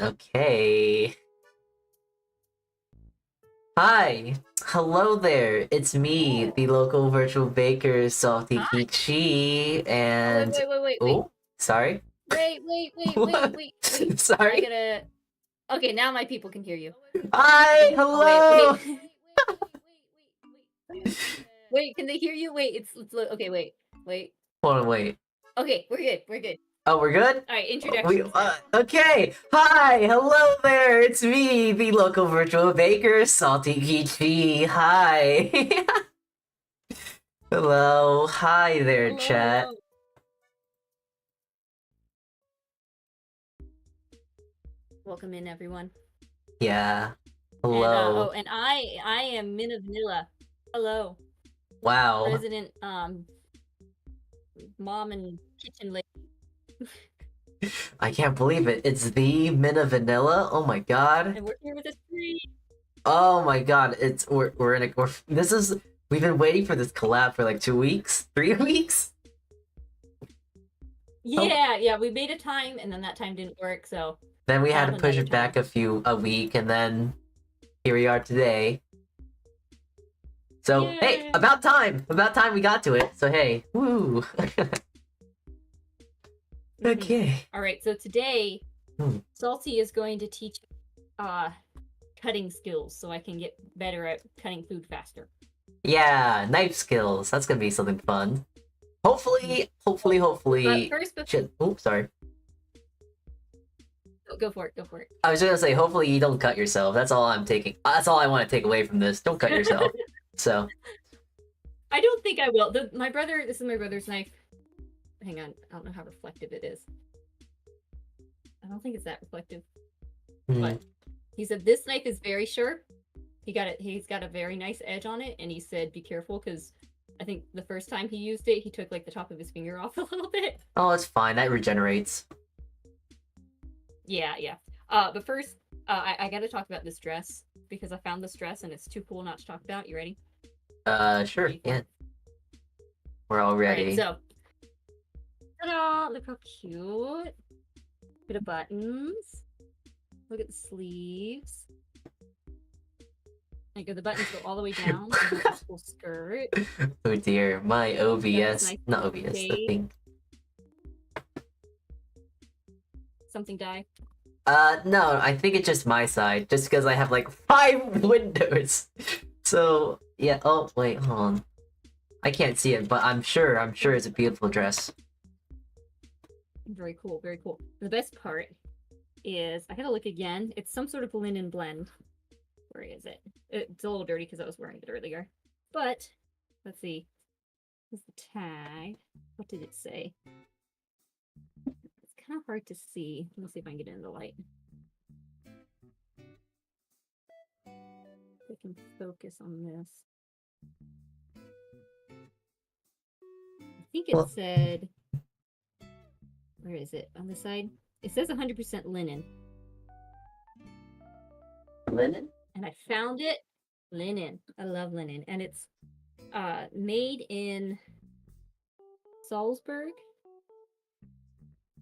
Okay. Hi! Hello there! It's me, the local virtual baker, Saltea Hi. Kichee, Oh, wait, and... wait, wait, wait, wait. Oh, sorry? Wait, wait, wait, wait, What? wait, wait. I Sorry? gotta... Okay, now my people can hear you. Hi! Oh, wait, wait. Hello! Wait, can they hear you? Wait, okay, wait, wait. Hold on, wait. Okay, we're good, we're good. Oh, we're good? Alright, introductions now. Okay! Hi! Hello there! It's me, the local virtual baker, Saltea Kichee. Hi! Hello. Hi there, chat. Hello. Welcome in, everyone. Yeah. And, Hello. and I am Minna Vanilla. Hello. Wow. Resident, mom and kitchen lady. I can't believe it. It's the Minna Vanilla. Oh my god. And we're here with a stream. Oh my god. We've been waiting for this collab for like 2 weeks, 3 weeks. Yeah, we made a time and then that time didn't work, so Then we had to push it back a week, and then here we are today. So Yay. Hey, about time we got to it. So hey, woo. Okay. All right, so today Salty is going to teach cutting skills so I can get better at cutting food faster. Yeah, knife skills. That's gonna be something fun. Hopefully. But first, Oh, sorry. Go for it. I was just gonna say, hopefully you don't cut yourself. That's all I'm taking. That's all I want to take away from this. Don't cut yourself. So. I don't think I will. This is my brother's knife. Hang on, I don't know how reflective it is. I don't think it's that reflective. But he said this knife is very sharp. He's got a very nice edge on it, and he said be careful because I think the first time he used it, he took like the top of his finger off a little bit. Oh, it's fine. That regenerates. Yeah. But first, I gotta talk about this dress because I found this dress and it's too cool not to talk about. You ready? Sure. Yeah. We're all ready. Right, so, ta-da! Look how cute. Bit of buttons. Look at the sleeves. Like the buttons go all the way down. This full skirt. Oh dear, my OBS, nice not OBS, the thing. Something die? No, I think it's just my side, just because I have like 5 windows. So, yeah, oh, wait, hold on. I can't see it, but I'm sure it's a beautiful dress. Very cool, very cool. The best part is, I gotta look again, it's some sort of linen blend. Where is it? It's a little dirty because I was wearing it earlier. But, let's see. Here's the tag. What did it say? It's kind of hard to see. Let's see if I can get it in the light. If I can focus on this. I think it said... Where is it? On the side? It says 100% linen. Linen? And I found it. Linen. I love linen. And it's made in Salzburg.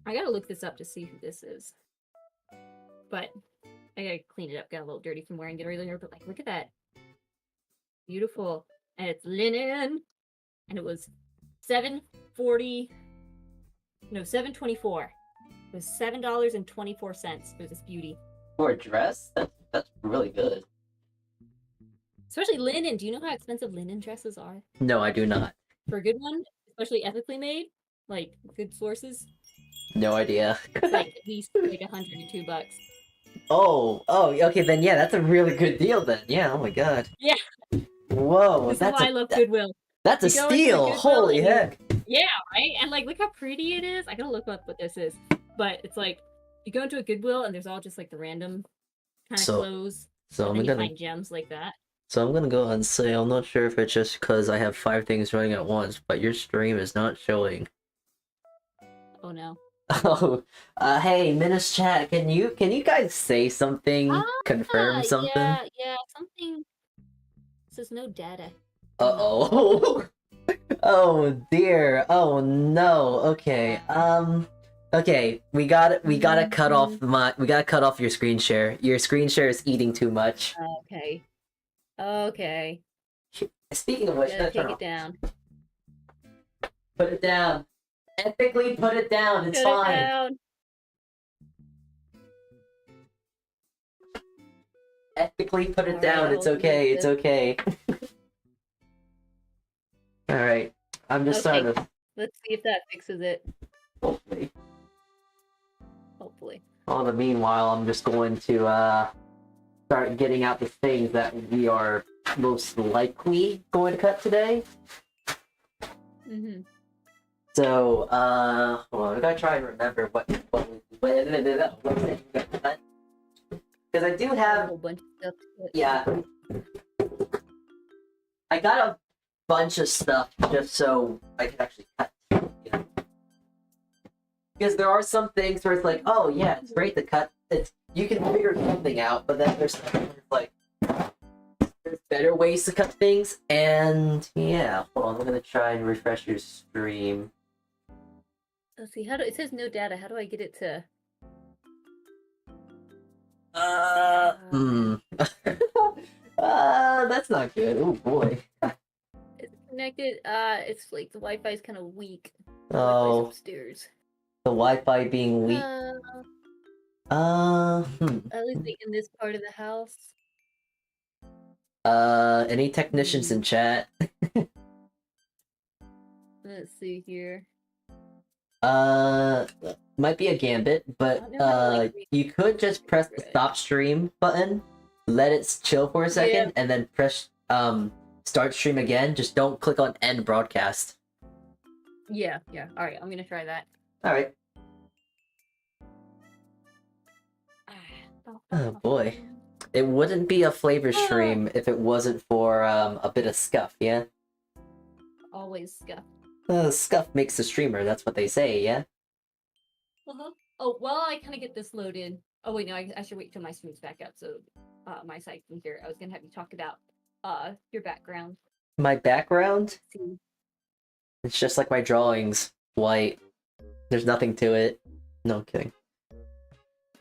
I gotta look this up to see who this is. But I gotta clean it up. Got a little dirty from wearing it earlier. But like, look at that. Beautiful. And it's linen. And it was $7.24. It was $7.24 for this beauty. For a dress? That's really good. Especially linen. Do you know how expensive linen dresses are? No, I do not. For a good one, especially ethically made, like good sources. No idea. It's like at least like $102. Oh, okay, then yeah, that's a really good deal then. Yeah, oh my god. Yeah. Whoa, This is why I love Goodwill. That's a steal! Holy heck! Yeah, right? And like, look how pretty it is. I gotta look up what this is. But it's like, you go into a Goodwill and there's all just like the random kind of clothes. So and you find gems like that. So I'm gonna go ahead and say, I'm not sure if it's just because I have 5 things running at once, but your stream is not showing. Oh no. Oh, hey, Minna's chat, can you guys say something? Confirm something? Yeah, something. It says no data. Uh-oh. Oh dear. Oh no. Okay. Okay, we gotta cut off your screen share. Your screen share is eating too much. Okay. Okay. Speaking of which, Gotta no, turn take it off. down. Put it down. Ethically put it down. It's Put it fine. down. Ethically put it All down. right, It's I'll delete okay. It's this. okay. All right. I'm just Okay. trying to Let's see if that fixes it. hopefully. Hopefully. All the meanwhile, I'm just going to start getting out the things that we are most likely going to cut today. Mm-hmm. So, hold on, I gotta try and remember what because I do A have, whole bunch of stuff. yeah, I got a bunch of stuff just so I can actually cut, you know? Because there are some things where it's like, oh yeah, it's great to cut. It's you can figure something out, but then there's something where it's like there's better ways to cut things, and yeah, hold on, I'm gonna try and refresh your stream. Let's see. It says no data. How do I get it to? That's not good. Oh boy. It's connected. It's like the Wi-Fi is kind of weak. The Oh, Wi-Fi's upstairs. the Wi-Fi being weak. At least like in this part of the house. Any technicians in chat? Let's see here. Might be a gambit, but you could just press the stop stream button, let it chill for a second, and then press start stream again. Just don't click on end broadcast. Yeah. All right, I'm gonna try that. All right. Oh boy, it wouldn't be a flavor stream if it wasn't for a bit of scuff, yeah. Always scuff. Scuff makes the streamer. That's what they say, yeah. Oh, well, I kind of get this loaded. Oh wait, no, I should wait till my stream's back up so my side can hear. I was gonna have you talk about your background. My background? See. It's just like my drawings. White. There's nothing to it. No, I'm kidding.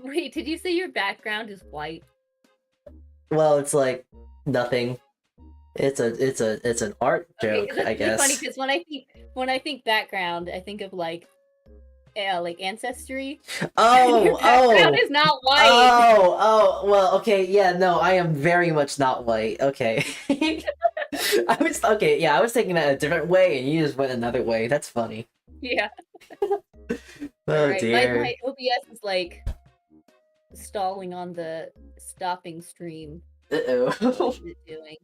Wait, did you say your background is white? Well, it's like nothing. It's an art joke, Okay, I guess. Funny because when I think background, I think of like ancestry. Oh, background is not white. Oh, well, okay, yeah, no, I am very much not white. Okay. I was thinking it a different way, and you just went another way. That's funny. Yeah. Oh right. dear. My OBS is like stalling on the stopping stream. Uh-oh. What is it doing?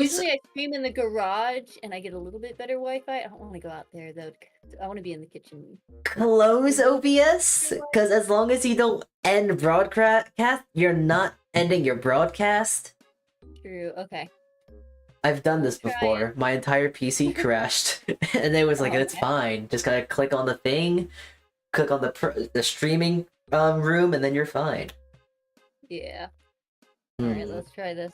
Usually I stream in the garage and I get a little bit better Wi-Fi. I don't want to go out there though. I want to be in the kitchen. Close OBS, because as long as you don't end broadcast, you're not ending your broadcast. True. Okay. I've done this before. My entire PC crashed, and it was like, it's fine. Just gotta click on the thing, click on the streaming room, and then you're fine. Yeah. All right, let's try this.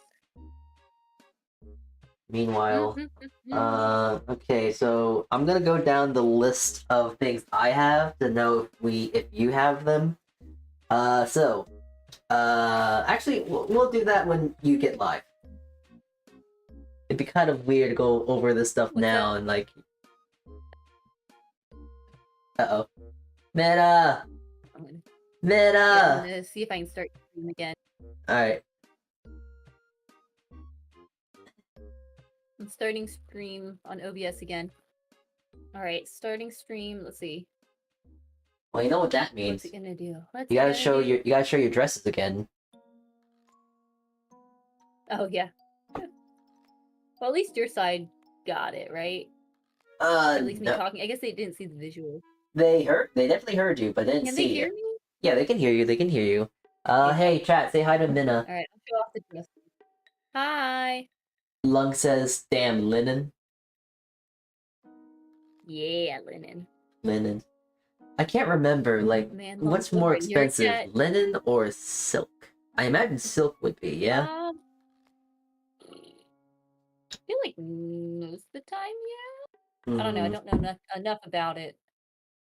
Meanwhile, okay, so I'm gonna go down the list of things I have to know if you have them. Actually, we'll do that when you get live. It'd be kind of weird to go over this stuff now and like. Uh-oh. Minna! Minna! I'm gonna see if I can start streaming again. Alright. I'm starting stream on OBS again. Alright, starting stream. Let's see. Well, you know what that means. What's it gonna do? You gotta show your dresses again. Oh yeah. Well, at least your side got it, right? At least me talking. I guess they didn't see the visual. They definitely heard you, but they didn't see you. Can they hear me? Yeah, they can hear you. They can hear you. Hey, chat, say hi to Minna. Alright, I'll show off the dress. Hi! Lung says, damn, linen. Yeah, linen. Linen. I can't remember, like, what's more expensive, linen or silk? I imagine silk would be, yeah? I feel like most of the time, yeah. I don't know. I don't know enough about it.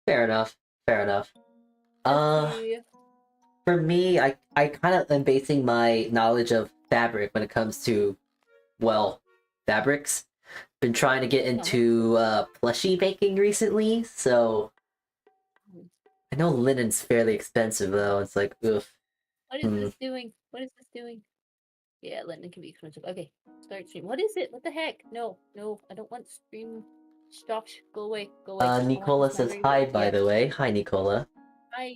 Fair enough. Fair enough. Let's see. For me, I kind of am basing my knowledge of fabric when it comes to, well, fabrics. Been trying to get into plushie making recently, so I know linen's fairly expensive though. It's like, oof. What is this doing? What is this doing? Yeah, linen can be expensive. Okay, start stream. What is it? What the heck? No, no, I don't want stream. Stop. Go away. Go away. I want Nicola this my says regular- hi, by yeah. the way. Hi, Nicola. Hi.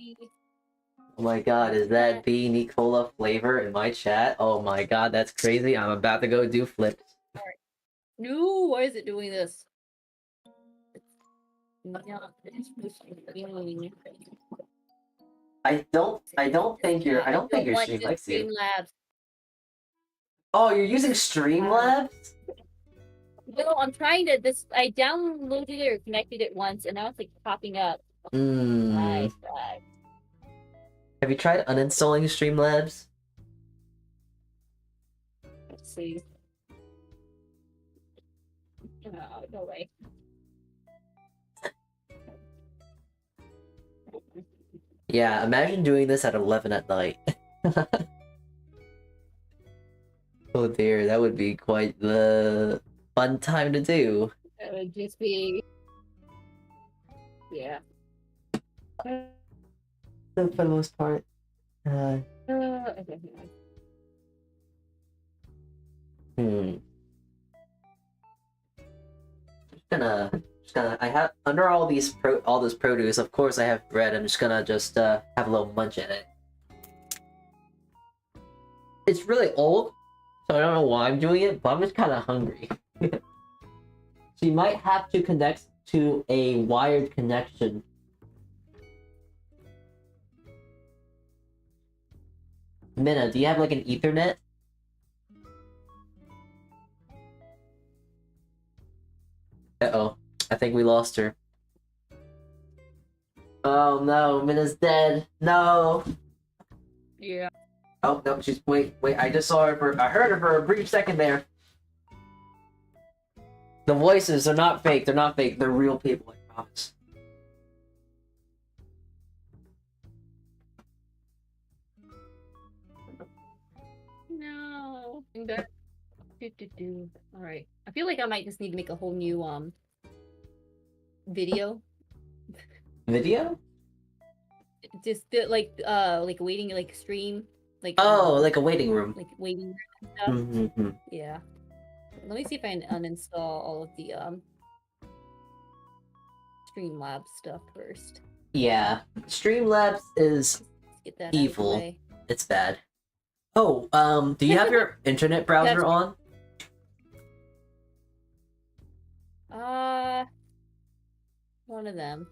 Oh my god, is that B Nicola flavor in my chat? Oh my god, that's crazy. I'm about to go do flips. No, why is it doing this? I don't think your stream likes you. Streamlabs. Oh, you're using Streamlabs? No, I'm trying to I downloaded it or connected it once and now it's like popping up. Nice. Have you tried uninstalling Streamlabs? Let's see. Oh, no way. Yeah, imagine doing this at 11 at night. Oh dear, that would be quite the fun time to do. That would just be... Yeah. For the most part. Okay. Just gonna I have under all this produce, of course I have bread. I'm just gonna have a little munch in it. It's really old, so I don't know why I'm doing it, but I'm just kinda hungry. So you might have to connect to a wired connection. Minna, do you have like an Ethernet? Uh-oh. I think we lost her. Oh no, Minna's dead. No. Yeah. Oh no, she's wait, I just saw her I heard her for a brief second there. The voices are not fake, they're real people, I promise. No. Alright. I feel like I might just need to make a whole new video. Video? Just like waiting like stream. Like like a waiting room. Like waiting room and stuff. Mm-hmm. Yeah. Let me see if I can uninstall all of the Streamlabs stuff first. Yeah. Streamlabs is Get that evil. It's bad. Oh, do you have your internet browser on? One of them.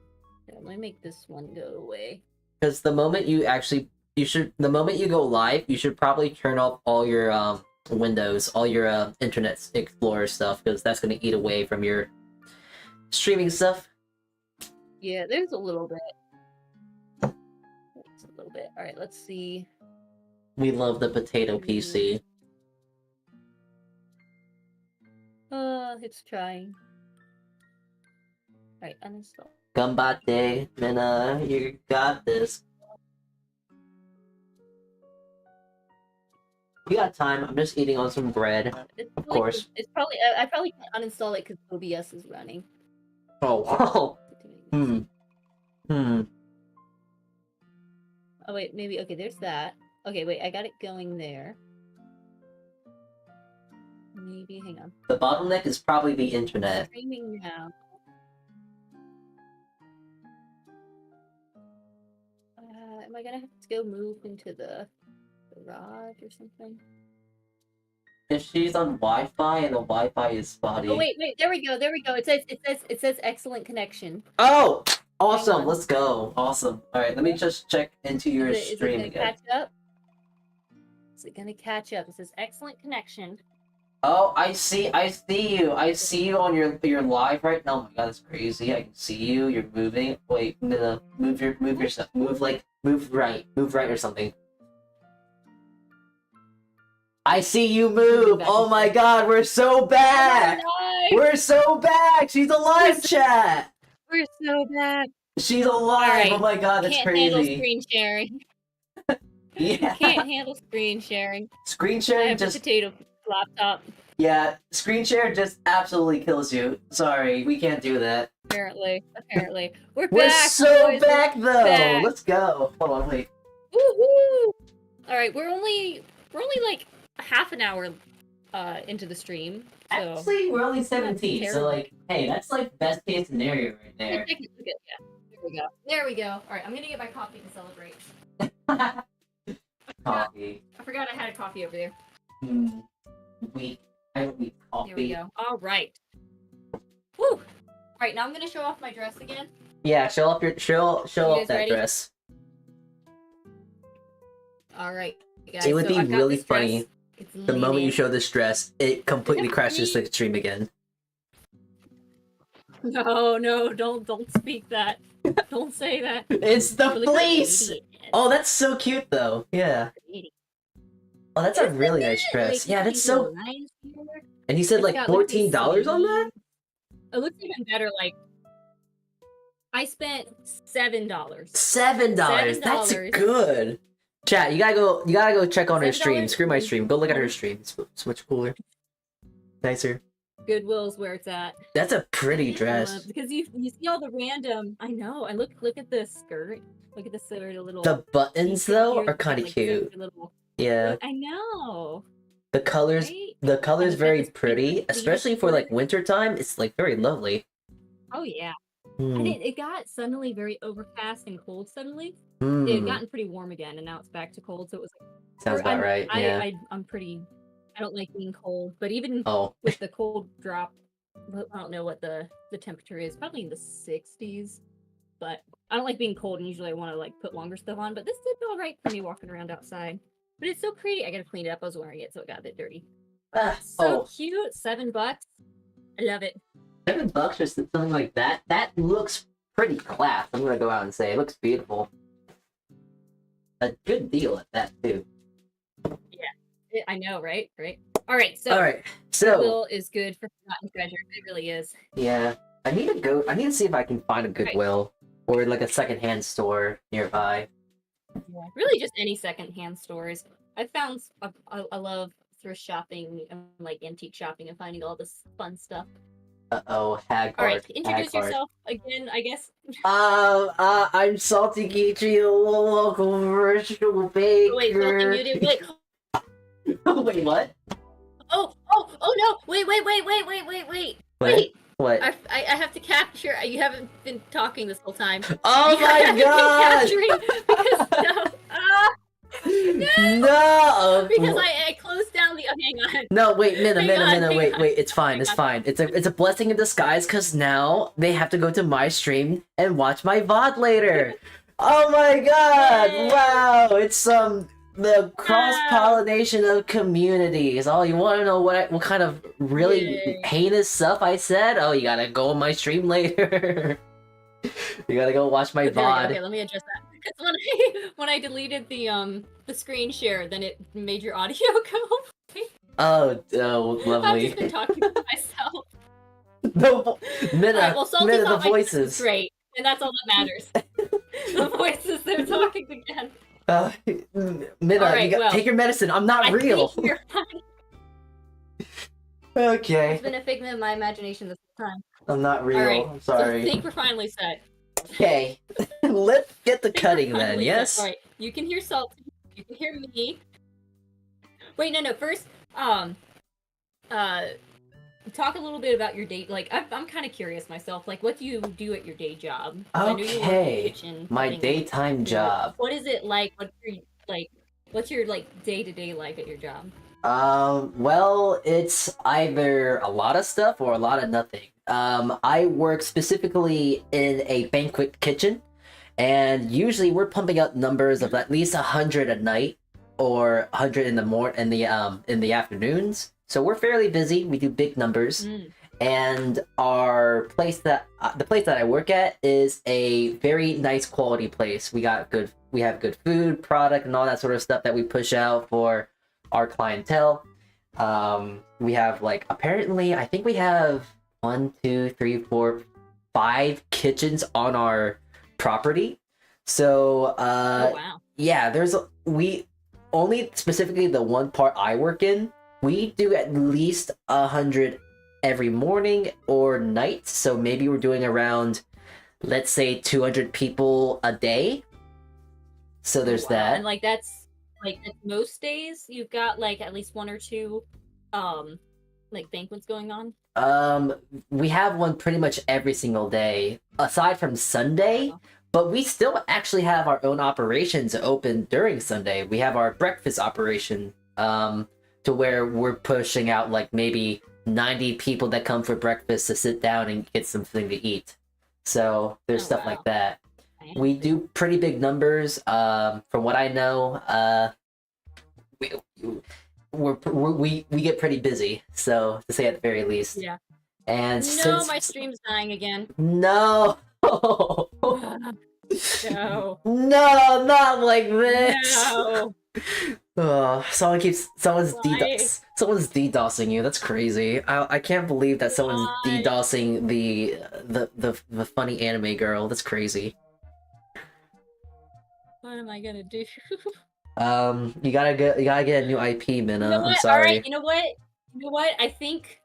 Yeah, let me make this one go away. Because the moment you the moment you go live, you should probably turn off all your Windows, all your Internet Explorer stuff, because that's going to eat away from your streaming stuff. Yeah, there's a little bit. There's a little bit. All right, let's see. We love the potato PC. It's trying. All right, uninstall. Gambate, Minna, you got this. You got time. I'm just eating on some bread, of course. It's probably I probably can't uninstall it because OBS is running. Oh wow. Oh wait, maybe okay. There's that. Okay, wait. I got it going there. Maybe hang on. The bottleneck is probably the internet. Streaming now. Am I gonna have to go move into the garage or something? If she's on Wi-Fi and the Wi-Fi is spotty. Oh wait, there we go. It says excellent connection. Oh, awesome! Let's go. Awesome. All right, let me just check into your stream again. Catch up? Is it gonna catch up? It says excellent connection. Oh, I see you. I see you on your live right now. Oh my god, that's crazy. I can see you. You're moving. Wait, no, move yourself. Move right or something. I see you move. Oh my god, we're so back. We're so back. She's a live chat. We're so back. She's alive! Alright, Oh my god, that's Can't handle crazy. screen sharing. Yeah. Can't handle screen sharing. Screen I sharing have a just potato laptop, yeah, screen share just absolutely kills you. Sorry, we can't do that. apparently. We're We're back, so boys. back though. back. Let's go. Hold on, wait. Woohoo! Alright, we're only like half an hour into the stream. So Actually, we're only 17, so terrible. like, hey, that's like best case scenario right there. Yeah. There we go. Alright, I'm gonna get my coffee to celebrate. Coffee. I forgot I had a coffee over there. Weak. I don't need coffee. There we go. Alright. Woo! Alright, now I'm gonna show off my dress again. Yeah, show off your show You off guys that ready? dress. Alright, guys. It would so be I've got really this dress. funny. It's The moment you linen. show this dress, it completely Isn't it crashes the pretty? stream again. No, don't speak that. Don't say that. It's the Really fleece! pretty. Oh, that's so cute though. Yeah. Pretty. Oh, that's a Isn't really it? nice dress. Like, Yeah, you that's see the so. lines here? And he said It's like got, like, this $14 on that? It looks even better. Like, I spent $7. $7. That's $7. good. Chat, you gotta go check on her stream. $7 Screw my stream. Go look at her for- stream. It's much cooler. Nicer. Goodwill's where it's at. That's a pretty dress. Because you see all the random. I know. I look at the skirt. Look at the sort of little. The buttons detail though here, are kind of like, cute. little- Yeah. I know. The colors Right? the color's it's got very this pretty, pink especially for like skirt. winter time. It's like very lovely. Oh yeah. Hmm. And it got suddenly very overcast and cold suddenly. It Hmm. had gotten pretty warm again, and now it's back to cold. So it was like, Sounds about right. Yeah. I'm pretty. I don't like being cold, but even Oh. with the cold drop, I don't know what the temperature is. Probably in the 60s. But I don't like being cold, and usually I want to like put longer stuff on. But this did all right for me walking around outside. But it's so pretty. I gotta clean it up. I was wearing it, so it got a bit dirty. Ah, So oh, cute. $7. I love it. $7 or something like that. That looks pretty class. I'm gonna go out and say it looks beautiful. A good deal at that too. I know, right? Right. All right. So All right, so Goodwill is good for forgotten treasure. It really is. yeah, I need to see if I can find a Goodwill or like a secondhand store nearby. Yeah. Really, just any secondhand stores. I found I love thrift shopping and like antique shopping and finding all this fun stuff. Uh-oh, Haggard. All right, introduce Haggard. yourself again, I guess. I'm Saltea Kichee, a local virtual baker. Oh, wait, something you did. Wait. Wait, what? Oh no! Wait! What? What? I have to capture. You haven't been talking this whole time. Oh You my haven't been god! capturing because No! because I closed down the. Oh, hang on. No, wait, Minna, Hang on, wait, hang wait, it's fine, it's fine. It's a blessing in disguise because now they have to go to my stream and watch my VOD later. Oh my god! Yay. Wow, it's the cross-pollination of communities. Oh, you want to know what kind of really Yay. heinous stuff I said? Oh, you gotta go on my stream later. You gotta go watch my There we go. VOD. Okay, let me adjust that. Because when I deleted the screen share, then it made your audio go. Oh, I've lovely. just been talking to myself. Minna, Alright, well, Salty Minna, the thought my voice was voices. great, and that's all that matters. The voices, they're talking again. Minna, Alright, well, take your medicine. I'm not I real. think you're fine. Okay, It's been a figment of my imagination this whole time. I'm not real. Alright, I'm So I sorry. think we're finally set. Okay, let's get the cutting then. Finally Yes. set. Alright, you can hear Salty. You can hear me. Wait, no. First, talk a little bit about your day. Like, I'm kind of curious myself. Like, what do you do at your day job? 'Cause I know you work in the Okay, kitchen, my cooking, daytime job. What is it like? What's your like day-to-day life at your job? Well, it's either a lot of stuff or a lot of nothing. I work specifically in a banquet kitchen, and usually we're pumping out numbers of at least 100 a night or 100 in the afternoons. So we're fairly busy. We do big numbers. And our place the place that I work at is a very nice quality place. We have good food, product, and all that sort of stuff that we push out for our clientele. We have apparently I think we have 1, 2, 3, 4, 5 kitchens on our property. So Oh wow. yeah, we only specifically the one part I work in, we do at least 100 every morning or night. So maybe we're doing around, let's say, 200 people a day. So there's Wow. that. And like that's most days you've got like at least one or two like banquets going on. We have one pretty much every single day, aside from Sunday. Wow. But we still actually have our own operations open during Sunday. We have our breakfast operation, to where we're pushing out like maybe 90 people that come for breakfast to sit down and get something to eat. So there's stuff wow. like that. We do pretty big numbers. From what I know, we get pretty busy. So to say at the very least. Yeah. And No, since my stream's dying again. no. No. No, not like this. No. Someone's Why? someone's DDoSing you. That's crazy. I can't believe that someone's Why? DDoSing the funny anime girl. That's crazy. What am I gonna do? You gotta get a new IP, Minna. You know what? I'm sorry. All right. You know what? I think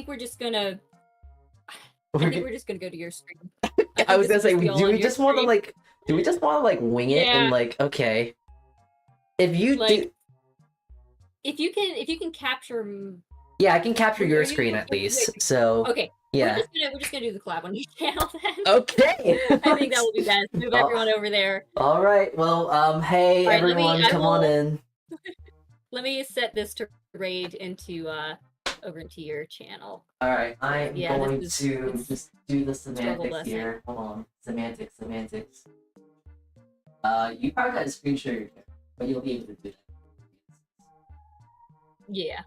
we're just gonna. I think we're just gonna go to your stream. I was gonna say, do we just want to like wing it and like, okay, if you like, do, if you can capture. yeah, I can capture your you- screen at wait, least. wait. So Okay. yeah, We're just gonna do the collab on your channel then. okay. I think that will be best. Move everyone over there. All right. Well, hey All right, everyone, come on in. Let me set this to raid into over into your channel. All right, I'm going this to is- just do the struggle semantics lesson. here. Hold on, semantics. You probably got a screen share your camera, but you'll be able to do that. Yeah.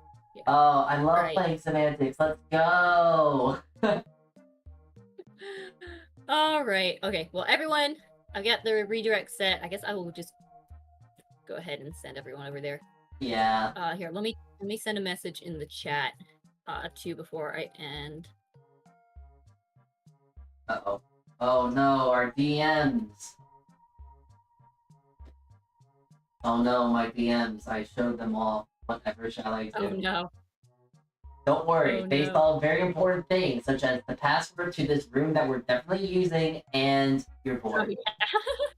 Oh, I love Right. playing semantics. Let's go. All right. Okay. Well, everyone, I've got the redirect set. I guess I will just go ahead and send everyone over there. Yeah. Here, let me send a message in the chat too before I end. Uh-oh. Oh no, our DMs. Oh no, my DMs. I showed them all. Whatever shall I do? Oh no. Don't worry, Oh, they no. saw very important things, such as the password to this room that we're definitely using, and your Oh, board. yeah.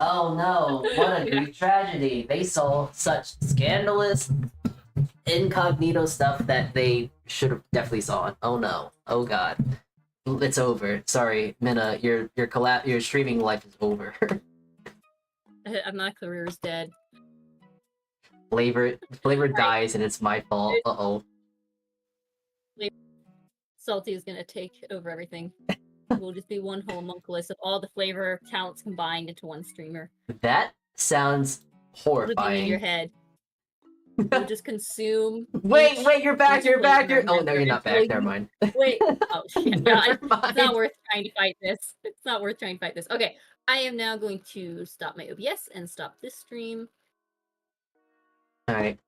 Oh no, what a Yeah. Greek tragedy. They saw such scandalous, incognito stuff that they should have definitely saw it. Oh no. Oh god. It's over. Sorry, Minna, your streaming life is over. My career is dead. Flavor Right. dies and it's my fault. Uh-oh. Salty is gonna take over everything. We'll just be one homunculus of all the flavor talents combined into one streamer. That sounds Living in your horrifying. head. We'll just consume. Wait, you're back, each you're back, flavor oh no, you're not back, never mind. Wait. Oh shit. No, Never it's mind. not worth trying to fight this. It's not worth trying to fight this. Okay. I am now going to stop my OBS and stop this stream. Alright.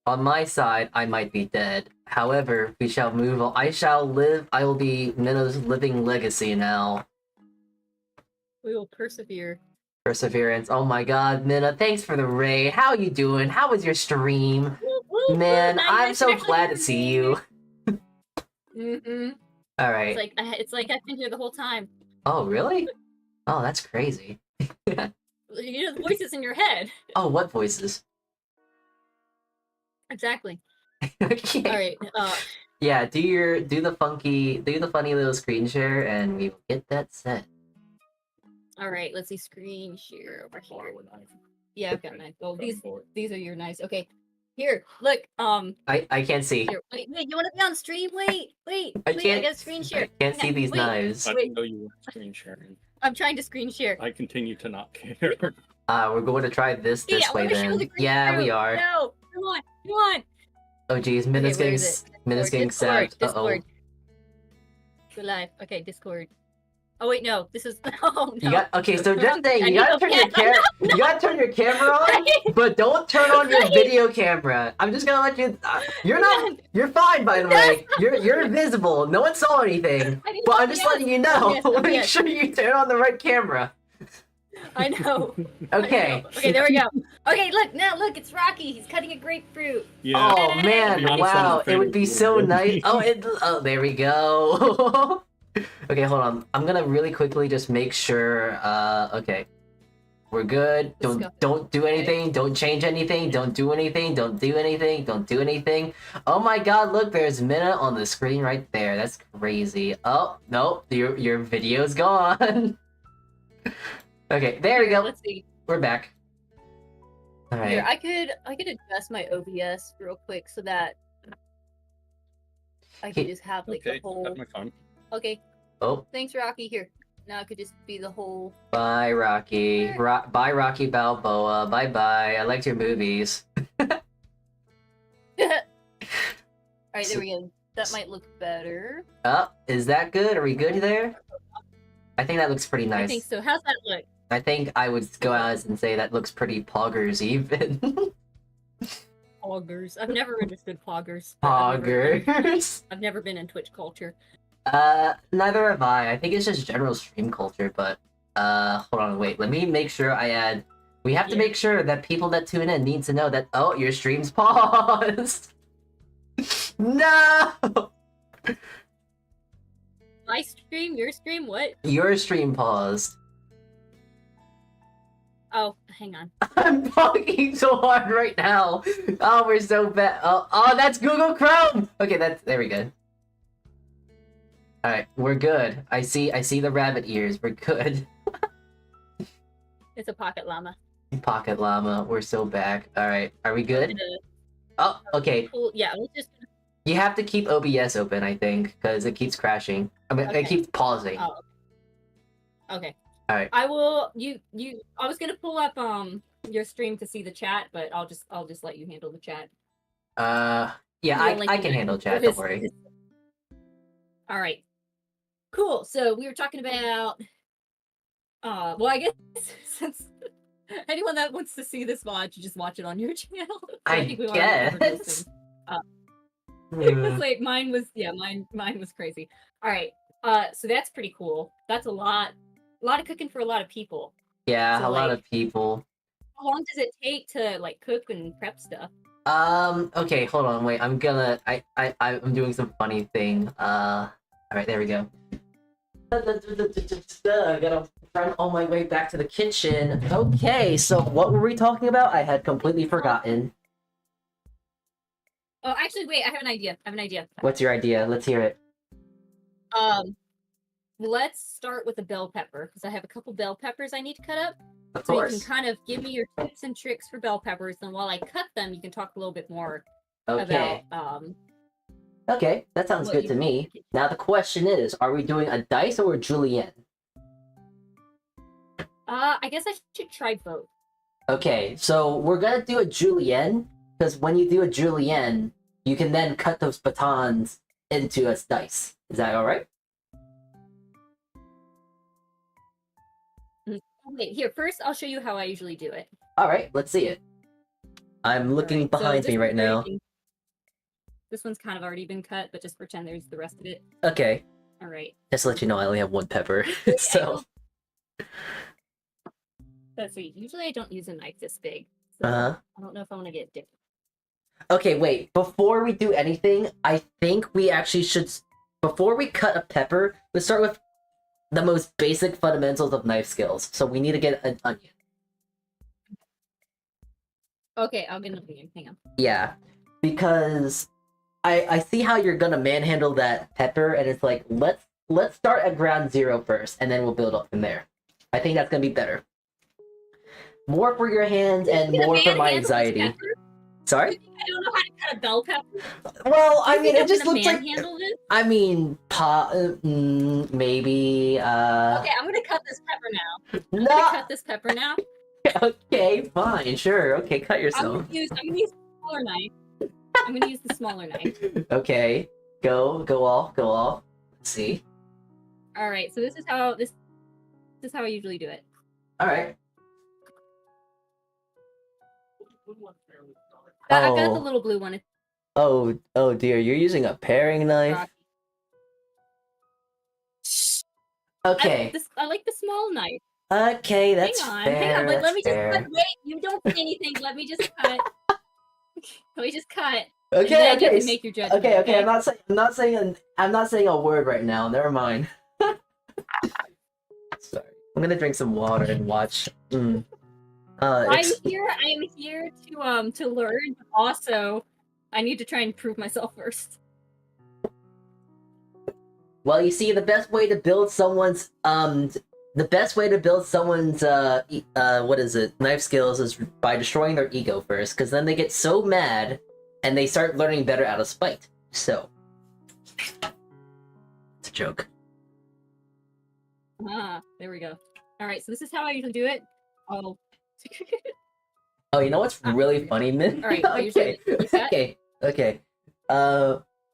On my side, I might be dead. However, we shall move on. I shall live. I will be Minna's living legacy now. We will persevere. Perseverance. Oh my god, Minna, thanks for the raid. How you doing? How was your stream? Woo, woo, Man, woo, I'm nice. so Actually, glad to see you. Mm-hmm. Alright. It's like I've been here the whole time. Oh, really? Oh, that's crazy. You know, the voices in your head. Oh, what voices? Exactly. Okay. All right. Yeah, do the funny little screen share, and we will get that set. All right. Let's see. Screen share over here. Yeah, I've got mine. Oh, these are your knives. Okay. Here, look. I can't see. Here, wait. You want to be on stream? Wait. I I can't. got screen share. I can't Hang see on, these wait. knives. I Wait. didn't know you were screen sharing. I'm trying to screen share. I continue to not care. We're going to try this Yeah, I way wanna show then. the green Yeah, we room. are. No, come on. Oh geez, Minna's where getting is it? Minna's getting Discord, sapped. Uh oh. Discord. Go live. Okay, Discord. Oh wait, no. This is. Oh no. You got okay. So just saying, I you need gotta to turn your get- you gotta turn your camera on, but don't turn on your video camera. I'm just gonna let you. You're fine, by the way. You're invisible. No one saw anything. I need But I'm OBS. just letting you know. OBS. Make sure you turn on the right camera. I know. Okay. I know. Okay, there we go. Okay, look now. Look, it's Rocky. He's cutting a grapefruit. Yeah. Oh man! Not a Wow! fun It would be thing. so nice. Oh, there we go. Okay, hold on. I'm gonna really quickly just make sure. Okay, we're good. Let's go. Don't do anything. Don't change anything. Don't do anything. Don't do anything. Don't do anything. Oh my God! Look, there's Minna on the screen right there. That's crazy. Oh no, your video's gone. Okay, there we go. Let's see. We're back. All right. Here, I could adjust my OBS real quick so that I could just have like Okay, the whole. have my fun. Okay, Oh, thanks, Rocky. Here, now it could just be the whole. bye, Rocky. Bye, Rocky Balboa. Bye, bye. I liked your movies. All right, there we go. That might look better. Oh, is that good? Are we good there? I think that looks pretty I nice. think so. How's that look? I think I would go out and say that looks pretty poggers even. Poggers. I've never understood poggers. Poggers. I've never been in Twitch culture. Neither have I. I think it's just general stream culture, but hold on, wait. Let me make sure I add. We have to Yeah. make sure that people that tune in need to know that your stream's paused. No. My stream, your stream, what? Your stream paused. Oh, hang on. I'm talking so hard right now. Oh, we're so bad. Oh, that's Google Chrome. Okay, there we go. All right, we're good. I see the rabbit ears. We're good. It's a pocket llama. Pocket llama. We're so back. All right, are we good? Oh, okay. Cool. Yeah, let's just. You have to keep OBS open, I think, because it keeps crashing. I mean, Okay. it keeps pausing. Oh. Okay. All right. I will. I was gonna pull up your stream to see the chat, but I'll just let you handle the chat. Yeah, The only I thing can I- handle chat. his- Don't worry. his- All right. Cool. So we were talking about. Well, I guess since anyone that wants to see this VOD, you just watch it on your channel. So I think we already covered this guess. thing. It was like mine was crazy. All right. So that's pretty cool. That's a lot of cooking for a lot of people. Yeah, So, a lot like- of people. How long does it take to like cook and prep stuff? Okay, hold on, wait. I'm doing some funny thing. All right, there we go. I gotta run all my way back to the kitchen. Okay, so what were we talking about? I had completely forgotten. Oh, actually, wait. I have an idea. What's your idea? Let's hear it. Let's start with a bell pepper because I have a couple bell peppers I need to cut up. Of So you course. can kind of give me your tips and tricks for bell peppers, and while I cut them, you can talk a little bit more Okay. about Okay, that sounds what good you to me. think. Now the question is, are we doing a dice or a julienne? I guess I should try both. Okay, so we're gonna do a julienne because when you do a julienne, you can then cut those batons into a dice. Is that all right? Wait, here first. I'll show you how I usually do it. All right, let's see it. I'm looking Alright, so behind this me right one's now. already- This one's kind of already been cut, but just pretend there's the rest of it. Okay, All right. just to let you know, I only have one pepper. So, Let's see. Usually I don't use a knife this big. So uh-huh. I don't know if I want to get different. Okay, wait. Before we do anything, I think we actually should. Before we cut a pepper, let's start with the most basic fundamentals of knife skills. So we need to get an onion. Okay, I'll get an onion. Hang on. Yeah, because I see how you're gonna manhandle that pepper, and it's like let's start at ground zero first, and then we'll build up from there. I think that's gonna be better. More for your hands and You're gonna more for my manhandle this anxiety. pepper? Sorry. I don't know how to cut a bell pepper. Well, I You mean, think it I'm just gonna looks like. manhandle this? I mean, maybe. Okay, I'm gonna cut this pepper now. I'm No. gonna cut this pepper now. Okay, fine, sure. Okay, cut I'm yourself. gonna use the smaller knife. I'm gonna use the smaller knife. Okay, go off. Let's see. All right, so this is how I usually do it. All right. I've got the Oh. little blue one. It's Oh dear, you're using a paring knife. rocky. Okay. I like the small knife. Okay, that's Hang on, fair. Wait, let That's me just fair. cut. Wait, you don't say anything. Let me just cut. Let me just cut. Okay, and then okay. you can make your judgment. Okay. I'm not saying a word right now. Never mind. Sorry. I'm gonna drink some water and watch. I'm here to learn. But also, I need to try and prove myself first. Well, you see, the best way to build someone's what is it, knife skills is by destroying their ego first, because then they get so mad and they start learning better out of spite. So, it's a joke. Ah, there we go. All right, so this is how I usually do it. Oh. Oh, you know what's really funny, Min? All right, okay, okay.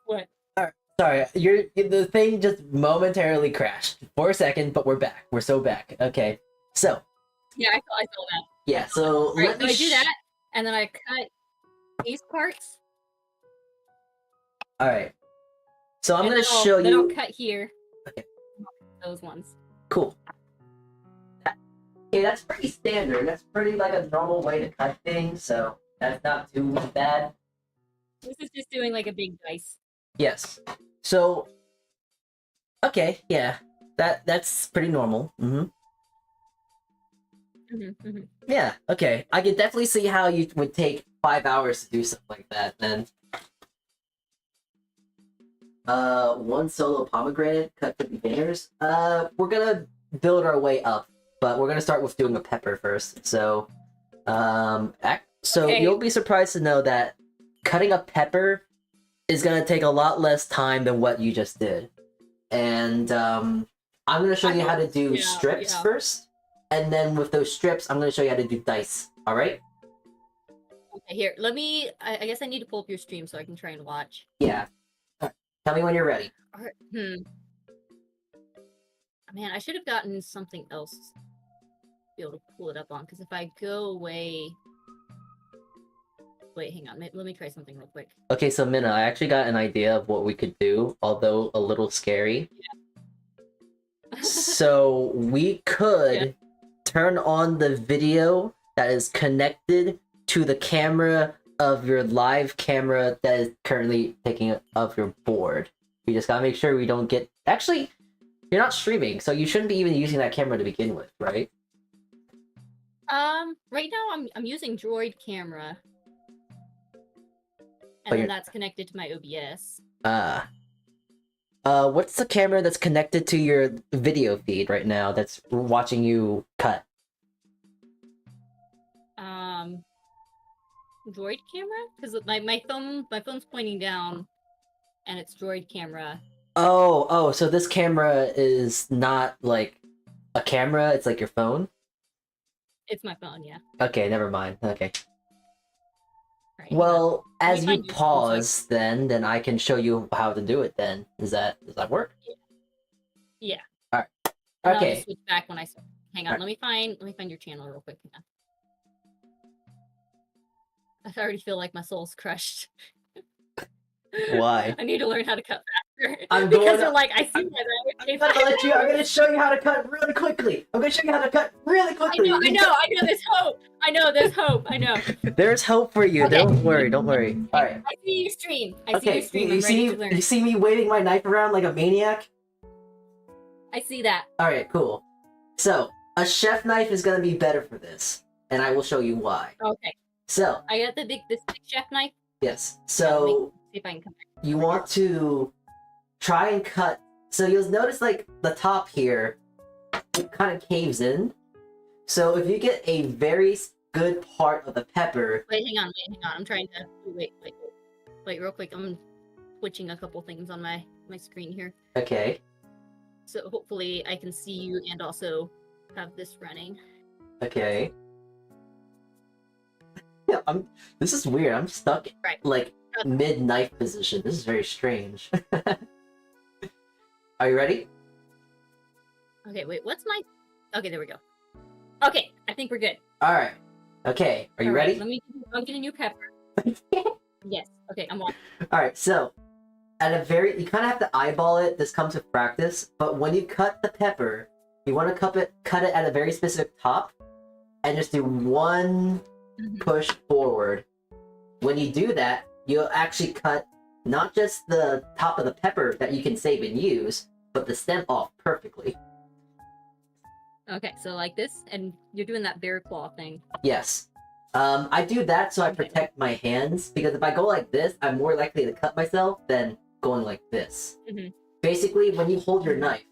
What? Sorry, the thing just momentarily crashed for a second, but we're back. We're so back. Okay, so Yeah, I saw that. yeah, so All right, let so me I do that, and then I cut these parts. All right, so I'm and gonna then show Then I'll you. cut here. Okay. Those ones. Cool. Okay, that's pretty standard. That's pretty like a normal way to cut things, so that's not too bad. This is just doing like a big dice. Yes. So, okay, yeah, that's pretty normal. Yeah. Okay, I can definitely see how you would take 5 hours to do something like that. Then, one solo pomegranate cut for beginners. We're gonna build our way up, but we're gonna start with doing a pepper first. So, Okay. you'll be surprised to know that cutting a pepper is gonna take a lot less time than what you just did. And I'm gonna show you how to do strips first, and then with those strips, I'm gonna show you how to do dice. All right? Okay, here. Let me. I guess I need to pull up your stream so I can try and watch. Yeah. All right. Tell me when you're ready. All right. Man, I should have gotten something else to be able to pull it up on. Because if I go away. Wait, hang on. Let me try something real quick. Okay, so Minna, I actually got an idea of what we could do, although a little scary. Yeah. So we could turn on the video that is connected to the camera of your live camera that is currently taking of your board. We just gotta make sure we don't get... Actually, you're not streaming, so you shouldn't be even using that camera to begin with, right? Right now I'm using Droid camera. And But then that's connected to my OBS. What's the camera that's connected to your video feed right now that's watching you cut? Droid camera? Because my phone's pointing down, and it's Droid camera. Oh, so this camera is not like a camera, it's like your phone? It's my phone, yeah. Okay, never mind. Okay. Right, Well, as you find your pause, then I can show you how to do it. Then does that work? Yeah. All right. And I'll Okay. just switch back when I start. Hang on. Right. Let me find your channel real quick. Hang on. I already feel like my soul's crushed. Why? I need to learn how to cut faster. I'm because going- they're like, I see that. I'm gonna show you how to cut really quickly. I'm gonna show you how to cut really quickly. I know. There's hope. I know. There's hope for you. Okay. Don't worry. All right. I see your stream. I'm You ready to learn. see me waving my knife around like a maniac? I see that. Alright, cool. So, a chef knife is gonna be better for this, and I will show you why. Okay. So, I got this big chef knife. yes. So, See if I can come back. you want to try and cut. So, you'll notice, like, the top here, it kind of caves in. So, if you get a very good part of the pepper... Wait, hang on. I'm trying to... Wait, real quick. I'm switching a couple things on my screen here. Okay. So hopefully I can see you and also have this running. Okay. Yeah, this is weird. I'm stuck, like, mid-knife position. This is very strange. Are you ready? Okay, wait, what's my... Okay, there we go. Okay, I think we're good. Alright. Okay, are you All right, ready? I'll get a new pepper. Yes, okay, I'm on. Alright, so you kind of have to eyeball it. This comes with practice, but when you cut the pepper, you want to cut it at a very specific top, and just do one push forward. When you do that, you'll actually cut not just the top of the pepper that you can save and use, but the stem off perfectly. Okay, so like this, and you're doing that bear claw thing. Yes. I do that so I protect my hands, because if I go like this, I'm more likely to cut myself than going like this. Basically, when you hold your knife,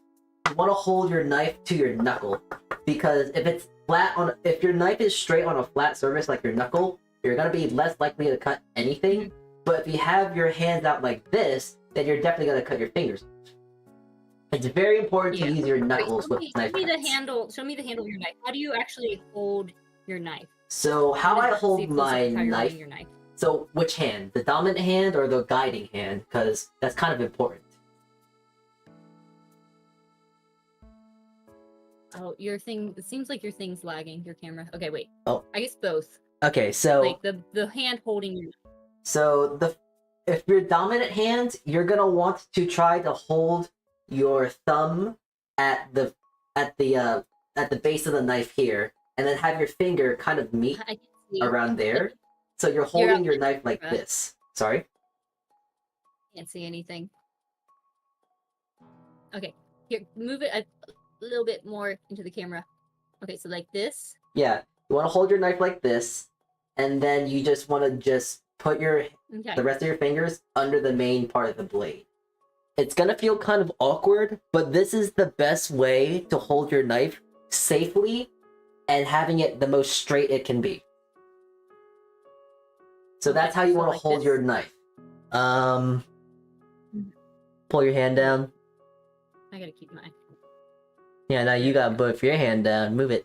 you want to hold your knife to your knuckle, because if your knife is straight on a flat surface like your knuckle, you're gonna be less likely to cut anything. But if you have your hands out like this, then you're definitely gonna cut your fingers. It's very important to use your knuckles with knife cuts. Show me the handle of your knife. How do you actually hold your knife? So how I hold my knife. Your knife. So which hand? The dominant hand or the guiding hand? Because that's kind of important. Oh, your thing. It seems like your thing's lagging. Your camera. Okay, wait. Oh. I guess both. Okay, so like the hand holding your knife. So if you're dominant hand, you're gonna want to try to hold your thumb at the base of the knife here, and then have your finger kind of meet around there. So you're holding your knife like this. Sorry? Can't see anything. Okay, here, move it a little bit more into the camera. Okay, so like this. Yeah, you want to hold your knife like this, and then you just want to put the rest of your fingers under the main part of the blade. It's gonna feel kind of awkward, but this is the best way to hold your knife safely and having it the most straight it can be. So that's how you want to hold your knife. Pull your hand down. I gotta keep my... Yeah, now you gotta put your hand down. Move it.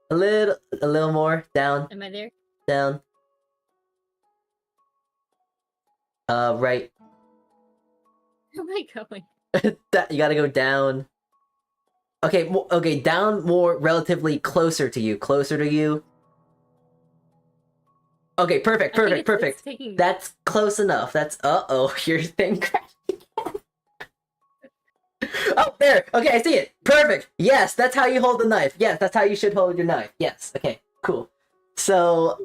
a little more. Down. Am I there? Down. Right. Where am I going? You gotta go down. Okay, okay, down more relatively closer to you. Closer to you. Okay, perfect. That's close enough. That's uh-oh, your thing crashed again. Oh, there! Okay, I see it. Perfect. Yes, that's how you hold the knife. Yes, that's how you should hold your knife. Yes, okay, cool. So,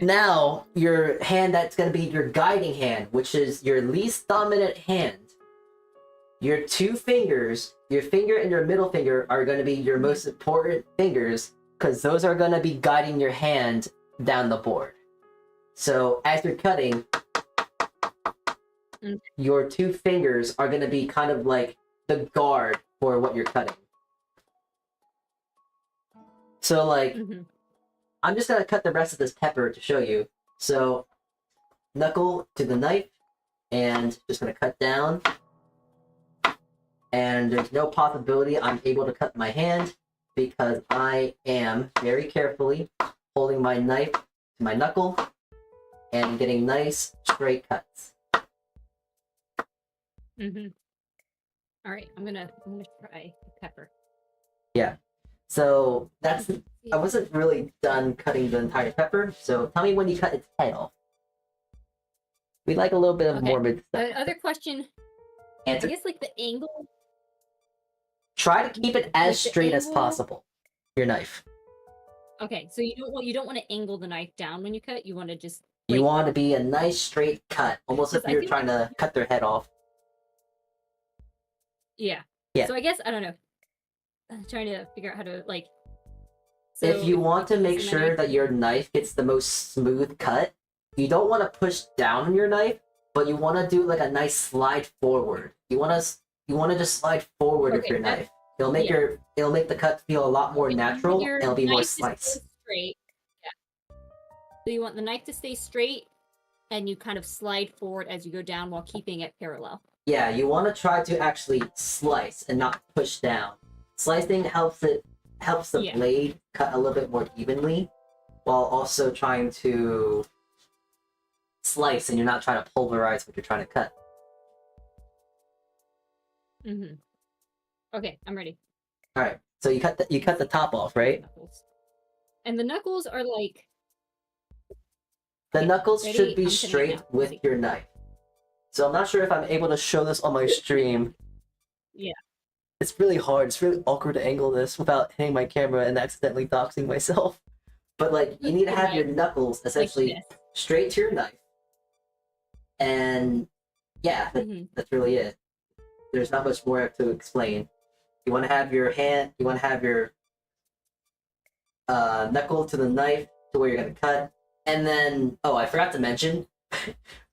now, your hand that's going to be your guiding hand, which is your least dominant hand. Your two fingers, your finger and your middle finger, are going to be your most important fingers, because those are going to be guiding your hand down the board. So, as you're cutting, your two fingers are going to be kind of like the guard for what you're cutting. So, like, I'm just going to cut the rest of this pepper to show you. So, knuckle to the knife, and just going to cut down. And there's no possibility I'm able to cut my hand, because I am very carefully holding my knife to my knuckle and getting nice straight cuts. All right, I'm gonna try pepper. Yeah. So I wasn't really done cutting the entire pepper. So tell me when you cut its head off. We like a little bit of morbid stuff. Other question. Answer. I guess like the angle. Try to keep it as straight as possible. Your knife. Okay, so you don't want to angle the knife down when you cut. You want to just. You want to be a nice straight cut, almost if you're trying to cut their head off. Yeah. Yeah. So I guess I don't know. I'm trying to figure out how to like. So if you want to make sure that your knife gets the most smooth cut, you don't want to push down on your knife, but you want to do like a nice slide forward. You want to just slide forward with your knife. It'll make the cut feel a lot more natural, and it'll be more slice. Straight. Yeah. So you want the knife to stay straight, and you kind of slide forward as you go down while keeping it parallel. Yeah, you want to try to actually slice and not push down. Slicing helps the blade cut a little bit more evenly, while also trying to slice, and you're not trying to pulverize what you're trying to cut. Okay, I'm ready. All right. So you cut the top off, right? Knuckles. And the knuckles are like. The Okay, knuckles ready? should be I'm cutting it straight now. with Ready. your knife. So I'm not sure if I'm able to show this on my stream. Yeah. It's really hard. It's really awkward to angle this without hitting my camera and accidentally doxing myself. But like, you need to have your knuckles essentially this. straight to your knife. And yeah, that's really it. There's not much more to explain. You want to have your hand. You want to have your knuckle to the knife to where you're gonna cut, and then I forgot to mention,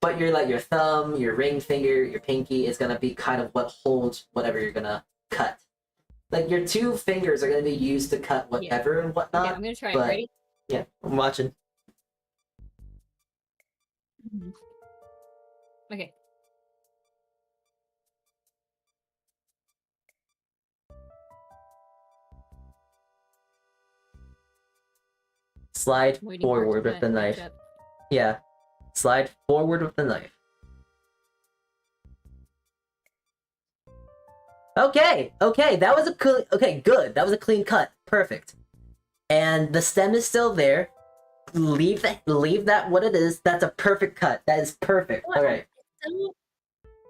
but your thumb, your ring finger, your pinky is gonna be kind of what holds whatever you're gonna cut. Like your two fingers are gonna be used to cut whatever and whatnot. Okay, I'm gonna try it. but, Ready? Yeah, I'm watching. Okay. Slide Waiting for it to forward with cut, the match knife. up. Yeah, slide forward with the knife. Okay, that was a clean. Okay, good. That was a clean cut. Perfect. And the stem is still there. Leave that what it is. That's a perfect cut. That is perfect. What? All right. So...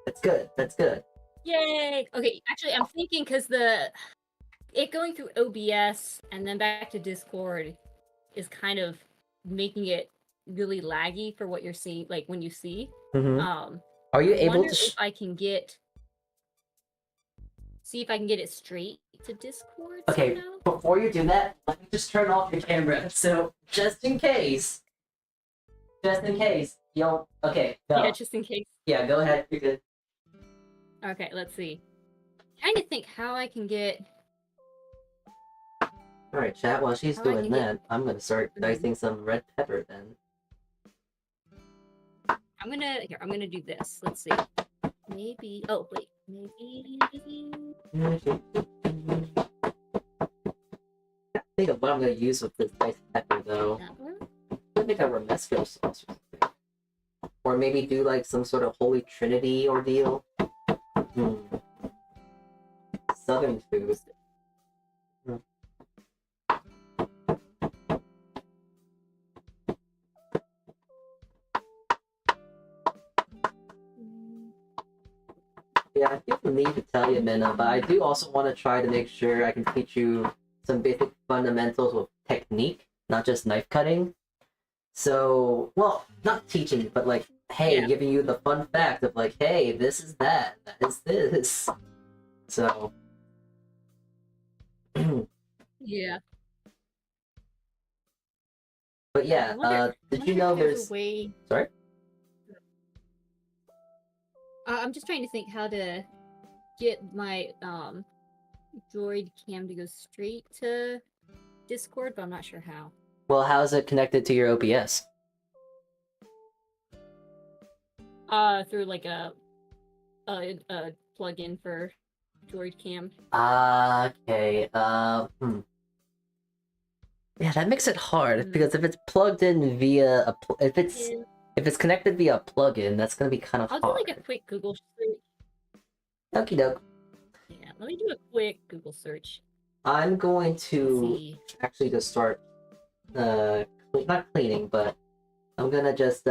That's good. That's good. Yay! Okay, actually, I'm thinking because it going through OBS and then back to Discord is kind of making it really laggy for what you're seeing. Like when you see. Mm-hmm. Are you able to? If I can get. See if I can get it straight to Discord. Okay, somehow? before you do that, let me just turn off your camera. So just in case, you'll. Okay, go. Yeah, just in case. Yeah, go ahead. You're good. Okay, let's see. Trying to think how I can get. All right, chat. While she's How I doing can that, I'm gonna start dicing some red pepper then. I'm gonna do this. Let's see. Maybe. Oh wait. Maybe. I think of what I'm gonna use with this diced pepper though. That one? I'm gonna make a romesco sauce or something. Or maybe do like some sort of Holy Trinity ordeal. Southern food. Yeah, I think we need to tell you, Minna, but I do also want to try to make sure I can teach you some basic fundamentals with technique, not just knife cutting. So, well, not teaching, but like, hey, giving you the fun fact of like, hey, this is that is this. So, Yeah. but yeah, did you know there's... Way... Sorry? I'm just trying to think how to get my droid cam to go straight to Discord, but I'm not sure how. Well, how is it connected to your OBS? Through like a plug-in for droid cam. Okay. Yeah, that makes it hard because if it's plugged in via if it's connected via a plugin, that's gonna be kind of hard. I'll do like a quick Google search. Okie doke. Yeah, let me do a quick Google search. I'm going to actually just start not cleaning, but I'm gonna just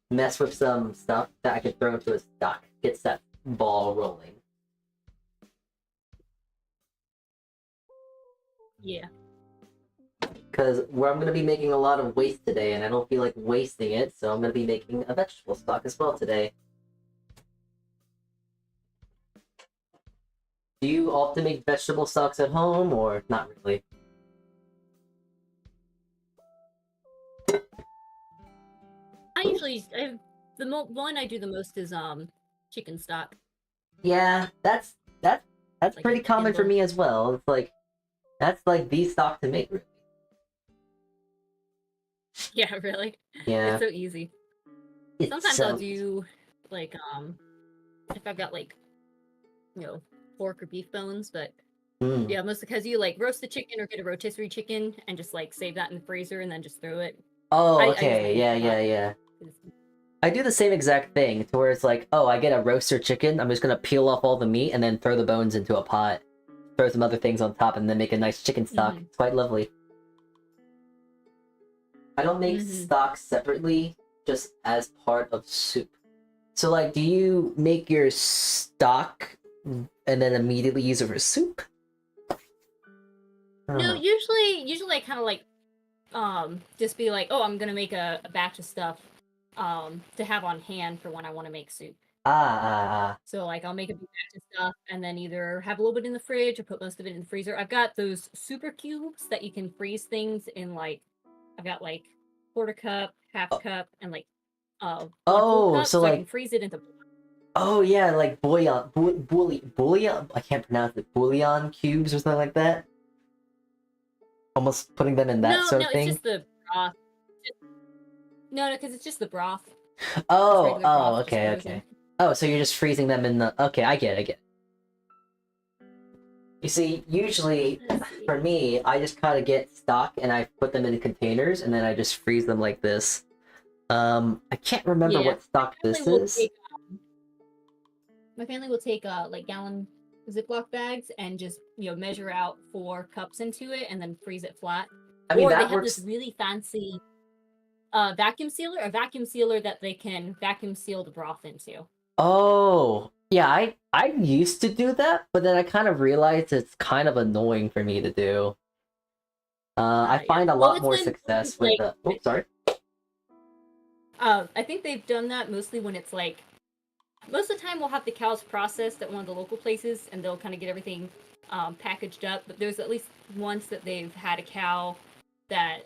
mess with some stuff that I can throw into a stock. Gets that ball rolling. Yeah. Because I'm going to be making a lot of waste today, and I don't feel like wasting it, so I'm going to be making a vegetable stock as well today. Do you often make vegetable stocks at home, or not really? The one I do the most is chicken stock. Yeah, that's like pretty common for me as well. It's like that's like the stock to make. Really. Yeah, really. Yeah. It's so easy. Sometimes I'll do like if I've got like pork or beef bones, but yeah, mostly because you like roast the chicken or get a rotisserie chicken and just like save that in the freezer and then just throw it. Oh, okay. Yeah. I do the same exact thing to where it's like, oh, I get a roaster chicken, I'm just gonna peel off all the meat and then throw the bones into a pot. throw some other things on top, and then make a nice chicken stock. Mhm. It's quite lovely. I don't make Mhm. stock separately, just as part of soup. So, like, do you make your stock and then immediately use it for soup? I don't No, know. usually I kind of like just be like, oh, I'm gonna make a batch of stuff to have on hand for when I want to make soup. Ah. So like I'll make a big batch of stuff and then either have a little bit in the fridge or put most of it in the freezer. I've got those super cubes that you can freeze things in, like I've got like quarter cup, half Oh, cup, and like one full oh, cup, so so I can like, freeze it into. oh yeah, like bouillon. I can't pronounce it. Bouillon cubes or something like that. Almost putting them in that No, sort no, of it's thing. just the broth. No, because it's just the broth. Just Oh, regular oh, broth, just okay, frozen. okay. Oh, so you're just freezing them in the. Okay, I get it, I get it. You see, usually Let's see. for me, I just kind of get stock and I put them in containers and then I just freeze them like this. I can't remember Yeah, what stock this family will is. take my family will take like gallon Ziploc bags and just measure out 4 cups into it and then freeze it flat. I mean, Or they that have this works. really fancy a vacuum sealer that they can vacuum seal the broth into. Oh, yeah, I used to do that, but then I kind of realized it's kind of annoying for me to do. I Yeah. find a Well, lot it's more when success it's with like the. Oh, sorry. I think they've done that mostly when it's like most of the time we'll have the cows processed at one of the local places and they'll kind of get everything packaged up. But there's at least once that they've had a cow that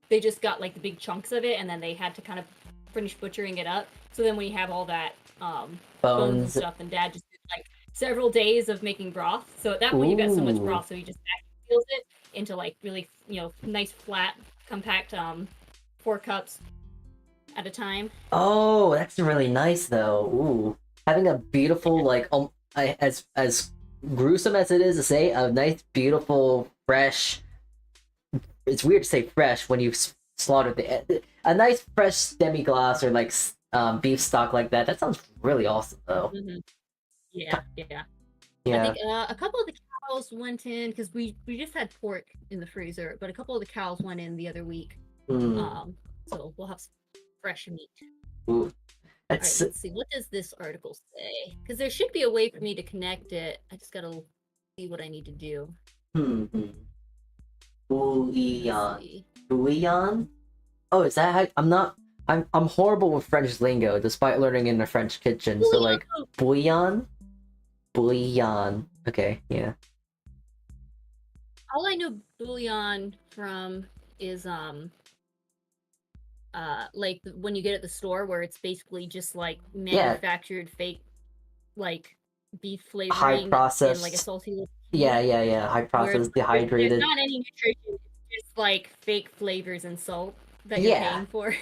they just got like the big chunks of it and then they had to kind of finish butchering it up. So then when you have all that bones and Bones. stuff, then Dad just did like several days of making broth. So at that point you've got so much Ooh. broth, so he just vacuum seals it into like really nice flat compact 4 cups at a time. Oh, that's really nice though. Ooh, having a beautiful like as gruesome as it is to say, a nice, beautiful, fresh. It's weird to say fresh when you've slaughtered a nice fresh demi-glace or like beef stock like that. That sounds really awesome though. Mm-hmm. Yeah, yeah. I Yeah. think a couple of the cows went in because we just had pork in the freezer, but a couple of the cows went in the other week. Hmm. So we'll have some fresh meat. Ooh. All right, That's let's see. What does this article say? Because there should be a way for me to connect it. I just gotta see what I need to do. hmm. Let's Bouillon. see. Bouillon? Oh, is that how I'm not I'm horrible with French lingo despite learning in the French kitchen. So like Bouillon! bouillon? Bouillon. Okay, yeah. All I know bouillon from is like when you get at the store where it's basically just like Yeah, manufactured fake like beef high flavoring in like a processed. salty little Yeah, cube yeah, yeah. High where processed, there's dehydrated. not any nutrition, it's just like fake flavors and salt that you're Yeah. paying for.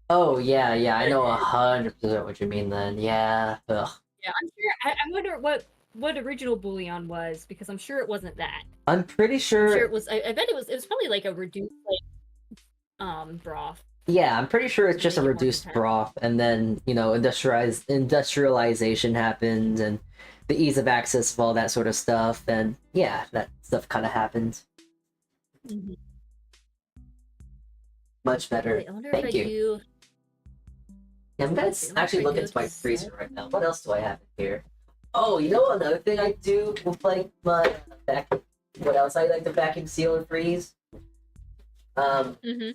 Oh, yeah, yeah. I know 100% what you mean then. Yeah. Ugh. Yeah, I'm sure. I wonder what original bouillon was because I'm sure it wasn't that. I'm pretty I'm sure it sure. was. I bet it was. It was probably like a reduced like broth Yeah, I'm pretty sure it's to just a make it more reduced compatible. broth, and then industrialization happens, and the ease of access of all that sort of stuff, and yeah, that stuff kind of happens. Mm-hmm. Much better. Wait, I wonder if I Thank you. do. Yeah, I'm gonna Let's see, I wonder if actually I look go into to my set. freezer right now. What else do I have in here? Oh, you know another thing I do with like my vacuum. What else I like to vacuum seal and freeze? Um, Mm-hmm.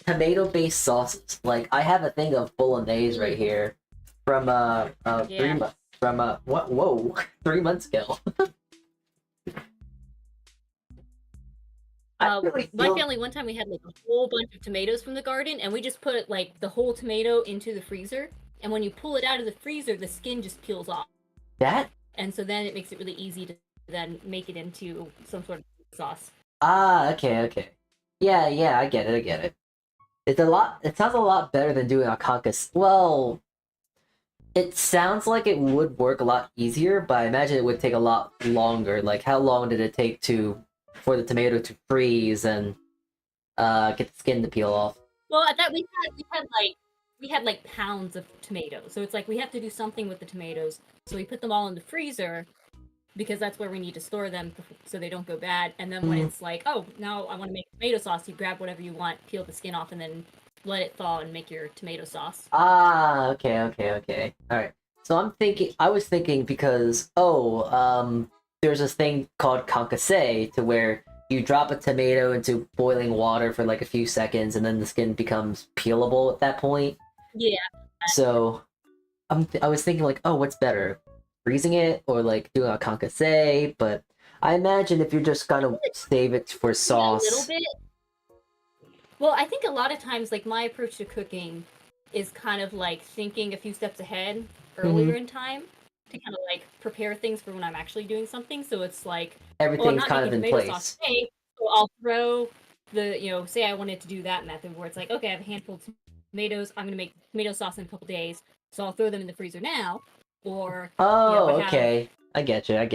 tomato based sauces. Like I have a thing of bolognese right here from Yeah. what 3 months ago. I really My feel family one time we had like a whole bunch of tomatoes from the garden, and we just put like the whole tomato into the freezer. And when you pull it out of the freezer, the skin just peels off, that. and so then it makes it really easy to then make it into some sort of sauce. Ah, okay. Yeah, yeah, I get it. It's a lot. It sounds a lot better than doing a caucus. Well, it sounds like it would work a lot easier, but I imagine it would take a lot longer. Like, how long did it take for the tomato to freeze and get the skin to peel off? Well, at that we had like pounds of tomatoes, so it's like we have to do something with the tomatoes. So we put them all in the freezer, because that's where we need to store them so they don't go bad. And then when it's like, oh, now I want to make tomato sauce, you grab whatever you want, peel the skin off, and then let it thaw and make your tomato sauce. Ah, okay. Alright. So I was thinking because, there's this thing called concasse to where you drop a tomato into boiling water for like a few seconds and then the skin becomes peelable at that point. Yeah. So I was thinking like, oh, what's better? Freezing it or like doing a concasse? But I imagine if you're just gonna save it for sauce. A little bit. Well, I think a lot of times, like, my approach to cooking is kind of like thinking a few steps ahead earlier in time to kind of like prepare things for when I'm actually doing something. So it's like, Everything's kind of in place. Sauce today, so I'll throw the, say I wanted to do that method where it's like, okay, I have a handful of tomatoes. I'm going to make tomato sauce in a couple days. So I'll throw them in the freezer now. Or, okay. I get you. or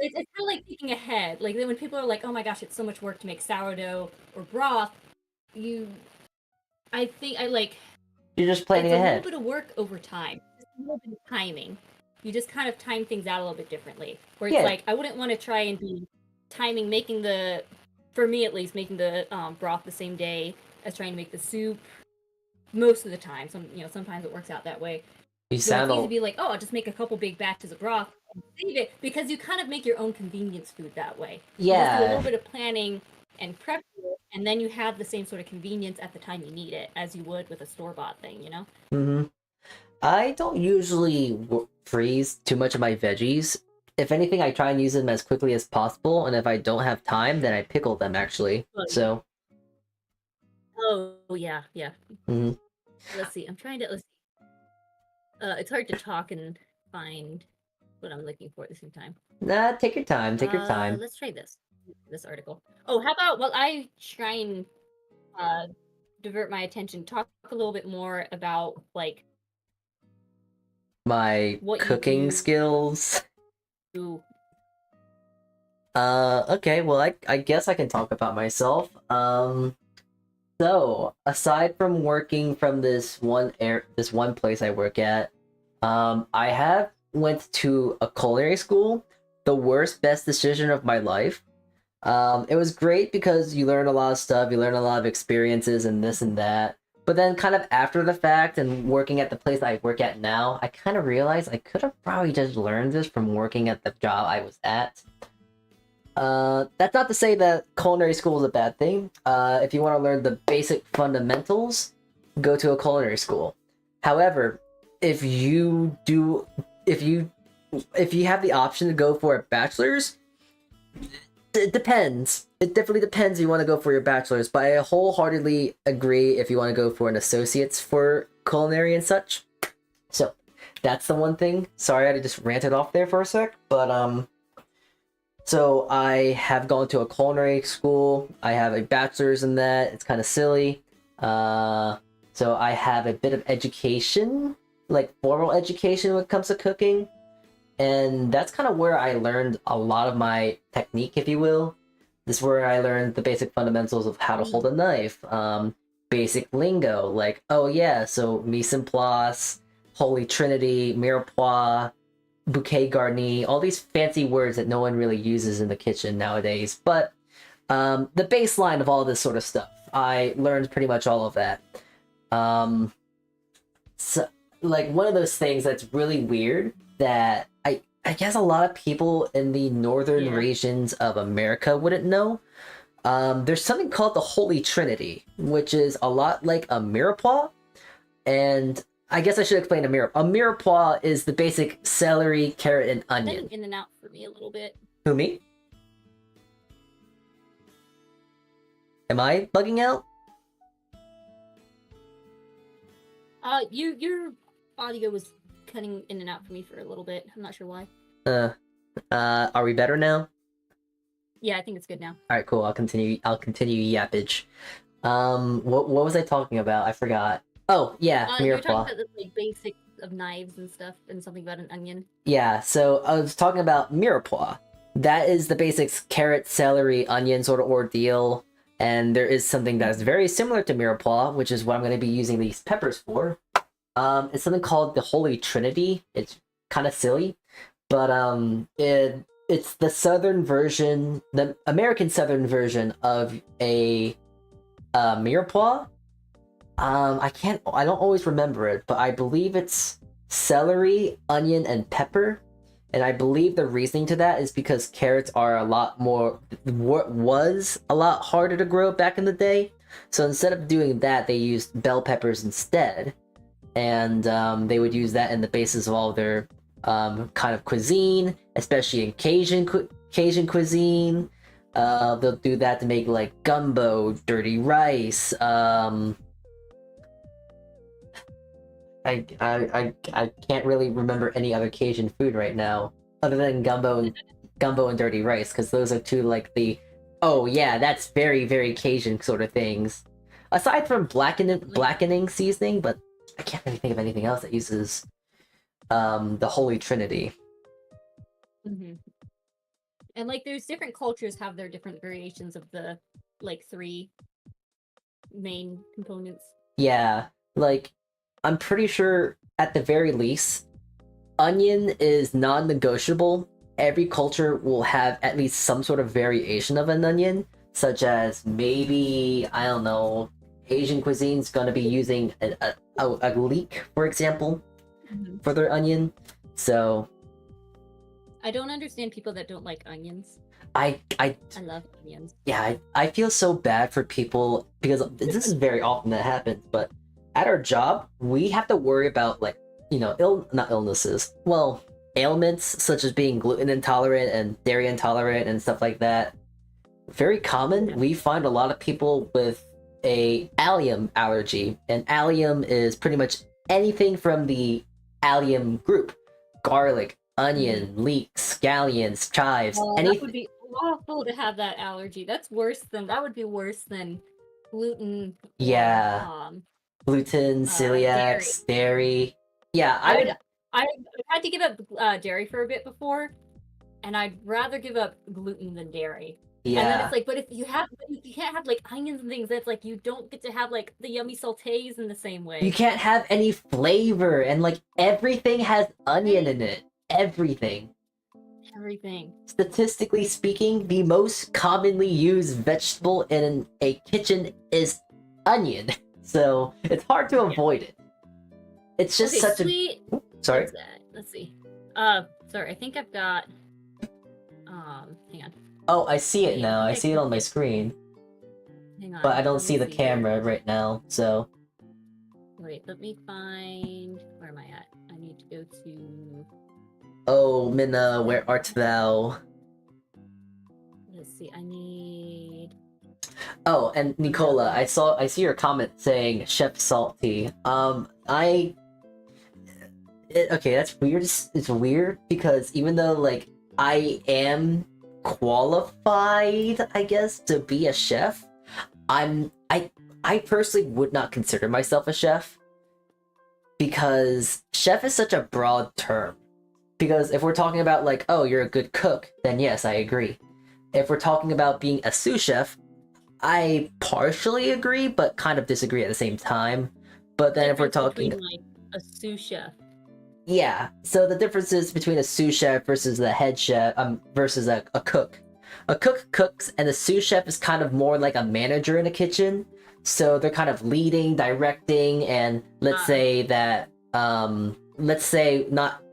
it's kind of like thinking ahead. Like when people are like, oh my gosh, it's so much work to make sourdough or broth. I think you're just planning ahead. It's a little bit of work over time. It's a little bit of timing. You just kind of time things out a little bit differently. Where it's like, I wouldn't want to try and be timing for me at least, making the broth the same day as trying to make the soup. Most of the time, sometimes it works out that way. It's easy to be like, oh, I'll just make a couple big batches of broth and save it, because you kind of make your own convenience food that way. Yeah. You just do a little bit of planning and prep, and then you have the same sort of convenience at the time you need it as you would with a store-bought thing, I don't usually freeze too much of my veggies. If anything, I try and use them as quickly as possible, and if I don't have time, then I pickle them, actually. So. Oh, yeah. Mm-hmm. Let's see. It's hard to talk and find what I'm looking for at the same time. Nah, take your time. Take your time. Let's try this article. Oh, how about while I try and divert my attention, talk a little bit more about like my cooking skills. Ooh. Okay, well, I guess I can talk about myself. So, aside from working from this one place I work at, I have went to a culinary school, the best decision of my life. It was great because you learn a lot of stuff, you learn a lot of experiences and this and that. But then kind of after the fact and working at the place I work at now, I kind of realized I could have probably just learned this from working at the job I was at. That's not to say that culinary school is a bad thing. If you want to learn the basic fundamentals, go to a culinary school. However, if you have the option to go for a bachelor's, it depends. It definitely depends if you want to go for your bachelor's, but I wholeheartedly agree if you want to go for an associate's for culinary and such. So, that's the one thing. Sorry, I just ranted off there for a sec, but so I have gone to a culinary school. I have a bachelor's in that. It's kind of silly. So I have a bit of education, like formal education when it comes to cooking. And that's kind of where I learned a lot of my technique, if you will. This is where I learned the basic fundamentals of how to hold a knife. Basic lingo, like, oh yeah, so mise en place, holy trinity, mirepoix, bouquet garni, all these fancy words that no one really uses in the kitchen nowadays. But the baseline of all this sort of stuff, I learned pretty much all of that. So, like, one of those things that's really weird that I guess a lot of people in the northern regions of America wouldn't know. There's something called the Holy Trinity, which is a lot like a mirepoix. And I guess I should explain a mirepoix. A mirepoix is the basic celery, carrot, and onion. In and out for me a little bit. Who, me? Am I bugging out? Your audio was cutting in and out for me for a little bit. I'm not sure why. Are we better now? Yeah, I think it's good now. All right, cool. I'll continue yappage. What was I talking about? I forgot. Oh, yeah, you were talking mirepoix. about the like basics of knives and stuff, and something about an onion. Yeah, so I was talking about mirepoix. That is the basics: carrot, celery, onion sort of ordeal. And there is something that is very similar to mirepoix, which is what I'm going to be using these peppers for. It's something called the Holy Trinity. It's kind of silly, But it's the southern version, the American southern version of a mirepoix. I don't always remember it, but I believe it's celery, onion, and pepper. And I believe the reasoning to that is because carrots are a lot more, was a lot harder to grow back in the day. So instead of doing that, they used bell peppers instead. And they would use that in the basis of all their kind of cuisine, especially in Cajun cuisine. They'll do that to make like gumbo, dirty rice. I can't really remember any other Cajun food right now other than gumbo and dirty rice, because those are two like the oh yeah, that's very very Cajun sort of things. Aside from blackening seasoning, but I can't really think of anything else that uses the Holy Trinity. Mm-hmm. And like there's different cultures have their different variations of the like 3 main components. Yeah, like I'm pretty sure at the very least, onion is non-negotiable. Every culture will have at least some sort of variation of an onion, such as maybe, I don't know, Asian cuisine's gonna be using a leek, for example, for their onion. So I don't understand people that don't like onions. I love onions. Yeah, I feel so bad for people because this is very often that happens, but at our job, we have to worry about like, you know, not illnesses, well, ailments such as being gluten intolerant and dairy intolerant and stuff like that. Very common. We find a lot of people with a allium allergy, and allium is pretty much anything from the allium group: garlic, onion, leeks, scallions, chives, anything. That would be awful to have that allergy. That would be worse than gluten. Yeah. Gluten, celiacs, dairy. Yeah, I've had to give up dairy for a bit before, and I'd rather give up gluten than dairy. Yeah. And then it's like, but if you can't have like onions and things, that's like you don't get to have like the yummy sautés in the same way. You can't have any flavor, and like everything has onion in it. Everything. Statistically speaking, the most commonly used vegetable in a kitchen is onion. So it's hard to avoid it. It's just such sweet. Sorry. Let's see. Sorry, I think I've got. Hang on. Oh, I see it now. I see it on my screen. Hang on. But I don't see the camera right now, so. Wait, let me find. Where am I at? I need to go to. Oh, Minna, where art thou? Let's see. I need. Oh, and Nicola, I see your comment saying Chef Salty. Okay, that's weird. It's weird because even though like I am qualified, I guess, to be a chef, I personally would not consider myself a chef because chef is such a broad term. Because if we're talking about like, oh, you're a good cook, then yes, I agree. If we're talking about being a sous chef, I partially agree, but kind of disagree at the same time. But then if we're talking like a sous chef. Yeah, so the difference is between a sous chef versus the head chef, versus a cook. A cook cooks, and a sous chef is kind of more like a manager in a kitchen. So they're kind of leading, directing, and let's say that,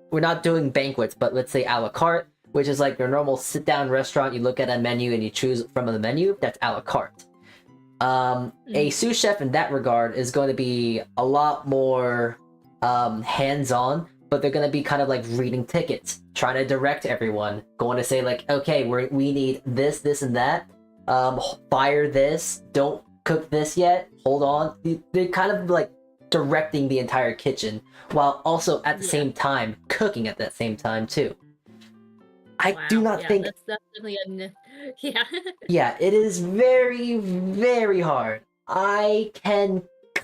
we're not doing banquets, but let's say a la carte, which is like your normal sit-down restaurant. You look at a menu and you choose from the menu. That's a la carte. A sous chef in that regard is going to be a lot more hands-on, but they're going to be kind of like reading tickets, trying to direct everyone, going to say like, okay, we need this, this, and that. Fire this. Don't cook this yet. Hold on. They're kind of like directing the entire kitchen while also at the same time cooking at that same time too. I do not think that's definitely yeah. Yeah, it is very, very hard. I can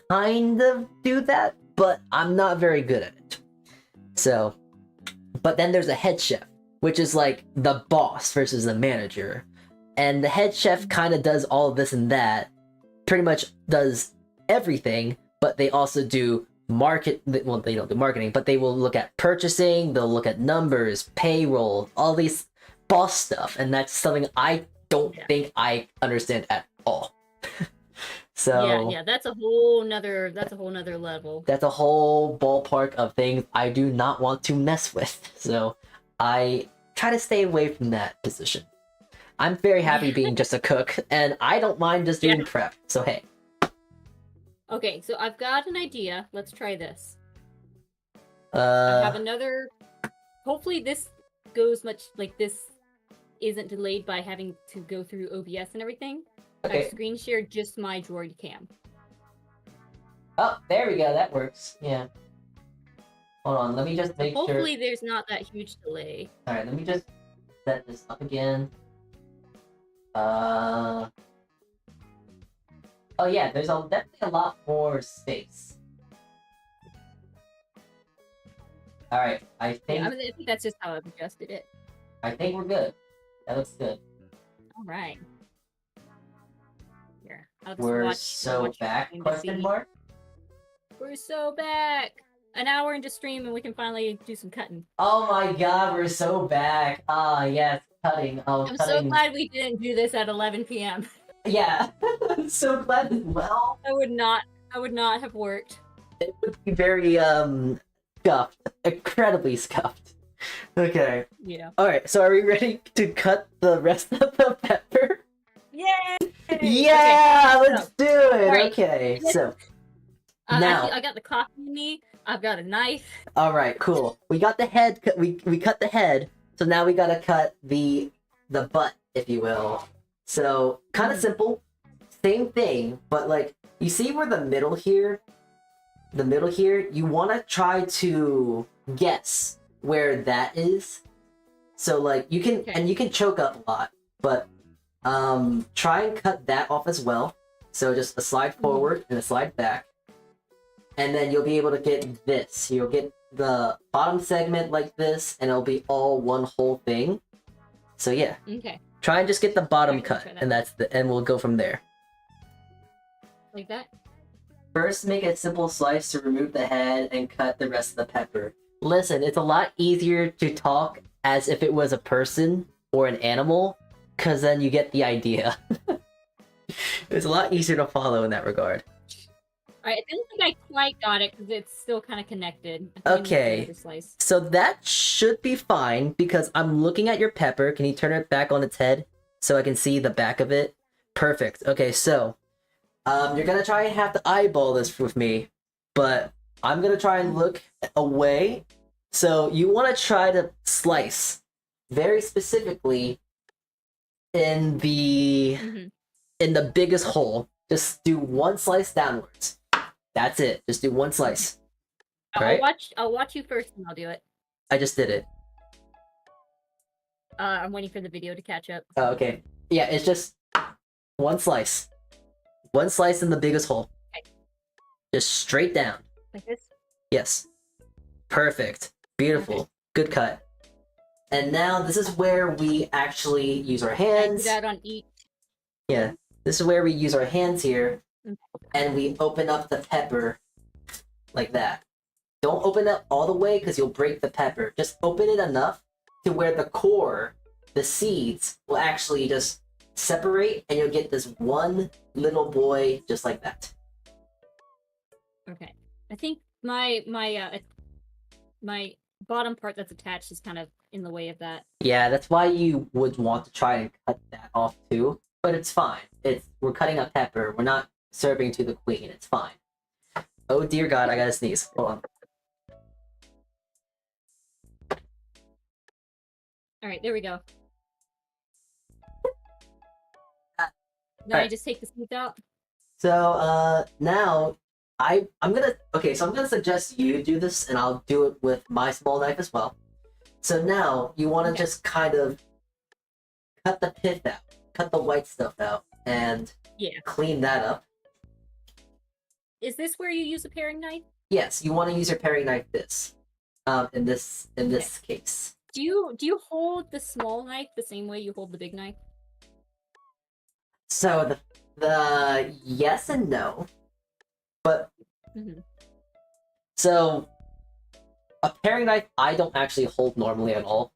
kind of do that, but I'm not very good at it. So, but then there's a head chef, which is like the boss versus the manager. And the head chef kind of does all of this and that, pretty much does everything, but they also do well, they don't do marketing, but they will look at purchasing, they'll look at numbers, payroll, all these boss stuff, and that's something I don't think I understand at all. So yeah, that's a whole nother level. that's a whole ballpark of things I do not want to mess with. So I try to stay away from that position. I'm very happy being just a cook, and I don't mind just doing prep. So hey. Okay, so I've got an idea. Let's try this. I have another. Hopefully, this goes much like this. Isn't delayed by having to go through OBS and everything. Okay. I've screen shared just my droid cam. Oh, there we go. That works. Yeah. Hold on. Let me just make sure. Hopefully, there's not that huge delay. All right. Let me just set this up again. Oh yeah, there's definitely a lot more space. All right. I think. Yeah, I think that's just how I've adjusted it. I think we're good. That looks good. All right. Here, I'll just We're watch back? Question mark. We're so back. An hour into stream and we can finally do some cutting. Oh my god, we're so back. Ah, yes, cutting. Oh, I'm cutting. so glad we didn't do this at 11 p.m. Yeah, I'm so glad as well. I would not have worked. It would be very scuffed, incredibly scuffed. Okay. Yeah. All right. So are we ready to cut the rest of the pepper? Yay! Yeah, Okay, let's do it. right. Okay. So now I got the coffee in me. I've got a knife. all right, cool. We got the head. We cut the head. So now we gotta cut the butt, if you will. So kind of simple, same thing, but like you see where the middle here, you want to try to guess where that is. So like you can and you can choke up a lot, but try and cut that off as well. So just a slide forward and a slide back. And then you'll be able to get this. You'll get the bottom segment like this, and it'll be all one whole thing. So yeah. Okay. Try and just get the bottom Alright, cut, let's try that. and we'll go from there. Like that? First, make a simple slice to remove the head and cut the rest of the pepper. Listen, it's a lot easier to talk as if it was a person or an animal, because then you get the idea. It's a lot easier to follow in that regard. Alright, I don't think I quite got it because it's still kind of connected. Okay. Slice. So that should be fine, because I'm looking at your pepper. Can you turn it back on its head so I can see the back of it? Perfect. Okay, so you're gonna try and have to eyeball this with me, but I'm gonna try and look away. So you want to try to slice very specifically in the biggest hole. Just do one slice downwards. That's it. Just do one slice. Right? I'll watch you first and I'll do it. I just did it. I'm waiting for the video to catch up. Oh, okay. Yeah, it's just one slice. One slice in the biggest hole. Okay. Just straight down. Like this? Yes. Perfect. Beautiful. Okay. Good cut. And now this is where we actually use our I do hands. that on each. Yeah. This is where we use our hands here. Okay. And we open up the pepper like that. Don't open it all the way because you'll break the pepper. Just open it enough to where the core, the seeds, will actually just separate, and you'll get this one little boy just like that. Okay. I think my bottom part that's attached is kind of in the way of that. Yeah, that's why you would want to try and cut that off too. But it's fine. We're cutting a pepper. We're not serving to the queen. It's fine. Oh dear God, I gotta sneeze. Hold on. All right, there we go. Now I Alright. just take the seeds out. So now I'm gonna suggest you do this, and I'll do it with my small knife as well. So now you want to just kind of cut the pith out, cut the white stuff out, and clean that up. Is this where you use a paring knife? Yes, you want to use your paring knife. In this case. Do you hold the small knife the same way you hold the big knife? So the yes and no, but So, a paring knife I don't actually hold normally at all,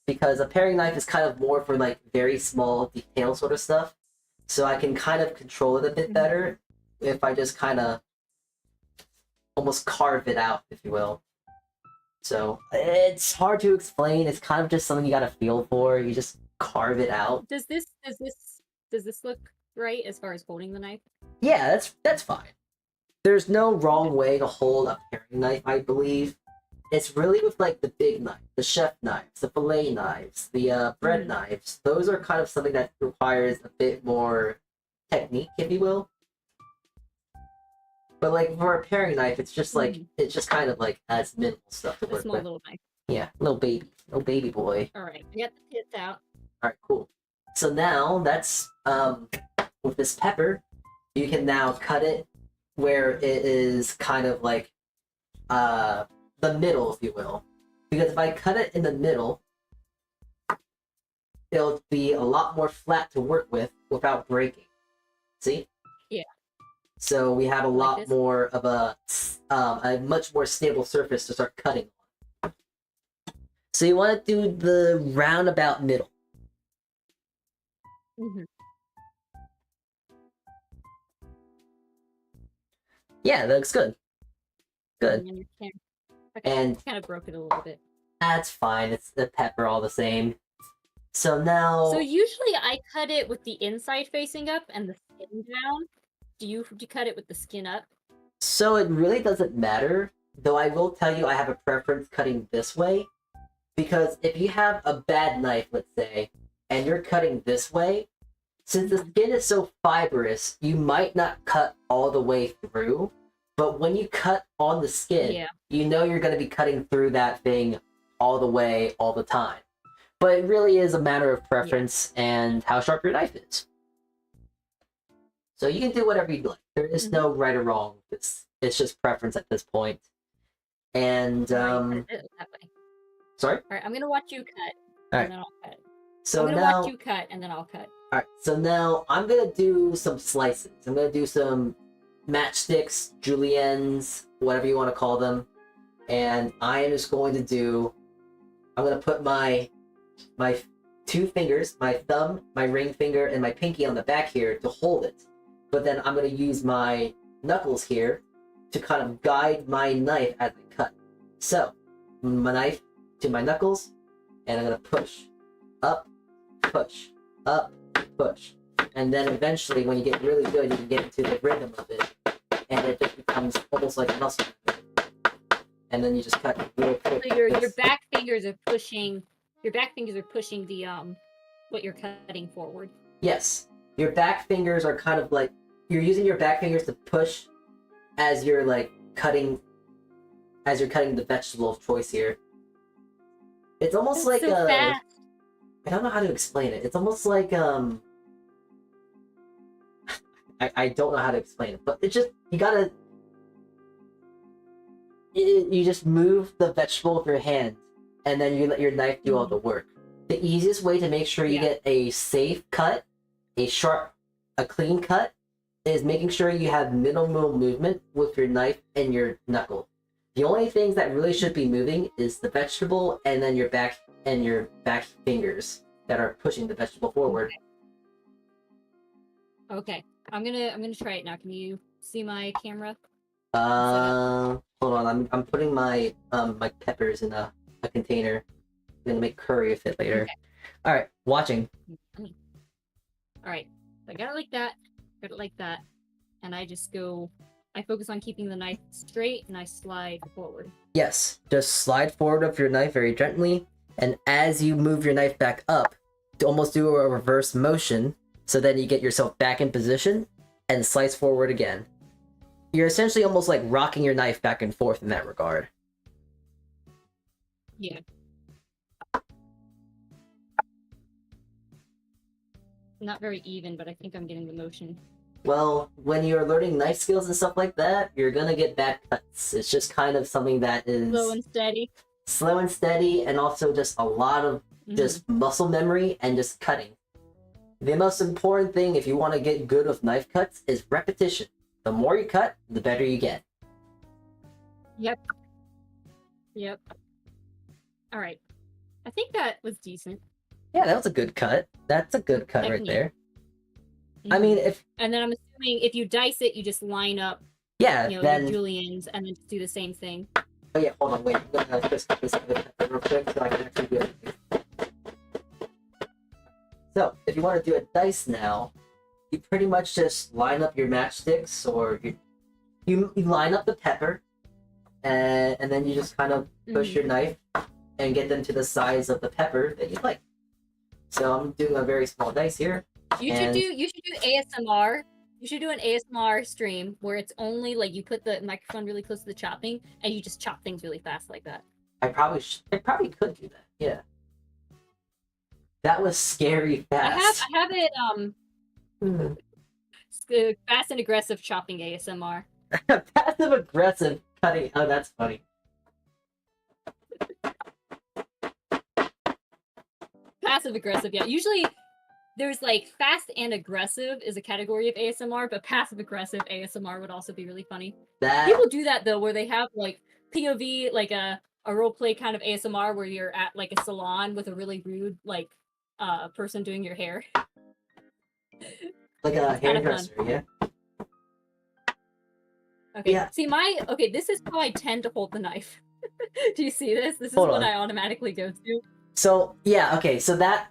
because a paring knife is kind of more for like very small detail sort of stuff. So I can kind of control it a bit better if I just kind of almost carve it out, if you will. So it's hard to explain. It's kind of just something you gotta feel for. You just carve it out. Does this look right as far as holding the knife? Yeah, that's fine. There's no wrong way to hold a paring knife, I believe. It's really with like the big knife, the chef knives, the fillet knives, the bread knives. Those are kind of something that requires a bit more technique, if you will. But like for a paring knife, it's just like it's just kind of like has minimal stuff to A work small with. little knife. Yeah, little baby boy. All right, I got the pits out. All right, cool. So now that's with this pepper, you can now cut it where it is kind of like the middle, if you will. Because if I cut it in the middle, it'll be a lot more flat to work with without breaking. See? Yeah. So we have a Like lot this? more of a much more stable surface to start cutting on. So you want to do the roundabout middle. Mm-hmm. Yeah, that looks good. Good. And you can And kind of broke it a little bit. that's fine. It's the pepper all the same. So now... So usually I cut it with the inside facing up and the skin down. Do you cut it with the skin up? So it really doesn't matter, though I will tell you I have a preference cutting this way. Because if you have a bad knife, let's say, and you're cutting this way, since the skin is so fibrous, you might not cut all the way through. But when you cut on the skin, you know you're going to be cutting through that thing all the way, all the time. But it really is a matter of preference and how sharp your knife is. So you can do whatever you'd like. There is no right or wrong. It's just preference at this point. And That way. sorry? All right, I'm gonna watch you cut. All right. And then I'll cut. So I'm gonna now, watch you cut and then I'll cut. all right. So now I'm gonna do some slices. I'm gonna do some matchsticks, juliennes, whatever you want to call them. And I am just going to do. I'm gonna put my two fingers, my thumb, my ring finger, and my pinky on the back here to hold it. But then I'm going to use my knuckles here to kind of guide my knife as I cut. So, my knife to my knuckles, and I'm going to push, up, push, and then eventually when you get really good, you can get into the rhythm of it, and it just becomes almost like muscle memory. And then you just cut real quick. So your back fingers are pushing. Your back fingers are pushing the what you're cutting forward. Yes, your back fingers are kind of like you're using your back fingers to push as you're like cutting, as you're cutting the vegetable of choice here. It's almost like so fast. I don't know how to explain it. It's almost like I don't know how to explain it, but it's just you gotta you just move the vegetable with your hand, and then you let your knife do all the work. The easiest way to make sure you get a safe cut, a clean cut, is making sure you have minimal movement with your knife and your knuckle. The only things that really should be moving is the vegetable and then your back fingers that are pushing the vegetable forward. Okay. I'm gonna try it now. Can you see my camera? Hold on. I'm putting my my peppers in a container. I'm gonna make curry with it later. Okay. All right, watching. All right. So I got it like that, and I just go. I focus on keeping the knife straight, and I slide forward. Yes, just slide forward with your knife very gently, and as you move your knife back up, to almost do a reverse motion, so then you get yourself back in position and slice forward again. You're essentially almost like rocking your knife back and forth in that regard. Yeah. Not very even, but I think I'm getting the motion. Well, when you're learning knife skills and stuff like that, you're gonna get bad cuts. It's just kind of something that is slow and steady, and also just a lot of just muscle memory and just cutting. The most important thing if you want to get good with knife cuts is repetition. The more you cut, the better you get. Yep. Yep. All right. I think that was decent. Yeah, that was a good cut. That's a good cut right Technique. there. I mean, if And then I'm assuming if you dice it, you just line up, yeah, you know, then your juliens and then just do the same thing. oh yeah, hold on, wait. I'm gonna just cut this real quick so I can actually do it. So, if you want to do a dice now, you pretty much just line up your matchsticks, or you line up the pepper, and then you just kind of push your knife and get them to the size of the pepper that you like. So I'm doing a very small dice here. You should do ASMR. You should do an ASMR stream where it's only like you put the microphone really close to the chopping and you just chop things really fast like that. I probably could do that. Yeah. That was scary fast. I have it fast and aggressive chopping ASMR. Passive aggressive cutting. Oh, that's funny. Passive aggressive, yeah. Usually there's like fast and aggressive is a category of ASMR, but passive aggressive ASMR would also be really funny. People do that though, where they have like POV, like a role play kind of ASMR where you're at like a salon with a really rude like person doing your hair. Like a hairdresser, yeah. Okay. Yeah. See this is how I tend to hold the knife. Do you see this? This is Hold what on. I automatically go to. So yeah, okay. So that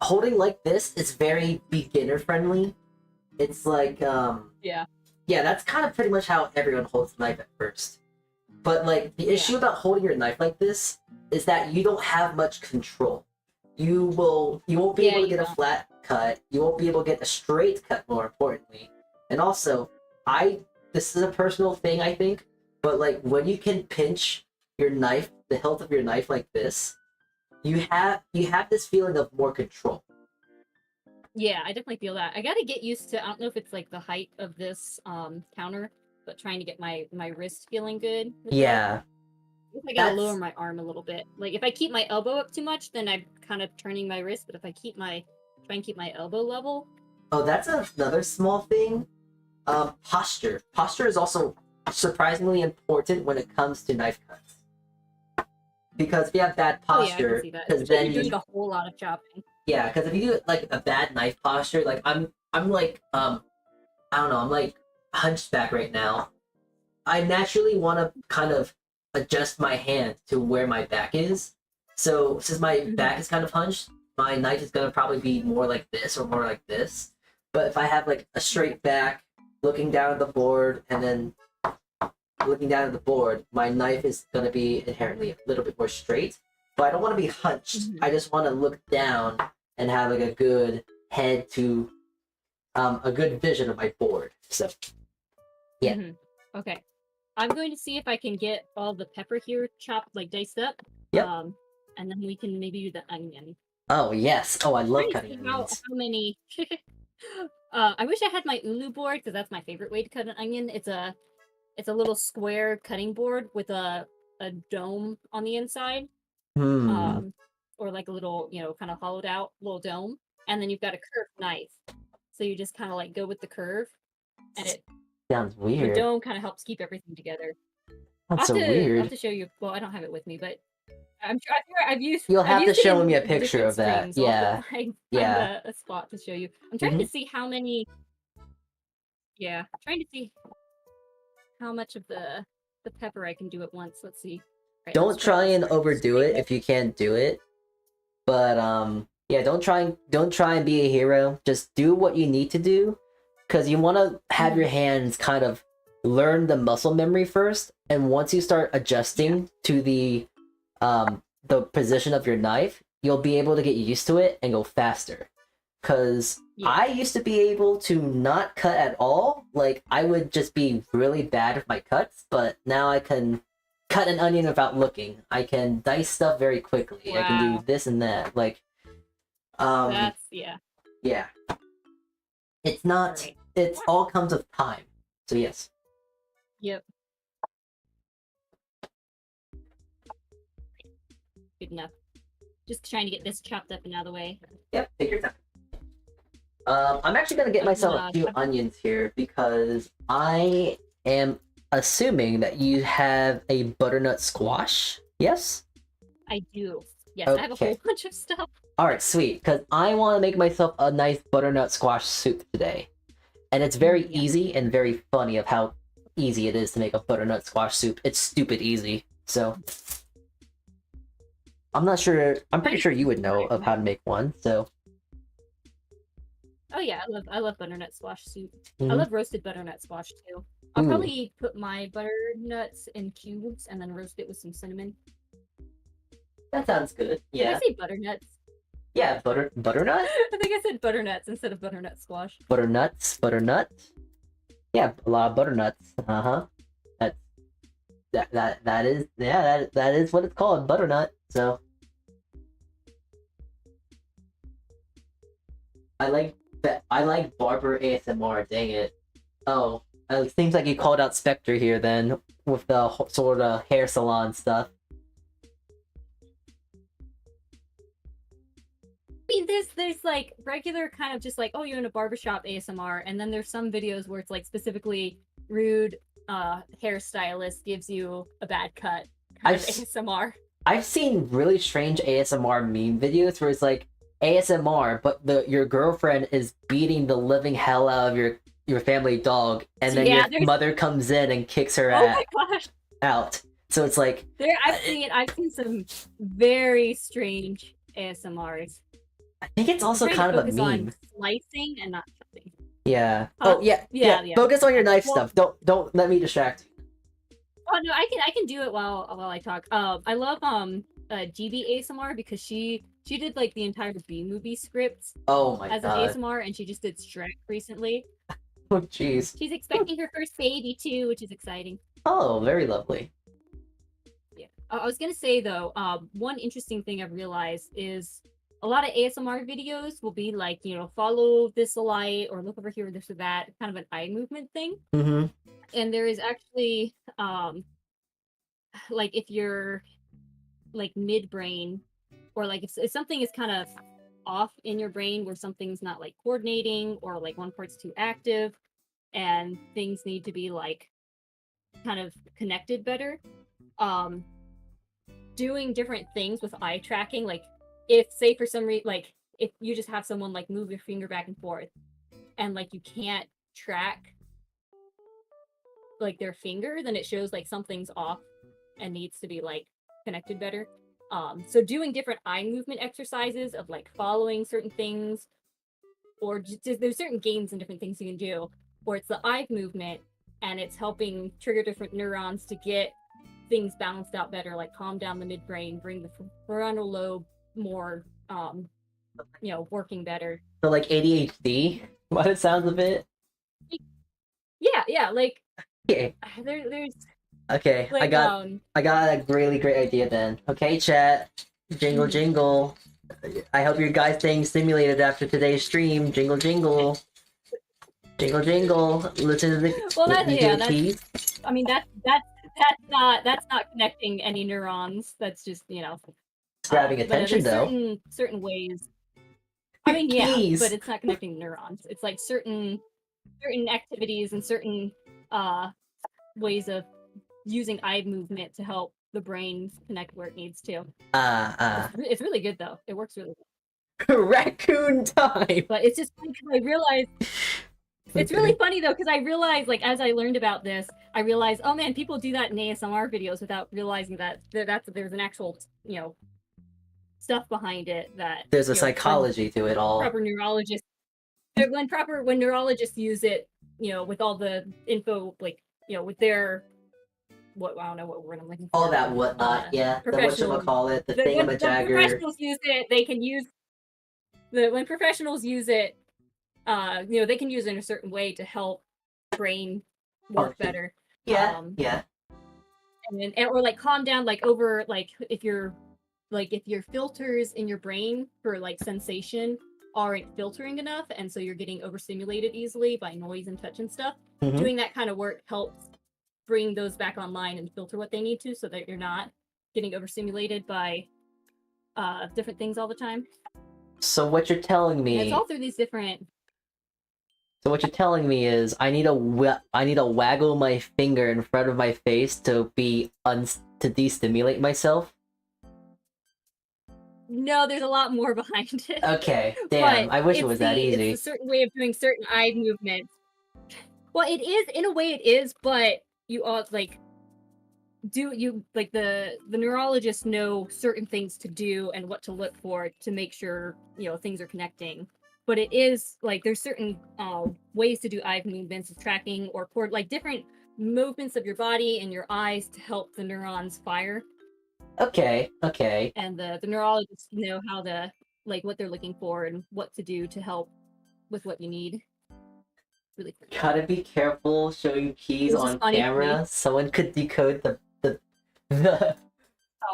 holding like this is very beginner friendly. It's like Yeah, that's kind of pretty much how everyone holds the knife at first. But like the issue about holding your knife like this is that you don't have much control. You won't be able to get a flat cut. You won't be able to get a straight cut, more importantly. And also, this is a personal thing, I think, but like when you can pinch your knife, the hilt of your knife like this, you have this feeling of more control. Yeah, I definitely feel that. I gotta get used to, I don't know if it's like the height of this counter, but trying to get my wrist feeling good. Yeah. I gotta lower my arm a little bit. Like if I keep my elbow up too much, then I'm kind of turning my wrist, but if I try and keep my elbow level. Oh, that's another small thing. Posture. Posture is also surprisingly important when it comes to knife cuts. Because if you have bad posture, because then you're doing a whole lot of chopping. Yeah, because if you do like a bad knife posture, like I'm like I don't know, I'm like hunched back right now. I naturally want to kind of adjust my hand to where my back is. So since my back is kind of hunched, my knife is gonna probably be more like this or more like this. But if I have like a straight back, looking down at the board, and then looking down at the board, my knife is gonna be inherently a little bit more straight. But I don't want to be hunched. I just want to look down and have like a good head to a good vision of my board. So yeah. Okay. I'm going to see if I can get all the pepper here chopped, like diced up. Yep. And then we can maybe do the onion. Oh yes. Oh, I love cutting how onions. many I wish I had my Ulu board because that's my favorite way to cut an onion. It's a little square cutting board with a dome on the inside. Or like a little, kind of hollowed out little dome, and then you've got a curved knife, so you just kind of like go with the curve, and it sounds weird. The dome kind of helps keep everything together. That's so weird. I'll have to show you. Well, I don't have it with me, but I'm sure I've used. You'll have to show me a different picture of that. streams. Yeah. Find a spot to show you. I'm trying to see how many. Yeah, trying to see how much of the pepper I can do at once. Let's see. Right, don't try and overdo it if you can't do it. But yeah, don't try and be a hero. Just do what you need to do, because you want to have your hands kind of learn the muscle memory first, and once you start adjusting to the position of your knife, you'll be able to get used to it and go faster. Because I used to be able to not cut at all. Like, I would just be really bad with my cuts, but now I can cut an onion without looking. I can dice stuff very quickly. Wow. I can do this and that. Like, that's yeah. It's not. Right. It's all comes with time. So yes. Yep. Good enough. Just trying to get this chopped up and out of the way. Yep. Take your time. I'm actually gonna get myself a few onions here because I am assuming that you have a butternut squash. Yes? I do. Yes, I have a Okay. whole bunch of stuff. Alright, sweet. Because I want to make myself a nice butternut squash soup today. And it's very Yeah. easy and very funny of how easy it is to make a butternut squash soup. It's stupid easy. So I'm not sure. I'm pretty sure you would know of how to make one. So Oh yeah, I love butternut squash soup. I Mhm. love roasted butternut squash too. I'll Ooh. probably put my butternuts in cubes and then roast it with some cinnamon. That sounds good. Did Yeah. I say butternuts? Yeah. Butternut. I think I said butternuts instead of butternut squash. Butternut. Yeah, a lot of butternuts. Uh huh. That is that is what it's called, butternut. So I like Barber ASMR. Dang it. Oh, it seems like you called out Spectre here then with the sort of hair salon stuff. I mean, there's like regular kind of just like, oh, you're in a barbershop ASMR, and then there's some videos where it's like specifically rude hairstylist gives you a bad cut kind of ASMR. I've seen really strange ASMR meme videos where it's like ASMR, but your girlfriend is beating the living hell out of your family dog, and then your mother comes in and kicks her out. So it's like I've seen some very strange ASMRs. I think it's also kind of a meme. On slicing and not cutting. Yeah. Huh? Oh yeah. Focus on your knife stuff. Don't let me distract you. Oh no, I can do it while I talk. I love GB ASMR because she did like the entire B movie script. Oh my god. As an ASMR, and she just did Shrek recently. Oh jeez. She's expecting her first baby too, which is exciting. Oh, very lovely. Yeah. I was gonna say though, one interesting thing I've realized is a lot of ASMR videos will be like, follow this light or look over here, this or that, kind of an eye movement thing. Mm-hmm. And there is actually, like if you're like midbrain, or like if something is kind of off in your brain where something's not like coordinating, or like one part's too active and things need to be like kind of connected better, doing different things with eye tracking, like if say for some reason, like if you just have someone like move your finger back and forth and like you can't track like their finger, then it shows like something's off and needs to be like connected better. So doing different eye movement exercises of like following certain things, or just there's certain games and different things you can do where it's the eye movement and it's helping trigger different neurons to get things balanced out better, like calm down the midbrain, bring the frontal lobe more working better. So like ADHD, what it sounds of it. Yeah, like okay. There's okay, like, I got a really great idea then. Okay, chat, jingle. I hope you guys staying stimulated after today's stream. Jingle. Listen to the keys. I mean that's not connecting any neurons. That's just grabbing attention though. Certain ways. I mean yeah, but it's not connecting neurons. It's like certain activities and certain ways of using eye movement to help the brain connect where it needs to. It's really good though. It works really good. Raccoon time. But it's just funny because I realized it's really funny though, because I realized, like, as I learned about this, I realized, oh man, people do that in ASMR videos without realizing that there's an actual, stuff behind it. That there's a psychology to it all. Proper neurologists, when neurologists use it, with all the info, like, with their I don't know what word I'm looking for. All that whatnot, yeah. The whatchamacallit, the thingamajagger. When professionals use it, they can use when professionals use it, they can use it in a certain way to help brain work better. Yeah, and or like calm down, like over, like if your filters in your brain for like sensation aren't filtering enough, and so you're getting overstimulated easily by noise and touch and stuff. Mm-hmm. Doing that kind of work helps bring those back online and filter what they need to, so that you're not getting overstimulated by different things all the time. So what you're telling me? And it's all through these different. So what you're telling me is I need to waggle my finger in front of my face to to de-stimulate myself? No, there's a lot more behind it. Okay, damn, But I wish it was that easy. It's a certain way of doing certain eye movements. Well, it is in a way it is, but you all like the neurologists know certain things to do and what to look for to make sure things are connecting. But it is like there's certain ways to do eye movements, tracking or like different movements of your body and your eyes to help the neurons fire. Okay. And the neurologists know how to what they're looking for and what to do to help with what you need. Really cool. Gotta be careful showing keys on camera. Someone could decode the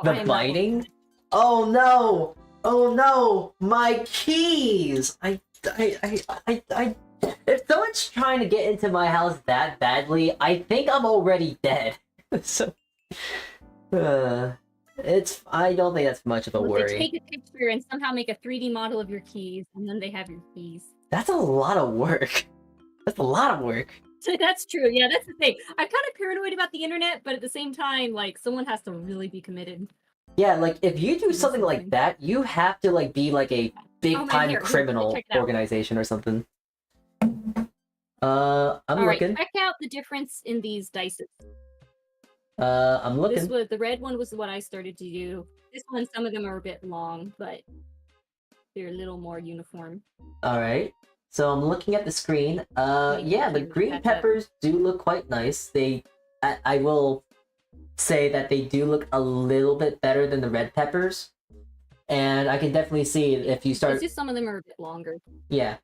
biting. Oh no! Oh no! My keys! If someone's trying to get into my house that badly, I think I'm already dead. So, I don't think that's much of a worry. They take a picture and somehow make a 3D model of your keys, and then they have your keys. That's a lot of work. That's a lot of work. That's true. Yeah, that's the thing. I'm kind of paranoid about the internet, but at the same time, someone has to really be committed. Yeah, if you do something like that, you have to be a big-time criminal organization or something. I'm looking. Check out the difference in these dices. I'm looking. The red one was what I started to do. This one, some of them are a bit long, but they're a little more uniform. All right. So I'm looking at the screen. Yeah, the green peppers do look quite nice. I will say that they do look a little bit better than the red peppers. And I can definitely see if you start... It's just some of them are a bit longer. Yeah.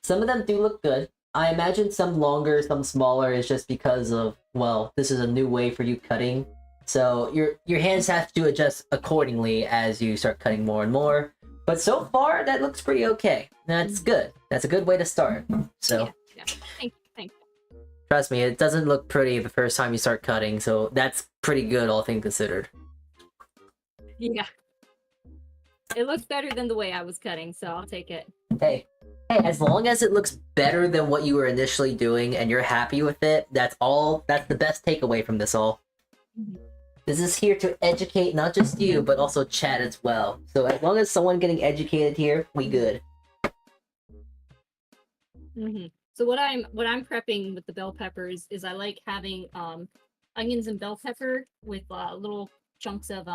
Some of them do look good. I imagine some longer, some smaller is just because of, well, this is a new way for you cutting. So your hands have to adjust accordingly as you start cutting more and more. But so far, that looks pretty okay. That's good. That's a good way to start. So, yeah. Thank you. Trust me, it doesn't look pretty the first time you start cutting, so that's pretty good, all things considered. Yeah. It looks better than the way I was cutting, so I'll take it. Hey, as long as it looks better than what you were initially doing and you're happy with it, that's the best takeaway from this all. Mm-hmm. This is here to educate not just you, but also chat as well. So as long as someone getting educated here, we good. Mm-hmm. So what I'm prepping with the bell peppers is I like having onions and bell pepper with little chunks of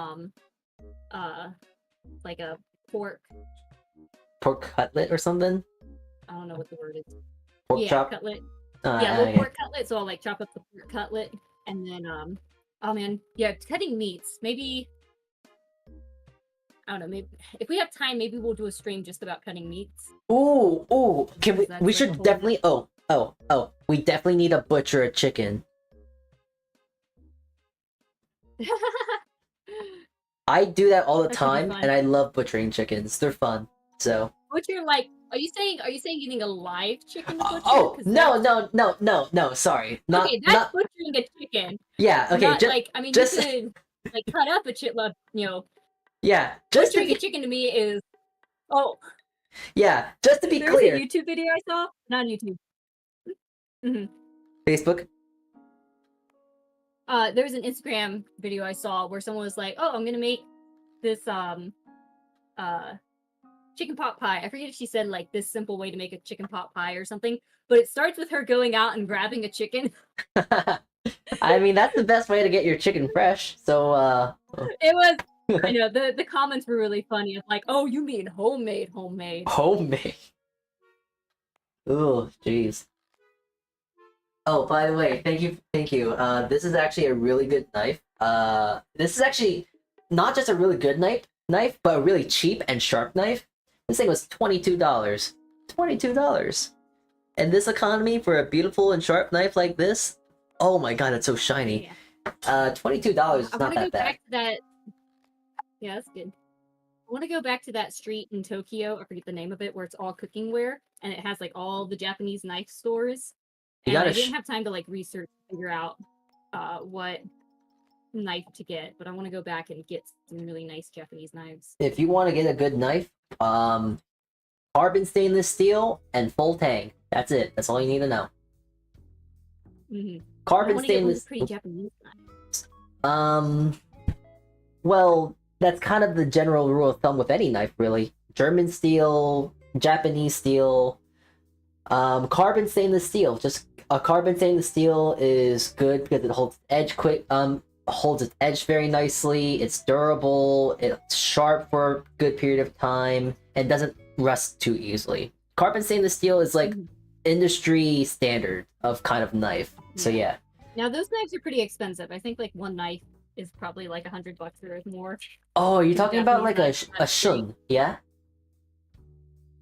like a pork cutlet or something. I don't know what the word is. Pork chop. Cutlet. Little pork cutlet. So I'll chop up the pork cutlet and then oh man, yeah, cutting meats. Maybe I don't know. Maybe if we have time, maybe we'll do a stream just about cutting meats. Ooh! Can we? We should definitely. Oh! We definitely need to butcher a chicken. I do that all the time, and I love butchering chickens. They're fun. So. Butcher Are you saying you need a live chicken to butcher? Oh no! Sorry, okay, that's butchering a chicken. Yeah. Okay. Not, you could cut up a chitlab. Yeah. Just butchering a chicken to me is. Oh. Yeah. Just to be clear. There was a YouTube video I saw. Not on YouTube. Mm-hmm. Facebook. There was an Instagram video I saw where someone was like, "Oh, I'm gonna make this chicken pot pie." I forget if she said this simple way to make a chicken pot pie or something, but it starts with her going out and grabbing a chicken. I mean, that's the best way to get your chicken fresh. So it was. I know the comments were really funny. It's like, "Oh, you mean homemade?" Homemade. Oh, jeez. Oh, by the way, thank you. This is actually a really good knife. This is actually not just a really good knife, but a really cheap and sharp knife. This thing was $22. $22. And this economy for a beautiful and sharp knife like this, oh my god, it's so shiny. Yeah. $22 is not that bad. Yeah, that's good. I want to go back to that street in Tokyo, I forget the name of it, where it's all cookingware, and it has all the Japanese knife stores. And I didn't have time to research and figure out what knife to get, but I want to go back and get some really nice Japanese knives. If you want to get a good knife, carbon stainless steel and full tang. That's it. That's all you need to know. Mm-hmm. Carbon stainless. Pretty Japanese knives. Well, that's kind of the general rule of thumb with any knife, really. German steel, Japanese steel, carbon stainless steel. Just a carbon stainless steel is good because it holds edge holds its edge very nicely. It's durable. It's sharp for a good period of time and doesn't rust too easily. Carbon stainless steel is like industry standard of kind of knife. So yeah. Now those knives are pretty expensive. I think like one knife is probably like $100 or more. Oh, you're talking about like a Japanese shun, yeah?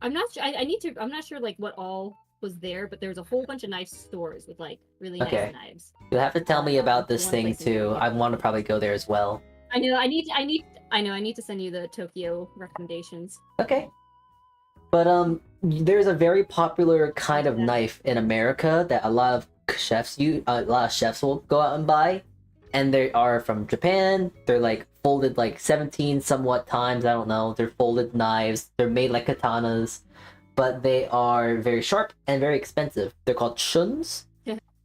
I'm not sure. I'm not sure like what all was there, but there's a whole bunch of knife stores with like really Okay. nice knives. You'll have to tell me about this One thing place in too. Tokyo. I want to probably go there as well. I know. I need to send you the Tokyo recommendations. Okay. But there's a very popular kind of knife in America that a lot of chefs will go out and buy, and they are from Japan. They're like folded like 17 somewhat times. I don't know. They're folded knives. They're made like katanas, but they are very sharp and very expensive. They're called shuns.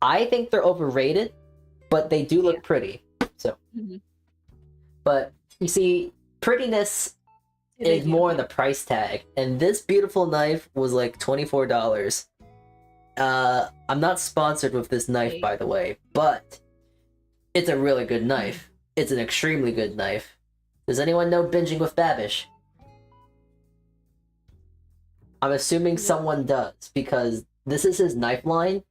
I think they're overrated, but they do look pretty. So, but you see, prettiness is more in the price tag, and this beautiful knife was like $24. I'm not sponsored with this knife, by the way, but it's a really good knife. It's an extremely good knife. Does anyone know Binging with Babish? I'm assuming someone does, because this is his knife line,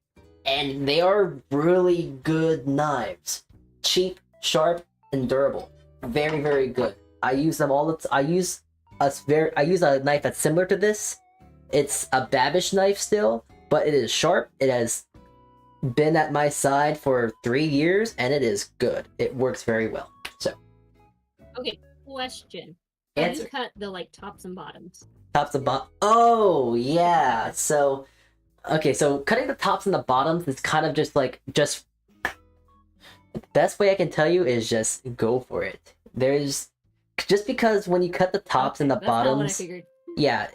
and they are really good knives. Cheap, sharp, and durable. Very, very good. I use them all the time. I use a knife that's similar to this. It's a Babish knife still, but it is sharp. It has been at my side for 3 years, and it is good. It works very well. So, Okay, question. How do answer. you cut the like tops and bottoms? Tops and bottom. Oh yeah. So, okay. So cutting the tops and the bottoms is kind of just the best way I can tell you is just go for it. There's just because when you cut the tops and the That's not what I bottoms, figured. yeah,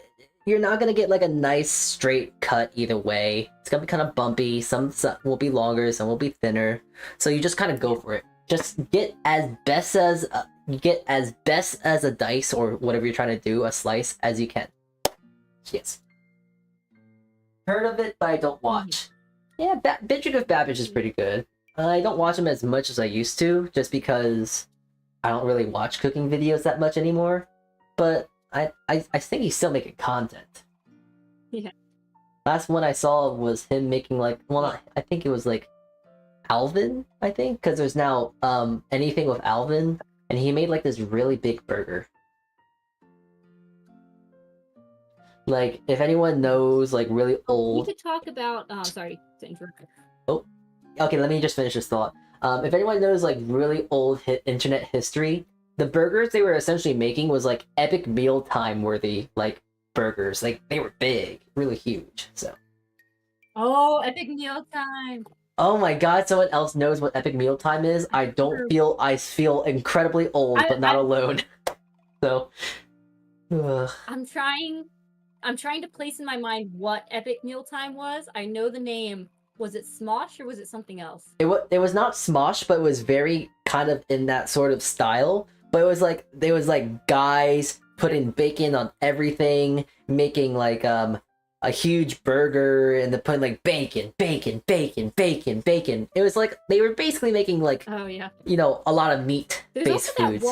you're not gonna get like a nice straight cut either way. It's gonna be kind of bumpy. Some will be longer, some will be thinner. So you just kind of go for it. Just get as best as a dice or whatever you're trying to do, a slice as you can. Yes. Heard of it, but I don't watch. Yeah, Binging with Babish is pretty good. I don't watch them as much as I used to, just because I don't really watch cooking videos that much anymore. But I think he's still making content. Yeah. Last one I saw was him making like, well, I think it was like Alvin, I think, because there's now anything with Alvin, and he made like this really big burger. Like, if anyone knows, like really old. We could talk about. Sorry to interrupt. Okay, let me just finish this thought. If anyone knows like really old internet history, the burgers they were essentially making was like epic mealtime worthy like burgers. Like they were big, really huge. So. Oh, epic mealtime! Oh my god, someone else knows what epic mealtime is. I feel incredibly old, but not alone. So. Ugh. I'm trying to place in my mind what epic mealtime was. I know the name. Was it Smosh or was it something else? It was not Smosh, but it was very kind of in that sort of style. But it was like guys putting bacon on everything, making like a huge burger, and then putting like bacon. It was like they were basically making like a lot of meat based foods.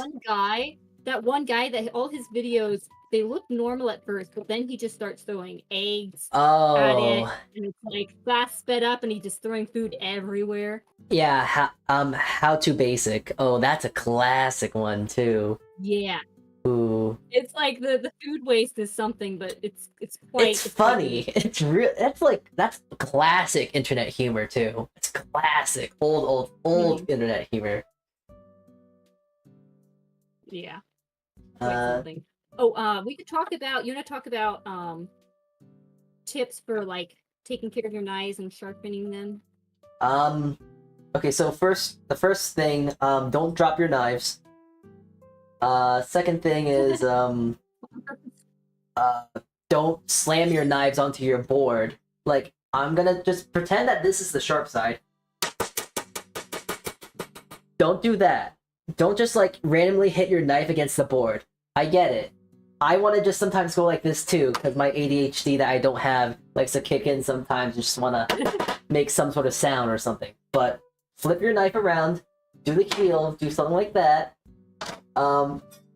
That one guy that all his videos, they look normal at first, but then he just starts throwing eggs at it, and it's like fast sped up, and he's just throwing food everywhere. Yeah, how to basic. Oh, that's a classic one too. Yeah. Ooh. It's like the food waste is something, but it's quite. It's funny. It's real. That's classic internet humor too. It's classic old internet humor. Yeah. Something. Oh, we could talk about. You want to talk about tips for like taking care of your knives and sharpening them? Okay, so the first thing, don't drop your knives. Second thing is, don't slam your knives onto your board. Like, I'm gonna just pretend that this is the sharp side. don't do that. Don't just like randomly hit your knife against the board. I get it. I want to just sometimes go like this too, because my ADHD that I don't have likes to kick in sometimes. Just want to make some sort of sound or something. But flip your knife around, do the heel, do something like that.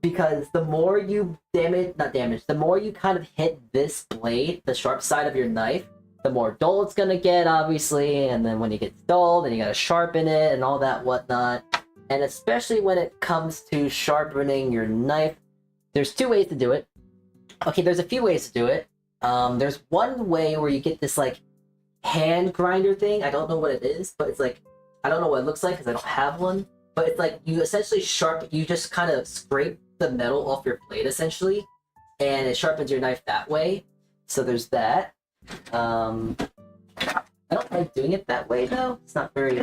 Because the more you the more you kind of hit this blade, the sharp side of your knife, the more dull it's gonna get, obviously. And then when it gets dull, then you gotta sharpen it and all that whatnot. And especially when it comes to sharpening your knife, there's two ways to do it. Okay, there's a few ways to do it. There's one way where you get this like hand grinder thing. I don't know what it is, but it's like, I don't know what it looks like because I don't have one. But it's like you essentially you just kind of scrape the metal off your blade essentially, and it sharpens your knife that way. So there's that. I don't like doing it that way though. It's not very,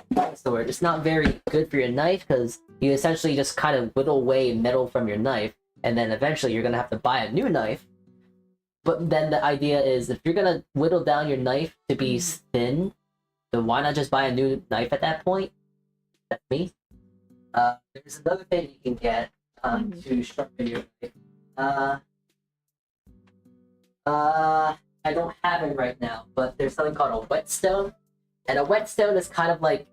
what's the word? It's not very good for your knife because you essentially just kind of whittle away metal from your knife, and then eventually you're gonna have to buy a new knife. But then the idea is, if you're gonna whittle down your knife to be thin, then why not just buy a new knife at that point? That's me. There's another thing you can get to sharpen your knife. I don't have it right now, but there's something called a whetstone. And a whetstone is kind of like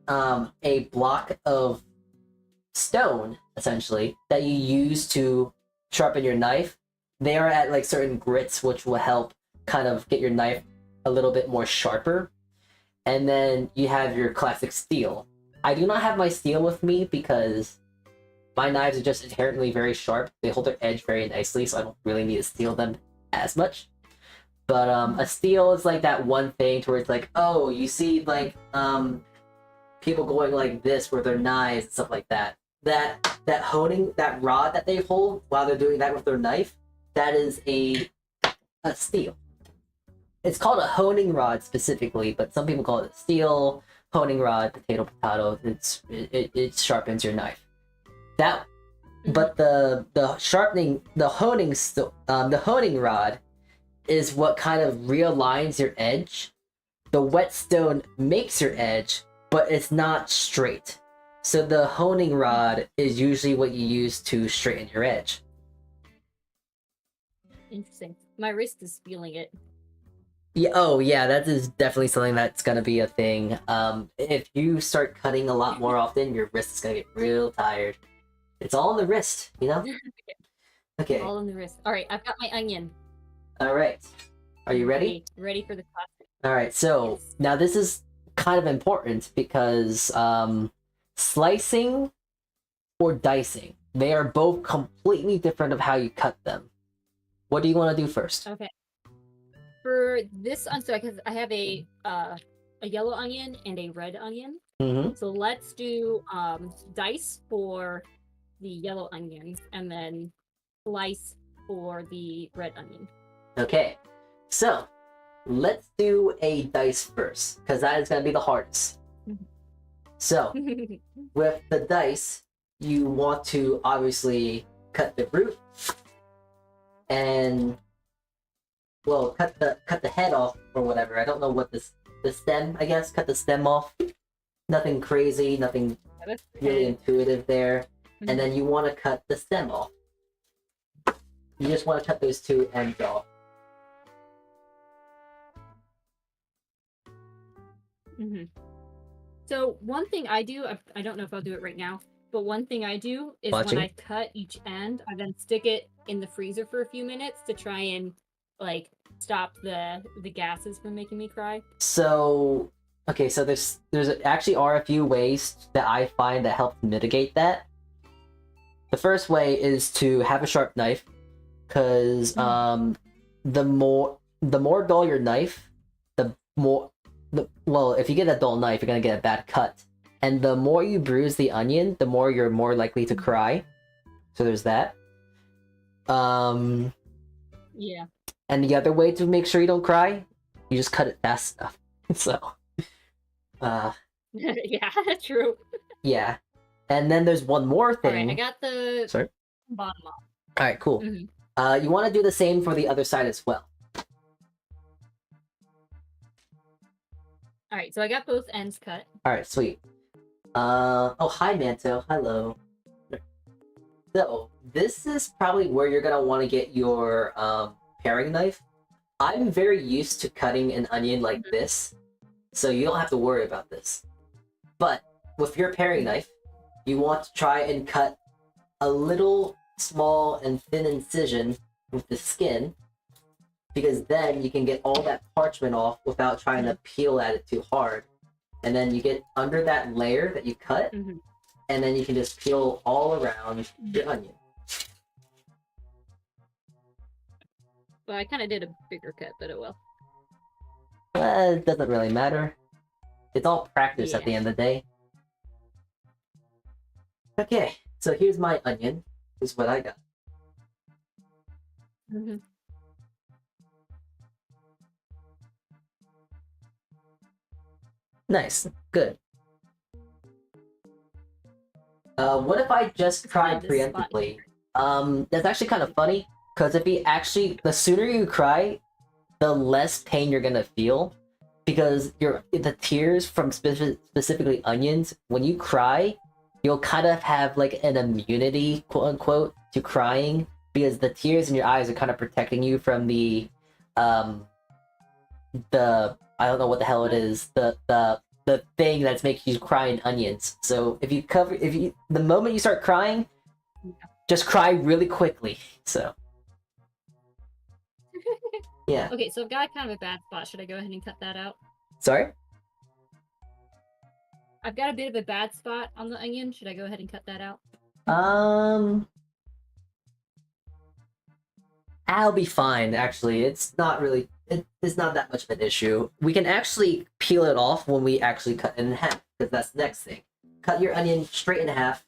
a block of stone, essentially, that you use to sharpen your knife. They are at like certain grits, which will help kind of get your knife a little bit more sharper. And then you have your classic steel. I do not have my steel with me because my knives are just inherently very sharp. They hold their edge very nicely, so I don't really need to steel them as much. But a steel is like that one thing to where it's like, oh, you see like people going like this with their knives and stuff like that. That honing, that rod that they hold while they're doing that with their knife, that is a steel. It's called a honing rod specifically, but some people call it a steel, honing rod, potato. It sharpens your knife. That, but the honing rod is what kind of realigns your edge. The whetstone makes your edge, but it's not straight. So the honing rod is usually what you use to straighten your edge. Interesting. My wrist is feeling it. Yeah, oh yeah, that is definitely something that's gonna be a thing. If you start cutting a lot more often, your wrist is gonna get real tired. It's all in the wrist, you know? Okay. All in the wrist. All right, I've got my onion. All right. Are you ready? Ready for the classic. All right. So Yes. now this is kind of important because slicing or dicing, they are both completely different of how you cut them. What do you want to do first? Okay. For this, so I have a yellow onion and a red onion. Mm-hmm. So let's do dice for the yellow onion and then slice for the red onion. Okay. So let's do a dice first because that is going to be the hardest. So with the dice, you want to obviously cut the root and, well, cut the head off or whatever. I don't know what the stem, I guess. Cut the stem off. Nothing crazy, nothing really intuitive there. And then you want to cut the stem off. You just want to cut those two ends off. So one thing I do, I don't know if I'll do it right now, but one thing I do is when I cut each end, I then stick it in the freezer for a few minutes to try and like stop the gases from making me cry. So okay, so there's actually are a few ways that I find that help mitigate that. The first way is to have a sharp knife, because the more dull your knife, well, if you get a dull knife, you're gonna get a bad cut, and the more you bruise the onion, the more you're more likely to cry. So there's that. Yeah. And the other way to make sure you don't cry, you just cut it fast enough. So, yeah, true. Yeah. And then there's one more thing. All right, I got the bottom off. All right, cool. You want to do the same for the other side as well. All right, so I got both ends cut. All right, sweet. Oh, hi, Manto. Hello. So, this is probably where you're gonna want to get your paring knife. I'm very used to cutting an onion like this, so you don't have to worry about this. But with your paring knife, you want to try and cut a little small and thin incision with the skin, because then you can get all that parchment off without trying to peel at it too hard. And then you get under that layer that you cut, and then you can just peel all around your onion. Well, I kind of did a bigger cut, but oh well. It doesn't really matter. It's all practice at the end of the day. Okay, so here's my onion. This is what I got. Nice, good. What if I just tried preemptively? That's actually kind of funny, because the sooner you cry, the less pain you're gonna feel, because the tears from specifically onions, when you cry, you'll kind of have like an immunity, quote unquote, to crying, because the tears in your eyes are kind of protecting you from the I don't know what the hell it is, the thing that's making you cry in onions. So the moment you start crying, just cry really quickly. So yeah. Okay, so I've got kind of a bad spot. Should I go ahead and cut that out? Sorry? I've got a bit of a bad spot on the onion. Should I go ahead and cut that out? I'll be fine, actually. It's not that much of an issue. We can actually peel it off when we actually cut it in half, because that's the next thing. Cut your onion straight in half,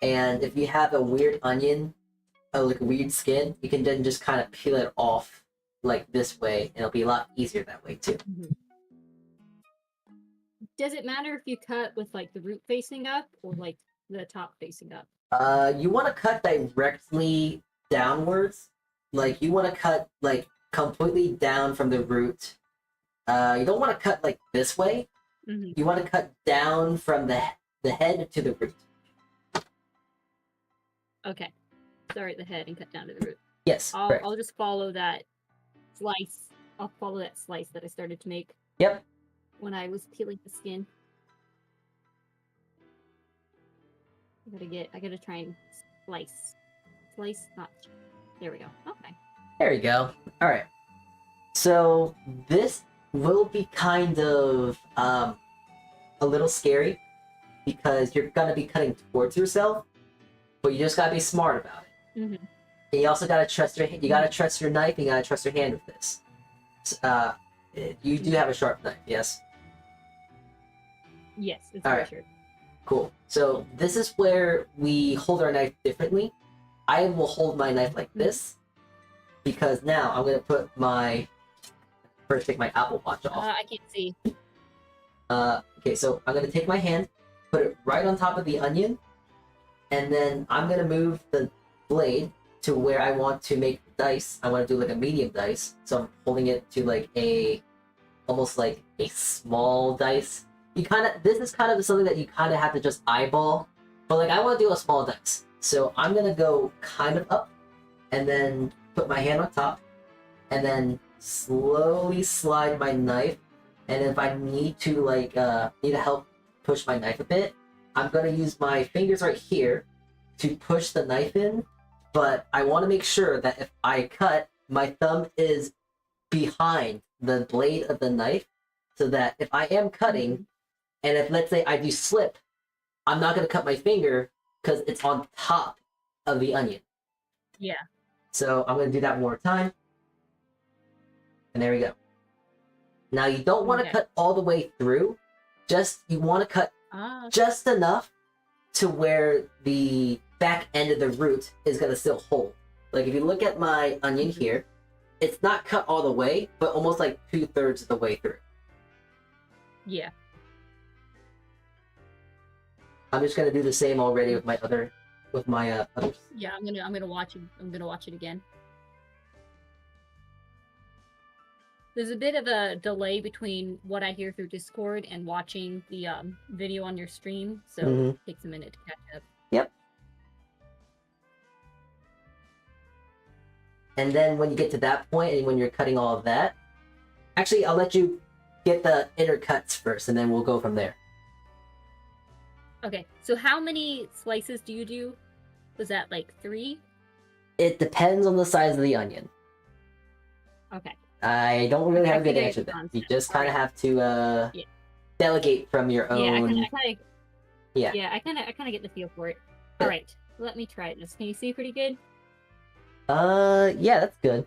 and if you have a weird onion, like a weird skin, you can then just kind of peel it off like this way, and it'll be a lot easier that way too. Does it matter if you cut with like the root facing up or like the top facing up? You want to cut directly downwards. Like, you want to cut like completely down from the root. You don't want to cut like this way. You want to cut down from the head to the root. Okay. Start at the head and cut down to the root. Yes. I'll just follow that slice. I'll follow that slice that I started to make. Yep. When I was peeling the skin. I gotta try and slice, not, there we go. Okay. There you go. All right. So this will be kind of a little scary, because you're gonna be cutting towards yourself, but you just gotta be smart about it. And you also gotta trust your knife. And you gotta trust your hand with this. You do have a sharp knife, yes? Yes, it's all very right. sure. Cool. So this is where we hold our knife differently. I will hold my knife like this, because now I'm gonna first take my Apple Watch off. I can't see. Okay, so I'm gonna take my hand, put it right on top of the onion, and then I'm gonna move the blade to where I want to make the dice. I want to do like a medium dice, so I'm holding it to like almost like a small dice. This is kind of something that you kind of have to just eyeball, but like I want to do a small dice, so I'm gonna go kind of up, and then put my hand on top, and then slowly slide my knife. And if I need to need to help push my knife a bit, I'm gonna use my fingers right here to push the knife in. But I want to make sure that if I cut, my thumb is behind the blade of the knife, so that if I am cutting, and if, let's say, I do slip, I'm not going to cut my finger because it's on top of the onion. Yeah. So I'm going to do that one more time. And there we go. Now, you don't want to cut all the way through. You want to cut just enough to where the back end of the root is going to still hold. Like, if you look at my onion here, it's not cut all the way, but almost like 2/3 of the way through. Yeah. I'm just gonna do the same already with my others. Yeah, I'm gonna watch it. I'm gonna watch it again. There's a bit of a delay between what I hear through Discord and watching the video on your stream, so it takes a minute to catch up. Yep. And then when you get to that point, and when you're cutting all of that, actually, I'll let you get the inner cuts first, and then we'll go from there. Okay, so how many slices do you do? Was that like 3? It depends on the size of the onion. Okay. I don't really have a good answer the there. You concept. just kind of Alright. have to delegate from your own. Yeah, I kind of get the feel for it. All right, let me try this. Can you see pretty good? Yeah, that's good.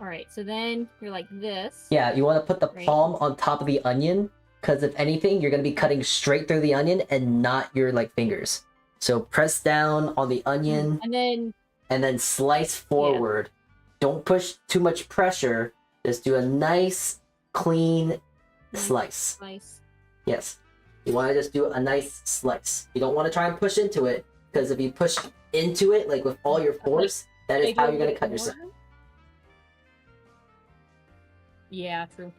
All right, so then you're like this. Yeah, you want to put the Right. palm on top of the onion, because if anything, you're going to be cutting straight through the onion and not your like fingers. So press down on the onion And then slice forward. Don't push too much pressure. Just do a nice, clean slice. slice. Yes. You want to just do a nice slice. You don't want to try and push into it, because if you push into it, like with all your force, that is Should I how do a you're going to bit cut yourself. more? Yeah, true.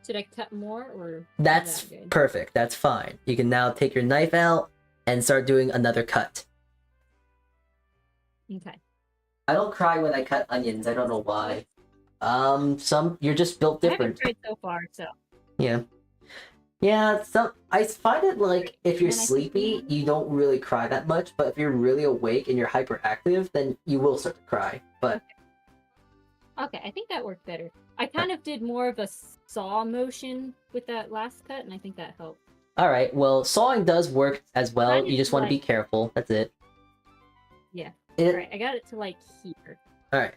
Should I cut more or? is That's that good? perfect. That's fine. You can now take your knife out and start doing another cut. Okay. I don't cry when I cut onions. I don't know why. You're just built I haven't different. tried so far, so. Yeah. Yeah, I find it like if you're And I think sleepy, you don't really cry that much, but if you're really awake and you're hyperactive, then you will start to cry. But Okay, I think that worked better. I kind of did more of a saw motion with that last cut, and I think that helped. alright, well, sawing does work as well. Kind of You just want to be like- careful. That's it. Yeah. It- All right, I got it to like here. Alright.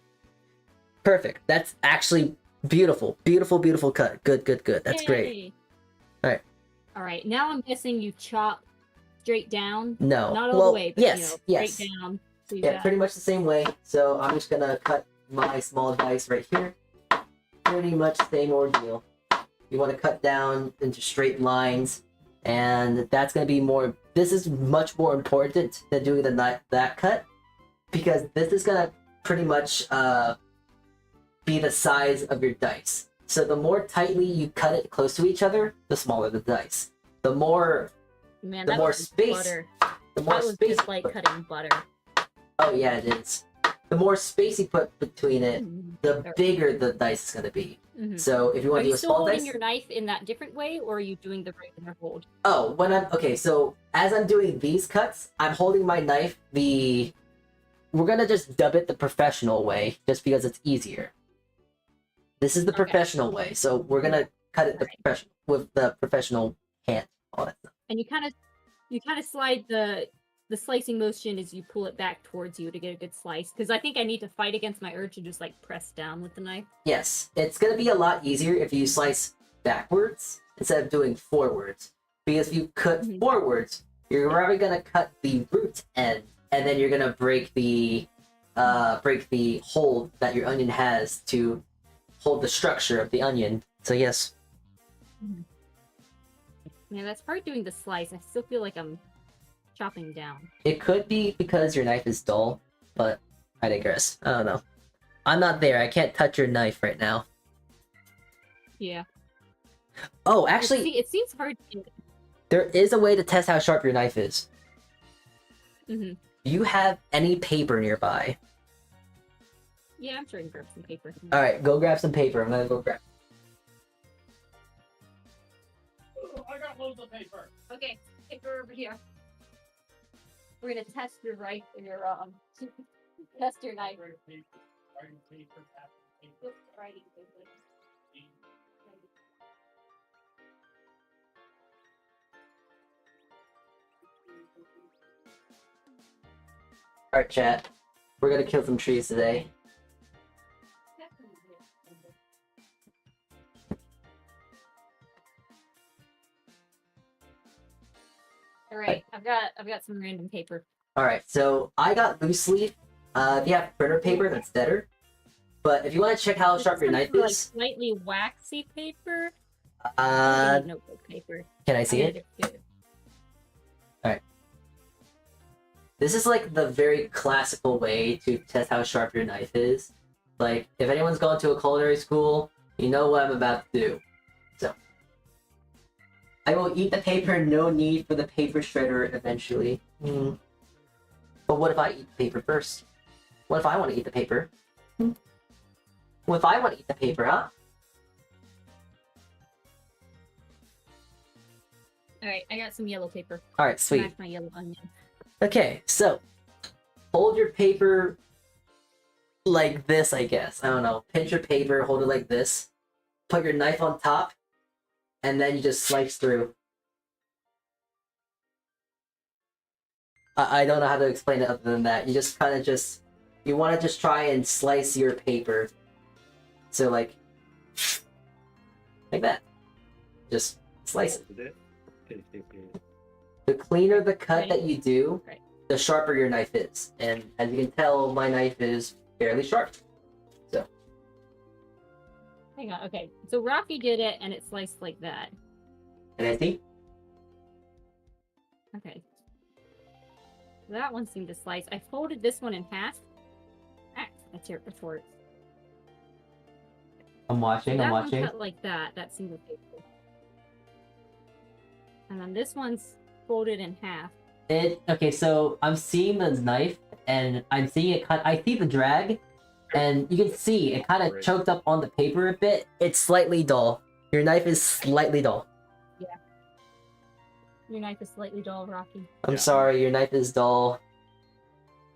Perfect. That's actually beautiful. Beautiful, beautiful cut. Good, good, good. That's great. Yay. Alright. All right, now I'm guessing you chop straight down. No. Not all well, the way, but yes, yes. straight down. So you Yeah, got- pretty much the same way. So I'm just gonna cut my small dice right here. Pretty much the same ordeal. You want to cut down into straight lines, and that's gonna be more. This is much more important than doing that cut, because this is gonna pretty much be the size of your dice. So the more tightly you cut it close to each other, the smaller the dice. The more Man, the that more was space- butter. the more That was space. just like cutting butter. Oh yeah, it is. The more space you put between it, the Alright. bigger the dice is gonna be. Mhm. So if you Are want to do you a still small holding dice, your knife in that different way, or are you doing the regular hold? oh, when I'm okay. So as I'm doing these cuts, I'm holding my knife. We're gonna just dub it the professional way, just because it's easier. This is the Okay. professional way, so we're gonna cut it the Alright. professional with the professional hand, all that stuff. And you kind of slide the slicing motion as you pull it back towards you to get a good slice. Because I think I need to fight against my urge to just like press down with the knife. Yes, it's gonna be a lot easier if you slice backwards instead of doing forwards. Because if you cut Mhm. forwards, you're probably gonna cut the root end, and then you're gonna break the hold that your onion has to hold the structure of the onion. So yes, Man, that's hard doing the slice. I still feel like I'm chopping down. it could be because your knife is dull, but I digress. I don't know. I'm not there. I can't touch your knife right now. Yeah. Oh, actually, it seems hard to. there is a way to test how sharp your knife is. Mhm. Do you have any paper nearby? Yeah, I'm sure I can grab some paper. All right, go grab some paper. I'm gonna go grab. I got loads of paper. Okay, paper over here. We're gonna test your test your knife. Writing paper, writing paper, tapping paper. Writing paper. All right, chat. We're gonna kill some trees today. All right, I've got some random paper. All right, so I got loose leaf. If you have printer paper, that's better. But if you want to check how sharp your Some knife for, like, is, slightly waxy paper. I need notebook paper. can I see I'm it? gonna get This is like the very classical way to test how sharp your knife is. Like, if anyone's gone to a culinary school, you know what I'm about to do. So, I will eat the paper, no need for the paper shredder eventually. But what if I eat the paper first? What if I want to eat the paper? What if I want to eat the paper, huh? Alright, I got some yellow paper. Alright, sweet. Smash my yellow onion. Okay, so hold your paper like this, I guess. I don't know. Pinch your paper, hold it like this. Put your knife on top, and then you just slice through. I don't know how to explain it other than that. You just kind of you want to just try and slice your paper. So like that. Just slice it. The cleaner the cut that you do, the sharper your knife is. And as you can tell, my knife is fairly sharp. So. Hang on, okay. So Rocky did it and it sliced like that. And I see. Okay. That one seemed to slice. I folded this one in half. Ah, that's for it. I'm watching, So I'm that watching. one cut like that. That seemed okay. And then this one's folded in half. Okay, so I'm seeing the knife, and I'm seeing it cut. I see the drag, and you can see it kind of choked up on the paper a bit. It's slightly dull. Your knife is slightly dull. Yeah. Your knife is slightly dull, Rocky. I'm sorry, your knife is dull.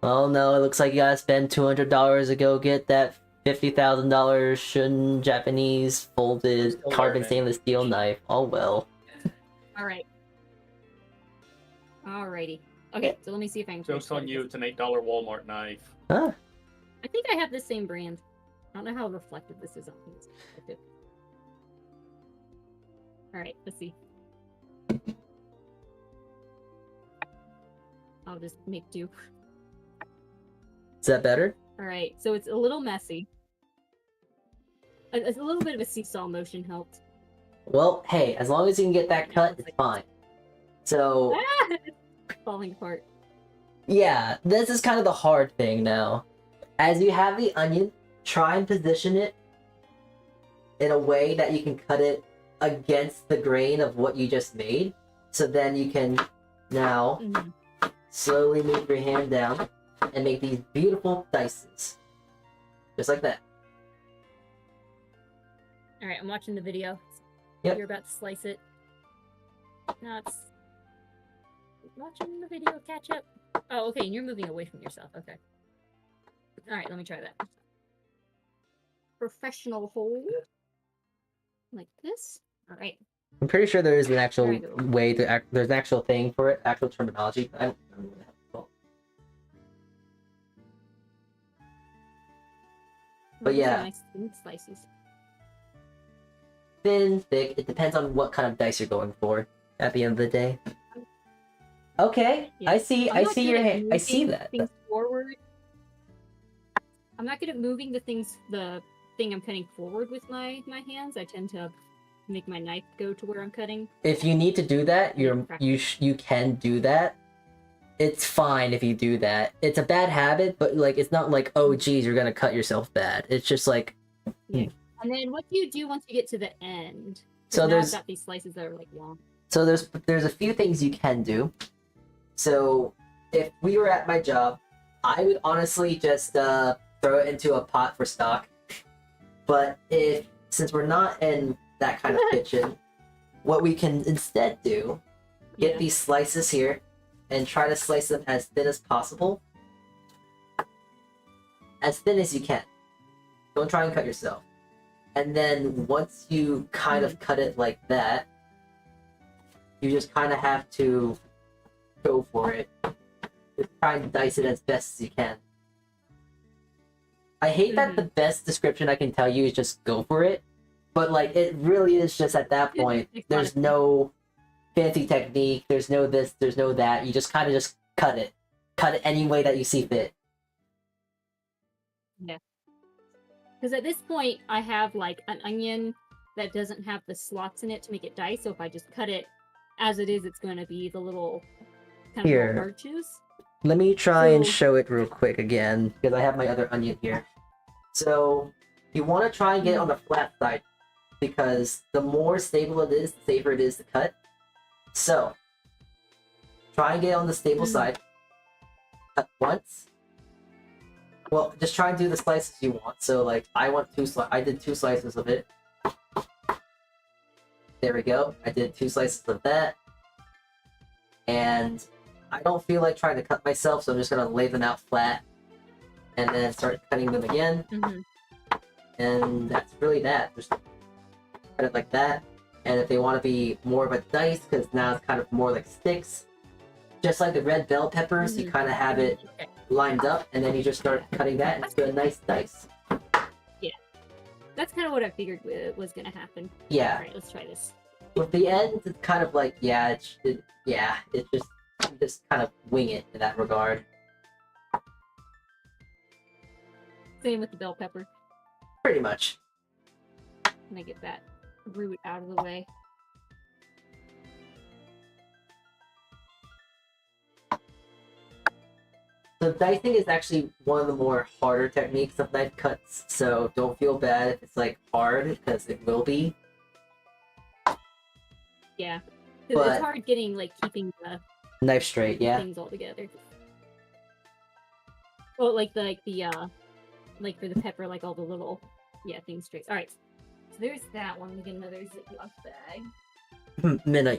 Oh no, it looks like you gotta spend $200 to go get that $50,000 Shun Japanese folded carbon stainless steel knife. Oh well. Alright. Alrighty. Okay, so let me see if I can... Joke's on you, it's an $8 Walmart knife. Huh? I think I have the same brand. I don't know how reflective this is on me. Alright, let's see. I'll just make do. Is that better? Alright, so it's a little messy. A little bit of a seesaw motion helped. Well, hey, as long as you can get that cut, it's fine. So, Falling apart. yeah, this is kind of the hard thing now. As you have the onion, try and position it in a way that you can cut it against the grain of what you just made. So then you can now slowly move your hand down and make these beautiful dices. Just like that. Alright, I'm watching the video. Yep. You're about to slice it. Now it's... watching the video catch up. Oh, okay, and you're moving away from yourself. Okay. Alright, let me try that. Professional hold. Like this. Alright. I'm pretty sure there is an actual There you go. way to act. There's an actual thing for it, actual terminology. I don't remember what it's called. But These are yeah. Nice thin slices. Thin, thick. It depends on what kind of dice you're going for. At the end of the day. Okay, Yeah. I see. I'm I not see good your at hand. I see moving that. Things forward. I'm not good at moving the thing I'm cutting forward with my hands. I tend to make my knife go to where I'm cutting. If you need to do that, you can do that. It's fine if you do that. It's a bad habit, but like it's not like, oh geez, you're gonna cut yourself bad. It's just like Yeah. And then what do you do once you get to the end? So now there's I've got these slices that are like long. So there's a few things you can do. So if we were at my job, I would honestly just throw it into a pot for stock. But since we're not in that kind of kitchen, what we can instead do, get these slices here and try to slice them as thin as possible. As thin as you can. Don't try and cut yourself. And then once you kind of cut it like that, you just kind of have to go for it. Just try and dice it as best as you can. I hate that the best description I can tell you is just go for it. But like, it really is just at that point, there's no fancy technique, there's no this, there's no that. You just kind of just cut it. Cut it any way that you see fit. Yeah. Because at this point, I have like an onion that doesn't have the slots in it to make it dice. So if I just cut it as it is, it's going to be the little kind of Here. little arches. Let me try and So- show it real quick again, because I have my other onion here. So you want to try and get it on the flat side because the more stable it is, the safer it is to cut. So try and get it on the stable side. Cut once. Well, just try and do the slices you want. So like I did 2 slices of it. There we go. I did 2 slices of that. And I don't feel like trying to cut myself, so I'm just gonna lay them out flat and then start cutting them again. And that's really that. Just cut it like that. And if they want to be more of a dice, because now it's kind of more like sticks, just like the red bell peppers, you kind of have it lined up, and then you just start cutting that into a nice dice. Yeah, that's kind of what I figured was gonna happen. Yeah. All right, let's try this. With the ends, it's kind of like it's just kind of wing it in that regard. Same with the bell pepper. Pretty much. Can I get that root out of the way? So dicing is actually one of the more harder techniques of knife cuts, so don't feel bad if it's like hard, because it will be. Yeah, because But- it's hard getting like keeping the Knife straight, yeah. things all together. Well, like the like for the pepper, like all the little things straight. All right, so there's that one. We get another Ziploc bag. Minna,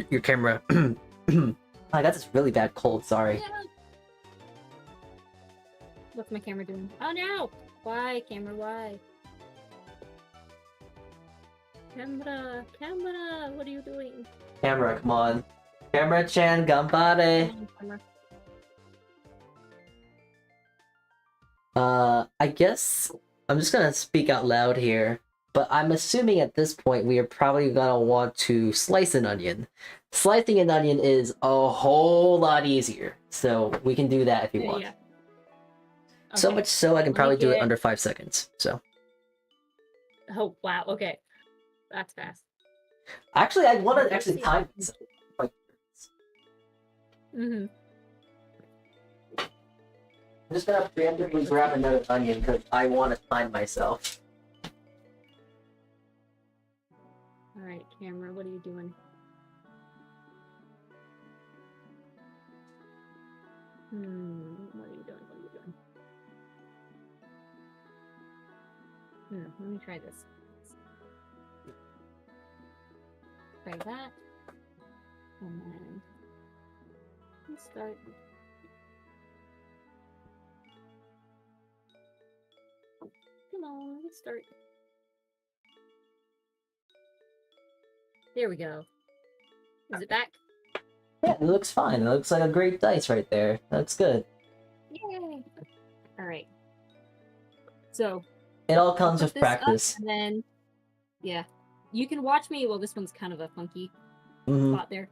your camera. I got this really bad cold. Sorry. Yeah. What's my camera doing? Oh no! Why, camera? Why? Camera, what are you doing? Camera, come on. Camera-chan, ganbare. Camera. I guess I'm just gonna speak out loud here, but I'm assuming at this point we are probably gonna want to slice an onion. Slicing an onion is a whole lot easier, so we can do that if you want. Yeah. So Okay. much so I can Let me probably do it get- under 5 seconds. So Oh wow. Okay, that's fast. actually, I want to actually time this. Mm-hmm. I'm just gonna preemptively grab another onion because I want to time myself. All right, camera. What are you doing? What are you doing? What are you doing? Let me try this. Try that. And then let's start. Come on, let's start. There we go. Is it back? Yeah, it looks fine. It looks like a great dice right there. That's good. Yay! All right. So It all comes put with this up, practice. and then, yeah, you can watch me. Well, this one's kind of a funky Mhm. spot there.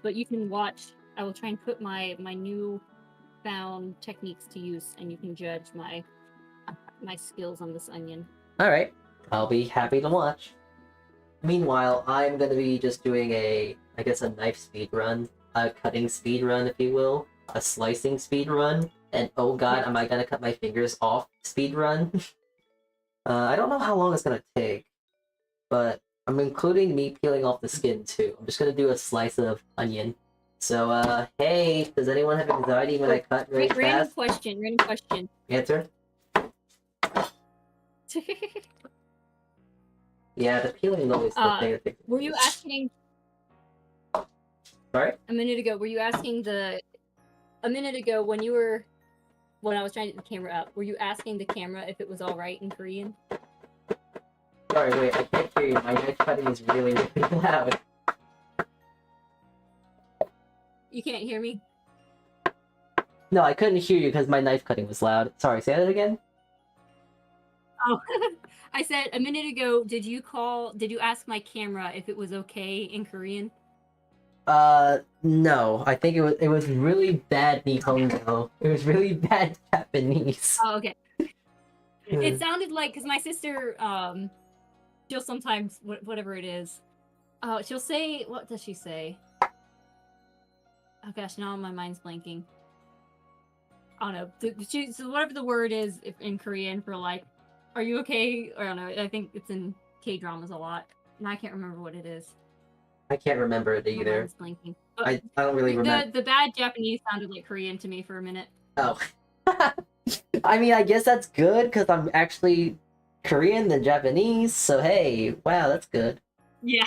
But you can watch. I will try and put my new found techniques to use, and you can judge my skills on this onion. All right, I'll be happy to watch. Meanwhile, I'm gonna be just doing I guess a knife speed run, a cutting speed run, if you will, a slicing speed run, and oh god, am I gonna cut my fingers off speed run? I don't know how long it's gonna take, but I'm including me peeling off the skin too. I'm just gonna do a slice of onion. So, hey, does anyone have anxiety when I cut really Random fast? question. Answer? Yeah, the peeling is always the thing that takes. Were you asking Sorry? a minute ago? Were you asking a minute ago when I was trying to get the camera up? Were you asking the camera if it was all right in Korean? Sorry, wait, I can't hear you. My knife cutting is really, really loud. You can't hear me? No, I couldn't hear you because my knife cutting was loud. Sorry, say that again? Oh, I said a minute ago, did you ask my camera if it was okay in Korean? No. I think it was really bad Nihongo. It was really bad Japanese. Oh, okay. It sounded like, because my sister, she'll sometimes, whatever it is, she'll say, what does she say? Oh gosh, now my mind's blanking. I don't know. So whatever the word is in Korean for like, are you okay? Or I don't know. I think it's in K-dramas a lot. And I can't remember what it is. I can't remember it My either. mind's blanking. But I don't really remember. the bad Japanese sounded like Korean to me for a minute. Oh. I mean, I guess that's good because I'm actually Korean than Japanese. So hey, wow, that's good. Yeah,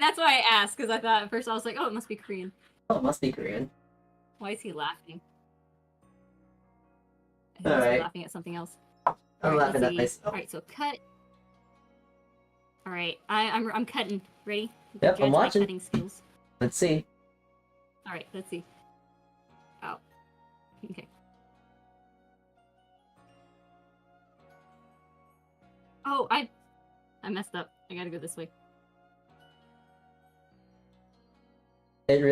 that's why I asked, because I thought at first I was like, oh, it must be Korean. Oh, it must be Korean. Why is he laughing? He All must be right. laughing at something else. I'm Alright, laughing let's at see. myself. Alright, so cut. Alright, I'm cutting. Ready? Yep, Judge I'm my watching. cutting skills. Let's see. Alright, let's see. Oh. Okay. Oh, I messed up. I gotta go this way. It's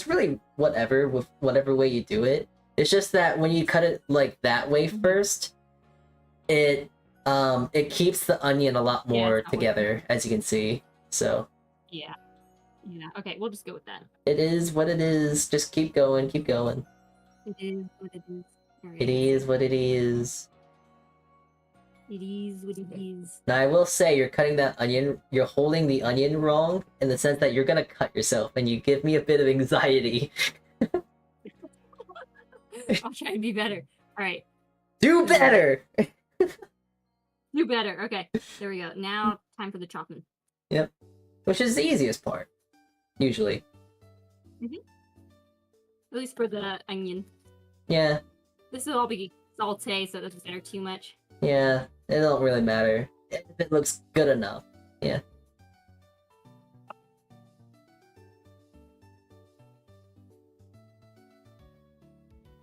really whatever with whatever way you do it. It's just that when you cut it like that way first, it keeps the onion a lot more it's not together, as you can see. So Yeah. Yeah. Okay, we'll just go with that. it is what it is. Just keep going, keep going. It is what it is. Alright. It is what it is. It is what it is. Now I will say you're cutting that onion, you're holding the onion wrong in the sense that you're gonna cut yourself, and you give me a bit of anxiety. I'll try to be better. Alright. Do better! Do better. Okay. There we go. Now time for the chopping. Yep. Which is the easiest part. Usually. At least for the onion. Yeah. This will all be saute, so it doesn't matter too much. Yeah. It don't really matter. If it looks good enough. Yeah.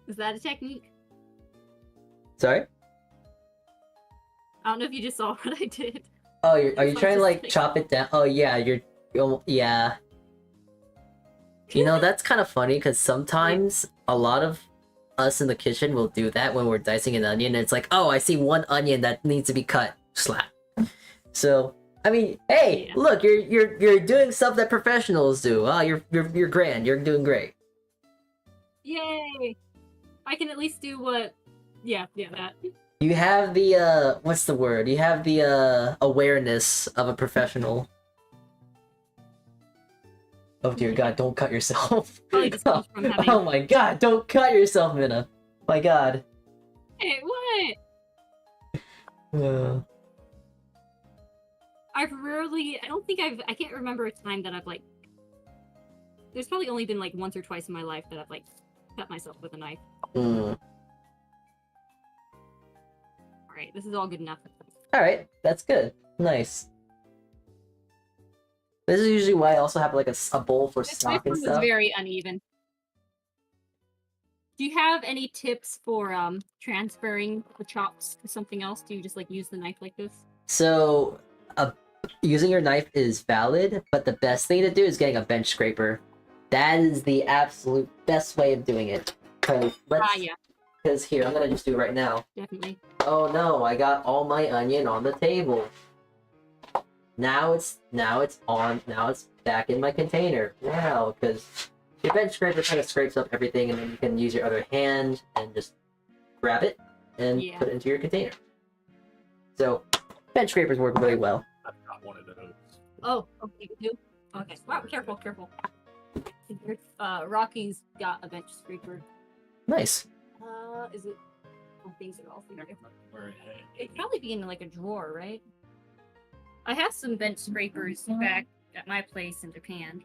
Is that a technique? Sorry? I don't know if you just saw what I did. Oh, are you It's trying to like just- chop it down? Oh yeah, yeah. You know, that's kind of funny because sometimes a lot of us in the kitchen will do that when we're dicing an onion and it's like, oh, I see one onion that needs to be cut. Slap. So, I mean, hey, Yeah. look, you're doing stuff that professionals do. Oh, you're grand. You're doing great. Yay! I can at least do what... Yeah, that. You have the what's the word? You have the awareness of a professional. Oh dear God, don't cut yourself. Probably just comes from having... Oh my God, don't cut yourself, Minna. My God. Hey, what? I've rarely... I can't remember a time that I've, like... There's probably only been, like, once or twice in my life that I've, like, cut myself with a knife. Mm. Alright, this is all good enough. Alright, that's good. Nice. This is usually why I also have like a bowl for This stock and one was stuff. very uneven. Do you have any tips for transferring the chops to something else? Do you just like use the knife like this? So, using your knife is valid, but the best thing to do is getting a bench scraper. That is the absolute best way of doing it. Yeah, Because here, I'm gonna just do it right now. definitely. Oh no, I got all my onion on the table. Now it's back in my container. Wow, because your bench scraper kind of scrapes up everything, and then you can use your other hand and just grab it and Yeah. put it into your container. So, bench scrapers work really well. I've got one of those. Oh, okay, you do? Okay. Wow, careful. Rocky's got a bench scraper. Nice. Is it? Oh, things are all here. Where It'd probably be in like a drawer, right? I have some bench scrapers back at my place in Japan.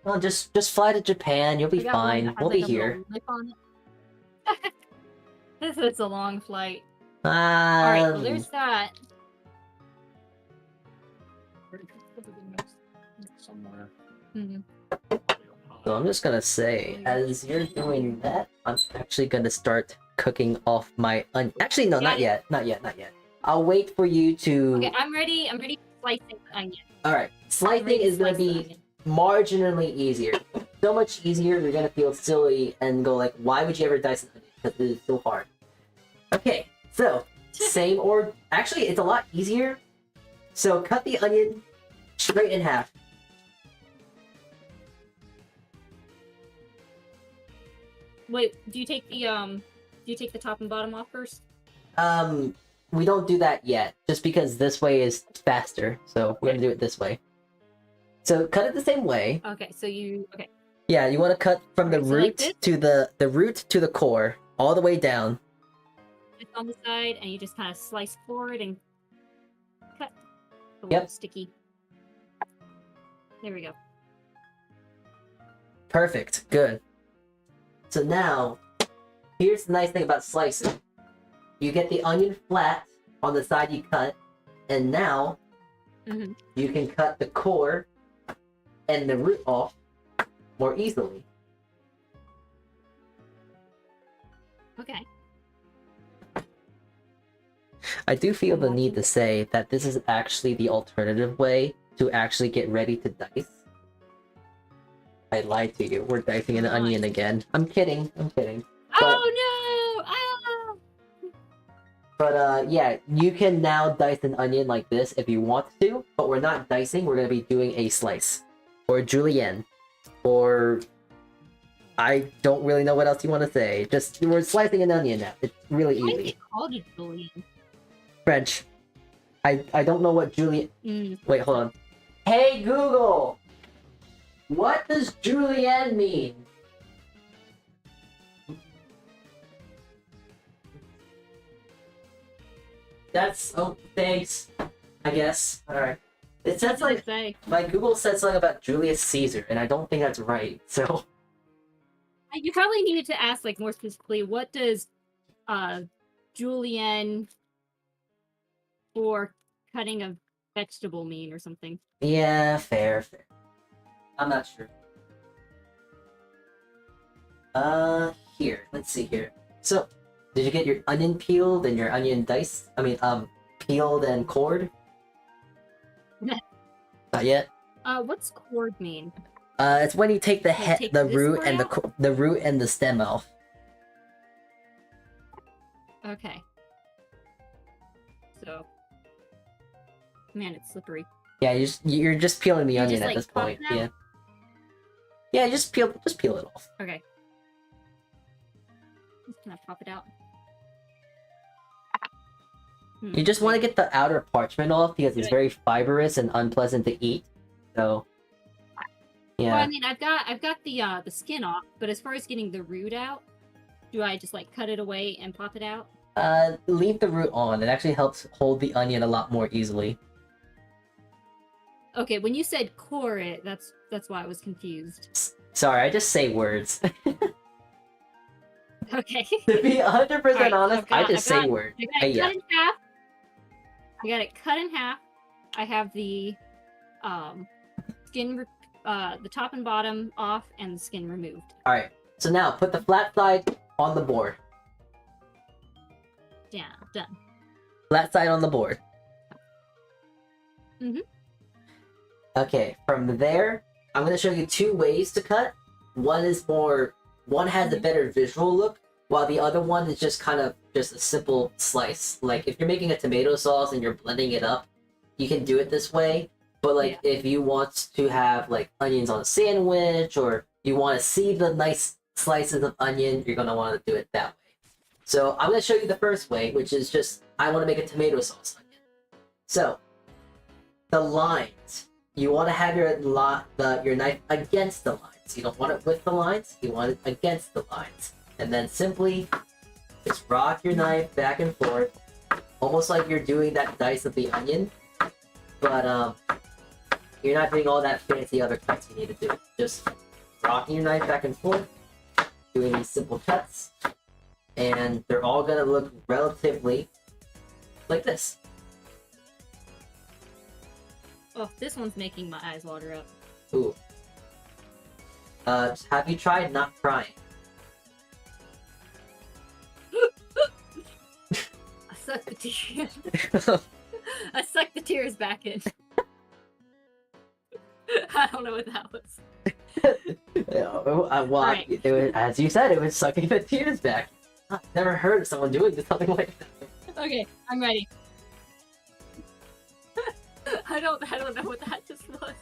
Well, just fly to Japan. You'll be I got one fine. that has, We'll like, be a here. little lip on it. It's a long flight. Um, Alright, well there's that. somewhere. Mhm. So I'm just gonna say, as you're doing that, I'm actually gonna start cooking off my onion. Actually, no, not yet. I'll wait for you to. Okay, I'm ready for slicing the onion. All right, slicing is gonna be marginally easier. So much easier, you're gonna feel silly and go like, "Why would you ever dice an onion? Because it is so hard." Okay, so same or actually, it's a lot easier. So cut the onion straight in half. Wait, do you take the top and bottom off first? We don't do that yet, just because this way is faster. So we're gonna do it this way. So cut it the same way. Okay, so okay. Yeah, you want to cut from the Alright, so like root this? to the root to the core, all the way down. It's on the side, and you just kind of slice forward and cut. A Yep. little sticky. There we go. Perfect. Good. So now, here's the nice thing about slicing. You get the onion flat on the side you cut, and now Mhm. you can cut the core and the root off more easily. Okay. I do feel the need to say that this is actually the alternative way to actually get ready to dice. I lied to you. We're dicing an onion again. I'm kidding. I'm kidding. Oh no! Ah! But yeah, you can now dice an onion like this if you want to, but we're not dicing, we're gonna be doing a slice. Or julienne. Or I don't really know what else you want to say. Just we're slicing an onion now. It's really Why is easy. it called a julienne? French. I don't know what julienne. Wait, hold on. Hey Google! What does julienne mean? That's thanks. I guess. Alright. It says like Say. my Google said something about Julius Caesar, and I don't think that's right. So You probably needed to ask like more specifically, what does julienne for cutting a vegetable mean or something? yeah, fair. I'm not sure. Here. Let's see here. So, did you get your onion peeled and your onion diced? I mean, peeled and cored? Not yet. What's cord mean? It's when you take the take the this root part and out? the root and the stem off. Okay. So, man, it's slippery. Yeah, you're just peeling the You onion just, at like, this pop point. it out? Yeah. Yeah, just peel it off. Okay. Just gonna pop it out. You just want to get the outer parchment off because it's Good. very fibrous and unpleasant to eat. So, yeah. Well, I mean, I've got the skin off, but as far as getting the root out, do I just like cut it away and pop it out? Leave the root on. It actually helps hold the onion a lot more easily. Okay, when you said core it, that's why I was confused. Sorry, I just say words. Okay. To be 100% Alright, honest, I I've just say got- words. I got it Yeah. cut in half. I got it cut in half. I have the skin, the top and bottom off, and the skin removed. Alright, so now put the flat side on the board. Yeah, done. Flat side on the board. Mhm. Okay, from there, I'm going to show you two ways to cut. One has a better visual look, while the other one is just kind of just a simple slice. Like, if you're making a tomato sauce and you're blending it up, you can do it this way. But, like, if you want to have, like, onions on a sandwich, or you want to see the nice slices of onion, you're going to want to do it that way. So, I'm going to show you the first way, which is just, I want to make a tomato sauce onion. So, the lines. You want to have your knife against the lines. You don't want it with the lines, you want it against the lines. And then simply just rock your knife back and forth, almost like you're doing that dice of the onion. But you're not doing all that fancy other cuts you need to do. Just rocking your knife back and forth, doing these simple cuts, and they're all gonna look relatively like this. Oh, this one's making my eyes water up. Ooh. Have you tried not crying? I sucked the tears. I sucked the tears back in. I don't know what that was. Well, it was, as you said, it was sucking the tears back. I've never heard of someone doing something like that. Okay, I'm ready. I don't know what that just was.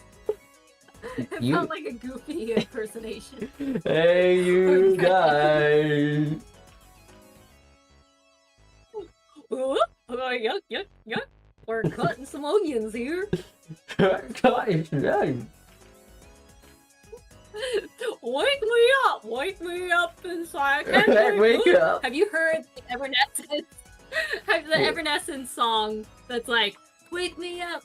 It You- felt like a goofy impersonation. Hey, you guys. Oh, yuck, yuck, yuck. We're cutting some onions here. Guys, Wake me up inside. I can't Wake sleep. up. Have you heard the Evanescence? Evanescence song that's like, wake me up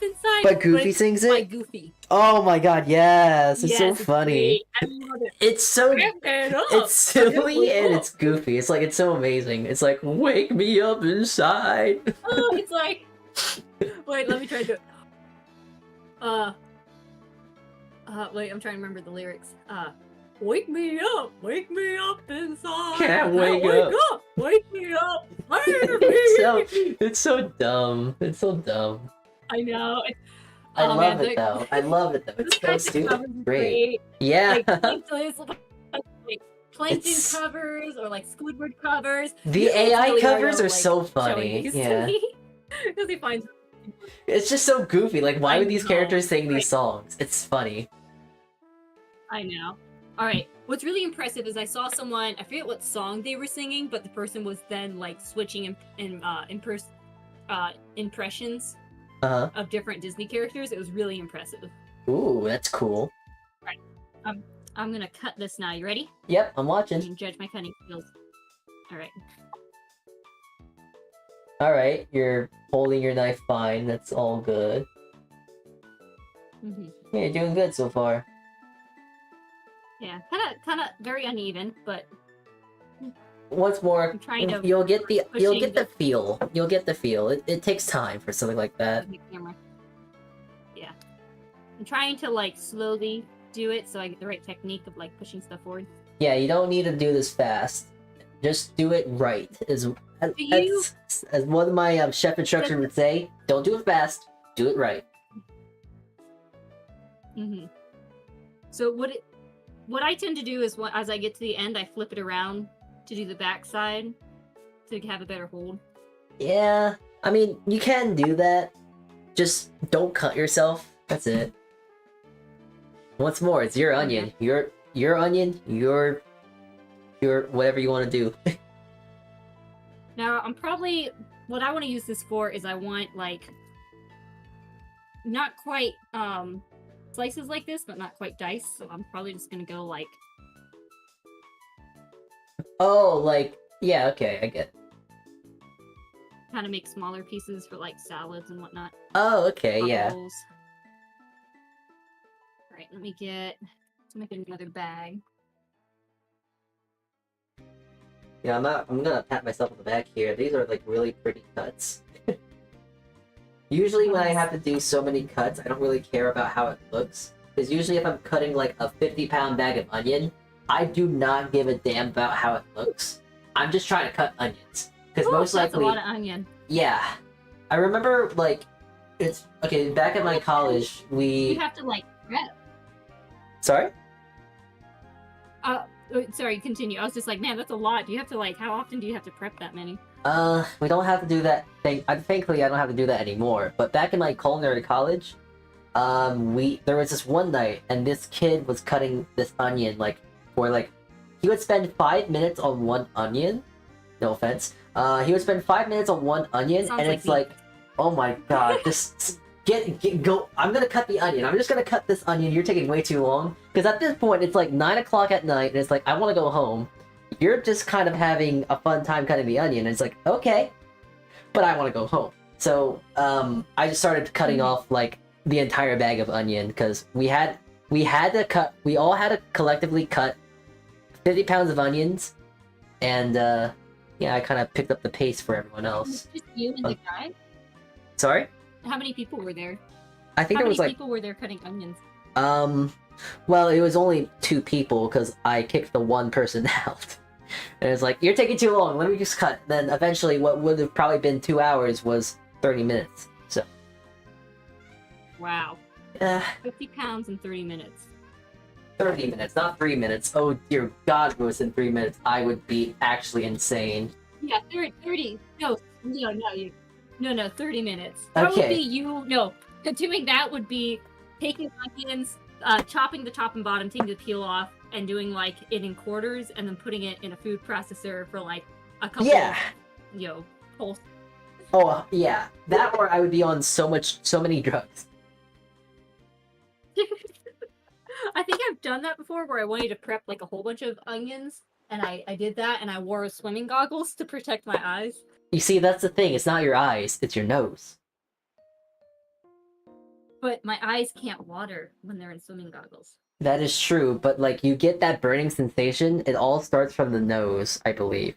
inside. But Goofy it's sings by it? Goofy. Oh my god, yes. It's so Yes, funny. great. I love it. It's so Can't get up. it's silly Wake and up. it's goofy. It's like it's so amazing. It's like wake me up inside. Oh, it's like, wait, let me try to. Wait, I'm trying to remember the lyrics. Wake me up inside. Can't wake up, wake me up. It's so dumb. It's so dumb. I know. I Oh, love man, it though. I love it though. This It's so kind of stupid. covers is Great. Yeah. Like Plankton It's- covers or like Squidward covers. The It's AI really hard covers to, are like, so show funny. these Yeah. to me. Because he finds. It's just so goofy. Like why I would these know, characters sing right. these songs? It's funny. I know. All right. What's really impressive is I saw someone. I forget what song they were singing, but the person was then like switching impressions Uh-huh. of different Disney characters. It was really impressive. Ooh, that's cool. I'm gonna cut this now. You ready? Yep, I'm You watching. can judge my cutting skills. All right. Alright, you're holding your knife fine. That's all good. Mm-hmm. Yeah, you're doing good so far. Yeah, kind of very uneven, but What's more, I'm trying to you'll get the pushing the feel. You'll get the feel. It takes time for something like that. the camera. Yeah, I'm trying to like slowly do it so I get the right technique of like pushing stuff forward. Yeah, you don't need to do this fast. Just do it right. you- As one of my chef instructors would say, don't do it fast. Do it right. Mm-hmm. So what I tend to do is as I get to the end, I flip it around to do the backside to have a better hold. Yeah, I mean, you can do that. Just don't cut yourself. That's it. What's more, it's your onion. Your onion. Your whatever you want to do. Now, I'm probably what I want to use this for is I want like not quite slices like this, but not quite dice. So I'm probably just gonna go like Oh, like yeah, okay, I get it. kind of make smaller pieces for like salads and whatnot. Oh, okay, yeah. Bowls. All right, let me make another bag. Yeah, I'm gonna pat myself on the back here. These are like really pretty cuts. Usually when I have to do so many cuts, I don't really care about how it looks. Because usually if I'm cutting like a 50-pound bag of onion, I do not give a damn about how it looks. I'm just trying to cut onions. Because most that's likely, a lot of onion. yeah. I remember like, it's, okay, back at my college, we... You have to like prep. Sorry? Sorry, continue. I was just like, man, that's a lot. Do you have to like, how often do you have to prep that many? We don't have to do that. Thankfully, I don't have to do that anymore. But back in my culinary college, there was this one night, and this kid was cutting this onion he would spend 5 minutes on one onion. No offense. He would spend 5 minutes on one onion, Sounds and like it's me. like, oh my god, just go. I'm gonna cut the onion. I'm just gonna cut this onion. You're taking way too long. Because at this point, it's like 9 o'clock at night, and it's like, I want to go home. You're just kind of having a fun time cutting the onion. And it's like, okay, but I want to go home. So, I just started cutting off like the entire bag of onion because we all had to collectively cut 50 pounds of onions, and yeah, I kind of picked up the pace for everyone else. Just you and the guy? Sorry? How many people were there? I think How there many was like, people were there cutting onions? well, it was only 2 people because I kicked the one person out. And it's like, you're taking too long, let me just cut. Then eventually what would have probably been 2 hours was 30 minutes. So, Wow. 50 pounds in 30 minutes. 30 minutes, not 3 minutes. Oh dear God, if it was in 3 minutes, I would be actually insane. Yeah, 30. No, 30 minutes. That would Okay. be you. No, doing that would be taking onions, chopping the top and bottom, taking the peel off, and doing like it in quarters, and then putting it in a food processor for like a couple, Yeah. pulse. Oh yeah, that or I would be on so many drugs. I think I've done that before, where I wanted to prep like a whole bunch of onions, and I did that, and I wore swimming goggles to protect my eyes. You see, that's the thing. It's not your eyes; it's your nose. But my eyes can't water when they're in swimming goggles. That is true, but like you get that burning sensation. It all starts from the nose, I believe.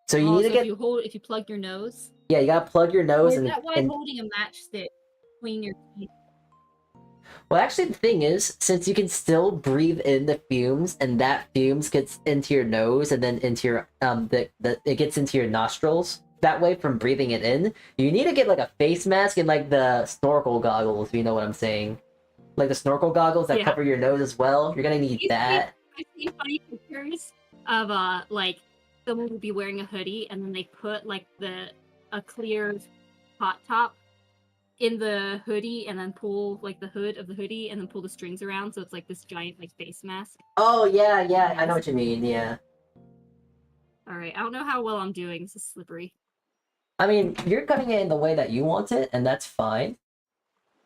So you need to get. If you plug your nose. Yeah, you gotta plug your nose Or is that why holding a matchstick between your teeth? Well, actually, the thing is, since you can still breathe in the fumes, and that fumes gets into your nose, and then into your it gets into your nostrils that way from breathing it in. You need to get like a face mask and like the snorkel goggles. If you know what I'm saying, like the snorkel goggles that cover your nose as well. You're gonna need that. I've seen funny pictures of like someone will be wearing a hoodie, and then they put like a clear hot top in the hoodie, and then pull like the hood of the hoodie, and then pull the strings around, so it's like this giant like face mask. Oh yeah, I know what you mean. Yeah. All right, I don't know how well I'm doing. This is slippery. I mean, you're cutting it in the way that you want it, and that's fine.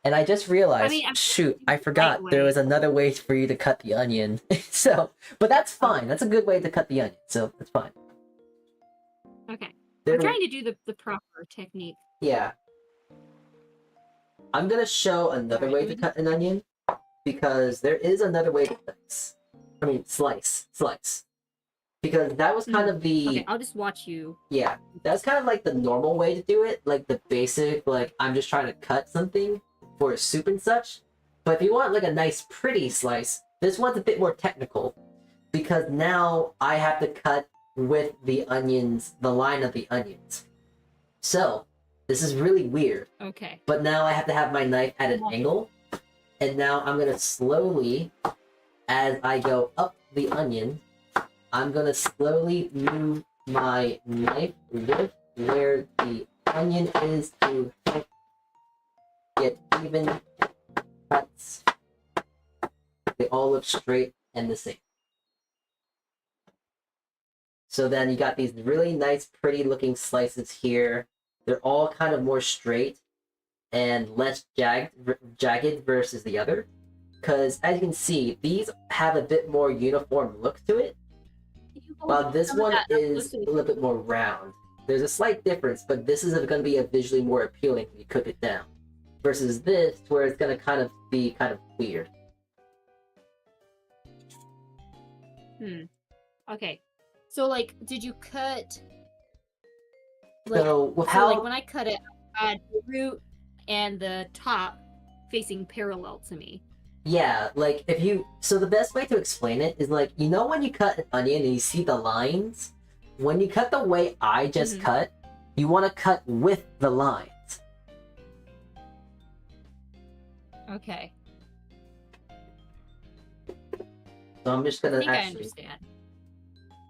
And I just realized, shoot, I forgot there was another way for you to cut the onion. So, but that's fine. That's a good way to cut the onion, so that's fine. Okay. I'm trying to do the proper technique. Yeah. I'm gonna show another way to cut an onion, because there is another way to slice. Because that was kind of the... Okay, I'll just watch you. Yeah, that's kind of like the normal way to do it, like the basic, like, I'm just trying to cut something for soup and such. But if you want like a nice pretty slice, this one's a bit more technical, because now I have to cut with the onions, the line of the onions. So, this is really weird. Okay. But now I have to have my knife at an angle, and now I'm gonna slowly, as I go up the onion, I'm gonna slowly move my knife with where the onion is to get even cuts. They all look straight and the same. So then you got these really nice, pretty looking slices here. They're all kind of more straight and less jagged versus the other. Because as you can see, these have a bit more uniform look to it. While this one is a little bit more round. There's a slight difference, but this is going to be visually more appealing when you cook it down. Versus this, where it's going to be kind of weird. Okay. So, like, did you cut... Like, like, when I cut it, I had the root and the top facing parallel to me. Yeah, like, if you... So the best way to explain it is, like, you know when you cut an onion and you see the lines? When you cut the way I just cut, you want to cut with the lines. Okay. So I'm just gonna I understand.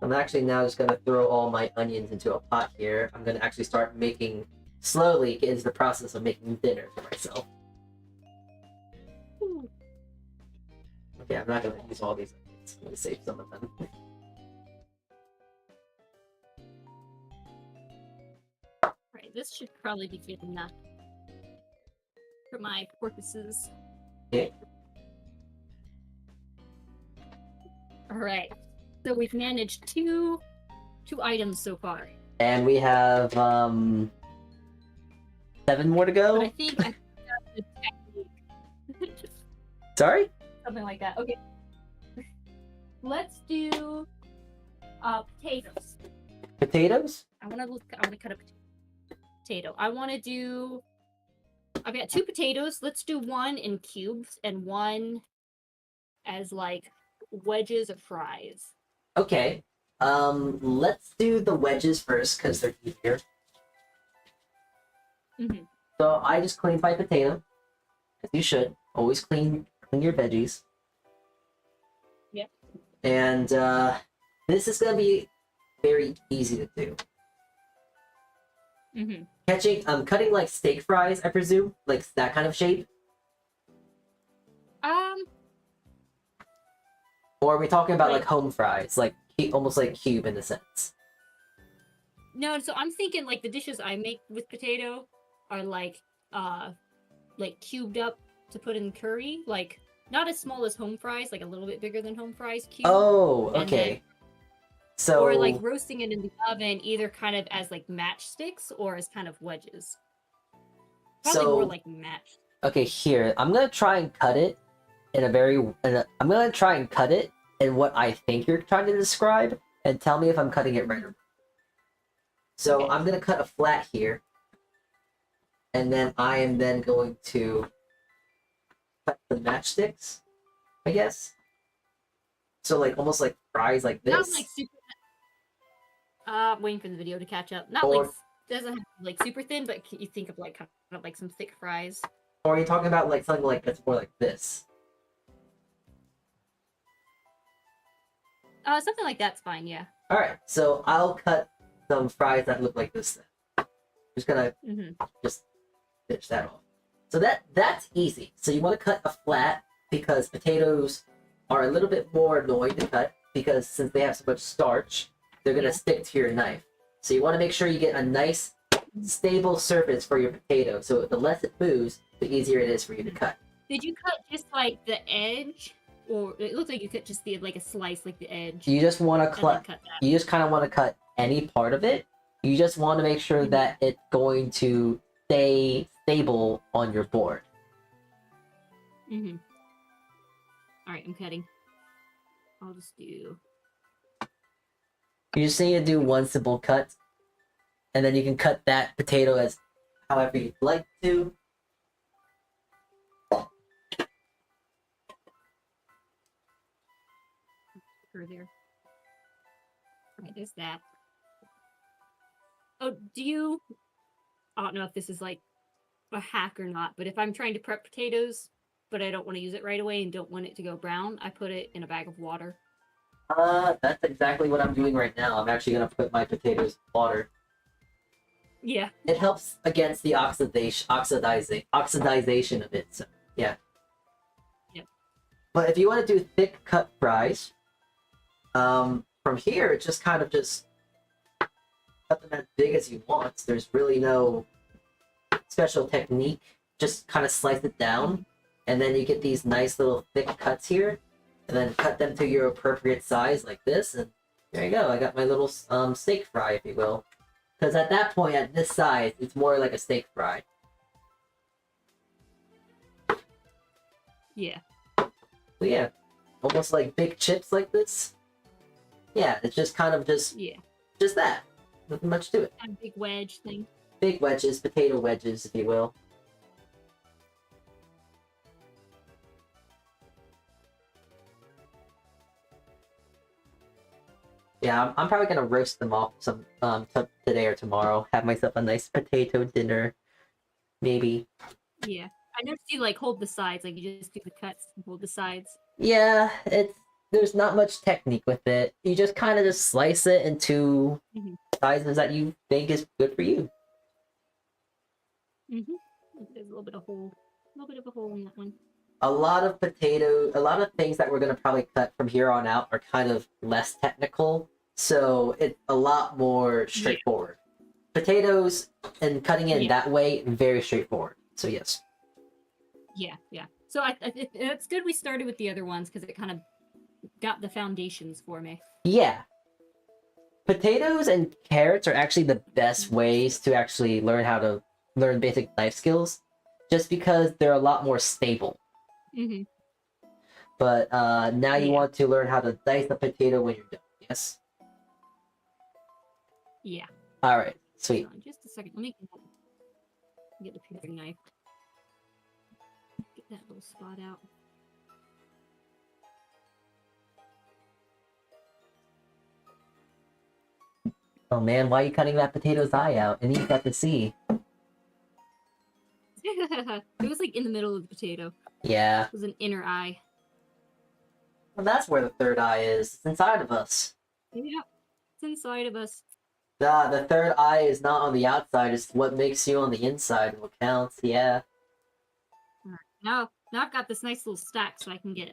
I'm actually now just gonna throw all my onions into a pot here. I'm gonna actually start slowly get into the process of making dinner for myself. Okay, I'm not gonna use all these onions. I'm gonna save some of them. Right, this should probably be good enough for my purposes. Okay. Alright. So we've managed two items so far. And we have 7 more to go. But I think I got the technique. Sorry? Something like that. Okay. Let's do potatoes. Potatoes? I wanna cut a potato. I've got 2 potatoes. Let's do one in cubes and one as like wedges or fries. Okay. Let's do the wedges first because they're easier. So I just cleaned my potato, as you should. Always clean your veggies. Yep. And this is gonna be very easy to do. I'm cutting like steak fries, I presume, like that kind of shape. Um, Or are we talking about like Like- home fries, like almost like cube in a sense? no, so I'm thinking like the dishes I make with potato are like cubed up to put in curry, like not as small as home fries, like a little bit bigger than home fries cube. Oh, and then- okay. So Or like roasting it in the oven, either kind of as like matchsticks or as kind of wedges. Probably more like match. okay, here I'm gonna try and cut it in a very. I'm gonna try and cut it in what I think you're trying to describe, and tell me if I'm cutting it right or wrong. So Okay. I'm gonna cut a flat here, and then I am then going to cut the matchsticks, I guess. So like almost like fries like this. Not like super. Waiting for the video to catch up. Not Or- like doesn't have like super thin, but you think of like kind of like some thick fries. Or are you talking about like something like that's more like this? Something like that's fine. Yeah. Alright, so I'll cut some fries that look like this then. Just gonna just finish that off. So that's easy. So you want to cut a flat because potatoes are a little bit more annoying to cut because since they have so much starch, they're gonna Yeah. stick to your knife. So you want to make sure you get a nice stable surface for your potato. So the less it moves, the easier it is for you to cut. Did you cut just like the edge, or it looked like you cut just like a slice, like the edge? You just want to and then cut. cut that. You just kind of want to cut any part of it. You just want to make sure that it's going to stay stable on your board. Mm-hmm. All right, I'm cutting. I'll just do. You just need to do one simple cut, and then you can cut that potato as however you'd like to. Further. Alright, there's that. Oh, do you... I don't know if this is like a hack or not, but if I'm trying to prep potatoes, but I don't want to use it right away and don't want it to go brown, I put it in a bag of water. That's exactly what I'm doing right now. I'm actually gonna put my potatoes in water. Yeah. It helps against the oxidization of it. So yeah. Yep. But if you want to do thick cut fries, from here it's just kind of just cut them as big as you want. There's really no special technique. Just kind of slice it down, and then you get these nice little thick cuts here, and then cut them to your appropriate size like this, and there you go. I got my little steak fry, if you will. Because at that point, at this size, it's more like a steak fry. Yeah. But yeah, almost like big chips like this. Yeah, it's just kind of just that. Nothing much to it. Kind of big wedge thing. Big wedges, potato wedges, if you will. Yeah, I'm probably gonna roast them off some today or tomorrow. Have myself a nice potato dinner, maybe. Yeah. I noticed you like hold the sides, like you just do the cuts and hold the sides. Yeah, there's not much technique with it. You just kind of just slice it into sizes that you think is good for you. Mm-hmm. There's a little bit of hole in that one. A lot of things that we're gonna probably cut from here on out are kind of less technical, so it's a lot more straightforward. Potatoes and cutting it in that way, very straightforward. So yes. Yeah. So it's good we started with the other ones because it kind of got the foundations for me. Yeah. Potatoes and carrots are actually the best ways to actually learn basic life skills, just because they're a lot more stable. Mm-hmm. But now you want to learn how to dice a potato when you're done. Yes. Yeah. All right. Sweet. Hold on just a second. Let me get the paring knife. Get that little spot out. Oh man, why are you cutting that potato's eye out? And you got to see. It was like in the middle of the potato. Yeah. It was an inner eye. Well, that's where the third eye is. It's inside of us. Yeah. It's inside of us. The third eye is not on the outside. It's what makes you on the inside. What counts. Yeah. Now I've got this nice little stack, so I can get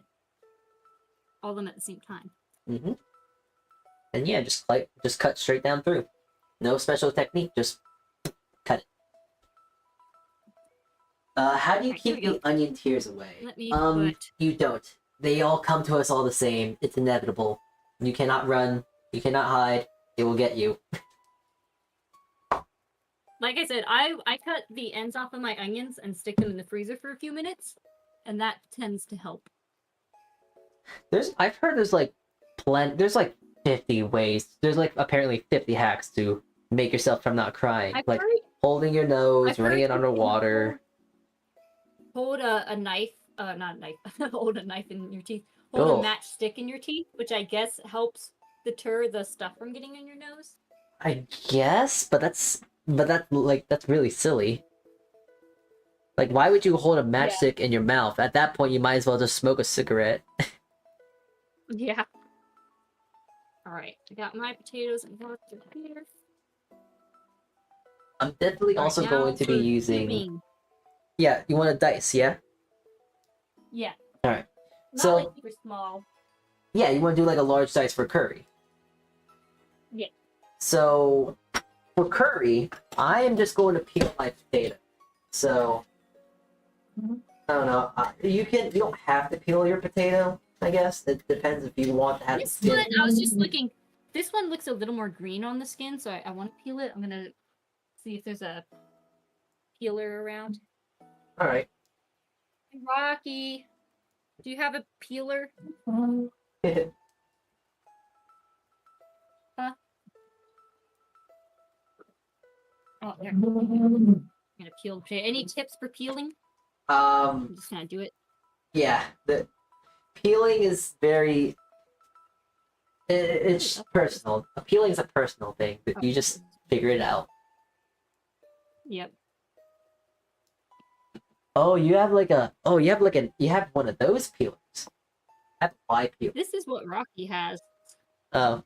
all of them at the same time. Mm-hmm. And yeah, just cut straight down through. No special technique, just cut it. How do you Alright, here keep we the onion tears away? Let me put. You don't. They all come to us all the same. It's inevitable. You cannot run. You cannot hide. It will get you. Like I said, I cut the ends off of my onions and stick them in the freezer for a few minutes, and that tends to help. I've heard there's like there's like 50 ways. There's like apparently 50 hacks to make yourself from not crying. I've Like heard, holding your nose, I've running heard it underwater. hold a knife, not a knife, hold a knife in your teeth. Hold Oh. a matchstick in your teeth, which I guess helps deter the stuff from getting in your nose. I guess, but that's really silly. Like, why would you hold a matchstick in your mouth? At that point, you might as well just smoke a cigarette. Yeah. Alright, I got my potatoes and carrots here. I'm definitely also Now going to be for using. cubing. Yeah, you want a dice, yeah? Yeah. Alright. Not So- like super small. Yeah, you want to do like a large dice for curry. Yeah. So, for curry, I am just going to peel my potato. So, I don't know. You don't have to peel your potato. I guess it depends if you want to have This the skin. one, I was just looking. This one looks a little more green on the skin, so I want to peel it. I'm gonna see if there's a peeler around. All right. Rocky, do you have a peeler? Oh, there. I'm gonna peel the potato. Any tips for peeling? I'm just gonna do it. Yeah. The peeling is very. It's personal. Peeling is a personal thing, but you just figure it out. Yep. Oh, you have like a. Oh, you have one of those peelers. I have a Y peeler. This is what Rocky has. Oh.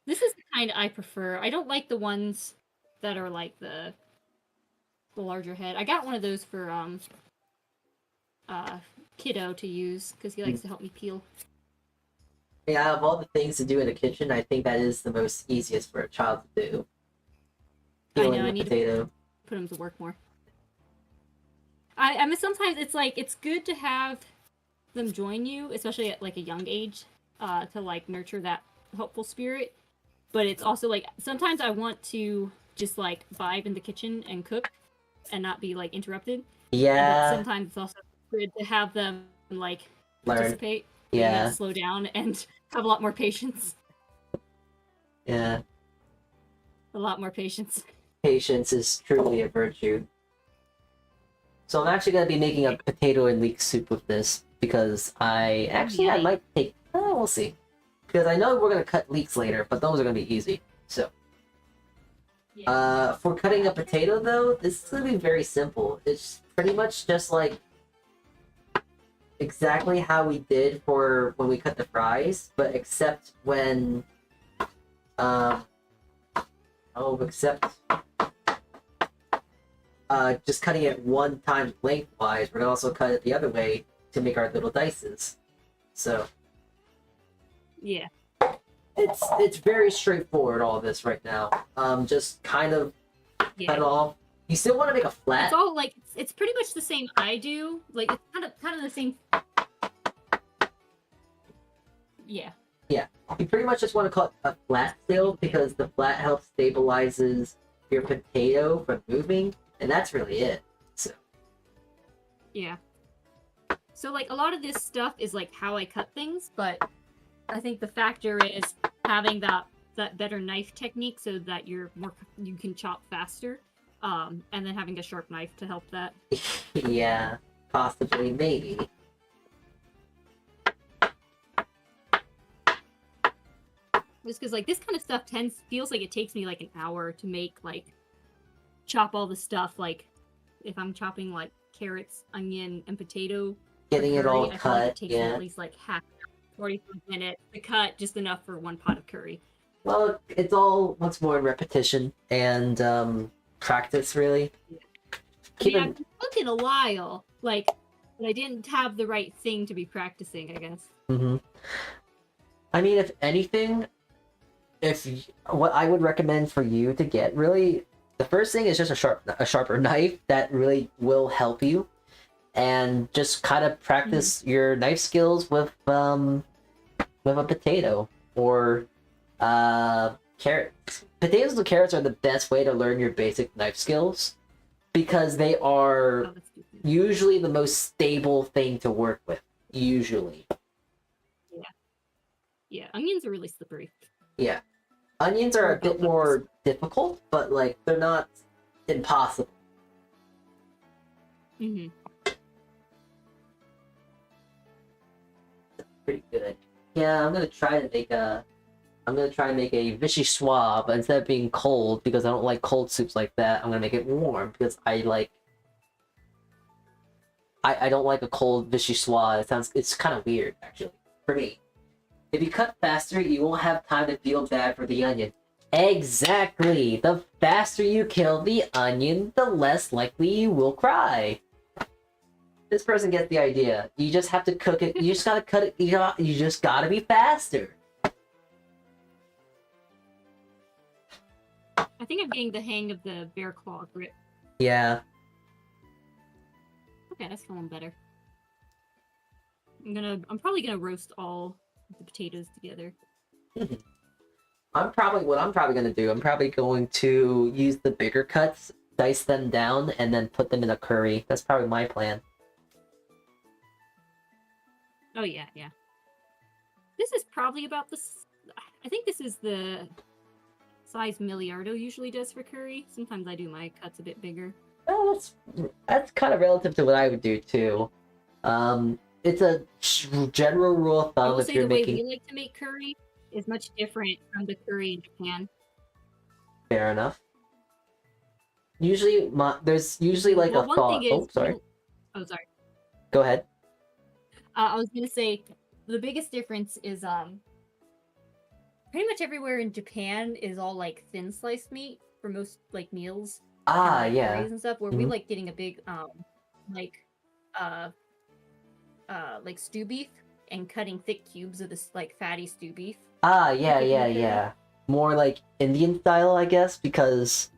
This is the kind I prefer. I don't like the ones that are like the larger head. I got one of those for kiddo to use because he likes to help me peel. Yeah, out of all the things to do in the kitchen, I think that is the most easiest for a child to do. Peeling I the need to potato. put him to work more. I mean, sometimes it's good to have them join you, especially at like a young age, to like nurture that helpful spirit. But it's also like sometimes I want to just like vibe in the kitchen and cook, and not be like interrupted. Yeah. But sometimes it's also good to have them like Learn. participate. Yeah. Slow down and have a lot more patience. Yeah. A lot more patience. Patience is truly a virtue. So I'm actually gonna be making a potato and leek soup with this because I might take. Oh, we'll see. Because I know we're gonna cut leeks later, but those are gonna be easy. So. For cutting a potato though, this is gonna be very simple. It's pretty much just like exactly how we did for when we cut the fries, but except when just cutting it one time lengthwise, we're gonna also cut it the other way to make our little dices. So Yeah. it's very straightforward, all this right now. Just kind of cut off. You still want to make a flat. It's all like it's pretty much the same I do. Like it's kind of the same. Yeah. Yeah, you pretty much just want to cut a flat still because the flat helps stabilizes your potato from moving, and that's really it. So. Yeah. So like a lot of this stuff is like how I cut things, but I think the factor is having that better knife technique so that you can chop faster, and then having a sharp knife to help that. Yeah, possibly, maybe. Just because like this kind of stuff feels like it takes me like an hour to make, like chop all the stuff. Like if I'm chopping like carrots, onion, and potato, Getting it all I feel like cut, it takes me yeah. at least like half 45 minutes to cut just enough for one pot of curry. Well, it's all once more in repetition and practice, really. Yeah, it's been a while. Like But I didn't have the right thing to be practicing, I guess. Mm-hmm. I mean, if anything, what I would recommend for you to get really, the first thing is just a sharper knife that really will help you, and just kind of practice your knife skills with a potato or carrots. Potatoes and carrots are the best way to learn your basic knife skills because they are usually the most stable thing to work with. Usually. Yeah, onions are really slippery. Yeah. Onions are a bit more difficult, but like they're not impossible. Mm-hmm. Pretty good. Yeah, I'm gonna try to make a vichyssoise, but instead of being cold, because I don't like cold soups like that, I'm gonna make it warm because I don't like a cold vichyssoise. It's kind of weird actually for me. If you cut faster, you won't have time to feel bad for the onion. Exactly! The faster you kill the onion, the less likely you will cry. This person gets the idea. You just have to cook it. You just gotta cut it. You just gotta be faster. I think I'm getting the hang of the bear claw grip. Yeah. Okay, that's feeling better. I'm probably gonna roast all the potatoes together. What I'm probably gonna do. I'm probably going to use the bigger cuts, dice them down, and then put them in a curry. That's probably my plan. Oh yeah. This is probably about I think this is the size Milliardo usually does for curry. Sometimes I do my cuts a bit bigger. Oh, that's kind of relative to what I would do too. It's a general rule of I thumb will if say you're the way making. we like to make curry is much different from the curry in Japan. Fair enough. Usually, there's usually like Well, a one thought. thing is, Oh, sorry. Oh, sorry. Go ahead. I was gonna say the biggest difference is pretty much everywhere in Japan is all like thin sliced meat for most like meals. Ah, and, like, yeah. curries and stuff. Where we like getting a big like stew beef and cutting thick cubes of this like fatty stew beef. Ah, cooking yeah, the yeah, curry. yeah. More like Indian style, I guess, because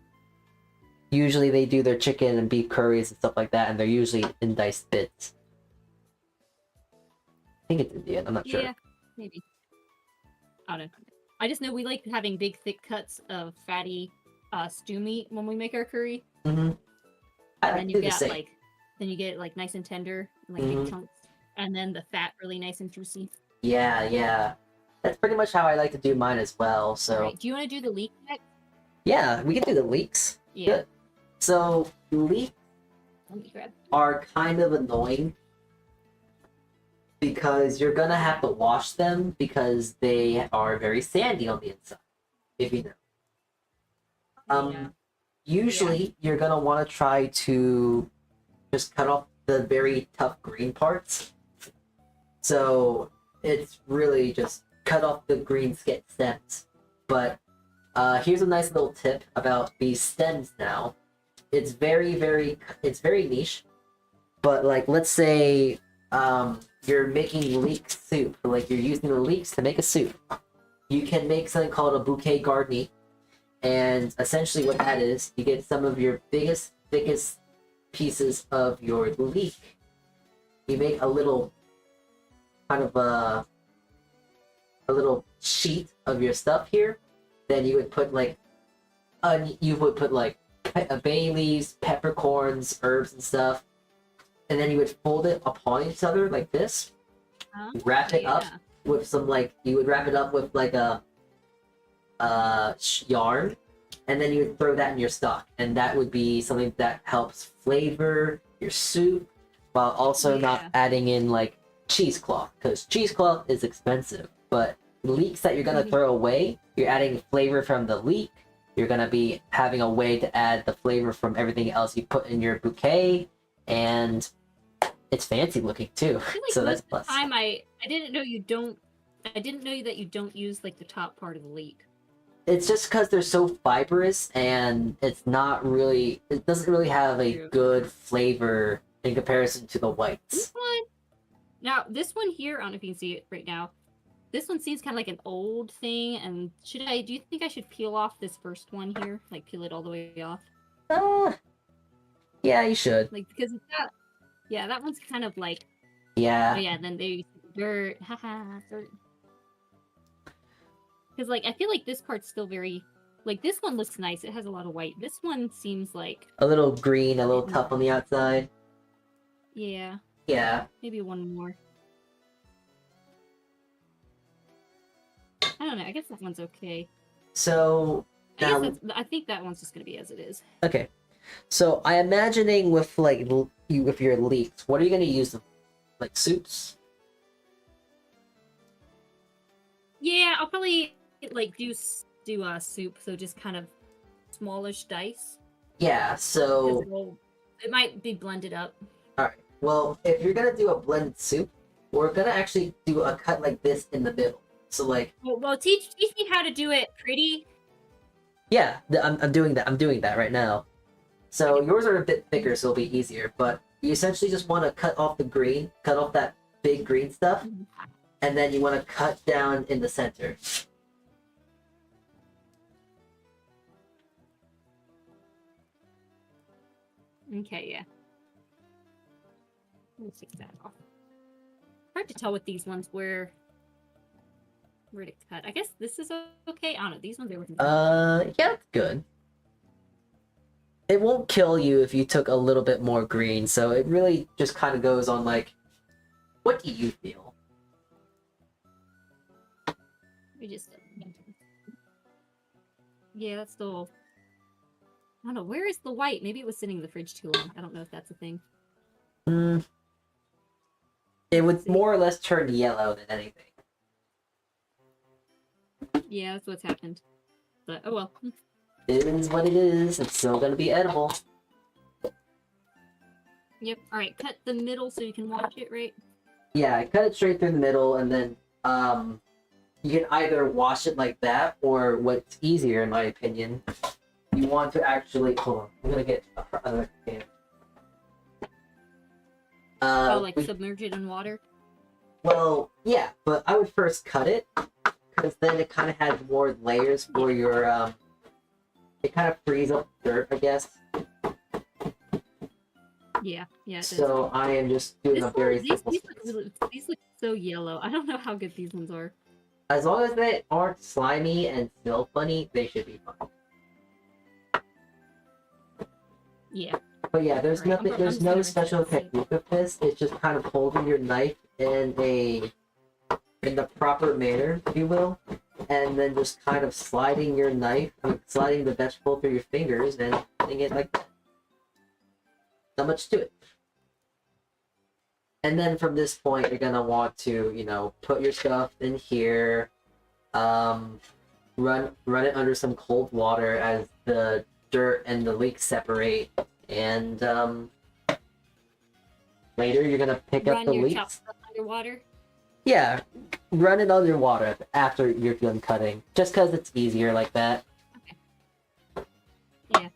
usually they do their chicken and beef curries and stuff like that, and they're usually in diced bits. I think it's Indian. I'm not sure. Yeah, maybe. I don't know. I just know we like having big, thick cuts of fatty stew meat when we make our curry. Mm-hmm. I And like then to you do the get same. then you get it like nice and tender, like Mhm. big chunks, and then the fat really nice and juicy. Yeah, yeah. That's pretty much how I like to do mine as well. So Alright, do you want to do the leek next? yeah, we can do the leeks. Yeah. Good. So leeks Let me grab. are kind of annoying because you're gonna have to wash them because they are very sandy on the inside. If you know. Yeah. Usually you're gonna want to try to just cut off the very tough green parts. So it's really just cut off the green stems. But here's a nice little tip about these stems now. It's very niche. But like, let's say you're making leek soup, like you're using the leeks to make a soup. You can make something called a bouquet garni. And essentially what that is, you get some of your thickest pieces of your leek. You make a little kind of a little sheet of your stuff here. Then you would put like bay leaves, peppercorns, herbs and stuff. And then you would fold it upon each other like this. Wrap it up with some you would wrap it up with like a yarn, and then you would throw that in your stock, and that would be something that helps flavor your soup while also not adding in like cheesecloth, because cheesecloth is expensive. But leeks that you're gonna throw away, you're adding flavor from the leek. You're gonna be having a way to add the flavor from everything else you put in your bouquet, and it's fancy looking too. So that's a plus. I didn't know that you don't use like the top part of the leek. It's just because they're so fibrous, and it doesn't really have a good flavor in comparison to the whites. Now, this one here, I don't know if you can see it right now. This one seems kind of like an old thing, and do you think I should peel off this first one here? Like, peel it all the way off? Yeah, you should. Like, because that, yeah, that one's kind of like, Yeah. oh yeah, then they dirt, haha, dirt. Because, like, I feel like this part's still very, like, this one looks nice. It has a lot of white. This one seems like... A little green, a little tough on the outside. Yeah. Yeah. Maybe one more. I don't know. I guess that one's okay. So now, I think that one's just gonna be as it is. okay. So I imagining with like with your leeks, what are you gonna use them? Like soups? Yeah, I'll probably like do soup. So just kind of smallish dice. Yeah. So it might be blended up. all right. Well, if you're gonna do a blended soup, we're gonna actually do a cut like this in the middle. So like, well, teach me how to do it pretty. yeah, I'm doing that. I'm doing that right now. So yours are a bit thicker, so it'll be easier. But you essentially just want to cut off the green, cut off that big green stuff, and then you want to cut down in the center. Okay, yeah. Let's take that off. Hard to tell with these ones where to cut. I guess this is okay. I don't know. These ones are working. Yeah, that's good. It won't kill you if you took a little bit more green, so it really just kind of goes on like, what do you feel? We just yeah, that's still. I don't know. Where is the white? Maybe it was sitting in the fridge too long. I don't know if that's a thing. It would more or less turn yellow than anything. Yeah, that's what's happened. But oh well. It is what it is. It's still gonna be edible. Yep. All right. Cut the middle so you can watch it, right? Yeah, I cut it straight through the middle, and then you can either wash it like that, or what's easier, in my opinion, you want to actually hold on. I'm gonna get another can. Like submerge it in water. Well, yeah, but I would first cut it, because then it kind of has more layers for your it kind of frees up dirt, I guess. Yeah, yeah. So I am just doing a very simple. These look so yellow. I don't know how good these ones are. As long as they aren't slimy and smell funny, they should be fine. Yeah. But yeah, there's Right, nothing. There's no special technique with this. It's just kind of holding your knife in the proper manner, if you will, and then just kind of sliding your knife, sliding the vegetable through your fingers, and putting it like that. Not much to it. And then from this point, you're gonna want to, you know, put your stuff in here, run it under some cold water as the dirt and the leeks separate, and later you're gonna pick up the leeks. Underwater. Yeah, run it underwater after you're done cutting, just because it's easier like that. Okay. Yeah.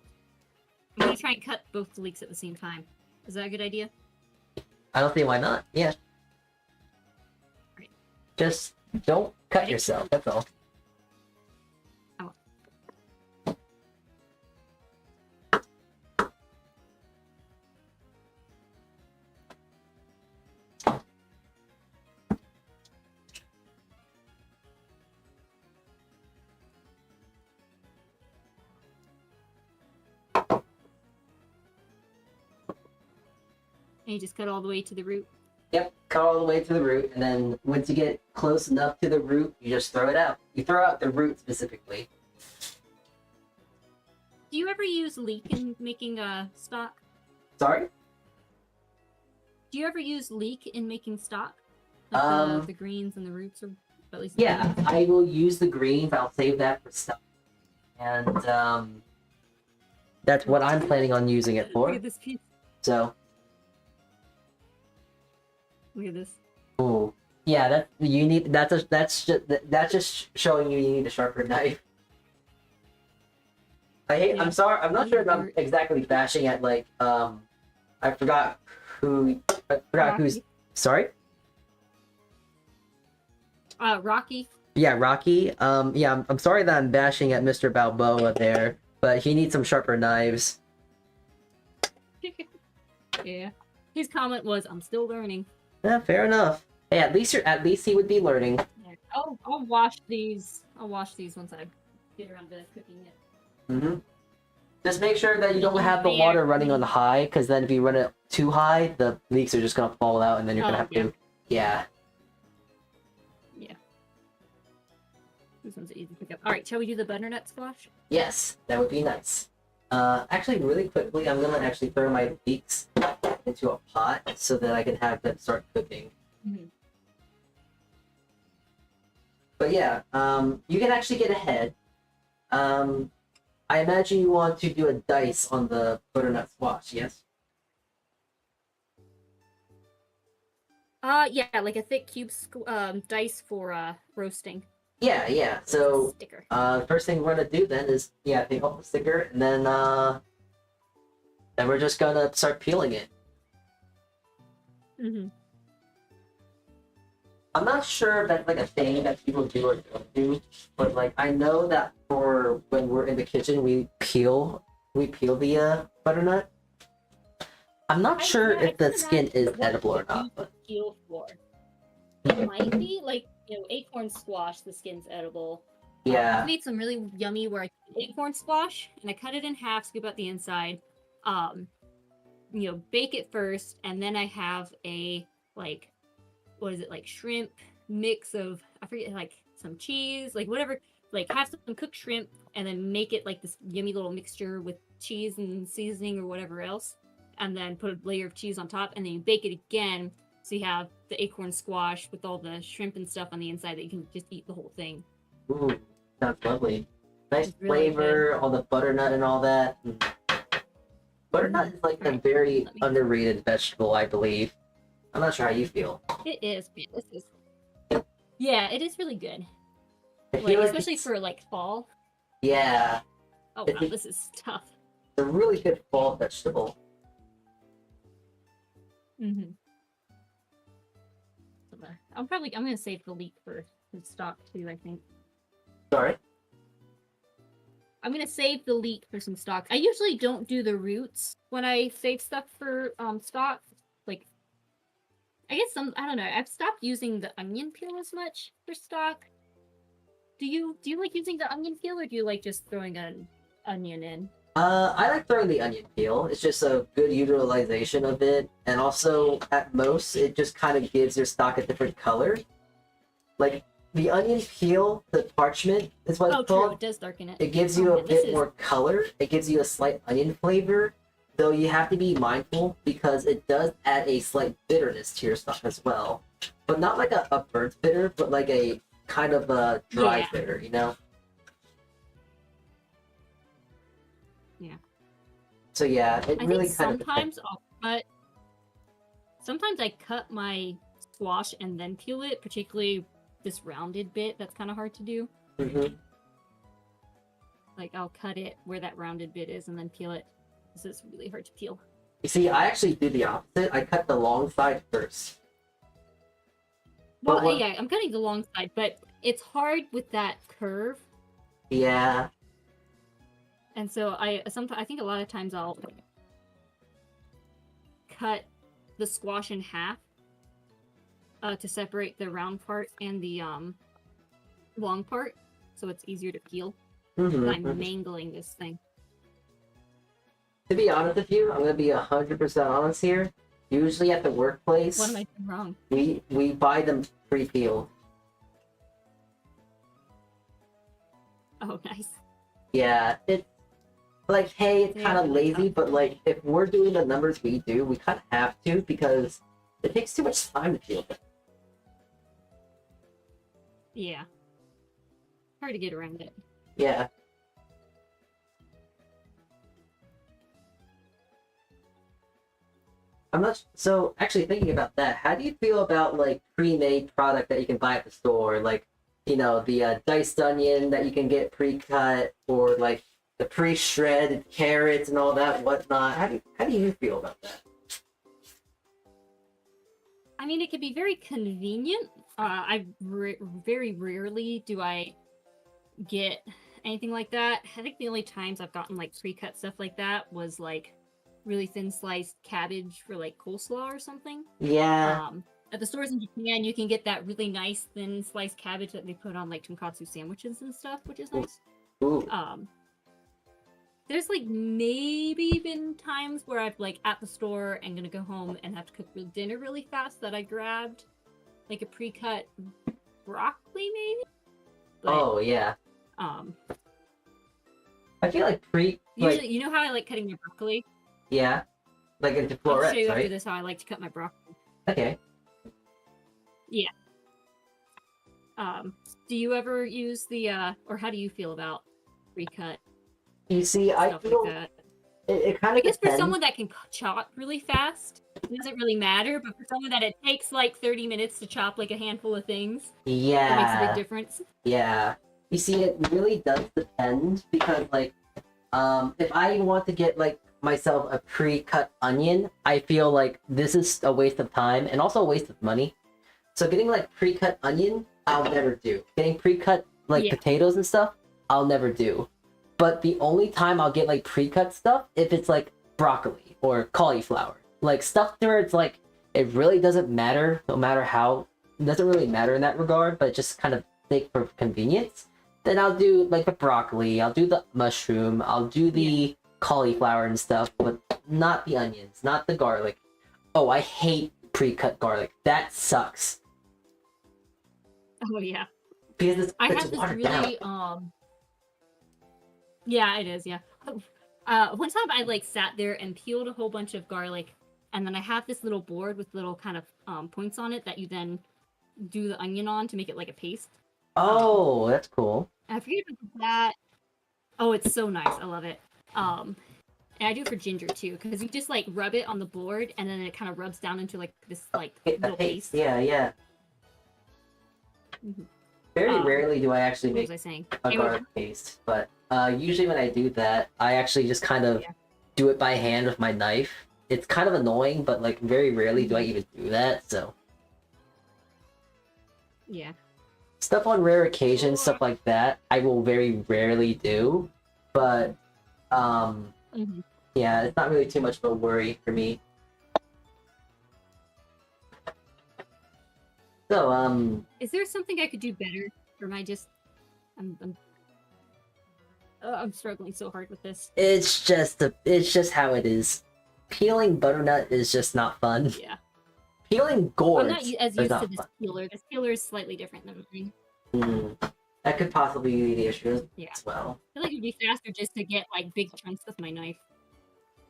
I'm gonna try and cut both the leeks at the same time. Is that a good idea? I don't see why not. Yeah. Right. Just don't cut yourself, that's all. And you just cut all the way to the root? Yep, cut all the way to the root, and then once you get close enough to the root, you just throw it out. You throw out the root specifically. Do you ever use leek in making stock? Sorry? Do you ever use leek in making stock? Like the greens and the roots, or at least yeah, I will use the greens. I'll save that for stuff. And that's what I'm planning on using it for. Look at this piece. So. Look at this. Ooh. Yeah, that's just showing you need a sharper knife. I'm sorry, I'm not sure if I'm exactly bashing at like I forgot who's sorry? Rocky. Yeah, Rocky. Yeah, I'm sorry that I'm bashing at Mr. Balboa there, but he needs some sharper knives. Yeah. His comment was, "I'm still learning." Yeah, fair enough. Hey, at least he would be learning. Yeah. I'll wash these. I'll wash these once I get around to cooking it. Mm-hmm. Just make sure that you don't have the water running on high, because then if you run it too high, the leeks are just gonna fall out, and then you're gonna have to. Yeah. Yeah. This one's easy to pick up. All right, shall we do the butternut squash? Yes, that would be nice. Actually, really quickly, I'm gonna actually throw my leeks into a pot so that I can have them start cooking. Mm-hmm. But yeah, you can actually get ahead. I imagine you want to do a dice on the butternut squash, yes? Yeah, like a thick cube dice for roasting. Yeah. So, Sticker. first thing we're gonna do then is, yeah, take off the sticker, and then we're just gonna start peeling it. Mm-hmm. I'm not sure if that's like a thing that people do or don't do, but like I know that for when we're in the kitchen, we peel the butternut. I'm not sure if the skin is edible or not. But... Peel for. It might be like acorn squash. The skin's edible. Yeah. I made some really yummy where I took acorn squash and I cut it in half, scoop out the inside. Bake it first, and then I have a what is it, like shrimp mix of, I forget, like some cheese, like whatever, like have some cooked shrimp and then make it like this yummy little mixture with cheese and seasoning or whatever else, and then put a layer of cheese on top, and then you bake it again so you have the acorn squash with all the shrimp and stuff on the inside that you can just eat the whole thing. Ooh, sounds lovely. Nice Really flavor, all the butternut and all that. Butternut is like a very underrated vegetable, I believe. I'm not sure how you feel. It is. Yeah, it is really good. Like, especially for like fall. Yeah. Oh wow, this is tough. It's a really good fall vegetable. Mm-hmm. I'm gonna save the leek for the stock too, I think. Sorry? I'm gonna save the leek for some stock. I usually don't do the roots when I save stuff for stock. Like, I guess I don't know. I've stopped using the onion peel as much for stock. Do you like using the onion peel, or do you like just throwing an onion in? I like throwing the onion peel. It's just a good utilization of it, and also at most it just kind of gives your stock a different color. Like the onion peel, the parchment is what it's called. True. It does darken it. It gives you a bit more color. It gives you a slight onion flavor, though you have to be mindful because it does add a slight bitterness to your stock as well. But not like a burnt bitter, but like a kind of a dry bitter, you know? Yeah. So yeah, it I really think kind sometimes I cut my squash and then peel it, particularly this rounded bit that's kind of hard to do. Mm-hmm. Like I'll cut it where that rounded bit is and then peel it. This is really hard to peel. You see, I actually do the opposite. I cut the long side first. Well, yeah, I'm cutting the long side, but it's hard with that curve. Yeah. And so I think a lot of times I'll cut the squash in half to separate the round part and the long part, so it's easier to peel. Mm-hmm. I'm mangling this thing. To be honest with you, I'm gonna be 100% honest here. Usually at the workplace, What am I doing wrong? we buy them pre-peeled. Oh, nice. Yeah, it's like, hey, it's kind of lazy, but like if we're doing the numbers we do, we kind of have to because it takes too much time to peel them. Yeah. Hard to get around it. Yeah. I'm not so actually thinking about that. How do you feel about like pre-made product that you can buy at the store, like the diced onion that you can get pre-cut, or like the pre-shredded carrots and all that whatnot? How do you feel about that? I mean, it could be very convenient. Very rarely do I get anything like that. I think the only times I've gotten like pre-cut stuff like that was like really thin sliced cabbage for like coleslaw or something. Yeah. At the stores in Japan, you can get that really nice thin sliced cabbage that they put on like tonkatsu sandwiches and stuff, which is nice. Ooh. There's like maybe been times where I've like at the store and gonna go home and have to cook dinner really fast that I grabbed like a pre-cut broccoli maybe. But, Oh yeah. I feel like usually, you know how I like cutting my broccoli? Yeah. Like into I'll florets, show you after right? this how I like to cut my broccoli. Okay. Yeah. Do you ever use the or how do you feel about pre-cut You see, I stuff feel like that? it kind I of guess for depends. someone that can chop really fast, it doesn't really matter. But for someone that it takes like 30 minutes to chop like a handful of things, it makes a Yeah. big difference. Yeah. You see, it really does depend because, like, if I want to get like myself a pre-cut onion, I feel like this is a waste of time and also a waste of money. So getting like pre-cut onion, I'll never do. Getting pre-cut like Yeah. potatoes and stuff, I'll never do. But the only time I'll get like pre-cut stuff if it's like broccoli or cauliflower, like stuff where it's like it really doesn't matter, no matter how. It doesn't really matter in that regard, but just kind of think for convenience. Then I'll do like the broccoli, I'll do the mushroom, I'll do the cauliflower and stuff, but not the onions, not the garlic. Oh, I hate pre-cut garlic. That sucks. Oh yeah. Because it's I it's have this watered really down. yeah, it is, yeah. One time I like sat there and peeled a whole bunch of garlic, and then I have this little board with little kind of points on it that you then do the onion on to make it like a paste. Oh, that's cool. I forget about that. Oh, it's so nice. I love it. And I do it for ginger too, because you just like rub it on the board, and then it kind of rubs down into like this like A little paste. paste. Yeah, yeah. Mhm. Very rarely do I actually What was make I saying? a Anyway, garlic paste, but usually when I do that, I actually just kind of Yeah. do it by hand with my knife. It's kind of annoying, but like very rarely do I even do that. So yeah. stuff on rare occasions, stuff like that, I will very rarely do. But Mhm. yeah, it's not really too much of a worry for me. So Is there something I could do better, or am I just? I'm struggling so hard with this. it's just how it is. Peeling butternut is just not fun. Yeah. Peeling I'm gourds not as is used to not this fun. peeler. This peeler is slightly different than mine. That could possibly be the issue as Yeah. well. I feel like it'd be faster just to get like big chunks with my knife.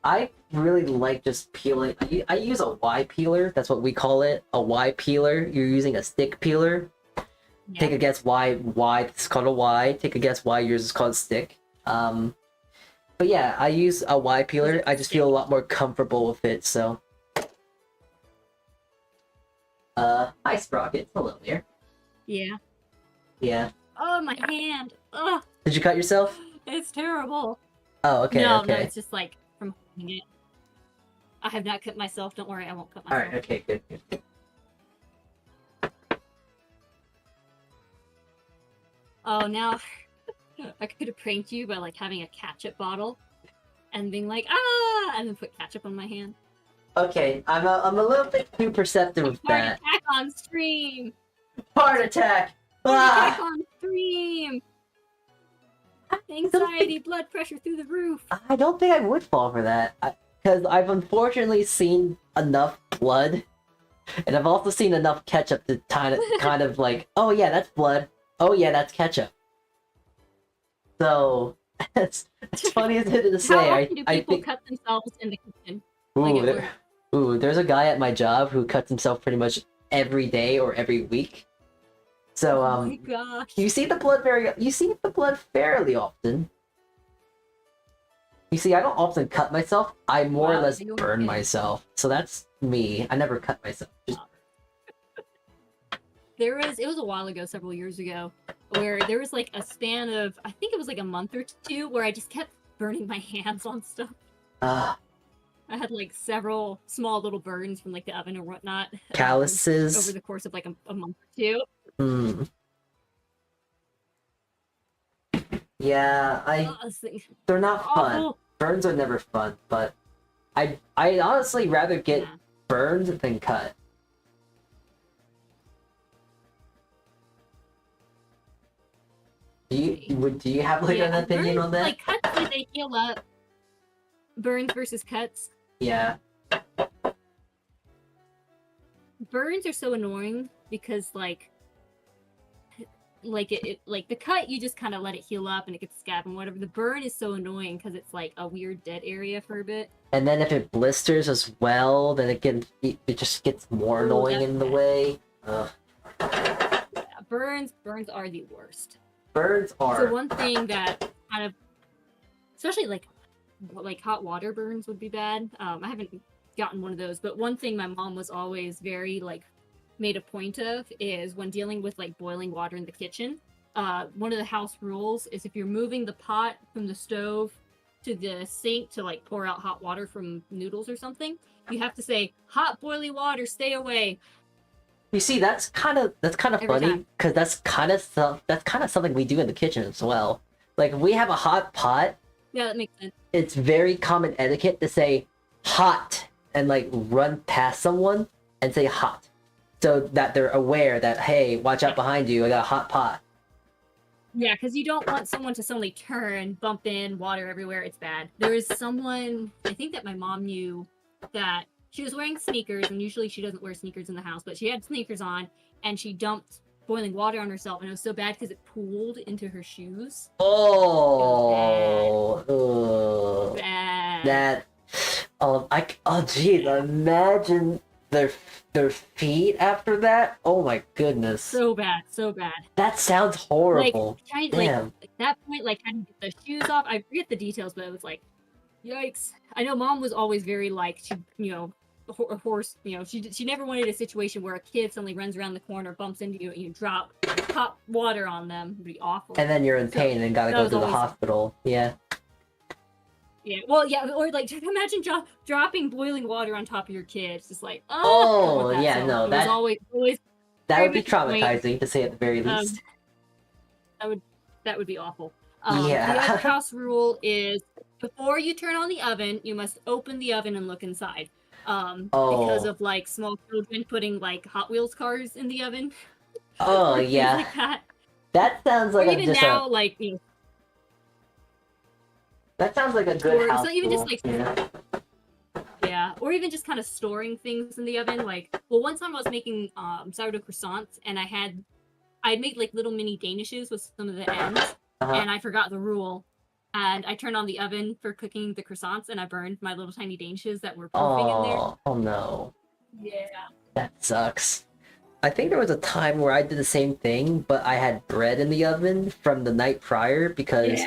I really like just peeling. I use a Y peeler. That's what we call it. A Y peeler. You're using a stick peeler. Yeah. Take a guess why it's called a Y. Take a guess why yours is called stick. But yeah, I use a Y peeler. I just feel a lot more comfortable with it. So, hi Sprocket. Hello there. Yeah. Yeah. Oh, my hand. Ugh, Did you cut yourself? it's terrible. Oh, okay. No, okay. it's just like from holding it. I have not cut myself. Don't worry, I won't cut All myself. right. Okay. Good. Good. Oh, now I could have pranked you by like having a ketchup bottle and being like, ah, and then put ketchup on my hand. Okay. I'm a little bit too perceptive with Heart that. attack on stream. Heart attack. Heart Ah! attack on stream. Anxiety, blood pressure through the roof. I don't think I would fall for that, because I've unfortunately seen enough blood, and I've also seen enough ketchup to kind of like, oh yeah, that's blood. Oh yeah, that's ketchup. So, it's funny as it is to say. How often do I people think cut themselves in the kitchen? Like ooh, at work? there's a guy at my job who cuts himself pretty much every day or every week. So Oh my gosh. you see the blood fairly often. You see, I don't often cut myself. I more or Wow, less you burn okay. myself. So that's me. I never cut myself. Just It was a while ago, several years ago, where there was like a span of, I think it was like a month or two, where I just kept burning my hands on stuff. uh, I had like several small little burns from like the oven or whatnot. Calluses. Over the course of like a month or two. Hmm. Yeah, they're not fun. Awful. Burns are never fun, but I honestly rather get Yeah. burned than cut. Do you have like an opinion burns, on that? Like cuts, like, they heal up. Burns versus cuts. Yeah. Burns are so annoying because like the cut you just kind of let it heal up and it gets scab and whatever. The burn is so annoying because it's like a weird dead area for a bit. And then if it blisters as well, then it just gets more annoying in the way. Ugh. Yeah, burns are the worst. Burns are. So one thing that kind of, especially like hot water burns would be bad. I haven't gotten one of those, but one thing my mom was always very like made a point of is when dealing with like boiling water in the kitchen. One of the house rules is if you're moving the pot from the stove to the sink to like pour out hot water from noodles or something, you have to say hot boiling water, stay away. You see, that's kind of funny because that's kind of something we do in the kitchen as well. Like if we have a hot pot. Yeah, that makes sense. It's very common etiquette to say hot and like run past someone and say hot, so that they're aware that hey, watch out behind you, I got a hot pot. Yeah, because you don't want someone to suddenly turn, bump in, water everywhere. It's bad. There is someone, I think that my mom knew, that she was wearing sneakers, and usually she doesn't wear sneakers in the house, but she had sneakers on, and she dumped boiling water on herself, and it was so bad because it pooled into her shoes. Oh, Bad. That. Geez, imagine their feet after that. Oh my goodness. So bad, so bad. That sounds horrible. Damn. At that point, like trying to get the shoes off. I forget the details, but it was like, yikes. I know mom was always very like, she, a horse, she never wanted a situation where a kid suddenly runs around the corner, bumps into you, and you drop hot water on them. It'd be awful. And then you're in pain and gotta go to the hospital. Yeah. Yeah, well, yeah, or like imagine dropping boiling water on top of your kid. It's just like, yeah, no, that always that would be traumatizing to say at the very least. That would be awful. Yeah. The other house rule is before you turn on the oven, you must open the oven and look inside. Because of like small children putting like Hot Wheels cars in the oven. Oh yeah. Like that. That sounds like That sounds like a good house even rule. just like yeah, or even just kind of storing things in the oven. Like, well, one time I was making sourdough croissants, and I'd made like little mini danishes with some of the ends, and I forgot the rule, and I turned on the oven for cooking the croissants, and I burned my little tiny danishes that were proofing in there. Oh no. Yeah. That sucks. I think there was a time where I did the same thing, but I had bread in the oven from the night prior because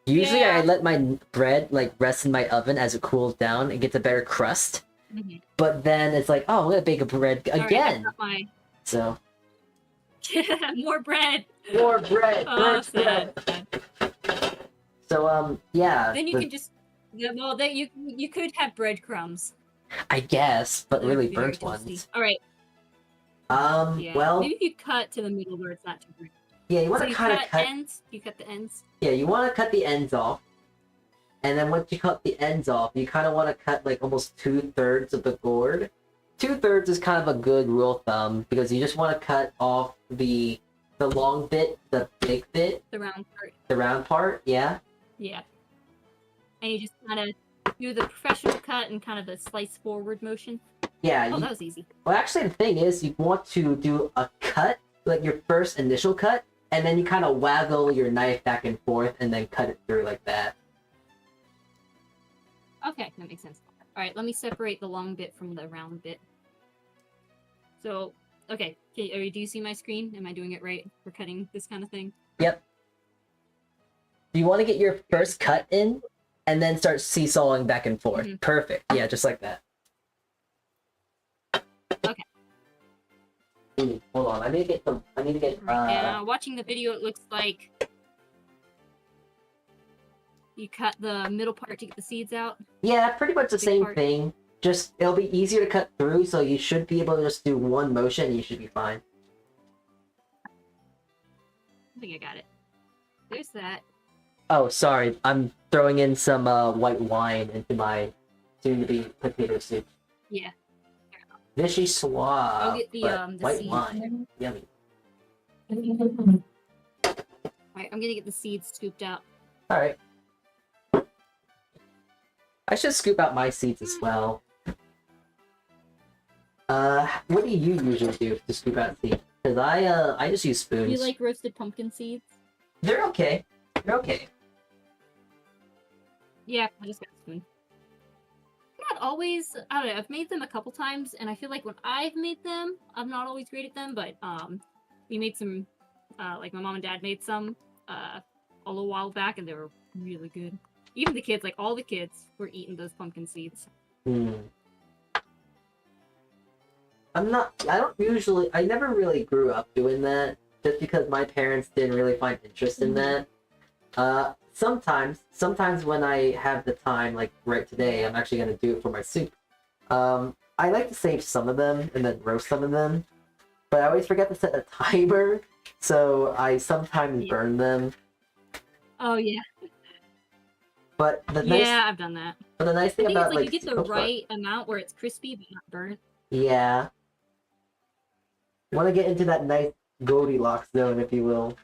usually I let my bread like rest in my oven as it cools down and gets a better crust. Mm-hmm. But then it's like, oh, I'm gonna bake a bread again. Right, So more bread. More bread. Sad. So yeah. Then you can just you could have breadcrumbs. I guess, but really very burnt ones. All right. Well, maybe if you cut to the middle where it's not too burnt. Yeah, you want to kind of cut ends. You cut the ends. Yeah, you want to cut the ends off, and then once you cut the ends off, you kind of want to cut like almost 2/3 of the gourd. 2/3 is kind of a good rule of thumb because you just want to cut off the long bit, the big bit, the round part. The round part, yeah. Yeah. And you just kind of do the professional cut and kind of the slice forward motion. Yeah. Oh, that was easy. Well, actually, the thing is, you want to do a cut, like your first initial cut, and then you kind of waggle your knife back and forth and then cut it through like that. Okay, that makes sense. All right, let me separate the long bit from the round bit. So, okay, do you see my screen? Am I doing it right for cutting this kind of thing? Yep. You want to get your first cut in, and then start seesawing back and forth. Mm-hmm. Perfect. Yeah, just like that. Okay. Hold on, I need to get Right now, watching the video, it looks like You cut the middle part to get the seeds out. Yeah, pretty much the Big same part. thing. Just it'll be easier to cut through, so you should be able to just do one motion and you should be fine. I think I got it. There's that. Oh, sorry. I'm throwing in some white wine into my soon-to-be potato soup. Yeah. Vishy suave. I'll get the white seeds. wine. Yummy. Alright, I'm gonna get the seeds scooped out. Alright. I should scoop out my seeds as well. What do you usually do to scoop out seeds? Because I just use Do spoons. you like roasted pumpkin seeds? They're okay. They're okay. Yeah, I just got a spoon. Not always. I don't know. I've made them a couple times, and I feel like when I've made them, I'm not always great at them. But we made some. Like my mom and dad made some a little while back, and they were really good. Even the kids, like all the kids, were eating those pumpkin seeds. I never really grew up doing that, just because my parents didn't really find interest in that. Sometimes when I have the time, like right today, I'm actually gonna do it for my soup. I like to save some of them and then roast some of them, but I always forget to set a timer, so I sometimes burn them. Oh yeah, But the I've done that. nice I thing think about it's like you get the oh, sorry. right amount where it's crispy but not burnt. Yeah. Want to get into that nice Goldilocks zone, if you will.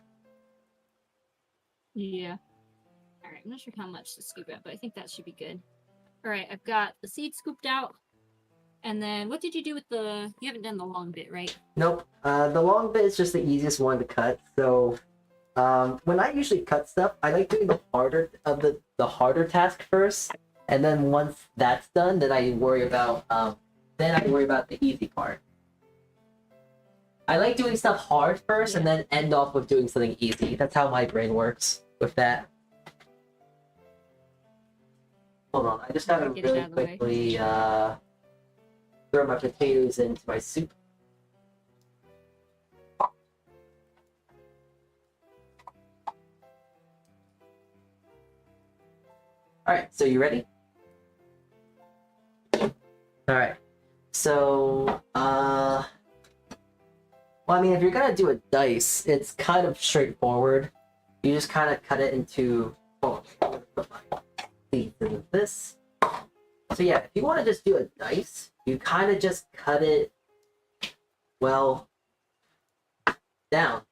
Yeah. All right, I'm not sure how much to scoop out, but I think that should be good. All right, I've got the seeds scooped out. And then what did you do with the... You haven't done the long bit, right? Nope. The long bit is just the easiest one to cut. So, when I usually cut stuff, I like doing the harder task first, and then once that's done, then I worry about the easy part. I like doing stuff hard first, and then end off with doing something easy. That's how my brain works with that. Hold on, I just gotta Get it really out of the way. quickly throw my potatoes into my soup. Alright, so you ready? Alright. So, well, I mean, if you're gonna do a dice, it's kind of straightforward. You just kind of cut it into... Hold on, I'm gonna put my seeds into this. So yeah, if you want to just do a dice, you kind of just cut it, well, down.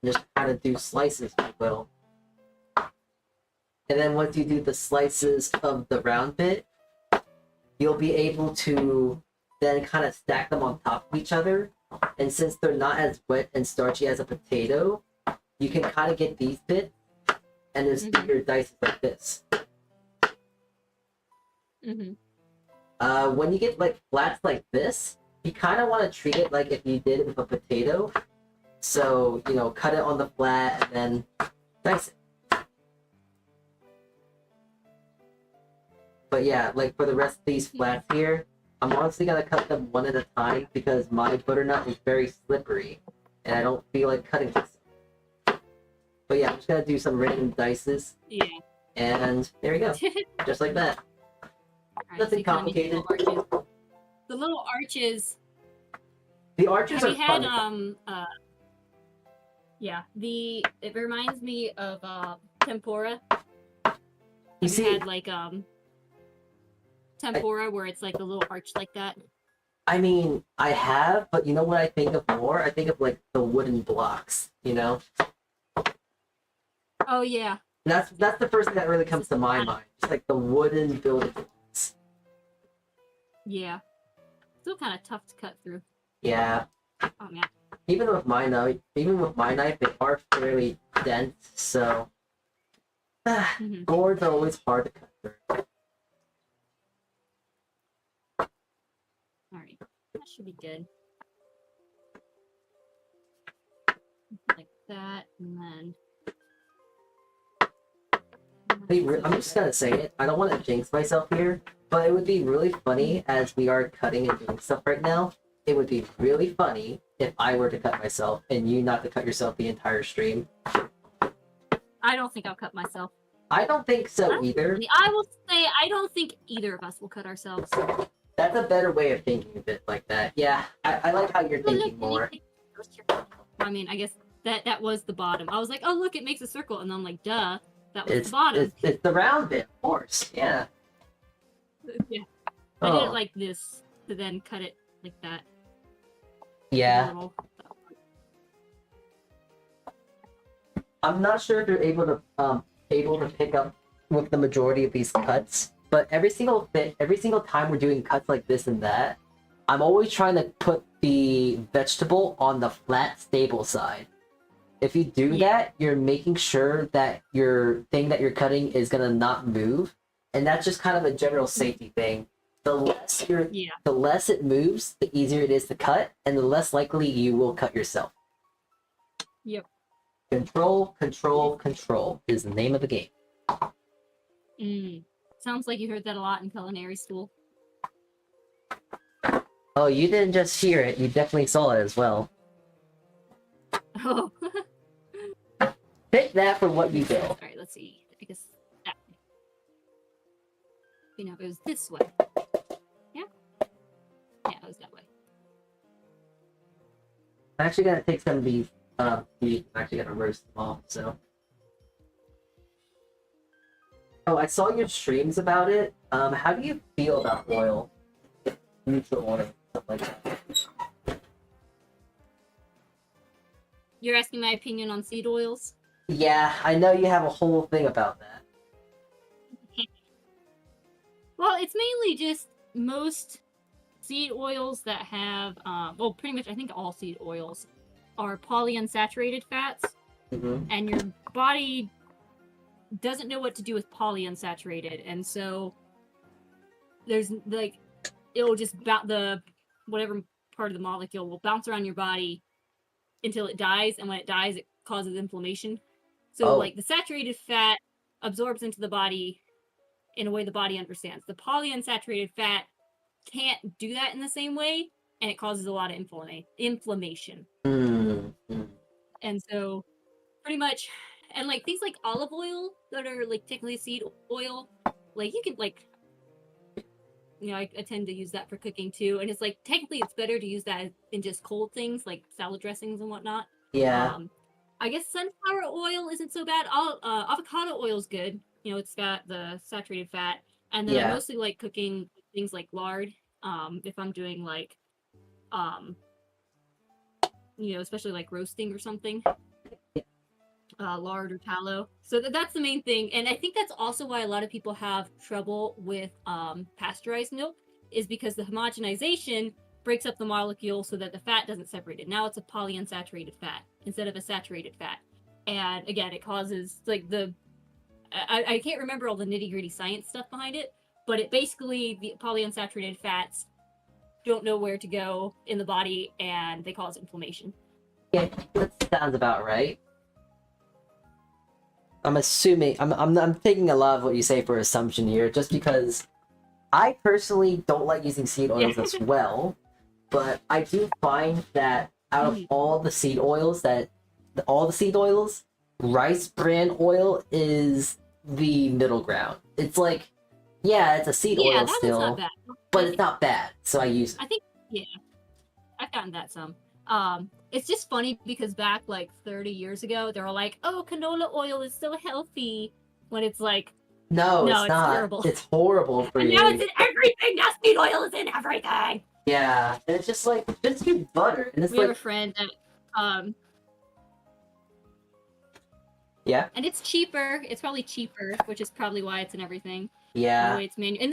And just kind of do slices, if you will. And then once you do the slices of the round bit, you'll be able to then kind of stack them on top of each other. And since they're not as wet and starchy as a potato, you can kind of get these bits and just do your dice like this. When you get like flats like this, you kind of want to treat it like if you did it with a potato. So, you know, cut it on the flat and then dice it. But yeah, like for the rest of these flats here, I'm honestly gonna cut them one at a time because my butternut is very slippery and I don't feel like cutting this. But yeah, I'm just gonna do some random dices. Yeah. And there we go. Just like that. Right, Nothing so you kinda make complicated. the little arches. The arches Have are you had fun. yeah, it reminds me of tempura. You You see, had like tempura where it's like a little arch like that. I mean, I have, but you know what I think of more? I think of like the wooden blocks, you know? Oh yeah. That's the first thing that really comes to my mind. Just like the wooden building blocks. Yeah. Still kind of tough to cut through. Yeah. Oh man. Even with my knife, they are fairly dense, so gourds are always hard to cut through. Alright. That should be good. Like that, and then I'm just gonna say it. I don't want to jinx myself here, but it would be really funny as we are cutting and doing stuff right now. It would be really funny if I were to cut myself and you not to cut yourself the entire stream. I don't think I'll cut myself. I don't think so Personally, either. I will say I don't think either of us will cut ourselves. That's a better way of thinking of it like that. Yeah, I like how you're Oh, look, thinking more. I mean, I guess that was the bottom. I was like, oh look, it makes a circle, and I'm like, duh, that was the bottom. It's the round bit, of course. Yeah. Yeah. I did it Oh, like this to then cut it like that. yeah. Little- I'm not sure if you're able to pick up with the majority of these cuts, but every single time we're doing cuts like this and that, I'm always trying to put the vegetable on the flat, stable side. If you do that, you're making sure that your thing that you're cutting is gonna not move, and that's just kind of a general safety thing. The less it moves, the easier it is to cut, and the less likely you will cut yourself. Yep. Control, control, control is the name of the game. Sounds like you heard that a lot in culinary school. Oh, you didn't just hear it, you definitely saw it as well. Oh. Take that for what you will. Alright, let's see. I guess that way. You know, it was this way. Yeah? Yeah, it was that way. I'm actually gonna take some of these meat. I'm actually gonna roast them all, so. Oh, I saw your streams about it. How do you feel about oil? Neutral oil, stuff like that. You're asking my opinion on seed oils? Yeah, I know you have a whole thing about that. Well, it's mainly just most seed oils that have, well, pretty much I think all seed oils are polyunsaturated fats, and your body doesn't know what to do with polyunsaturated, and so there's like it'll just whatever part of the molecule will bounce around your body until it dies, and when it dies, it causes inflammation. So like the saturated fat absorbs into the body in a way the body understands. The polyunsaturated fat can't do that in the same way, and it causes a lot of inflammation. And so pretty much, and like things like olive oil that are like technically seed oil, like you can like, you know, I tend to use that for cooking too, and it's like technically it's better to use that in just cold things like salad dressings and whatnot. Yeah. I guess sunflower oil isn't so bad. Avocado oil is good. You know, it's got the saturated fat, and then I mostly like cooking things like lard. If I'm doing like, you know, especially like roasting or something. Lard or tallow. So that's the main thing, and I think that's also why a lot of people have trouble with pasteurized milk, is because the homogenization breaks up the molecule so that the fat doesn't separate it. Now it's a polyunsaturated fat instead of a saturated fat, and again, it causes like I can't remember all the nitty gritty science stuff behind it, but it basically the polyunsaturated fats don't know where to go in the body, and they cause inflammation. Yeah, that sounds about right. I'm assuming I'm taking a lot of what you say for assumption here, just because I personally don't like using seed oils as well, but I do find that out of all the seed oils, rice bran oil is the middle ground. It's like, yeah, it's a seed oil still, not bad. but it's not bad, so I use it. I think, yeah, I've gotten that some. It's just funny because back like 30 years ago, they were like, "Oh, canola oil is so healthy," when it's like, no, it's not. Terrible. It's horrible for you. Now it's in everything. Now seed oil is in everything. Yeah, and it's just like just use butter, and it's we like have a friend that yeah, and it's cheaper. It's probably cheaper, which is probably why it's in everything. Yeah, the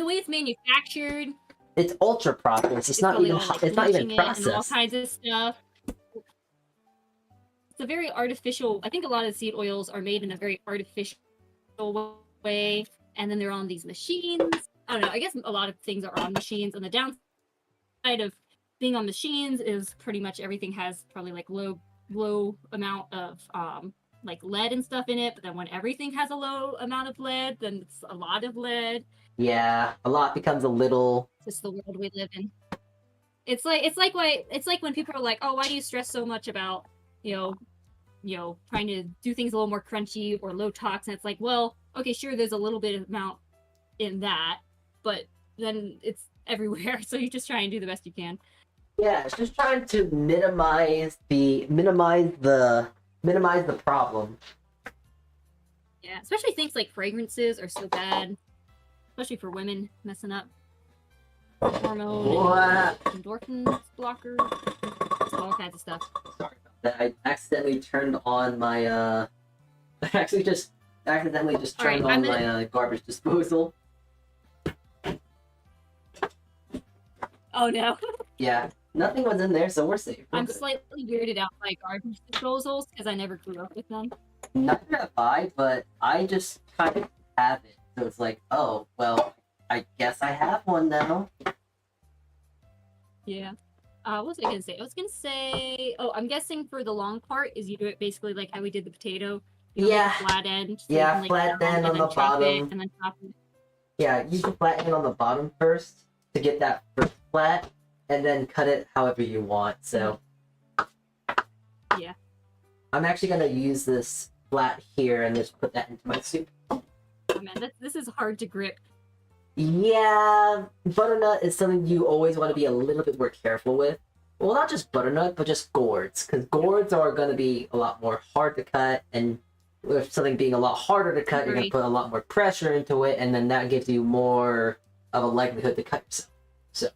way it's manufactured. It's ultra processed. It's not even. Like, it's not even processed. And all kinds of stuff. It's a very artificial. I think a lot of seed oils are made in a very artificial way, and then they're on these machines. I don't know. I guess a lot of things are on machines, and the downside of being on machines is pretty much everything has probably like low amount of like lead and stuff in it. But then when everything has a low amount of lead, then it's a lot of lead. Yeah, a lot becomes a little. It's the world we live in. It's like when people are like, "Oh, why do you stress so much about, you know, trying to do things a little more crunchy or low toxin?" It's like, well, okay, sure, there's a little bit of amount in that, but then it's everywhere, so you just try and do the best you can. Yeah, it's just trying to minimize the problem. Yeah, especially things like fragrances are so bad, especially for women messing up hormone What? endorphins blockers, all kinds of stuff. Sorry about that. I accidentally turned on my I actually just accidentally just All right, turned on my garbage disposal. Oh no. Yeah, nothing was in there, so we're safe. We're I'm good. slightly weirded out by garbage disposals because I never grew up with them. Neither have I, but I just kind of have it. So it's like, oh, well, I guess I have one now. Yeah. What was I gonna say? I was gonna say, oh, I'm guessing for the long part is you do it basically like how we did the potato. You know, Yeah. make a flat end. So Yeah, you can, flat down end and on then the chop it bottom. and then chop it. Yeah, use the flat end on the bottom first to get that first flat, and then cut it however you want. So Yeah. I'm actually gonna use this flat here and just put that into my soup. Oh man, this is hard to grip. Yeah, butternut is something you always want to be a little bit more careful with. Well, not just butternut, but just gourds, because gourds are going to be a lot more hard to cut, and with something being a lot harder to cut, you're going to put a lot more pressure into it, and then that gives you more of a likelihood to cut yourself. So,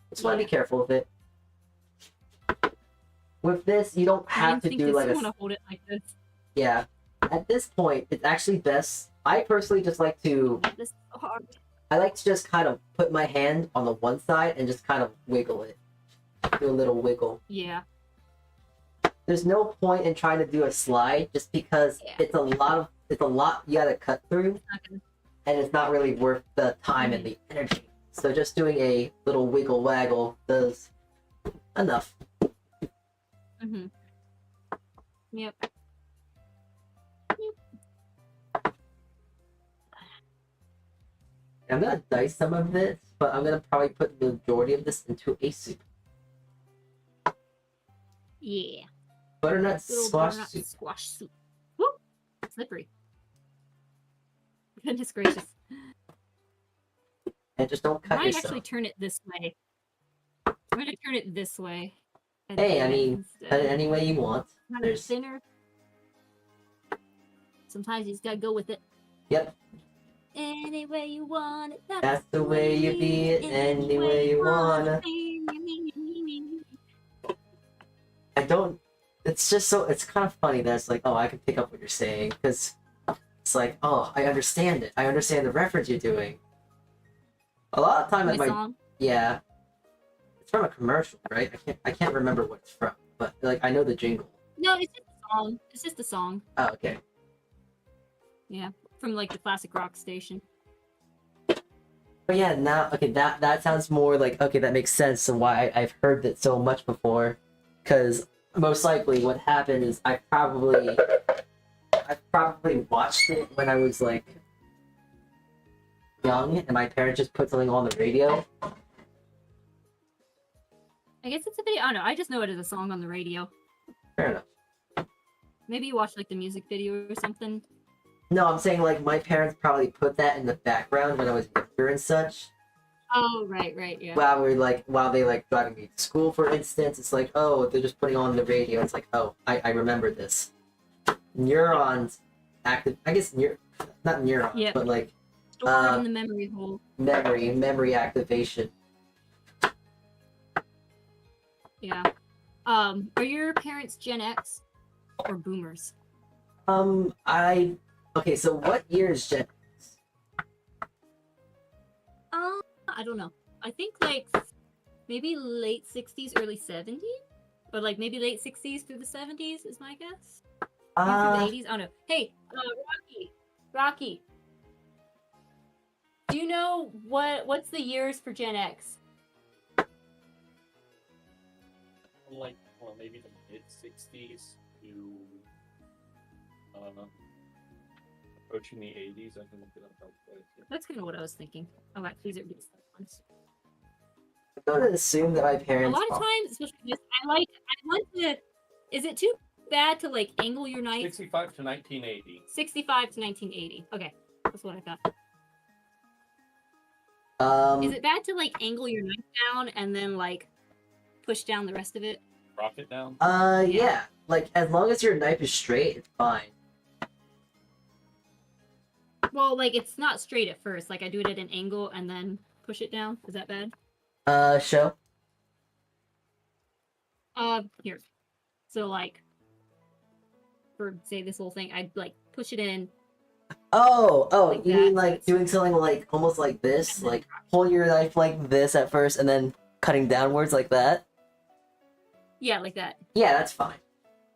just want to be careful with it. With this, you don't have to do like I want to hold it like this. Yeah. At this point, it's actually best. I personally just like to. This is so hard. I like to just kind of put my hand on the one side and just kind of wiggle it. Do a little wiggle. Yeah. There's no point in trying to do a slide just because it's a lot you gotta cut through, and it's not really worth the time and the energy. So just doing a little wiggle waggle does enough. Mm-hmm. Yep. I'm gonna dice some of this, but I'm gonna probably put the majority of this into a soup. Yeah. Butternut Little squash butternut soup. squash soup. Woo! Slippery. Goodness gracious. And just don't cut I might yourself. actually turn it this way. I'm gonna turn it this way. and Hey, I then mean, cut it any way you want. kind of thinner. Sometimes you just gotta go with it. Yep. Any way you want it. That's the way you be it, any way you wanna. I don't. It's just so. It's kind of funny that it's like, oh, I can pick up what you're saying because it's like, oh, I understand it. I understand the reference you're doing. A lot of time, My song. yeah, it's from a commercial, right? I can't remember what it's from, but like I know the jingle. No, it's just a song. It's just a song. Oh, okay. Yeah, from like the classic rock station. But yeah, now okay, that sounds more like okay, that makes sense of why I've heard it so much before. Because most likely what happened is I probably watched it when I was like young, and my parents just put something on the radio. I guess it's a video. I don't know. I just know it as a song on the radio. Fair enough. Maybe you watch like the music video or something. No, I'm saying like my parents probably put that in the background when I was younger and such. Oh, right, yeah. While they like driving me to school, for instance, it's like, oh, they're just putting on the radio. It's like, oh, I remember this. Neurons active. I guess not neurons, Yep. but like Stored in the memory hole. memory activation. Yeah. Are your parents Gen X or Boomers? Okay, so what year is Gen X? I don't know. I think like maybe late 60s, early 70s, or like maybe late 60s through the 70s is my guess. Maybe through the 80s. I don't know. Hey, Rocky. Do you know what's the years for Gen X? Like, well, maybe the mid 60s to approaching the 80s. I can look it up real quick. That's kind of what I was thinking. Oh, right, these are recent ones. I'm gonna assume that my A parents. lot of times, especially this, I want to. Is it too bad to like angle your knife? 65 to 1980. 65 to 1980. Okay, that's what I thought. Is Um, it bad to like angle your knife down and then like push down the rest of it? Rock it down. yeah. Like, as long as your knife is straight, it's fine. Well, like it's not straight at first. Like I do it at an angle and then push it down. Is that bad? Show? Here. So like, for say this whole thing, I'd like push it in. Oh, Like you that, mean so like it's- doing something like, almost like this? And then Like, pull your knife like this at first, and then cutting downwards like that? Yeah, like that. Yeah, that's fine.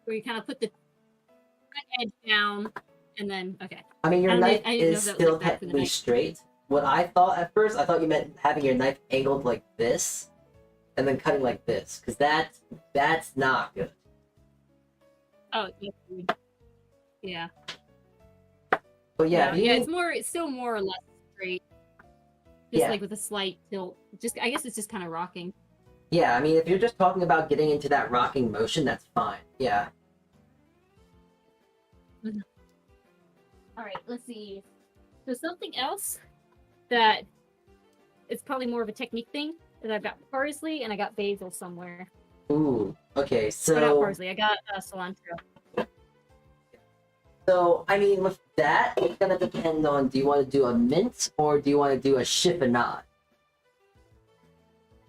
Where you kind of put the front edge down and then okay. I mean, your I don't know- knife I didn't know is if that was still like that for the technically knife. straight. What I thought at first, I thought you meant having your knife angled like this, and then cutting like this, because that's not good. Oh, that's weird. Yeah. But yeah, if you- It's still more or less straight. Just Yeah. like with a slight tilt. Just I guess it's just kind of rocking. yeah, I mean, if you're just talking about getting into that rocking motion, that's fine. Yeah. All right, let's see. So something else that it's probably more of a technique thing is I've got parsley and I got basil somewhere. Ooh. Okay, Or not so parsley. I got cilantro. so I mean, with that, it's gonna depend on, do you want to do a mint or do you want to do a chiffonade?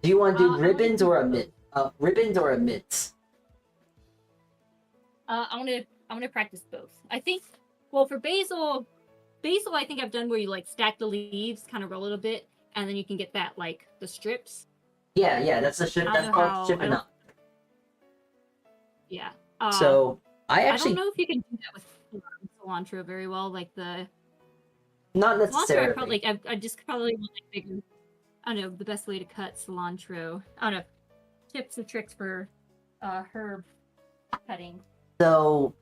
Do you want to do I wanna ribbons do or a both. mint? Ribbons or a mint? I'm gonna practice both. I think. Well, for basil, I think I've done where you like stack the leaves, kind of roll it a bit, and then you can get that like the strips. Yeah, that's a I don't that's know called how- I don't- chiffonade. Yeah. So I I actually don't know if you can do that with cilantro very well. Like the not cilantro, necessarily. I probably I just probably want like bigger. I don't know the best way to cut cilantro. I don't know tips and tricks for herb cutting. So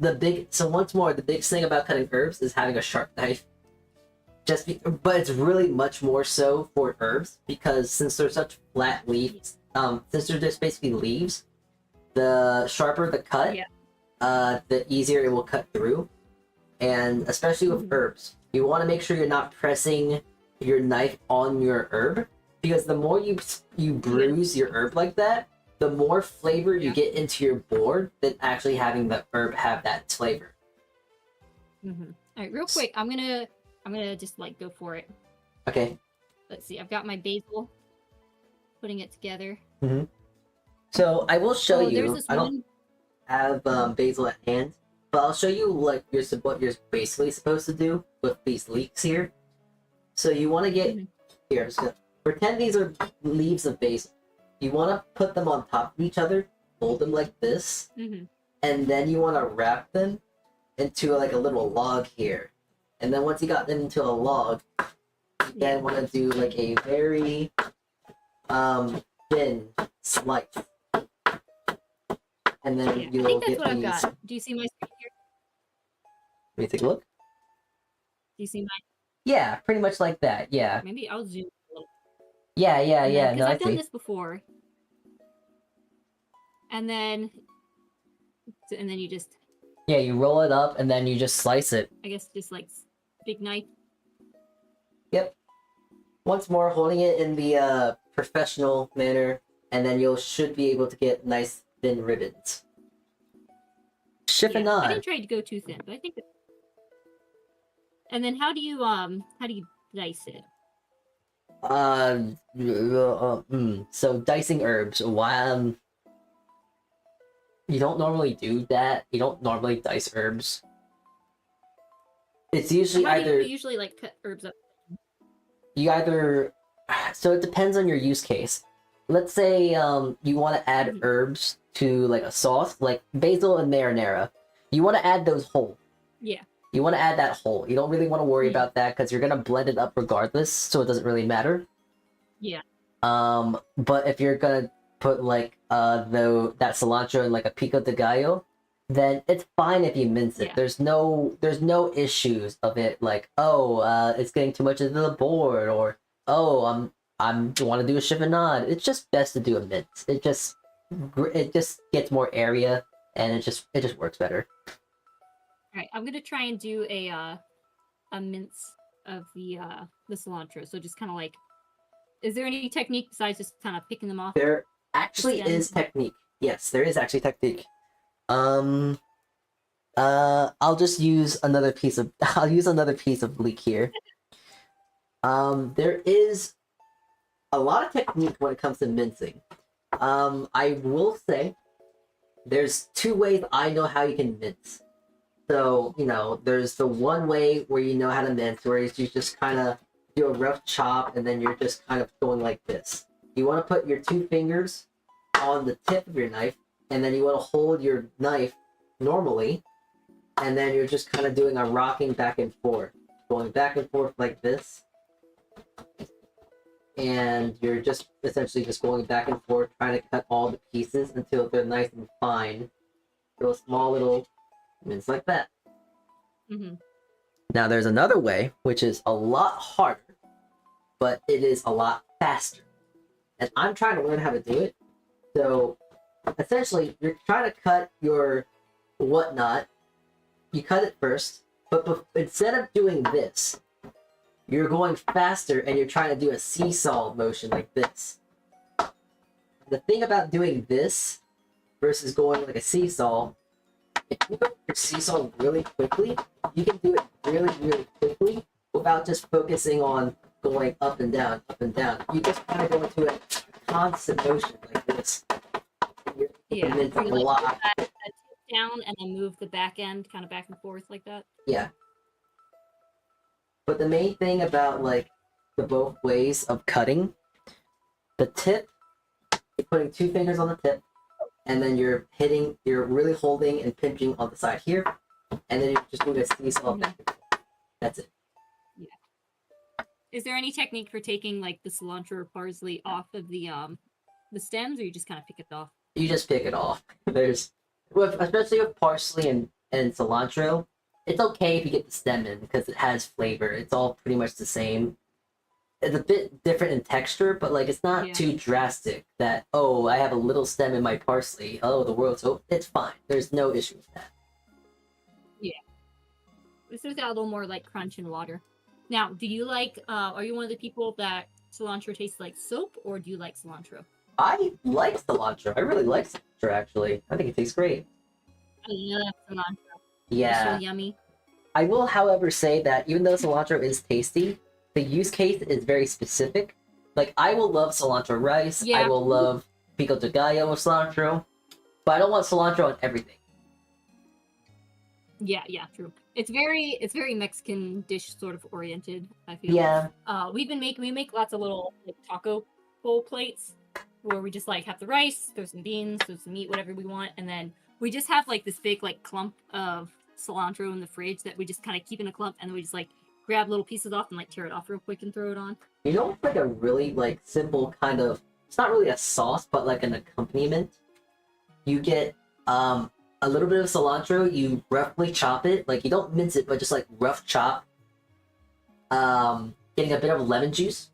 once more, the biggest thing about cutting herbs is having a sharp knife. But it's really much more so for herbs, because since they're such flat leaves, since they're just basically leaves, the sharper the cut, Yeah. the easier it will cut through. And especially with Mhm. herbs, you want to make sure you're not pressing your knife on your herb, because the more you bruise your herb like that, the more flavor you Yeah. get into your board than actually having the herb have that flavor. Mm-hmm. All right, real quick, I'm gonna just like go for it. Okay. Let's see. I've got my basil. Putting it together. So I will show Oh, there's you. this I don't one. have basil at hand, but I'll show you like what you're basically supposed to do with these leeks here. So you want to get Mhm. here. So pretend these are leaves of basil. You want to put them on top of each other, fold them like this, Mm-hmm. and then you want to wrap them into like a little log here. And then once you got them into a log, you then want to do like a very thin slice. And then Yeah, I you'll think that's get what I've these. got. Do you see my screen here? Let me take a look. Do you see my? Yeah, pretty much like that. Yeah. Maybe I'll zoom a little. Yeah. Because No, I I've done see. this before. And then you just, Yeah, you roll it up and then you just slice it. I guess, just like big knife. Yep. Once more, holding it in the professional manner, and then you should be able to get nice thin ribbons. Yeah, I Chiffonade. didn't try to go too thin, but I think. And then how do you dice it? So dicing herbs. Why? You don't normally do that. You don't normally dice herbs. It's usually How do either you usually like cut herbs up? you either. So it depends on your use case. Let's say you want to add Mhm. herbs to like a sauce, like basil and marinara. You want to add those whole. Yeah. You want to add that whole. You don't really want to worry Mm. about that because you're gonna blend it up regardless, so it doesn't really matter. Yeah. But if you're gonna put like that cilantro in like a pico de gallo, then it's fine if you mince it. Yeah. There's no issues of it like, it's getting too much into the board, or I'm want to do a chiffonade. It's just best to do a mince. It just gets more area and it just works better. All right, I'm gonna try and do a mince of the cilantro. So just kind of like, is there any technique besides just kind of picking them off? There actually is technique. Yes, there is actually technique. I'll just use another piece of leek here. There is a lot of technique when it comes to mincing. I will say there's two ways I know how you can mince. So, you know, there's the one way where you know how to mince, where you just kind of do a rough chop and then you're just kind of going like this. You want to put your two fingers on the tip of your knife, and then you want to hold your knife normally, and then you're just kind of doing a rocking back and forth, going back and forth like this. And you're just essentially just going back and forth, trying to cut all the pieces until they're nice and fine. Little small little mince like that. Mm-hmm. Now there's another way, which is a lot harder, but it is a lot faster. And I'm trying to learn how to do it. So essentially, you're trying to cut your whatnot. You cut it first, but instead of doing this, you're going faster and you're trying to do a seesaw motion like this. The thing about doing this versus going like a seesaw, if you go your seesaw really quickly, you can do it really, really quickly without just focusing on going up and down, up and down. You just kind of go into a constant motion like this. Yeah, And it's you a like lot. put that tip down and then move the back end kind of back and forth like that. Yeah. But the main thing about like the both ways of cutting, the tip, you're putting two fingers on the tip, and then you're really holding and pinching on the side here, and then you're just doing a seesaw back and forth. That's it. Is there any technique for taking like the cilantro or parsley off of the stems, or you just kind of pick it off? You just pick it off. Especially with parsley and cilantro, it's okay if you get the stem in because it has flavor. It's all pretty much the same. It's a bit different in texture, but like it's not too drastic that, oh, I have a little stem in my parsley. Oh, the world's over. It's fine. There's no issue with that. Yeah. This has got a little more like crunch and water. Now, do you like, are you one of the people that cilantro tastes like soap, or do you like cilantro? I like cilantro. I really like cilantro, actually. I think it tastes great. I love cilantro. Yeah. It's so yummy. I will, however, say that even though cilantro is tasty, the use case is very specific. Like, I will love cilantro rice. Yeah. I will love pico de gallo with cilantro. But I don't want cilantro on everything. Yeah, true. It's very Mexican dish sort of oriented, I feel. Yeah. We make lots of little like taco bowl plates where we just like have the rice, throw some beans, throw some meat, whatever we want, and then we just have like this big like clump of cilantro in the fridge that we just kind of keep in a clump, and then we just like grab little pieces off and like tear it off real quick and throw it on. You know, it's like a really like simple kind of, it's not really a sauce, but like an accompaniment. You get a little bit of cilantro, you roughly chop it, like you don't mince it, but just like rough chop. Getting a bit of lemon juice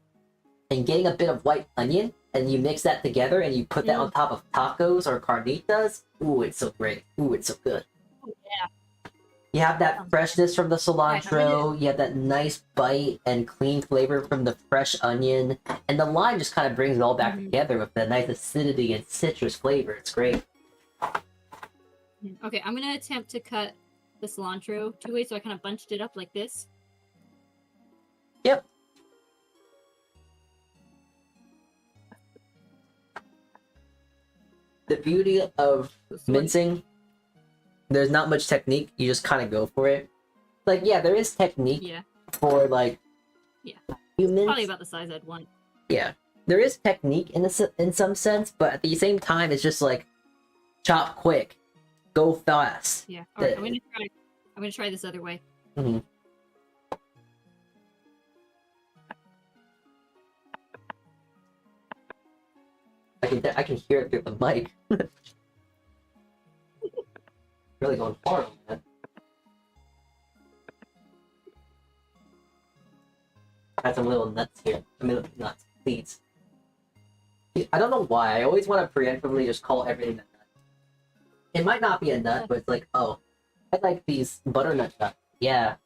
and getting a bit of white onion, and you mix that together and you put that on top of tacos or carnitas. Ooh, it's so great. Ooh, it's so good. Oh, yeah. You have that freshness from the cilantro, you have that nice bite and clean flavor from the fresh onion, and the lime just kind of brings it all back together with the nice acidity and citrus flavor. It's great. Okay, I'm gonna attempt to cut the cilantro two ways, so I kind of bunched it up like this. Yep. The beauty of mincing, there's not much technique. You just kind of go for it. Like, yeah, there is technique for like humans. Probably about the size I'd want. Yeah, there is technique in some sense, but at the same time, it's just like chop quick, go fast. Yeah. All right, I'm gonna try this other way. Mm-hmm. I can hear it through the mic. Really going hard on that. Got some little nuts here. I mean, nuts, seeds. I don't know why. I always want to preemptively just call everything a nut. It might not be a nut, but it's like, oh, I like these butternut nuts. Yeah.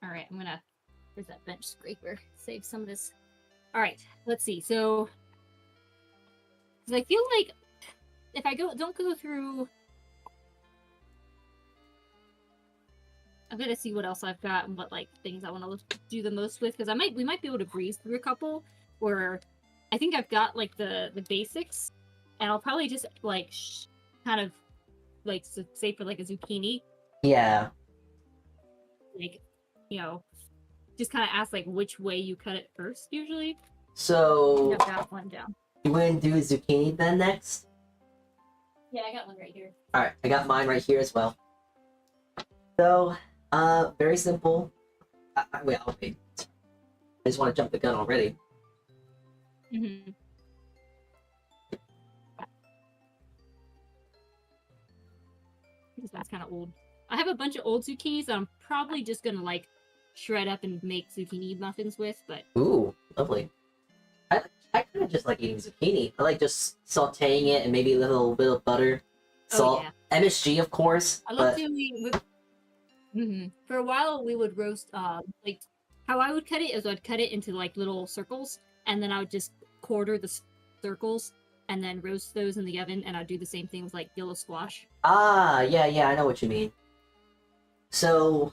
All right, I'm gonna. There's that bench scraper. Save some of this. All right, let's see. So, because I feel like if I don't go through, I'm gonna see what else I've got and what like things I want to do the most with. Because we might be able to breeze through a couple. Or I think I've got like the basics, and I'll probably just like kind of like say for like a zucchini. Yeah. Like, just kind of ask like which way you cut it first usually. So I've got one down. you want to do zucchini then next? Yeah, I got one right here. All right, I got mine right here as well. So, very simple. Wait, I'll wait. I just want to jump the gun already. Mm-hmm. This one's kind of old. I have a bunch of old zucchinis that I'm probably just gonna like shred up and make zucchini muffins with, but Ooh, lovely. I kind of just like eating zucchini. I like just sautéing it and maybe a little bit of butter, salt, yeah. MSG of course. I love but doing with. For a while, we would roast. Like how I would cut it is I'd cut it into like little circles, and then I would just quarter the circles, and then roast those in the oven. And I'd do the same thing with like yellow squash. yeah, I know what you mean. So,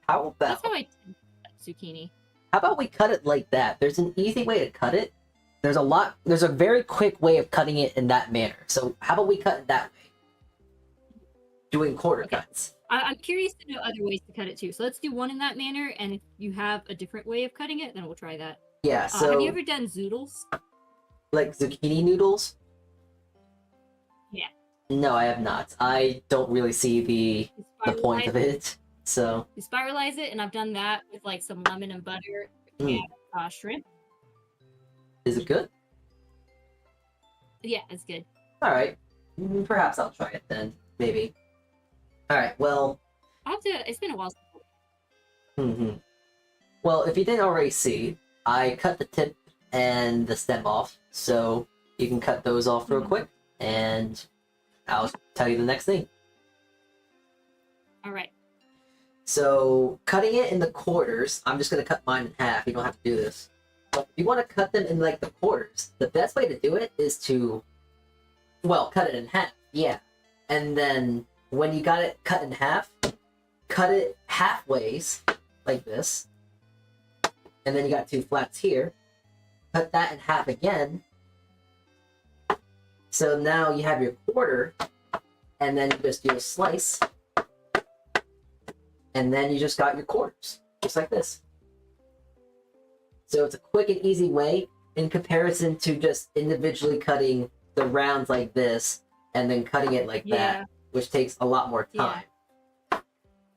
how That's about how I did zucchini. how about we cut it like that? There's an easy way to cut it. There's a very quick way of cutting it in that manner. So how about we cut it that way? Doing quarter cuts. I'm curious to know other ways to cut it too. So let's do one in that manner, and if you have a different way of cutting it, then we'll try that. Yeah, so have you ever done zoodles? like zucchini noodles? Yeah. No, I have not. I don't really see the point of it. So You spiralize it, and I've done that with like some lemon and butter and shrimp. Is it good? Yeah, it's good. All right. Perhaps I'll try it then. Maybe. All right. Well. I'll have to. It's been a while. Well, if you didn't already see, I cut the tip and the stem off, so you can cut those off real quick, and I'll tell you the next thing. All right. So, cutting it in the quarters, I'm just gonna cut mine in half. You don't have to do this. But if you want to cut them in like the quarters, the best way to do it is to, well, cut it in half. Yeah, and then when you got it cut in half, cut it halfways like this, and then you got two flats here. Cut that in half again. So now you have your quarter, and then you just do a slice, and then you just got your quarters, just like this. So it's a quick and easy way in comparison to just individually cutting the rounds like this and then cutting it like that, which takes a lot more time.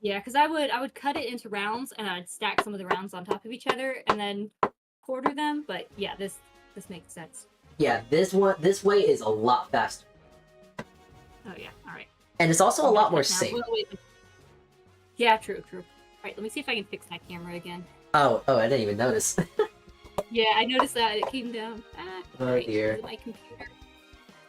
Yeah, because I would cut it into rounds, and I'd stack some of the rounds on top of each other and then quarter them. But yeah, this makes sense. Yeah, this way is a lot faster. Oh yeah, all right. And it's also a lot more safe. Wait. Yeah, true. All right, let me see if I can fix my camera again. Oh, I didn't even notice. Yeah, I noticed that it came down. Oh right, dear. My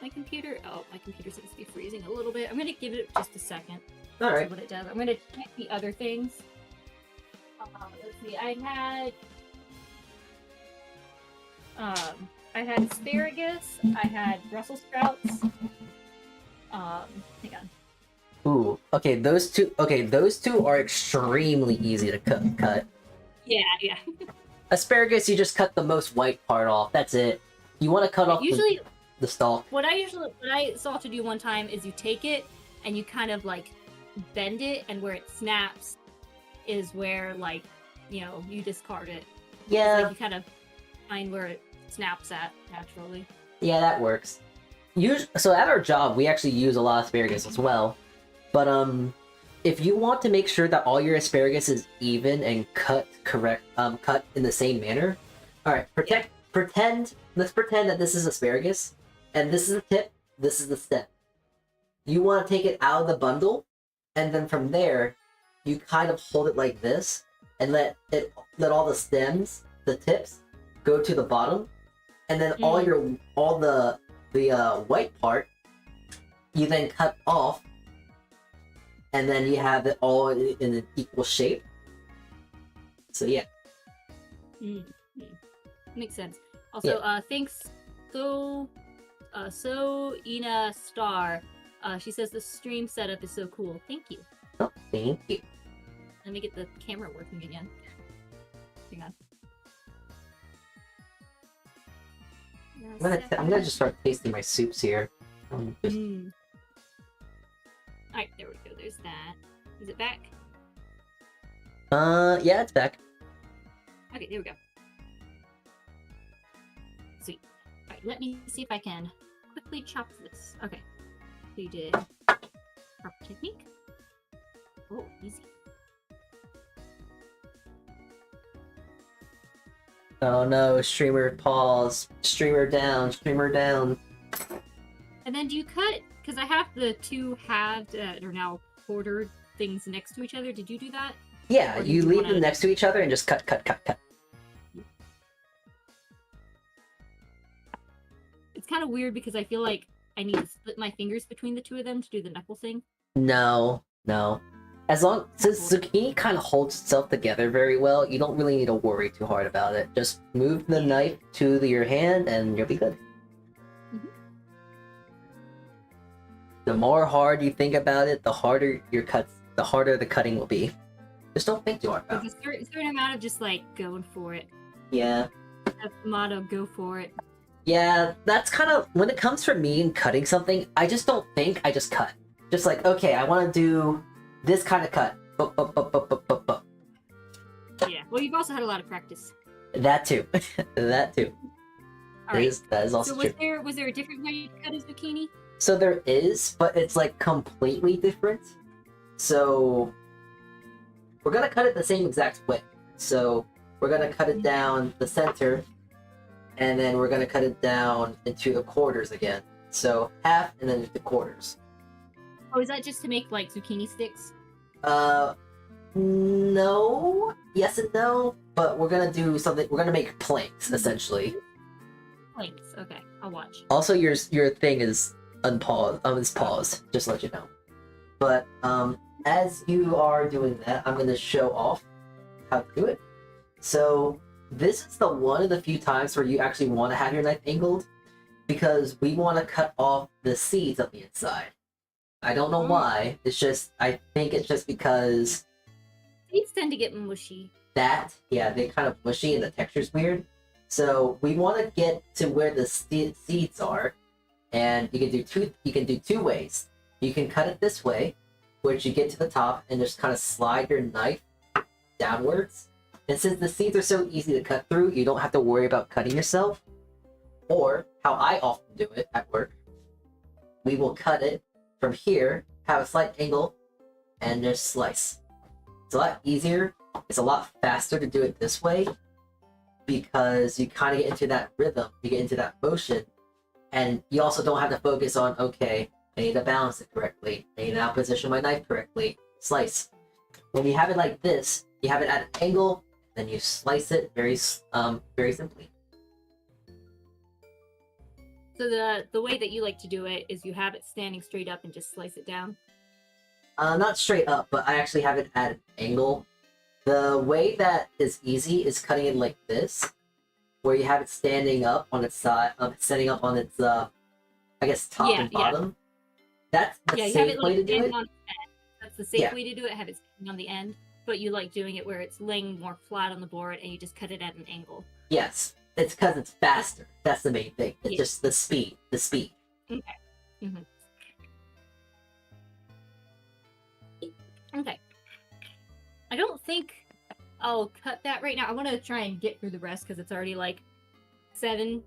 computer. Oh, my computer seems to be freezing a little bit. I'm gonna give it just a second. All right. See what it does. I'm gonna check the other things. Let's see. I had asparagus. I had Brussels sprouts. Hang on. Ooh, okay, those two are extremely easy to cut. Yeah. Asparagus, you just cut the most white part off. That's it. You want to cut off Usually, the stalk. what I saw to do one time is you take it and you kind of like bend it, and where it snaps is where like you discard it. Yeah. Like you kind of find where it snaps at naturally. Yeah, that works. So at our job, we actually use a lot of asparagus as well. But if you want to make sure that all your asparagus is even and cut in the same manner, all right. Let's pretend that this is asparagus, and this is the tip. This is the stem. You want to take it out of the bundle, and then from there, you kind of hold it like this, and let all the stems, the tips, go to the bottom, and then all the white part, you then cut off, and then you have it all in an equal shape. So yeah. Makes sense. Also, thanks. So Ina Star. She says the stream setup is so cool. Thank you. Oh, thank you. Let me get the camera working again. Hang on. I'm gonna just start tasting my soups here. Alright, there we go. There's that. Is it back? Yeah, it's back. Okay, there we go. Sweet. Alright, let me see if I can quickly chop this. Okay. So you did proper technique. Oh, easy. Oh no, streamer pause. Streamer down, streamer down. And then do you cut? Because I have the two halved, or now quartered things next to each other. Did you do that? Yeah, you leave them next to each other and just cut. It's kind of weird because I feel like I need to split my fingers between the two of them to do the knuckle thing. No. Since zucchini kind of holds itself together very well, you don't really need to worry too hard about it. Just move the knife to your hand and you'll be good. The more hard you think about it, the harder the cutting will be. Just don't think too hard about it. There's a certain amount of just like going for it. Yeah. That's the motto, go for it. Yeah, that's kind of, when it comes from me and cutting something, I just don't think, I just cut. Just like, okay, I want to do this kind of cut. Yeah, well, you've also had a lot of practice. That too. That too. Alright. That is also so true. Was there a different way to cut a zucchini? So there is, but it's like completely different. So we're gonna cut it the same exact way. So we're gonna cut it down the center, and then we're gonna cut it down into the quarters again. So half and then into quarters. Oh, is that just to make like zucchini sticks? No. Yes and no, but we're gonna do something. We're gonna make planks essentially. Planks. Okay, I'll watch. Also, your thing is unpaused. It's paused. Just to let you know. But as you are doing that, I'm gonna show off how to do it. So this is the one of the few times where you actually want to have your knife angled, because we want to cut off the seeds on the inside. I don't know why. It's just, I think it's just because Seeds tend to get mushy. they kind of mushy and the texture's weird. So we want to get to where the seeds are, and you can do two ways. You can cut it this way, which you get to the top and just kind of slide your knife downwards. And since the seeds are so easy to cut through, you don't have to worry about cutting yourself. Or, how I often do it at work, we will cut it from here, have a slight angle, and just slice. It's a lot easier, it's a lot faster to do it this way, because you kind of get into that rhythm, you get into that motion, and you also don't have to focus on, okay, I need to balance it correctly, I need to now position my knife correctly, slice. When you have it like this, you have it at an angle, then you slice it very simply. So the way that you like to do it is you have it standing straight up and just slice it down? Not straight up, but I actually have it at an angle. The way that is easy is cutting it like this, where you have it standing up on its side, standing up on its, I guess, top and bottom. That's the safe way to do it. That's the safe way to do it, have it standing on the end, but you like doing it where it's laying more flat on the board and you just cut it at an angle. Yes, it's because it's faster. That's the main thing. It's just the speed. Okay. Okay. I don't think I'll cut that right now. I want to try and get through the rest because it's already like 7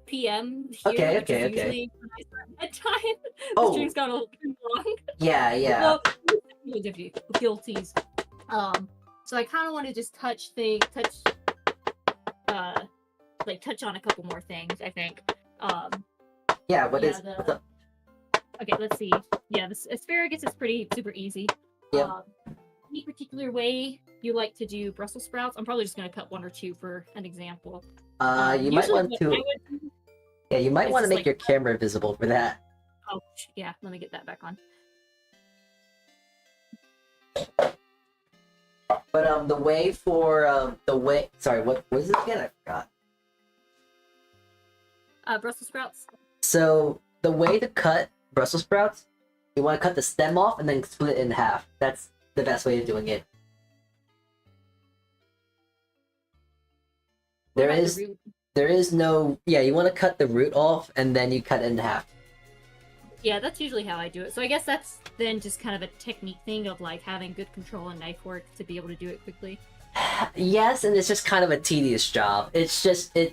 p.m. here. Okay. Usually when I start bedtime. Oh. The stream's gone a little too long. Yeah. Well, guilties. So I kind of want to just touch on a couple more things, I think. What's up? Okay, let's see. Yeah, the asparagus is pretty super easy. Yep. Any particular way you like to do Brussels sprouts? I'm probably just going to cut one or two for an example. You might Usually want what to. I would do Yeah, you might is want to just, make your camera visible for that. oh, yeah, let me get that back on. But the way for the way. Sorry, what was it again? I forgot. Brussels sprouts. So the way to cut Brussels sprouts, you want to cut the stem off and then split it in half. That's the best way of doing it. What There about the is root? there is no yeah. You want to cut the root off and then you cut it in half. Yeah, that's usually how I do it. So I guess that's then just kind of a technique thing of like having good control and knife work to be able to do it quickly. Yes, and it's just kind of a tedious job. It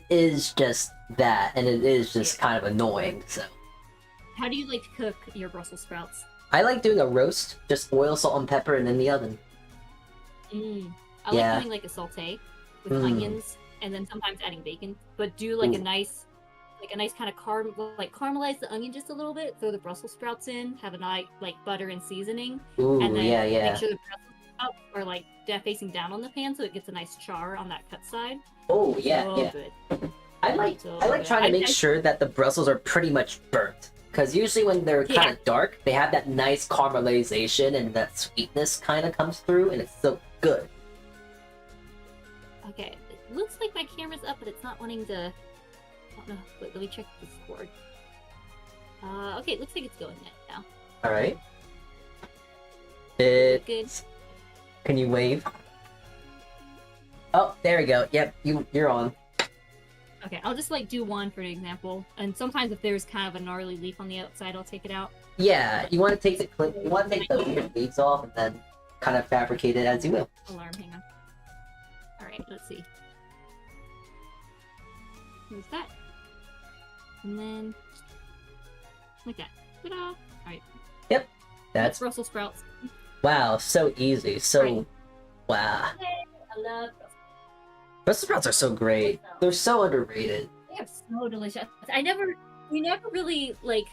is just that, and it is just kind of annoying. So How do you like to cook your Brussels sprouts? I like doing a roast, just oil, salt, and pepper, and in the oven. I Yeah. like doing like a saute with Mm. onions and then sometimes adding bacon, but do like a Ooh. nice kind of caramelize the onion just a little bit, throw the Brussels sprouts in, have a nice like butter and seasoning, Ooh, and then yeah, yeah. make sure the Brussels sprouts are like facing down on the pan so it gets a nice char on that cut side. Oh, yeah, So yeah. good. I like So trying to good. make sure that the Brussels are pretty much burnt. Because usually when they're kind Yeah. of dark, they have that nice caramelization and that sweetness kind of comes through, and it's so good. Okay, it looks like my camera's up, but it's not wanting to. I don't know. Wait, let me check the Discord. Okay, it looks like it's going now. All right. Good. Can you wave? Oh, there we go. Yep, you're on. Okay, I'll just like do one for an example, and sometimes if there's kind of a gnarly leaf on the outside, I'll take it out. Yeah, you want to take the weird leaves off and then kind of fabricate it as you will. Alarm, hang on. Alright, let's see. Here's that. And then, like that. Ta-da! Alright, Yep, that's that's Brussels sprouts. wow, so easy. So Right. wow, I love Brussels sprouts are so great. They're so underrated. They are so delicious. We never really, like,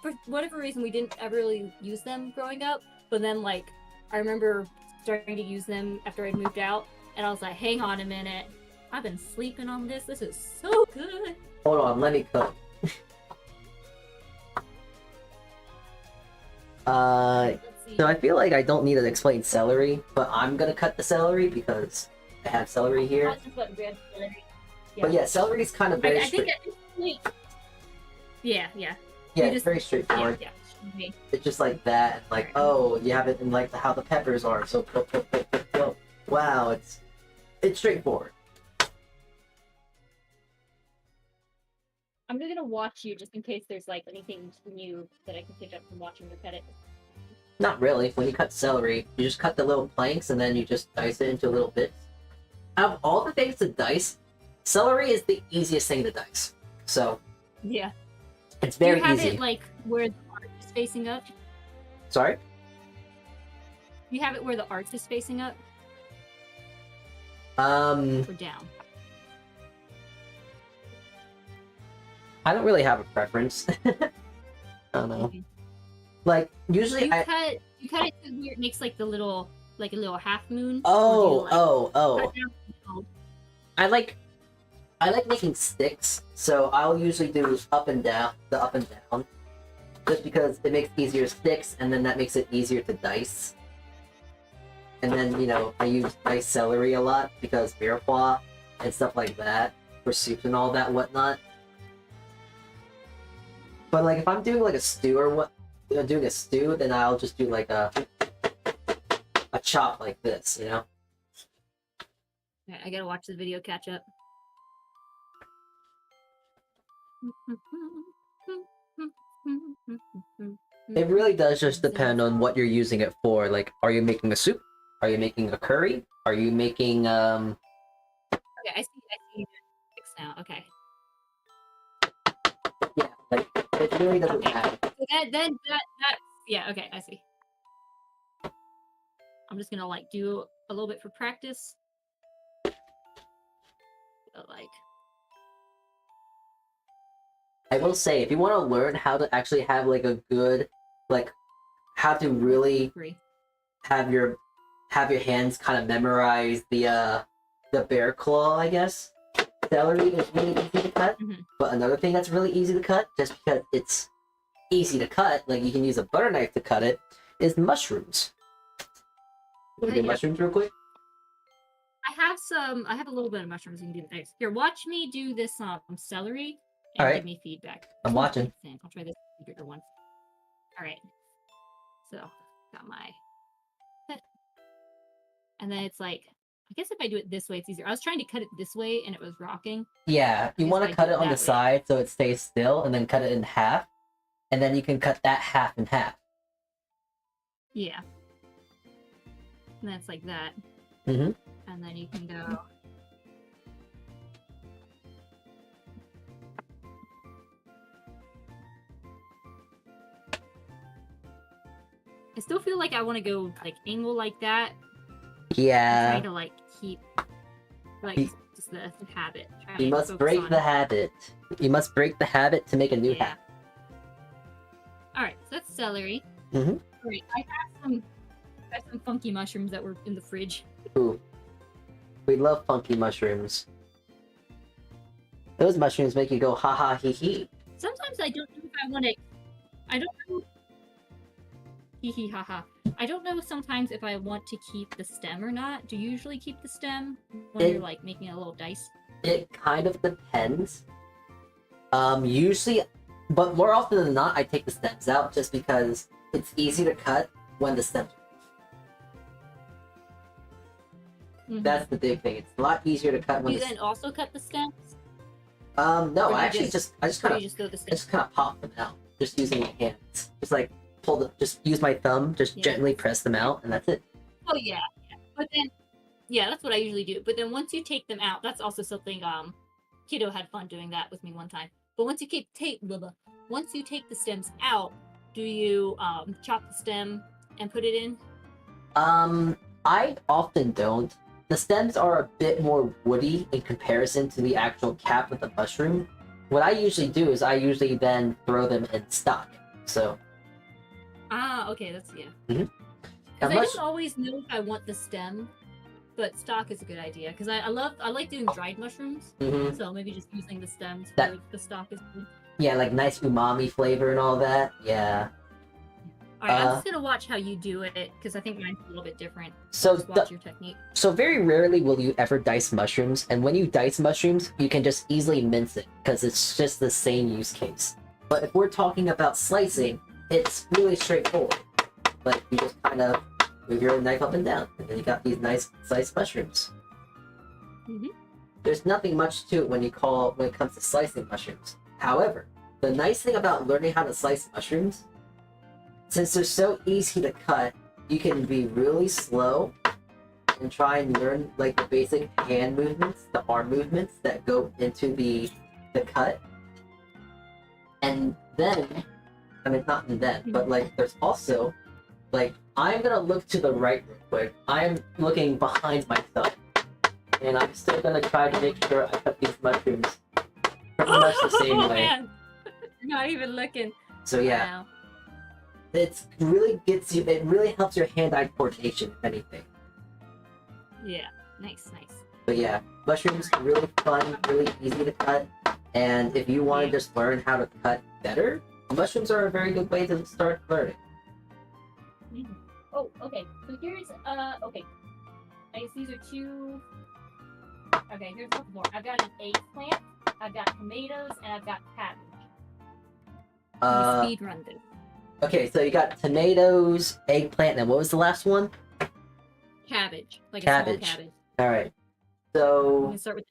for whatever reason, we didn't ever really use them growing up. But then, like, I remember starting to use them after I'd moved out, and I was like, hang on a minute. I've been sleeping on this. This is so good. Hold on, let me cook. Let's see. So I feel like I don't need to explain celery, but I'm gonna cut the celery because I have celery here. That's just what Bred celery. But yeah, celery is kind of very I think straight. at this point. Yeah. Yeah, you it's just- very straightforward. Yeah. Okay. It's just like that, and like, oh, you have it in like how the peppers are. So, wow, it's straightforward. I'm just gonna watch you just in case there's like anything new that I can pick up from watching you cut it. Not really. When you cut celery, you just cut the little planks and then you just dice it into little bits. Out of all the things to dice, celery is the easiest thing to dice. So Yeah. it's Do very you have easy. it like where the arch is facing up? Sorry? You have it where the arch is facing up Um, or down? I don't really have a preference. I don't know. Okay. Like usually, You cut it to where it makes like a little half moon. oh, or do you, oh. cut down the middle? I like making sticks, so I'll usually do up and down, just because it makes easier sticks, and then that makes it easier to dice. And then, you know, I use diced celery a lot because mirepoix and stuff like that for soups and all that whatnot. But like if I'm doing like a stew or doing a stew, then I'll just do like a chop like this, you know. Okay, I gotta watch the video catch up. It really does just depend on what you're using it for. Like, are you making a soup? Are you making a curry? Are you making Okay, I see six now. Okay. yeah, like it really doesn't Okay. matter. So yeah, okay, I see. I'm just gonna like do a little bit for practice. But, like I will say, if you want to learn how to actually have like a good, like, how to really agree. have your hands kind of memorize the bear claw, I guess. celery is really easy to cut, Mhm. but another thing that's really easy to cut, just because it's easy to cut, like you can use a butter knife to cut it, is mushrooms. Want to get Yeah. mushrooms real quick? I have a little bit of mushrooms you can do next. Here, watch me do this celery and Alright. give me feedback. I'm watching. I'll try this bigger one. Alright. So, got my and then it's like, I guess if I do it this way, it's easier. I was trying to cut it this way and it was rocking. Yeah, you Guess want I to cut do it it on the that way. side so it stays still, and then cut it in half, and then you can cut that half in half. Yeah. And then it's like that. Mm-hmm. And then you can go. I still feel like I want to go like angle like that. Yeah. Try to like keep like You- just the habit. Try You and must focus break on- the habit. You must break the habit to make a new Yeah. habit. Alright, so that's celery. Mhm. Alright, I have some funky mushrooms that were in the fridge. Ooh. We love funky mushrooms. Those mushrooms make you go ha ha he he. Sometimes I don't know if I want to. I don't know. Hee hee ha ha. I don't know sometimes if I want to keep the stem or not. Do you usually keep the stem when you're like making a little dice? It kind of depends. Usually, but more often than not, I take the stems out just because it's easy to cut when the stems. Mhm. That's the big thing. It's a lot easier to cut Do when you the then also cut the stems? no, or I you actually just- I just Or kind you of just throw the I stems? just kind of pop them out, just using my hands. Just like just use my thumb, just Yeah. gently press them out, and that's it. Oh yeah. But then, yeah, that's what I usually do. But then once you take them out, that's also something. Kiddo had fun doing that with me one time. But once you once you take the stems out, do you chop the stem and put it in? I often don't. The stems are a bit more woody in comparison to the actual cap of the mushroom. What I usually do is I usually then throw them in stock. So Ah, okay, that's yeah. Mhm. Because Now, I don't always know if I want the stem, but stock is a good idea. Because I like doing dried mushrooms, Mhm. so maybe just using the stems That- for the stock is good. Yeah, like nice umami flavor and all that. Yeah. All right, I'm Uh, just gonna watch how you do it because I think mine's a little bit different. So Just watch your technique. So very rarely will you ever dice mushrooms, and when you dice mushrooms, you can just easily mince it, because it's just the same use case. But if we're talking about slicing, it's really straightforward. Like, you just kind of move your knife up and down, and then you got these nice sliced mushrooms. Mhm. There's nothing much to it when it comes to slicing mushrooms. However, the nice thing about learning how to slice mushrooms, since they're so easy to cut, you can be really slow and try and learn like the basic hand movements, the arm movements that go into the cut. And then, I mean, not then, but like there's also, like, I'm gonna look to the right real quick. I'm looking behind myself, and I'm still gonna try to make sure I cut these mushrooms pretty much the same Oh, way. man. Not even looking. So yeah, Wow. it really helps your hand-eye coordination, if anything. Yeah. Nice. But yeah, mushrooms are really fun, really easy to cut, and if you want to just learn how to cut better, mushrooms are a very good way to start learning. Oh, okay. So here's okay. I guess these are two. Okay, here's a couple more. I've got an eggplant, I've got tomatoes, and I've got cabbage. Speed run this. Okay, so you got tomatoes, eggplant, and what was the last one? Cabbage, like Cabbage. a small cabbage. All right. I'm So gonna start with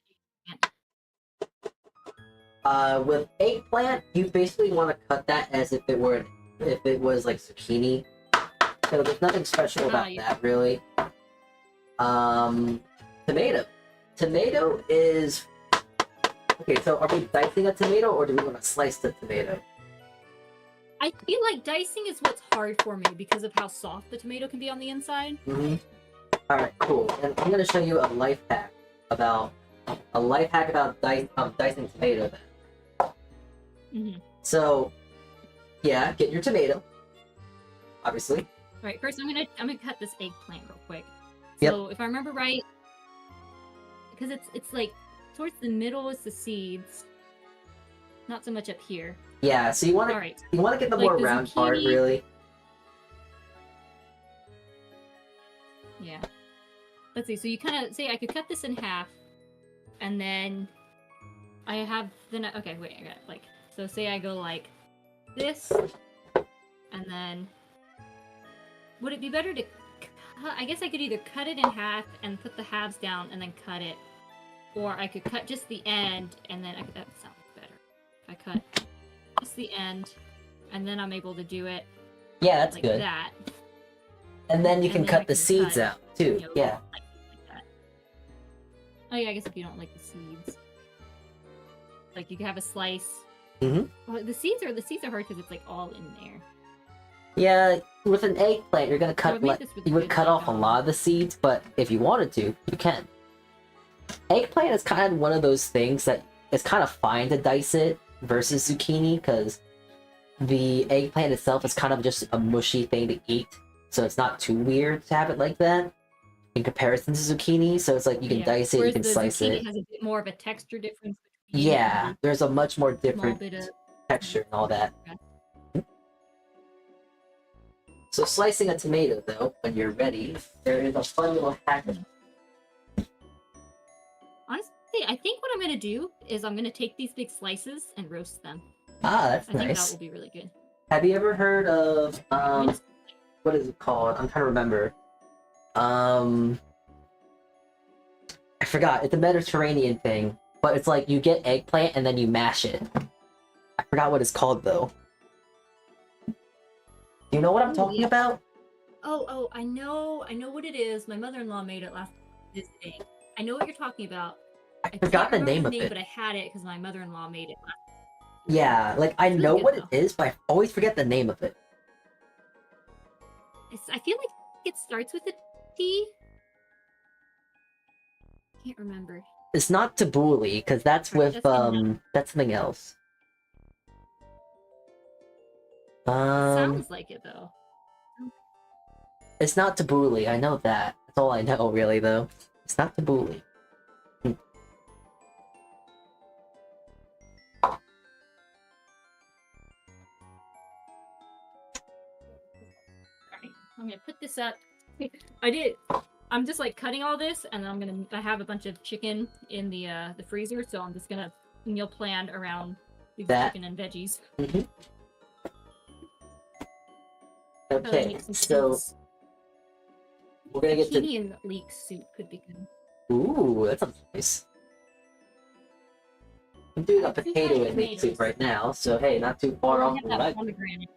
the with eggplant, you basically want to cut that as if it was like zucchini. So there's nothing special about yeah. that really. Tomato is okay. So are we dicing a tomato, or do we want to slice the tomato? I feel like dicing is what's hard for me because of how soft the tomato can be on the inside. Mm-hmm. All right, cool. And I'm gonna show you a life hack about dicing tomato. Mm-hmm. So, yeah, get your tomato, obviously. All right, first I'm gonna cut this eggplant real quick. Yep. So if I remember right, because it's like towards the middle is the seeds. Not so much up here. Yeah, so you want All right. to get the Like more the round part, zucchini- really. Yeah. Let's see. So you kind of say I could cut this in half, and then I have okay. Wait, I got like so. Say I go like this, and then would it be better to? I guess I could either cut it in half and put the halves down and then cut it, or I could cut just the end and then that sounds better. I cut just the end, and then I'm able to do it. Yeah, that's like good. that. And then you can And then I cut the can seeds cut, out too. you know, Yeah. like that. Oh yeah, I guess if you don't like the seeds, like you can have a slice. Mhm. Well, the seeds are hard because it's like all in there. Yeah, with an eggplant, you're gonna cut I've made this with you would good, cut like, off a lot of the seeds, but if you wanted to, you can. Eggplant is kind of one of those things that it's kind of fine to dice it versus zucchini because the eggplant itself is kind of just a mushy thing to eat, so it's not too weird to have it like that in comparison to zucchini. So it's like you can dice it, you Whereas can the slice zucchini it. has a bit more of a texture difference. Between Yeah, there's a much more and a small different bit of texture and all that. So slicing a tomato, though, when you're ready, there is a fun little hack. Honestly, I think what I'm gonna do is I'm gonna take these big slices and roast them. Ah, that's I think that nice. will be really good. Have you ever heard of I just- what is it called? I'm trying to remember. I forgot. It's a Mediterranean thing, but it's like you get eggplant and then you mash it. I forgot what it's called though. Do you know what I'm talking about? Oh, I know what it is. My mother-in-law made it last visiting. I know what you're talking about. I forgot the can't name remember of the name, it. but I had it because my mother-in-law made it last. Yeah, like I It's really know good, what though. it is, but I always forget the name of it. I feel like it starts with a T. Can't remember. It's not tabbouleh, because that's Right, with that's that's something else. Sounds like it though. It's not tabbouleh, I know that. That's all I know really though. It's not tabbouleh. Alright, I'm gonna put this up. I'm just like cutting all this, and then I have a bunch of chicken in the freezer, so I'm just gonna meal plan around these That- chicken and veggies. Okay, Make some so soups. we're gonna get to. Zucchini and leek soup could be good. Ooh, that sounds nice. I'm doing a I think potato I and meat soup tomatoes. right now, so hey, not too far I off have from that what I. pomegranate.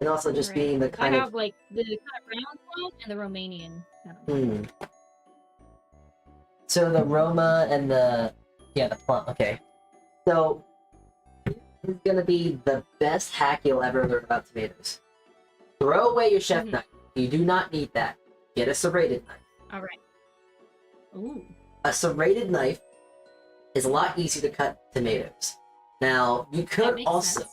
And also just Right. being the kind I of. have like the kind of brown one and the Romanian. One. So the Roma and the plum. Okay, so this is gonna be the best hack you'll ever learn about tomatoes. Throw away your chef Mhm. knife. You do not need that. Get a serrated knife. All right. Ooh. A serrated knife is a lot easier to cut tomatoes. Now you That could makes also sense.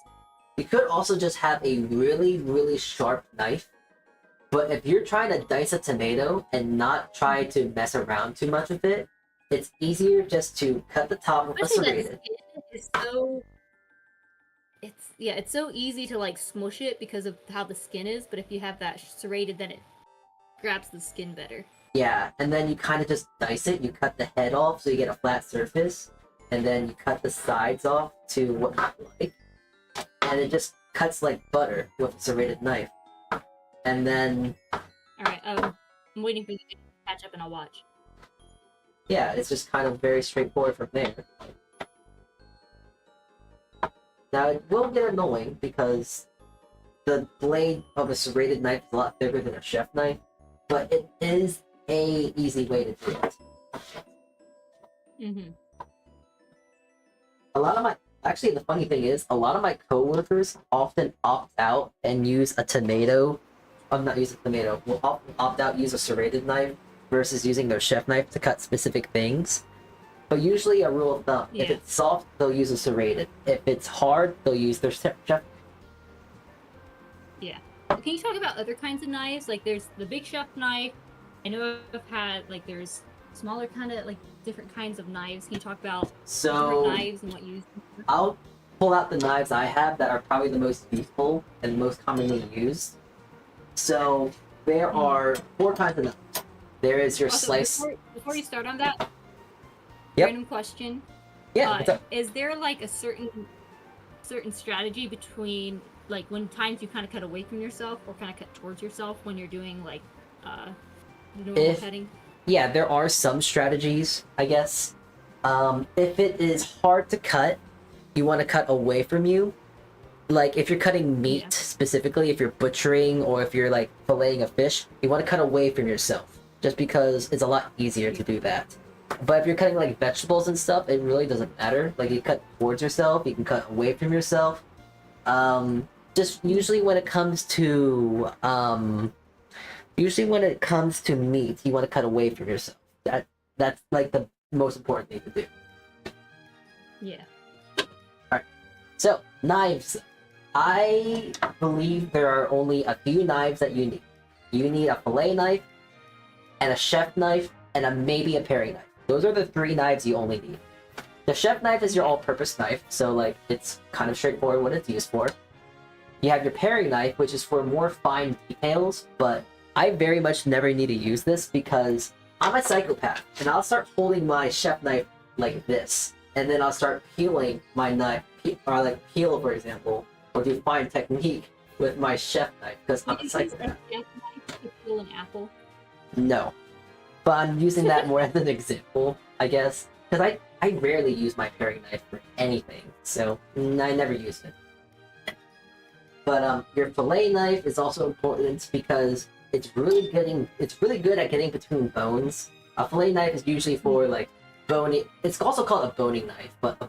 you could also just have a really sharp knife. But if you're trying to dice a tomato and not try to mess around too much with it, it's easier just to cut the top with a Especially that serrated. skin is so. It's so easy to like smush it because of how the skin is. But if you have that serrated, then it grabs the skin better. Yeah, and then you kind of just dice it. You cut the head off so you get a flat surface, and then you cut the sides off to what you like, and it just cuts like butter with a serrated knife. And then, All right. I'm waiting for you to catch up, and I'll watch. yeah, it's just kind of very straightforward from there. Now, it will get annoying because the blade of a serrated knife is a lot thicker than a chef knife, but it is a easy way to do it. Mm-hmm. A lot of my actually the funny thing is a lot of my coworkers often opt out and use a tomato. I'm not using tomato. Will opt out use a serrated knife versus using their chef knife to cut specific things. But usually a rule of thumb: if Yeah. it's soft, they'll use a serrated. If it's hard, they'll use their chef. Yeah. Can you talk about other kinds of knives? Like there's the big chef knife. I know I've had like there's smaller kind of like different kinds of knives? Can you talk about different So knives and what you use? I'll pull out the knives I have that are probably the most useful and most commonly used. So there are 4 kinds of knives. There is your Also, slice. before you start on that, Yep. random question. Yeah. What's up? Is there like a certain strategy between like when times you kind of cut away from yourself or kind of cut towards yourself when you're doing like normal cutting? Yeah, there are some strategies, I guess. If it is hard to cut, you want to cut away from you. Like if you're cutting meat Yeah. specifically, if you're butchering or if you're like filleting a fish, you want to cut away from yourself, just because it's a lot easier to do that. But if you're cutting like vegetables and stuff, it really doesn't matter. Like you cut towards yourself, you can cut away from yourself. Just usually when it comes to meat, you want to cut away from yourself. That's like the most important thing to do. Yeah. Alright. So, knives. I believe there are only a few knives that you need. You need a fillet knife, and a chef knife, and maybe a paring knife. Those are the 3 knives you only need. The chef knife is your all-purpose knife, so like it's kind of straightforward what it's used for. You have your paring knife, which is for more fine details, but I very much never need to use this because I'm a psychopath, and I'll start holding my chef knife like this, and then I'll start peeling my knife, or like peel, for example, or do fine technique with my chef knife because I'm a psychopath. To peel an apple. No, but I'm using that more as an example, I guess, because I rarely use my paring knife for anything, so I never use it. But your fillet knife is also important because it's really good at getting between bones. A fillet knife is usually for like boning. It's also called a boning knife, but a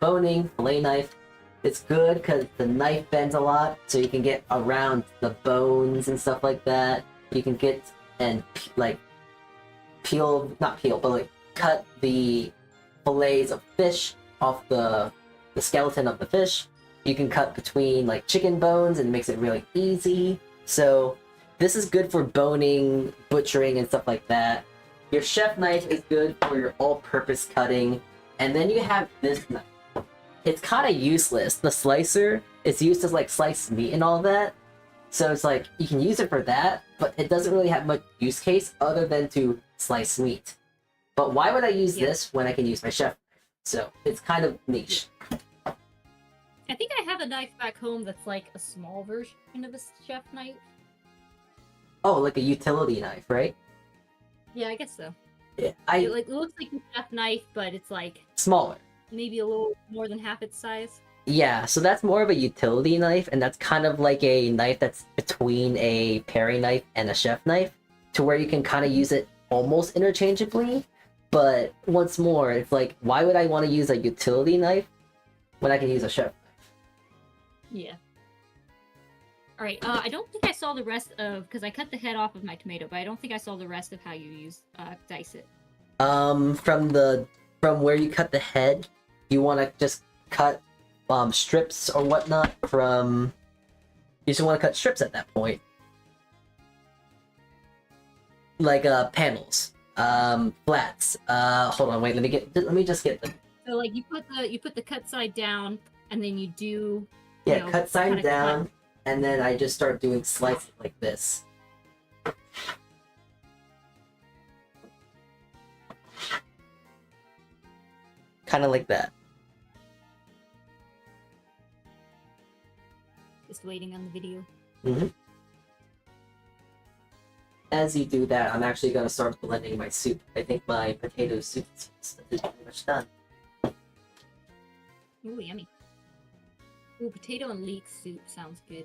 boning fillet knife. It's good because the knife bends a lot, so you can get around the bones and stuff like that. You can get and like cut the fillets of fish off the skeleton of the fish. You can cut between like chicken bones and it makes it really easy. So this is good for boning, butchering, and stuff like that. Your chef knife is good for your all-purpose cutting. And then you have this knife. It's kind of useless. The slicer is used to like slice meat and all that. So it's like, you can use it for that, but it doesn't really have much use case other than to slice meat. But why would I use this when I can use my chef knife? So it's kind of niche. I think I have a knife back home that's like a small version of a chef knife. Oh, like a utility knife, right? Yeah, I guess so. Yeah, it looks like a chef knife, but it's like smaller. Maybe a little more than half its size. Yeah, so that's more of a utility knife, and that's kind of like a knife that's between a paring knife and a chef knife, to where you can kind of use it almost interchangeably. But once more, it's like, why would I want to use a utility knife when I can use a chef knife? Yeah. Alright, I don't think I saw the rest of, because I cut the head off of my tomato, but I don't think I saw the rest of how you dice it. From where you cut the head, you want to just cut strips or whatnot from... You just want to cut strips at that point. Like panels, flats. Hold on, wait, let me just get them. So like you put the cut side down, and then you do... Yeah, cut side down, and then I just start doing slices like this. Kind of like that. Just waiting on the video. Mm-hmm. As you do that, I'm actually going to start blending my soup. I think my potato soup is pretty much done. Ooh, yummy. Ooh, potato and leek soup sounds good.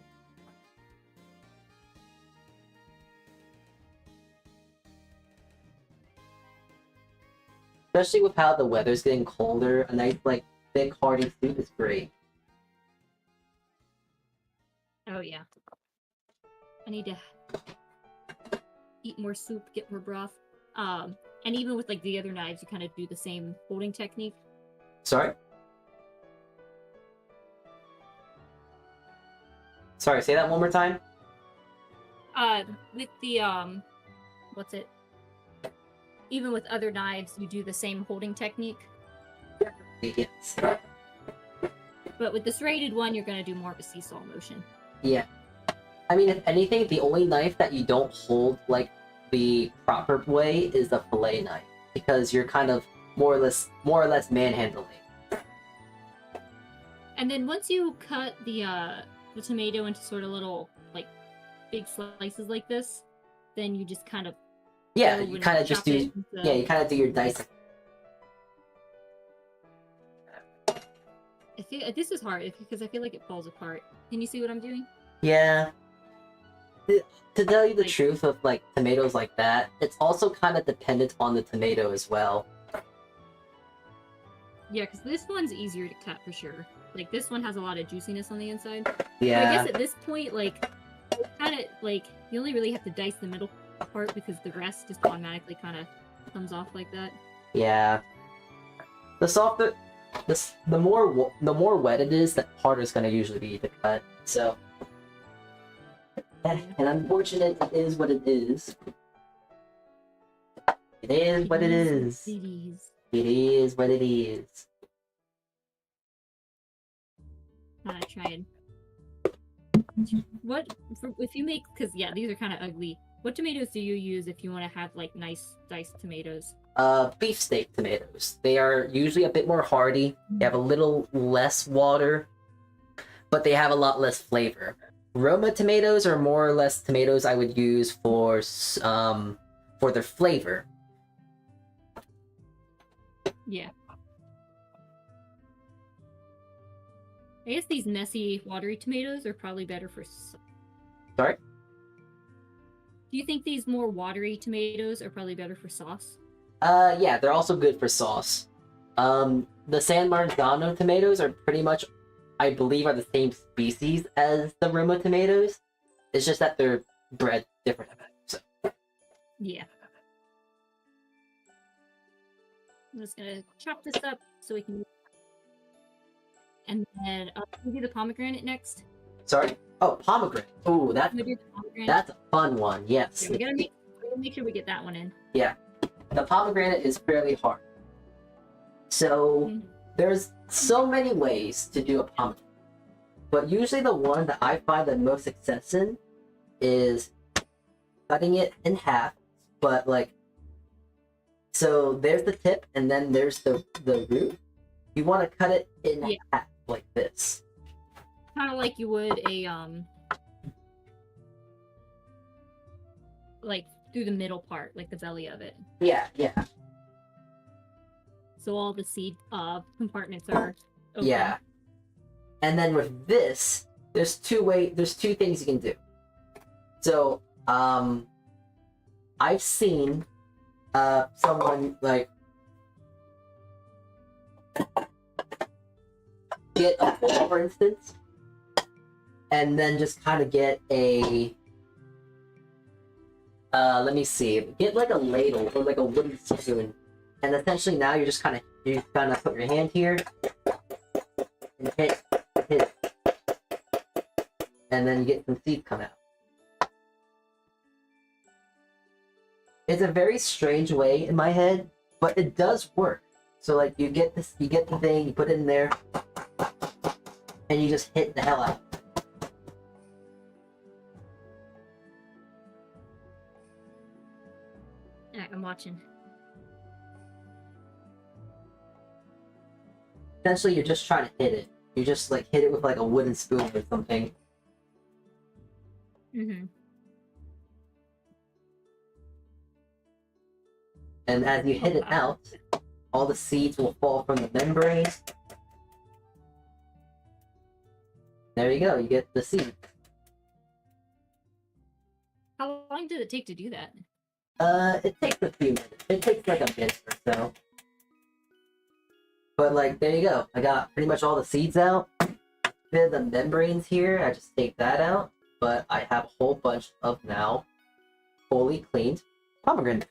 Especially with how the weather's getting colder, a nice, like, thick, hearty soup is great. Oh, yeah. I need to eat more soup, get more broth. And even with, like, the other knives, you kind of do the same holding technique. Sorry? Sorry, say that one more time? With the, what's it? even with other knives, you do the same holding technique. Yes. But with the serrated one, you're going to do more of a seesaw motion. Yeah. I mean, if anything, the only knife that you don't hold like the proper way is the fillet knife, because you're kind of more or less manhandling. And then once you cut the tomato into sort of little like big slices like this, then you just kind of Yeah, you kind of just do. into... Yeah, you kind of do your dicing. I feel this is hard because I feel like it falls apart. Can you see what I'm doing? Yeah. To tell you the truth of like tomatoes like that, it's also kind of dependent on the tomato as well. Yeah, because this one's easier to cut for sure. Like this one has a lot of juiciness on the inside. Yeah. But I guess at this point, like, kind of like you only really have to dice the middle part because the rest just automatically kind of comes off like that. Yeah. The softer, the more wet it is, the harder it's gonna usually be to cut. So. And unfortunate, it is what it is. It is what it is. It is what it is. I'm gonna try and... if you make, because yeah, these are kind of ugly. What tomatoes do you use if you want to have like nice diced tomatoes? Beefsteak tomatoes. They are usually a bit more hardy. They have a little less water, but they have a lot less flavor. Roma tomatoes are more or less tomatoes I would use for their flavor. Yeah. I guess these messy, watery tomatoes are probably better for... Sorry? Do you think these more watery tomatoes are probably better for sauce? Yeah, they're also good for sauce. The San Marzano tomatoes are pretty much, I believe, are the same species as the Roma tomatoes. It's just that they're bred different. So. Yeah. I'm just gonna chop this up so we can... And then, we'll do the pomegranate next. Sorry? Oh, pomegranate. Oh, that's a fun one, yes. Yeah, we gotta make sure we get that one in. Yeah. The pomegranate is fairly hard. So, there's so many ways to do a pomegranate. But usually the one that I find the most success in is cutting it in half, but like... So, there's the tip, and then there's the root. You want to cut it in half, like this. Kind of like you would a, like, through the middle part, like the belly of it. Yeah, yeah. So all the seed compartments are open. Yeah. And then with this, there's two things you can do. So, I've seen someone like get a hole, for instance, and then just kind of get a let me see, get like a ladle or like a wooden spoon, and essentially now you kind of put your hand here and hit, and then you get some seeds come out. It's a very strange way in my head, but it does work. So like you get the thing, you put it in there, and you just hit the hell out. Alright, I'm watching. Essentially, you're just trying to hit it. You just like hit it with like a wooden spoon or something. Mm-hmm. And as you hit it out, all the seeds will fall from the membrane. There you go, you get the seed. How long did it take to do that? It takes a few minutes. It takes like a minute or so. But like, there you go. I got pretty much all the seeds out. Bit of the membranes here, I just take that out. But I have a whole bunch of now fully cleaned pomegranate.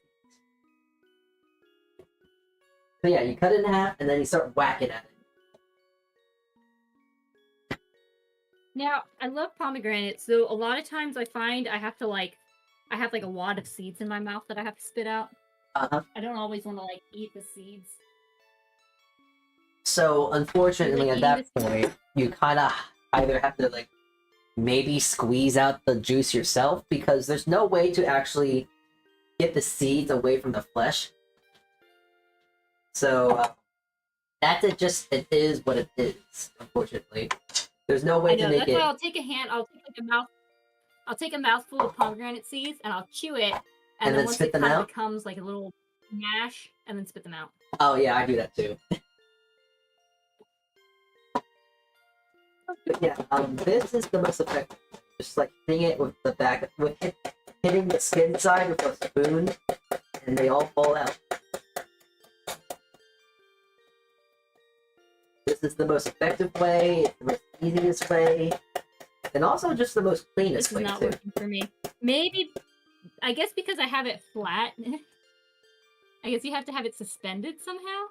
So yeah, you cut it in half and then you start whacking at it. Now, I love pomegranates, so a lot of times I find I have like a wad of seeds in my mouth that I have to spit out. Uh-huh. I don't always want to like eat the seeds. So unfortunately, Like at that eating the point, you kind of either have to like maybe squeeze out the juice yourself because there's no way to actually get the seeds away from the flesh. So that's it. Just it is what it is. Unfortunately, there's no way I to know. make That's it. why I'll take a hand. I'll take like a mouth. I'll take a mouthful of pomegranate seeds and I'll chew it, And and then then once spit it them kind of out? becomes like a little mash, and then spit them out. Oh yeah, I do that too. But yeah, this is the most effective. Just like hitting it with the back, hitting the skin side with a spoon, and they all fall out. This is the most effective way. It's the most easiest way, and also just the most cleanest This is way not too. working for me. Maybe, I guess because I have it flat. I guess you have to have it suspended somehow.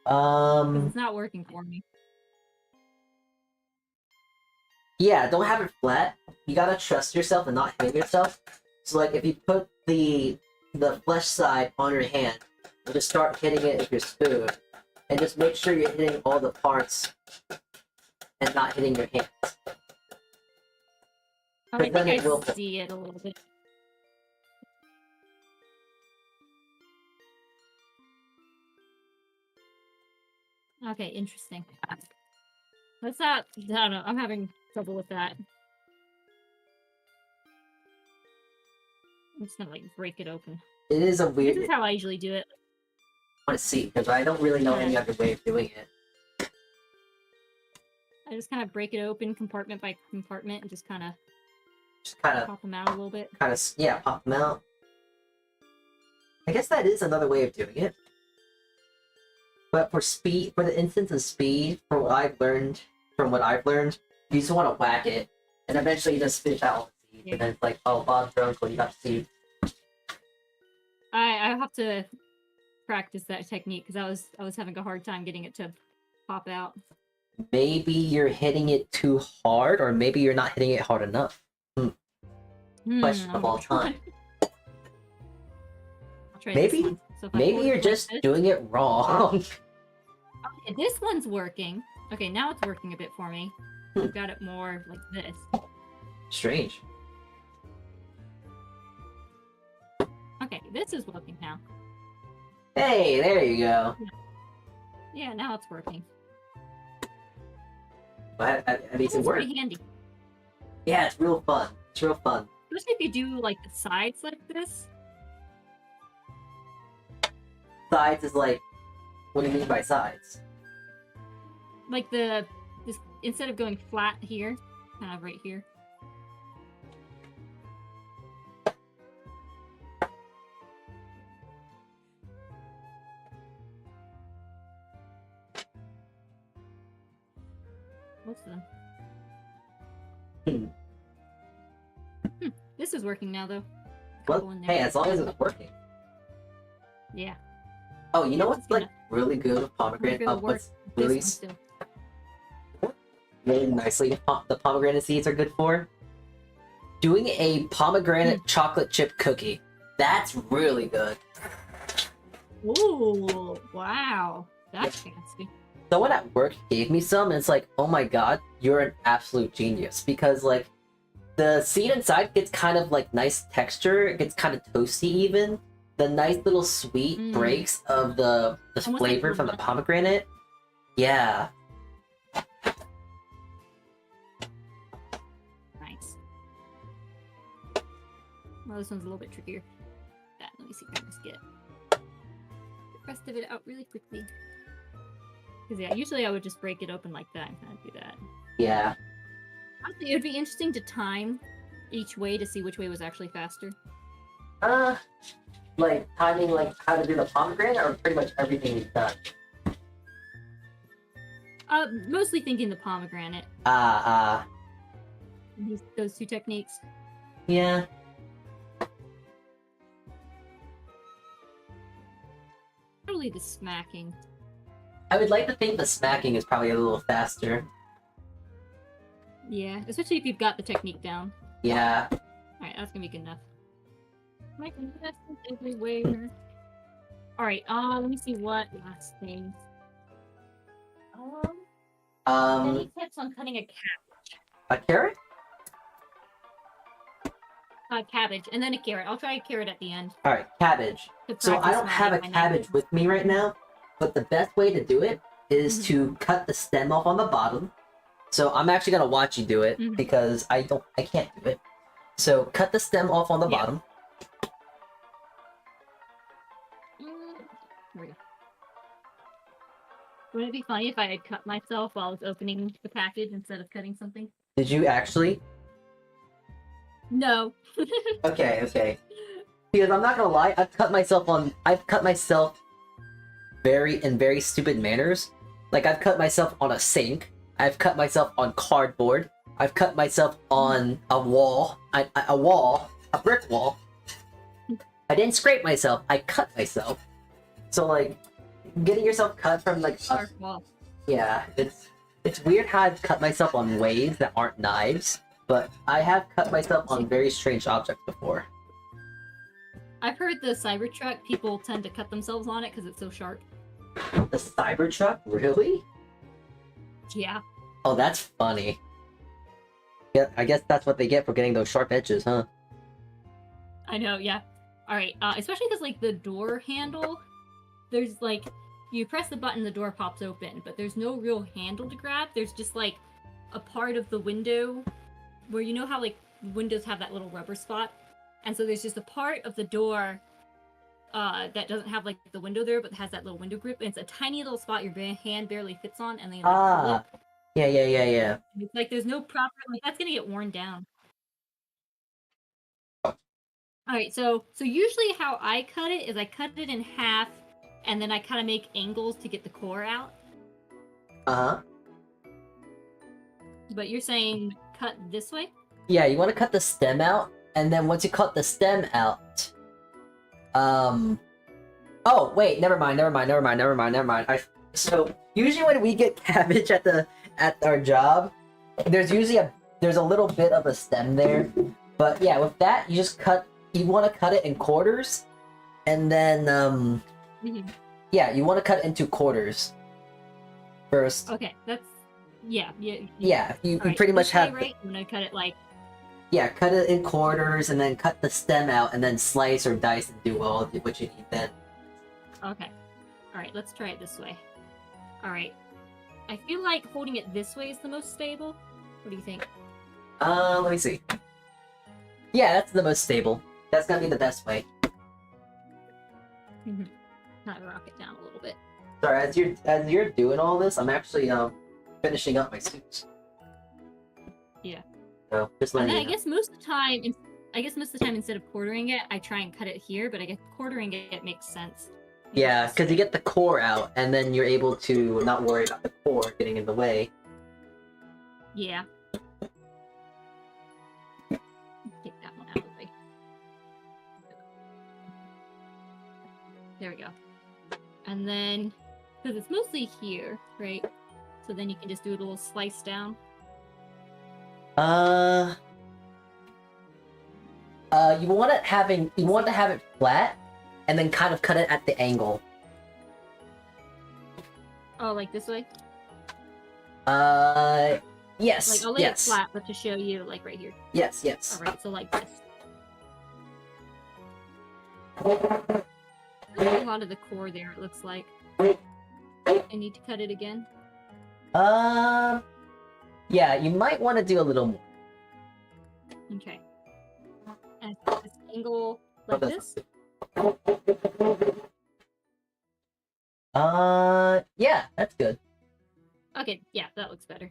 Because it's not working for me. Yeah, don't have it flat. You gotta trust yourself and not hit yourself. So like if you put the flesh side on your hand, and just start hitting it with your spoon, and just make sure you're hitting all the parts and not hitting your hands. I But then think it will- I see it a little bit. Okay, interesting. Let's not. I don't know. I'm having trouble with that. I'm just gonna like break it open. It is a weird. This is how I usually do it. I want to see because I don't really know any other way of doing it. I just kind of break it open compartment by compartment and just kind of Just kind of, pop them out a little bit. yeah, pop them out. I guess that is another way of doing it. But for speed, for the instance of speed, from what I've learned, you just want to whack it, and eventually you just fish out all the seeds, and then it's like, oh, Bob's your uncle, you got the seeds. I have to practice that technique because I was having a hard time getting it to pop out. Maybe you're hitting it too hard, or maybe you're not hitting it hard enough. Question of all time. I'll try Maybe- this one. So if I Maybe hold you're it like just this- doing it wrong. Okay, this one's working. Okay, now it's working a bit for me. I've got it more like this. Strange. Okay, this is working now. Hey, there you go. Yeah, now it's working. But at least it It's worked. pretty handy. Yeah, it's real fun. It's real fun. Especially if you do like the sides like this. Sides is like, what do you mean by sides? Like this instead of going flat here, kind of right here. Most of them. This is working now though. Couple Well, in there. hey, as long as it's working. Yeah. Oh, you know Yeah, what's it's like gonna- really good with pomegranate? gonna What's This really one still. really nicely the pomegranate seeds are good for? Doing a pomegranate chocolate chip cookie. That's really good. Ooh, wow. That's fancy. Someone at work gave me some, and it's like, oh my god, you're an absolute genius. Because, like, the seed inside gets kind of, like, nice texture. It gets kind of toasty, even. The nice little sweet Mm. breaks of the Almost like flavor from the lemon. pomegranate. Yeah. Nice. Well, this one's a little bit trickier. That, let me see if I can just get the rest of it out really quickly. Because, yeah, usually I would just break it open like that and kind of do that. Yeah. Honestly, it would be interesting to time each way to see which way was actually faster. Like, timing, like, how to do the pomegranate, or pretty much everything you've done? Mostly thinking the pomegranate. Those two techniques. Yeah. Probably the smacking. I would like to think the smacking is probably a little faster. Yeah, especially if you've got the technique down. Yeah. Alright, that's gonna be good enough. My contestants everywhere. Alright, let me see what last thing. Any tips on cutting A carrot? a cabbage, and then a carrot. I'll try a carrot at the end. Alright, cabbage. To So I practice don't have a my cabbage knife. with me right now, but the best way to do it is to cut the stem off on the bottom. So I'm actually gonna watch you do it because I can't do it. So cut the stem off on the bottom. There we go. Wouldn't it be funny if I had cut myself while I was opening the package instead of cutting something? Did you actually? No. Okay. Because I'm not gonna lie, I've cut myself in very stupid manners. Like I've cut myself on a sink. I've cut myself on cardboard. I've cut myself on a wall. A brick wall. I didn't scrape myself. I cut myself. So like, getting yourself cut from like Sharp wall. yeah, it's weird how I've cut myself on ways that aren't knives, but I have cut myself on very strange objects before. I've heard the Cybertruck people tend to cut themselves on it because it's so sharp. The Cybertruck? Really? Yeah. Oh, that's funny. Yeah, I guess that's what they get for getting those sharp edges, huh? I know, yeah. Alright, especially because, like, the door handle, there's, like, you press the button, the door pops open, but there's no real handle to grab. There's just, like, a part of the window where you know how, like, windows have that little rubber spot? And so there's just a part of the door that doesn't have, like, the window there, but has that little window grip, and it's a tiny little spot your hand barely fits on, and then, like, pull it. Yeah. And it's like, there's no proper, like, that's gonna get worn down. Alright, so usually how I cut it is I cut it in half, and then I kind of make angles to get the core out. Uh-huh. But you're saying cut this way? Yeah, you want to cut the stem out, and then once you cut the stem out, oh wait, never mind. So usually when we get cabbage at our job, there's a little bit of a stem there, but yeah, with that you just cut. You want to cut it in quarters, and then yeah, you want to cut it into quarters first. Okay, that's yeah. Yeah, you Right, pretty much have. Right, I'm gonna cut it like. Yeah, cut it in quarters, and then cut the stem out, and then slice or dice and do all what you need then. Okay. Alright, let's try it this way. Alright. I feel like holding it this way is the most stable. What do you think? Let me see. Yeah, that's the most stable. That's gonna be the best way. Kind of rock it down a little bit. Sorry, as you're doing all this, I'm actually finishing up my suits. Yeah. So just And letting then you I guess most of the time, instead of quartering it, I try and cut it here. But I guess quartering it makes sense. Yeah, because you get the core out, and then you're able to not worry about the core getting in the way. Yeah. Take that one out of the way. There we go. And then, because it's mostly here, right? So then you can just do a little slice down. You want to have it flat, and then kind of cut it at the angle. Oh, like this way? Yes. Like I'll lay yes. it flat, but to show you, like right here. Yes. Alright, so like this. There's a lot of the core there, it looks like. I need to cut it again. Yeah, you might want to do a little more. Okay. And this angle like this? Yeah, that's good. Okay, yeah, that looks better.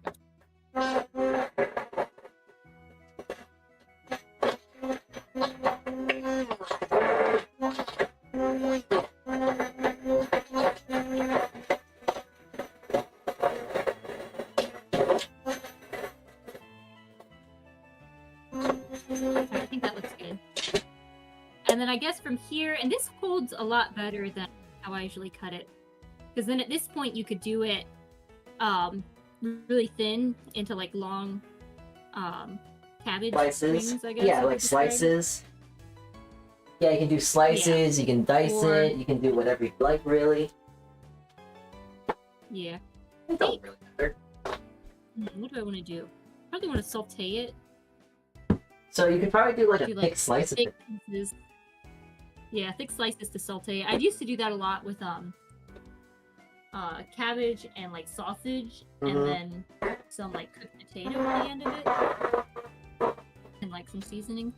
I think that looks good. And then I guess from here, and this holds a lot better than how I usually cut it. Because then at this point you could do it really thin into like long cabbage Slices. strings, I guess. Yeah, you like could describe it. slices. Yeah, you can do slices, you can dice Or- it, you can do whatever you like, really. Yeah. It don't really matter. What do I want to do? Probably want to saute it. So you could probably do like a Do, thick slice of thick it. pieces. Yeah, thick slices to saute. I used to do that a lot with cabbage and like sausage, Mhm. and then some like cooked potato at the end of it, and like some seasoning.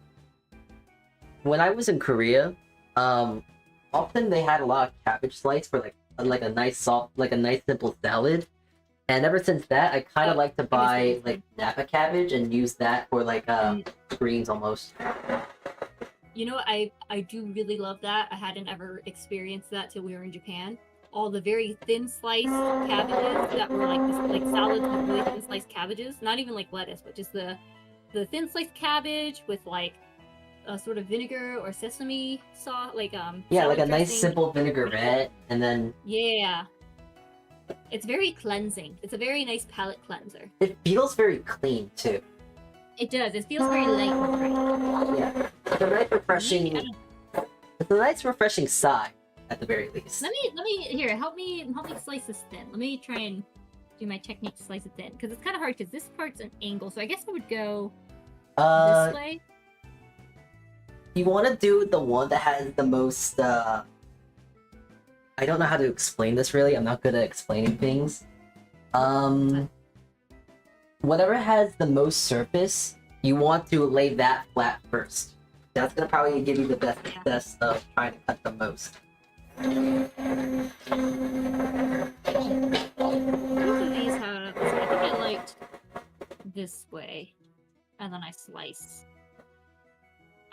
When I was in Korea, often they had a lot of cabbage slice for like a nice soft, like a nice simple salad. And ever since that, I kind of like to buy like Napa cabbage and use that for like greens almost. You know what? I do really love that. I hadn't ever experienced that till we were in Japan. All the very thin sliced cabbages that were like this, like salads with really thin sliced cabbages, not even like lettuce, but just the thin sliced cabbage with like a sort of vinegar or sesame sauce, like Yeah, like salad a nice dressing. simple vinaigrette, and then Yeah, it's very cleansing. It's a very nice palate cleanser. it feels very clean too. It does. It feels very light and bright. Yeah, it's a nice refreshing. Let me- It's a nice refreshing side at the very least. Let me here. Help me slice this thin. Let me try and do my technique to slice it thin because it's kind of hard because this part's an angle. So I guess I would go this way. You want to do the one that has the most. I don't know how to explain this really. I'm not good at explaining things. Whatever has the most surface, you want to lay that flat first. That's gonna probably give you the best success of trying to cut the most. Both of these have. So I think I liked this way, and then I slice.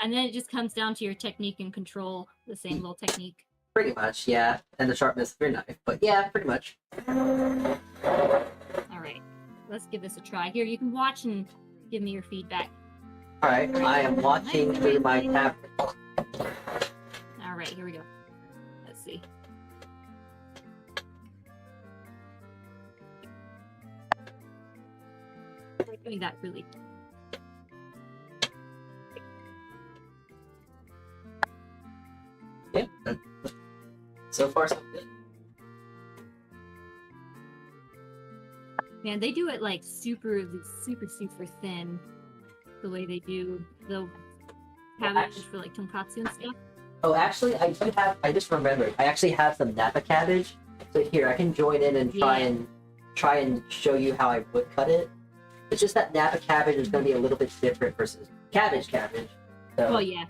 And then it just comes down to your technique and control. The same little technique. Pretty much, yeah. And the sharpness of your knife, but yeah, pretty much. All right, let's give this a try. Here, you can watch and give me your feedback. All right, I am watching through my tablet. All right, here we go. Let's see. Doing that really. Yeah, so far so good. Man, they do it like super thin. The way they do the cabbage for like tonkatsu and stuff. Oh, actually, I do have. I just remembered. I actually have some Napa cabbage. So here, I can join in and try and show you how I would cut it. It's just that Napa cabbage is going to be a little bit different versus cabbage. So. Well, yeah.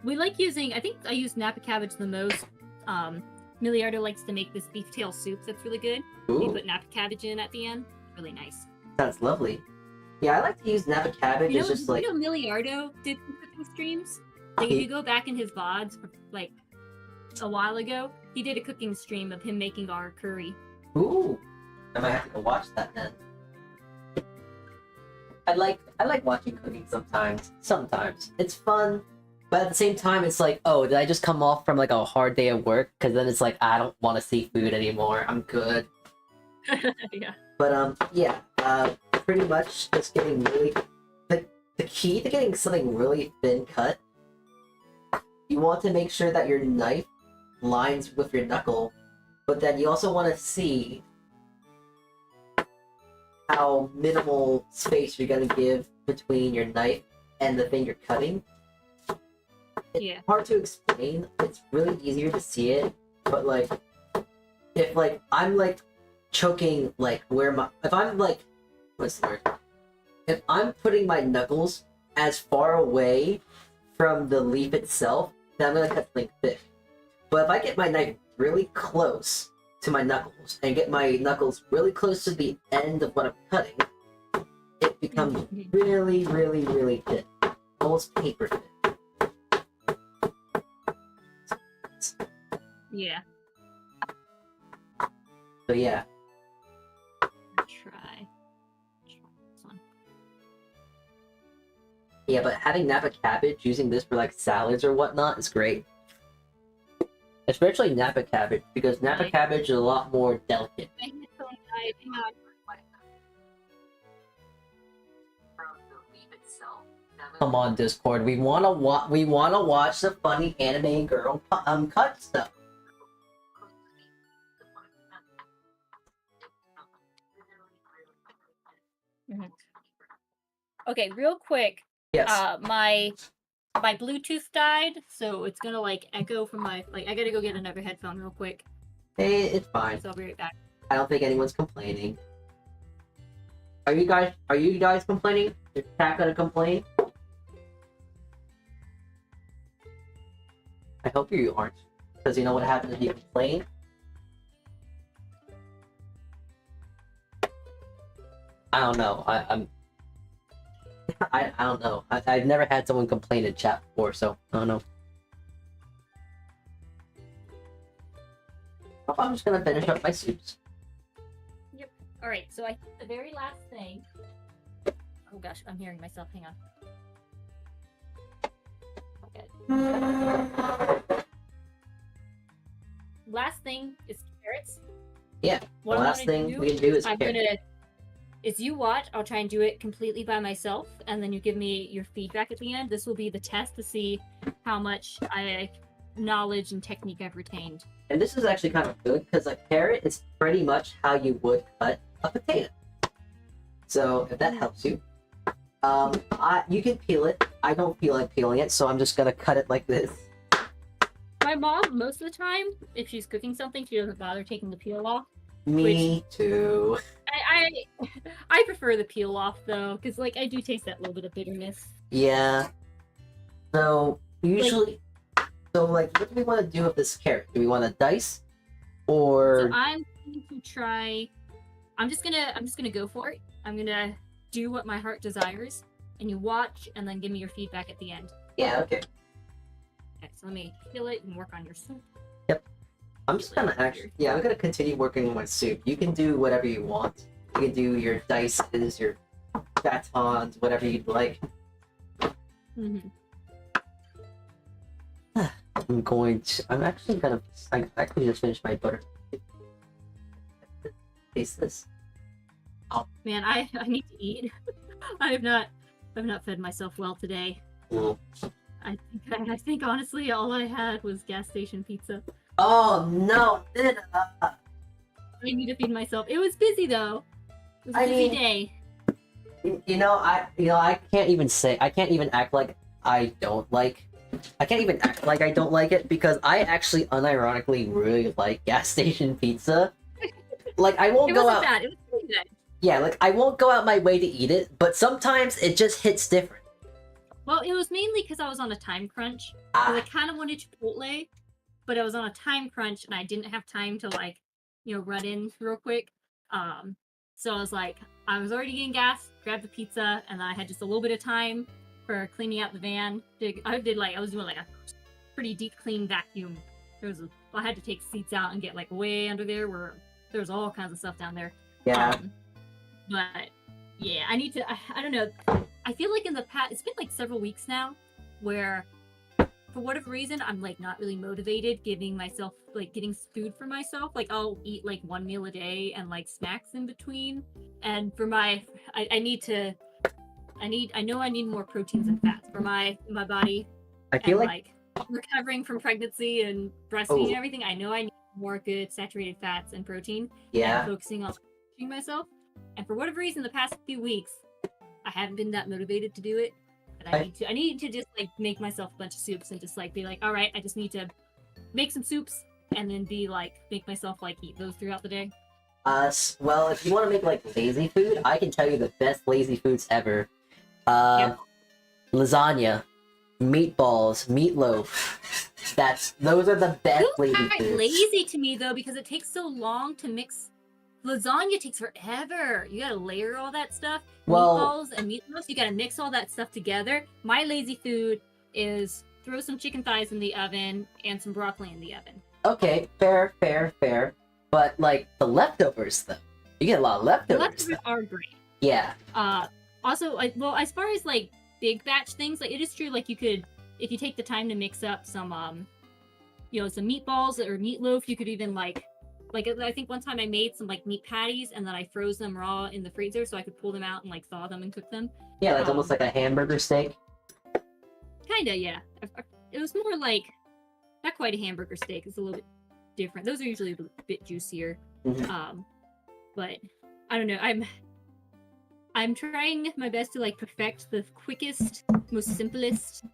We like using. I think I use Napa cabbage the most. Miliardo likes to make this beef tail soup that's really good. Ooh, You put Napa cabbage in at the end. Really nice. that's lovely. Yeah, I like to use Napa cabbage. You know, It's just like Miliardo did some cooking streams. Like, if you go back in his VODs, like a while ago, he did a cooking stream of him making our curry. ooh, I might have to go watch that then. I like watching cooking sometimes. Sometimes it's fun, but at the same time, it's like, oh, did I just come off from like a hard day at work? Because then it's like I don't want to see food anymore. I'm good. Yeah. But yeah, pretty much just getting really the key to getting something really thin cut. You want to make sure that your knife lines with your knuckle, but then you also want to see how minimal space you're gonna give between your knife and the thing you're cutting. It's Yeah. hard to explain. It's really easier to see it, but like, if like I'm like choking like where my if I'm like what's the word? If I'm putting my knuckles as far away from the leaf itself, then I'm gonna cut something thick. But if I get my knife really close to my knuckles and get my knuckles really close to the end of what I'm cutting, it becomes really, really, really thin. Almost paper thin. Yeah. So yeah. Try this one. Yeah, but having Napa cabbage, using this for like salads or whatnot is great. Especially Napa cabbage, because Napa Right. cabbage is a lot more delicate. My headphone died. Hang on. From the leaf itself, Come on, Discord. We wanna watch the funny anime girl cut stuff. Mhm. Okay, real quick. Yes. My Bluetooth died, so it's gonna like echo from my I gotta go get another headphone real quick. Hey, it's fine. So I'll be right back. I don't think anyone's complaining. Are you guys complaining? Is Pat gonna complain? I hope you aren't, because you know what happens if you complain. I don't know. I don't know. I've never had someone complain in chat before, so I don't know. I'm just gonna finish up my soups. Yep. All right. So the very last thing. Oh gosh, I'm hearing myself. Hang on. Okay. Last thing is carrots. Yeah. What the I'm last gonna thing do, we can do is I'm carrots. gonna. Is you watch, I'll try and do it completely by myself, and then you give me your feedback at the end. This will be the test to see how much knowledge and technique I've retained. And this is actually kind of good, because a carrot is pretty much how you would cut a potato. So, if that helps you. You can peel it. I don't feel like peeling it, so I'm just gonna cut it like this. My mom, most of the time, if she's cooking something, she doesn't bother taking the peel off. Me too. I prefer the peel off though, because I do taste that little bit of bitterness. Yeah. So usually, what do we want to do with this carrot? Do we want to dice, or? So I'm going to try. I'm just gonna go for it. I'm gonna do what my heart desires, and you watch, and then give me your feedback at the end. Yeah. Okay. Okay, so let me peel it and work on your soup. I'm just gonna I'm gonna continue working on my soup. You can do whatever you want. You can do your dices, your batons, whatever you'd like. Mm-hmm. I'm actually gonna. I actually just finished my butter. Taste this. Man, I need to eat. I've not fed myself well today. Mm. I think honestly all I had was gas station pizza. Oh no! I need to feed myself. It was busy though. It was a busy day. I can't even act like I don't like it, because I actually unironically really like gas station pizza. I won't go out. Bad. It was pretty good. Yeah, I won't go out my way to eat it, but sometimes it just hits different. Well, it was mainly because I was on a time crunch. I kind of wanted Chipotle, but I was on a time crunch and I didn't have time to run in real quick. So I was I was already getting gas, grabbed the pizza, and I had just a little bit of time for cleaning out the van. I was doing a pretty deep clean vacuum. I had to take seats out and get way under there where there was all kinds of stuff down there. Yeah. But yeah, I need to. I don't know. I feel in the past, it's been several weeks now, where for whatever reason I'm not really motivated getting food for myself. I'll eat one meal a day and snacks in between. And for I know I need more proteins and fats for my body. I feel recovering from pregnancy and breastfeeding and everything. I know I need more good saturated fats and protein. Yeah. And focusing on feeding myself. And for whatever reason, the past few weeks, I haven't been that motivated to do it. But I need to just make myself a bunch of soups and just be all right, I just need to make some soups and then make myself eat those throughout the day. Well, if you want to make lazy food, I can tell you the best lazy foods ever. Lasagna, meatballs, meatloaf. Those are the best lazy foods. Lazy to me though, because it takes so long to mix. Lasagna takes forever. You gotta layer all that stuff. Meatballs and meatloaf, you gotta mix all that stuff together. My lazy food is throw some chicken thighs in the oven and some broccoli in the oven. Okay, fair. But the leftovers though, you get a lot of leftovers. The leftovers are great. Yeah. Also, as far as big batch things, it is true. You could, if you take the time to mix up some some meatballs or meatloaf, you could even I think one time I made some meat patties and then I froze them raw in the freezer so I could pull them out and thaw them and cook them. Yeah, almost like a hamburger steak. Kinda, yeah. It was more like not quite a hamburger steak. It's a little bit different. Those are usually a bit juicier. Mhm. But I don't know. I'm trying my best to like perfect the quickest, most simplest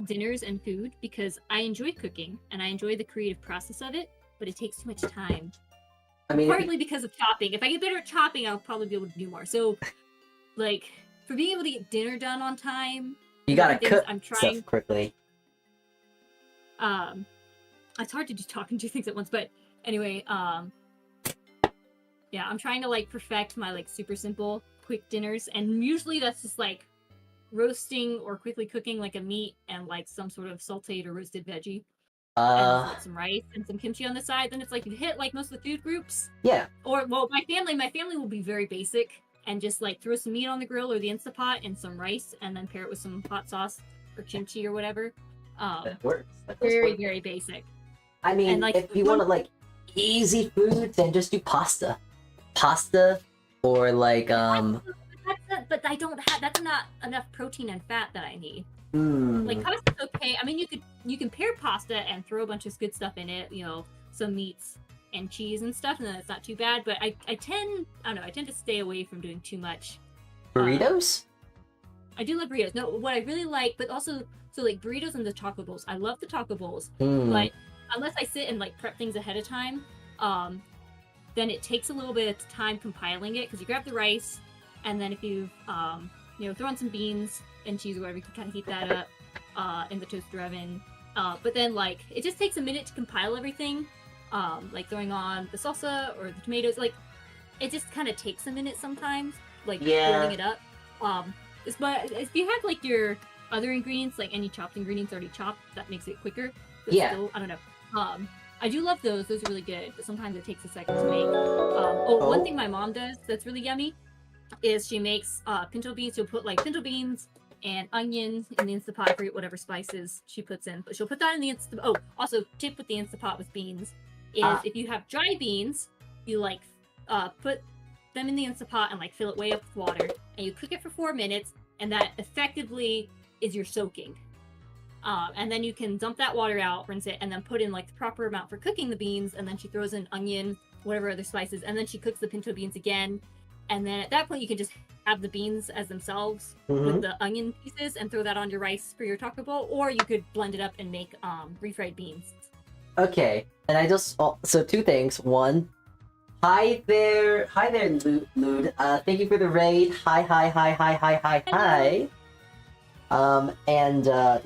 dinners and food because I enjoy cooking and I enjoy the creative process of it, but it takes too much time. I mean, Partly because of chopping. If I get better at chopping, I'll probably be able to do more. So, like, for being able to get dinner done on time, you gotta things cook I'm trying. stuff quickly. It's hard to just talk and do things at once, but anyway, yeah, I'm trying to like perfect my like super simple quick dinners, and usually that's just like roasting or quickly cooking like a meat and like some sort of sauteed or roasted veggie, and like some rice and some kimchi on the side. Then it's like you hit like most of the food groups. Yeah. Or well, my family will be very basic and just like throw some meat on the grill or the Instapot and some rice, and then pair it with some hot sauce or kimchi or whatever. That works. That does Very work. very basic. I mean, and, like, if you want to like easy food, then just do pasta, or like But I don't have. That's not enough protein and fat that I need. Hmm. Like pasta's okay. I mean, you can pair pasta and throw a bunch of good stuff in it. You know, some meats and cheese and stuff, and then it's not too bad. But I tend to stay away from doing too much. burritos. I do love burritos. No, what I really like, but also so like burritos and the taco bowls. I love the taco bowls, but unless I sit and like prep things ahead of time, then it takes a little bit of time compiling it because you grab the rice, and then if you throw on some beans and cheese or whatever, you can kind of heat that up in the toaster oven. But then like it just takes a minute to compile everything, like throwing on the salsa or the tomatoes. Like it just kind of takes a minute sometimes, like building it up. But if you have like your other ingredients, like any chopped ingredients already chopped, that makes it quicker. But still, I don't know. I do love those. Those are really good, but sometimes it takes a second to make. One thing my mom does that's really yummy is she makes pinto beans. She'll put like pinto beans and onions in the Instapot. I forget whatever spices she puts in, but she'll put that in the Instapot. Oh, also tip with the Instapot with beans is if you have dry beans, you like put them in the Instapot and like fill it way up with water, and you cook it for 4 minutes, and that effectively is your soaking. And then you can dump that water out, rinse it, and then put in like the proper amount for cooking the beans, and then she throws in onion, whatever other spices, and then she cooks the pinto beans again. And then at that point you can just have the beans as themselves with the onion pieces and throw that on your rice for your taco bowl, or you could blend it up and make refried beans. Okay, and I just so two things. One, hi there, Lude. Thank you for the raid. Hi.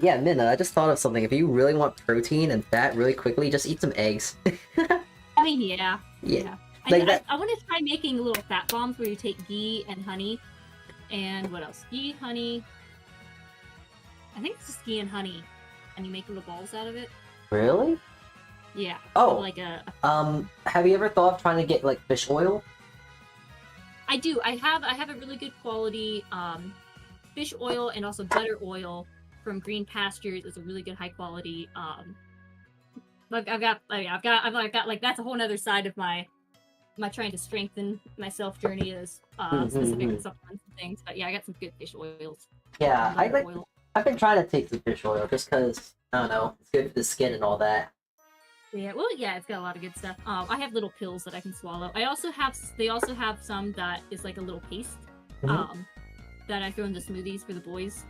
Yeah, Minna, I just thought of something. If you really want protein and fat really quickly, just eat some eggs. I mean, yeah. Like I want to try making little fat bombs where you take ghee and honey, and what else? Ghee, honey. I think it's just ghee and honey, and you make little balls out of it. Really? Yeah. Oh. Like have you ever thought of trying to get like fish oil? I do. I have a really good quality fish oil, and also butter oil from Green Pastures is a really good high quality. I've got like that's a whole other side of my trying to strengthen myself journey is specific supplements and things. But yeah, I got some good fish oils. Yeah, I've been trying to take some fish oil just because I don't know, it's good for the skin and all that. Yeah, well, yeah, it's got a lot of good stuff. I have little pills that I can swallow. They also have some that is like a little paste. That I throw in the smoothies for the boys.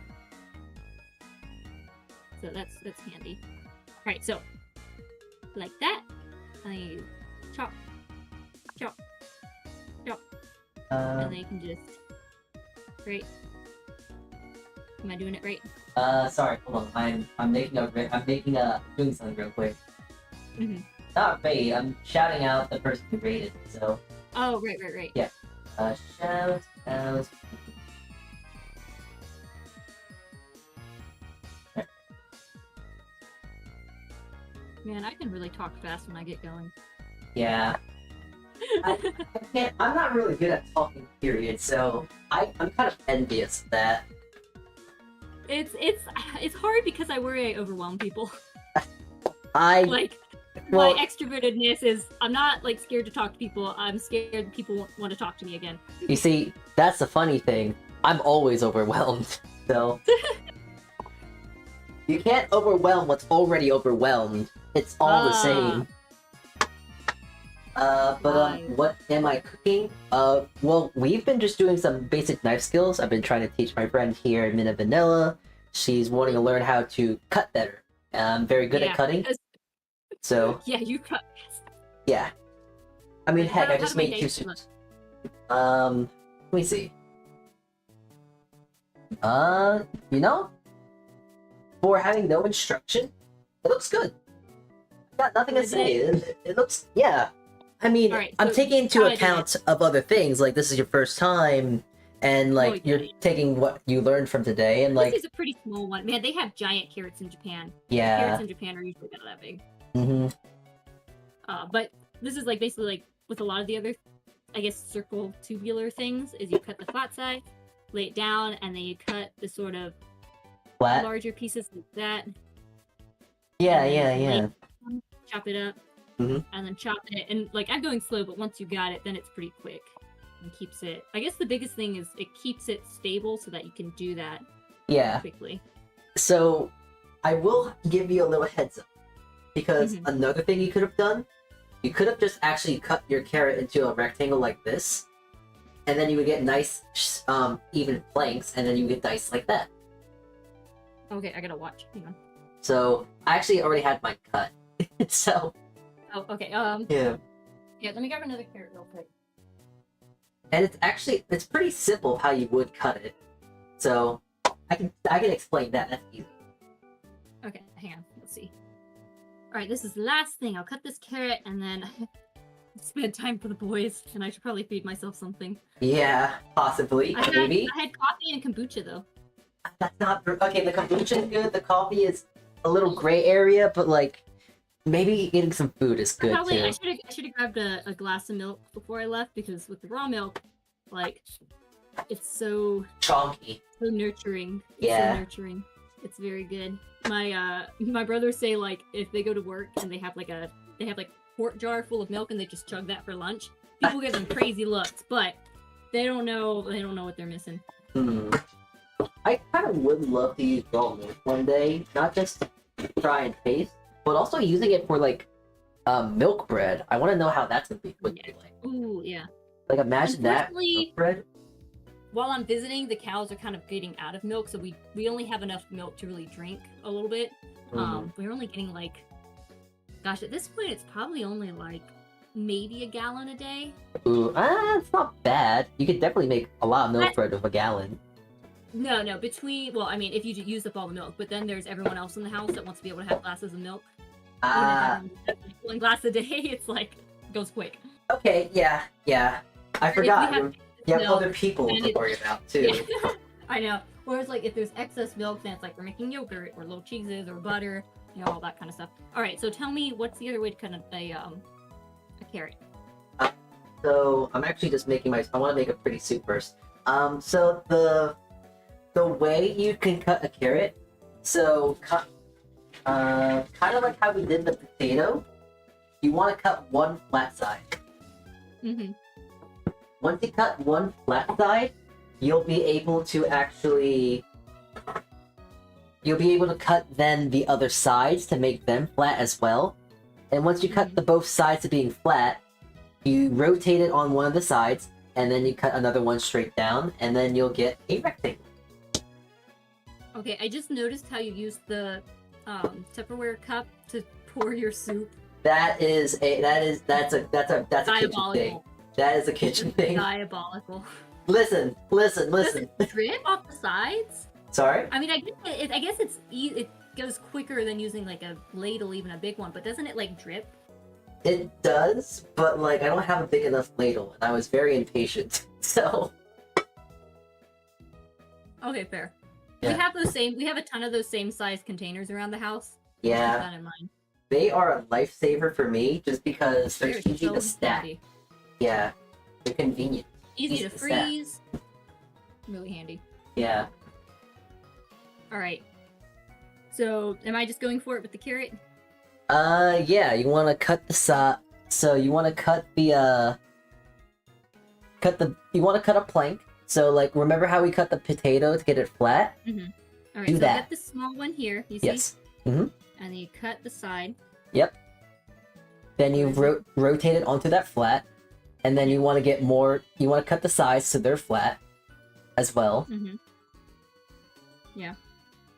So that's handy. Alright, so like that. And then you chop. And then you can just right. Am I doing it right? Sorry, hold on. I'm doing something real quick. Not raid, I'm shouting out the person who raided, so. Oh, right. Yeah. Shout out. Man, I can really talk fast when I get going. Yeah. I can't. I'm not really good at talking, period. So I'm kind of envious of that. It's hard because I worry I overwhelm people. My extrovertedness is I'm not like scared to talk to people. I'm scared people want to talk to me again. You see, that's the funny thing. I'm always overwhelmed. So. You can't overwhelm what's already overwhelmed. It's all the same. What am I cooking? Well, we've been just doing some basic knife skills. I've been trying to teach my friend here, Minna Vanilla. She's wanting to learn how to cut better. I'm very good at cutting. So yeah, you cut. yeah. I mean, heck, I How just do my made 2 nails suits. Let me see. You know, for having no instruction, it looks good. I've got nothing to say. It looks, yeah. I mean, Alright, I'm so taking into how I did account of other things, like this is your first time, and like you're taking what you learned from today, and like this is a pretty small one. Man, they have giant carrots in Japan. yeah. Carrots in Japan are usually not that big. Mm-hmm. But this is like basically like with a lot of the other, I guess, circle tubular things, is you cut the flat side, lay it down, and then you cut the sort of Flat. larger pieces like that. Yeah, and yeah, then yeah. Chop it up, Mhm. and then chop it. And like I'm going slow, but once you got it, then it's pretty quick and keeps it. I guess the biggest thing is it keeps it stable so that you can do that Yeah. quickly. So, I will give you a little heads up. Because Mhm. another thing you could have done, you could have just actually cut your carrot into a rectangle like this, and then you would get nice, even flanks, and then you would get dice like that. Okay, I gotta watch. Hang on. So, I actually already had mine cut. So, Oh, okay. yeah. Yeah. Let me grab another carrot real quick. And it's pretty simple how you would cut it. So, I can explain that. That's easy. Okay, hang on. Let's see. All right, this is the last thing. I'll cut this carrot and then spend time for the boys. And I should probably feed myself something. Yeah, possibly, maybe. I had coffee and kombucha though. That's not okay. The kombucha is good. The coffee is a little gray area, but like maybe getting some food is good too. I should have grabbed a glass of milk before I left because with the raw milk, like it's so Chonky. so nurturing. Yeah. So nurturing. It's very good. My brothers say like if they go to work and they have like quart jar full of milk and they just chug that for lunch, people give them crazy looks, but they don't know what they're missing. I kind of would love to use raw milk one day, not just to try and taste, but also using it for like milk bread. I want to know how that's would be like. Ooh, yeah. Like imagine that Unfortunately, milk bread. While I'm visiting, the cows are kind of getting out of milk, so we only have enough milk to really drink a little bit. We're only getting like, gosh, at this point it's probably only like maybe a gallon a day. Ooh, it's not bad. You could definitely make a lot of milk bread with a gallon. No, well, I mean, if you use up all the milk, but then there's everyone else in the house that wants to be able to have glasses of milk. Even if everyone has one glass a day, it's like, it goes quick. Okay, yeah. I forgot. You have other people to worry about, too. Yeah. I know. Whereas, like, if there's excess milk, then it's like we're making yogurt or little cheeses or butter, all that kind of stuff. All right, so tell me, what's the other way to cut a carrot? So, I'm actually just making I want to make a pretty soup first. So the way you can cut a carrot, so cut, kind of like how we did the potato, you want to cut one flat side. Mm-hmm. Once you cut one flat side, you'll be able to cut then the other sides to make them flat as well. And once you cut the both sides to being flat, you rotate it on one of the sides, and then you cut another one straight down, and then you'll get a rectangle. Okay, I just noticed how you used the Tupperware cup to pour your soup. That's a kitchen thing. That is a kitchen thing. Diabolical. Listen. Does it drip off the sides? Sorry? I mean, I guess it goes quicker than using like a ladle, even a big one. But doesn't it like drip? It does, but like I don't have a big enough ladle, and I was very impatient. So. Okay, fair. Yeah. We have a ton of those same size containers around the house. Yeah. Keep that in mind. They are a lifesaver for me, just because they're easy so to stack. handy. Yeah, they're convenient. Easy to stack. freeze. Really handy. Yeah. All right. So, am I just going for it with the carrot? Yeah. You want to cut the So you want to cut the You want to cut a plank. So like, remember how we cut the potato to get it flat? Mm-hmm. All right, Do so that. get the small one here. You see? Yes. Mm-hmm. And you cut the side. Yep. Then you rotate it onto that flat, and then you want to get more. You want to cut the sides so they're flat, as well. Mm-hmm. Yeah.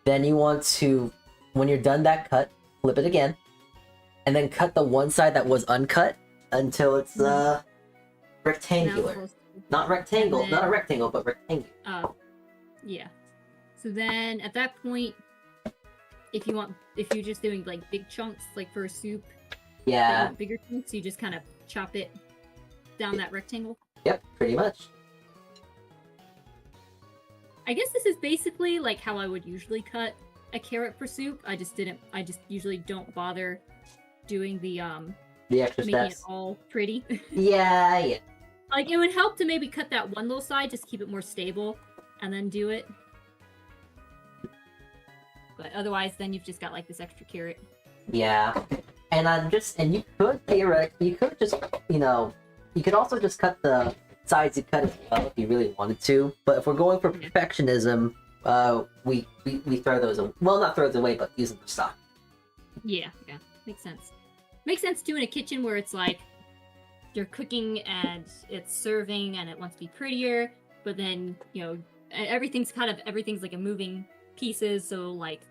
Then you want to, when you're done that cut, flip it again, and then cut the one side that was uncut until it's rectangular. Not rectangle, then, not a rectangle, but rectangular. Yeah. So then at that point, if you're just doing like big chunks, like for a soup, Yeah. bigger chunks, you just kind of chop it down that rectangle. Yep, pretty much. I guess this is basically like how I would usually cut a carrot for soup. I just usually don't bother doing the extra making steps. it all pretty. Yeah. Like it would help to maybe cut that one little side just to keep it more stable and then do it. But otherwise then you've just got like this extra carrot. Yeah. And you could theoretically, you could just, you could also just cut the sides you cut as well if you really wanted to. But if we're going for perfectionism, we throw those away. Well, not throw those away, but use them for stock. Yeah, makes sense. Makes sense too in a kitchen where it's like you're cooking and it's serving and it wants to be prettier, but then everything's like a moving pieces, so like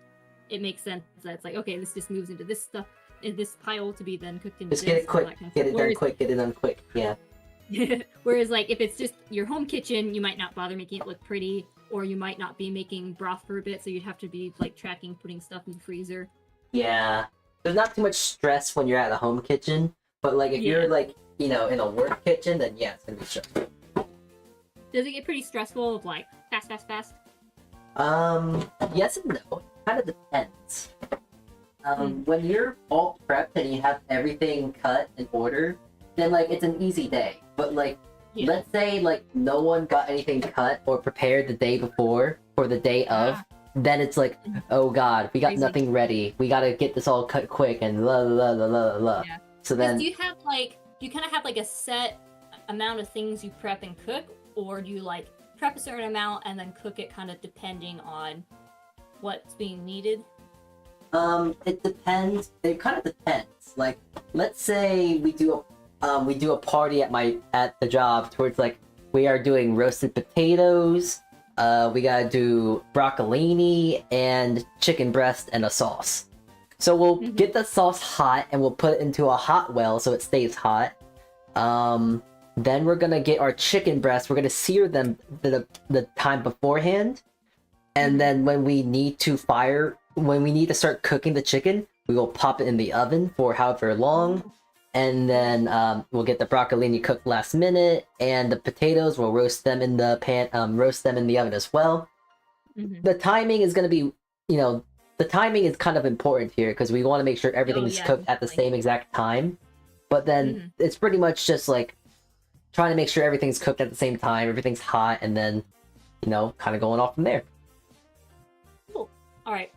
it makes sense that it's like, okay, this just moves into this stuff in this pile to be then cooked into Just get it quick, get it done quick. Yeah. Whereas like if it's just your home kitchen, you might not bother making it look pretty, or you might not be making broth for a bit, so you'd have to be like tracking putting stuff in the freezer. Yeah. There's not too much stress when you're at a home kitchen, but like if you're like, in a work kitchen, then yeah, it's gonna be stressful. Does it get pretty stressful of like fast? Yes and no. It kind of depends. When you're all prepped and you have everything cut in order, then like it's an easy day. But like, let's say like no one got anything cut or prepared the day before for the day of, then it's like, oh god, we got nothing ready. We gotta get this all cut quick and la la la la la. Yeah. So then, do you kind of have like a set amount of things you prep and cook, or do you like prep a certain amount and then cook it kind of depending on what's being needed? It depends. It kind of depends. Like, let's say we do a party at the job towards like we are doing roasted potatoes. We gotta do broccolini and chicken breast and a sauce. So we'll get the sauce hot and we'll put it into a hot well so it stays hot. Then we're gonna get our chicken breasts. We're gonna sear them the time beforehand, and then when we need to start cooking the chicken, we will pop it in the oven for however long, and then we'll get the broccolini cooked last minute, and the potatoes we'll roast them in the pan, roast them in the oven as well. The timing is gonna be, the timing is kind of important here because we want to make sure everything is cooked at the same exact time. But then it's pretty much just like trying to make sure everything's cooked at the same time, everything's hot, and then, kind of going off from there. Cool. All right.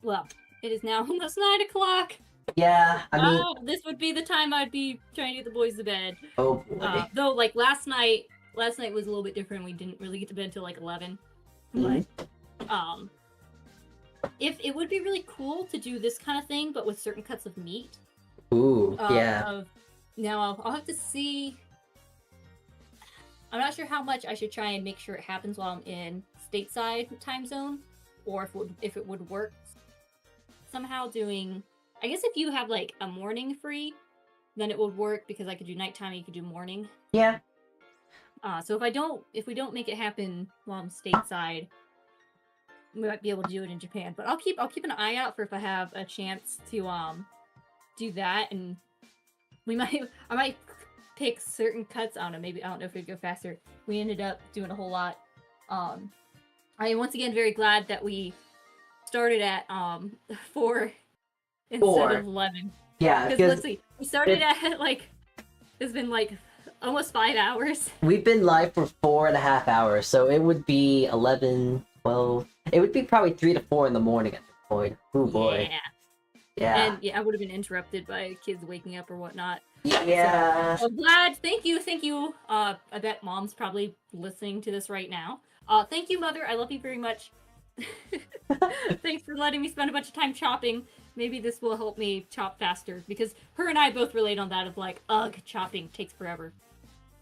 Well, it is now almost 9 o'clock. Yeah, I mean, this would be the time I'd be trying to get the boys to bed. Oh boy. Though, like last night was a little bit different. We didn't really get to bed until like 11. But if it would be really cool to do this kind of thing, but with certain cuts of meat. Ooh, yeah. Now I'll have to see. I'm not sure how much I should try and make sure it happens while I'm in stateside time zone, or if it would work somehow doing. I guess if you have like a morning free, then it would work because I could do nighttime and you could do morning. Yeah. So if we don't make it happen while I'm stateside, we might be able to do it in Japan. But I'll keep an eye out for if I have a chance to do that, and I might pick certain cuts. I don't know if it'd go faster. We ended up doing a whole lot. I am once again very glad that we started at 4 instead of 11. Yeah, because let's see, we started at like it's been like almost 5 hours. We've been live for 4.5 hours, so it would be 11, 12. It would be probably 3 to 4 in the morning at this point. Oh boy. Yeah. And I would have been interrupted by kids waking up or whatnot. Yeah. So, I'm glad. Thank you. I bet Mom's probably listening to this right now. Thank you, Mother. I love you very much. Thanks for letting me spend a bunch of time chopping. Maybe this will help me chop faster because her and I both relate on that of like, ugh, chopping takes forever.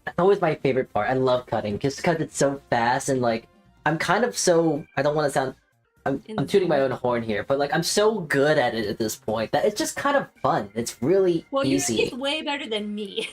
That's always my favorite part. I love cutting just because it's so fast and like I'm kind of so I don't want to sound I'm tooting my own horn here, but like I'm so good at it at this point that it's just kind of fun. It's really Well, easy. you're way better than me.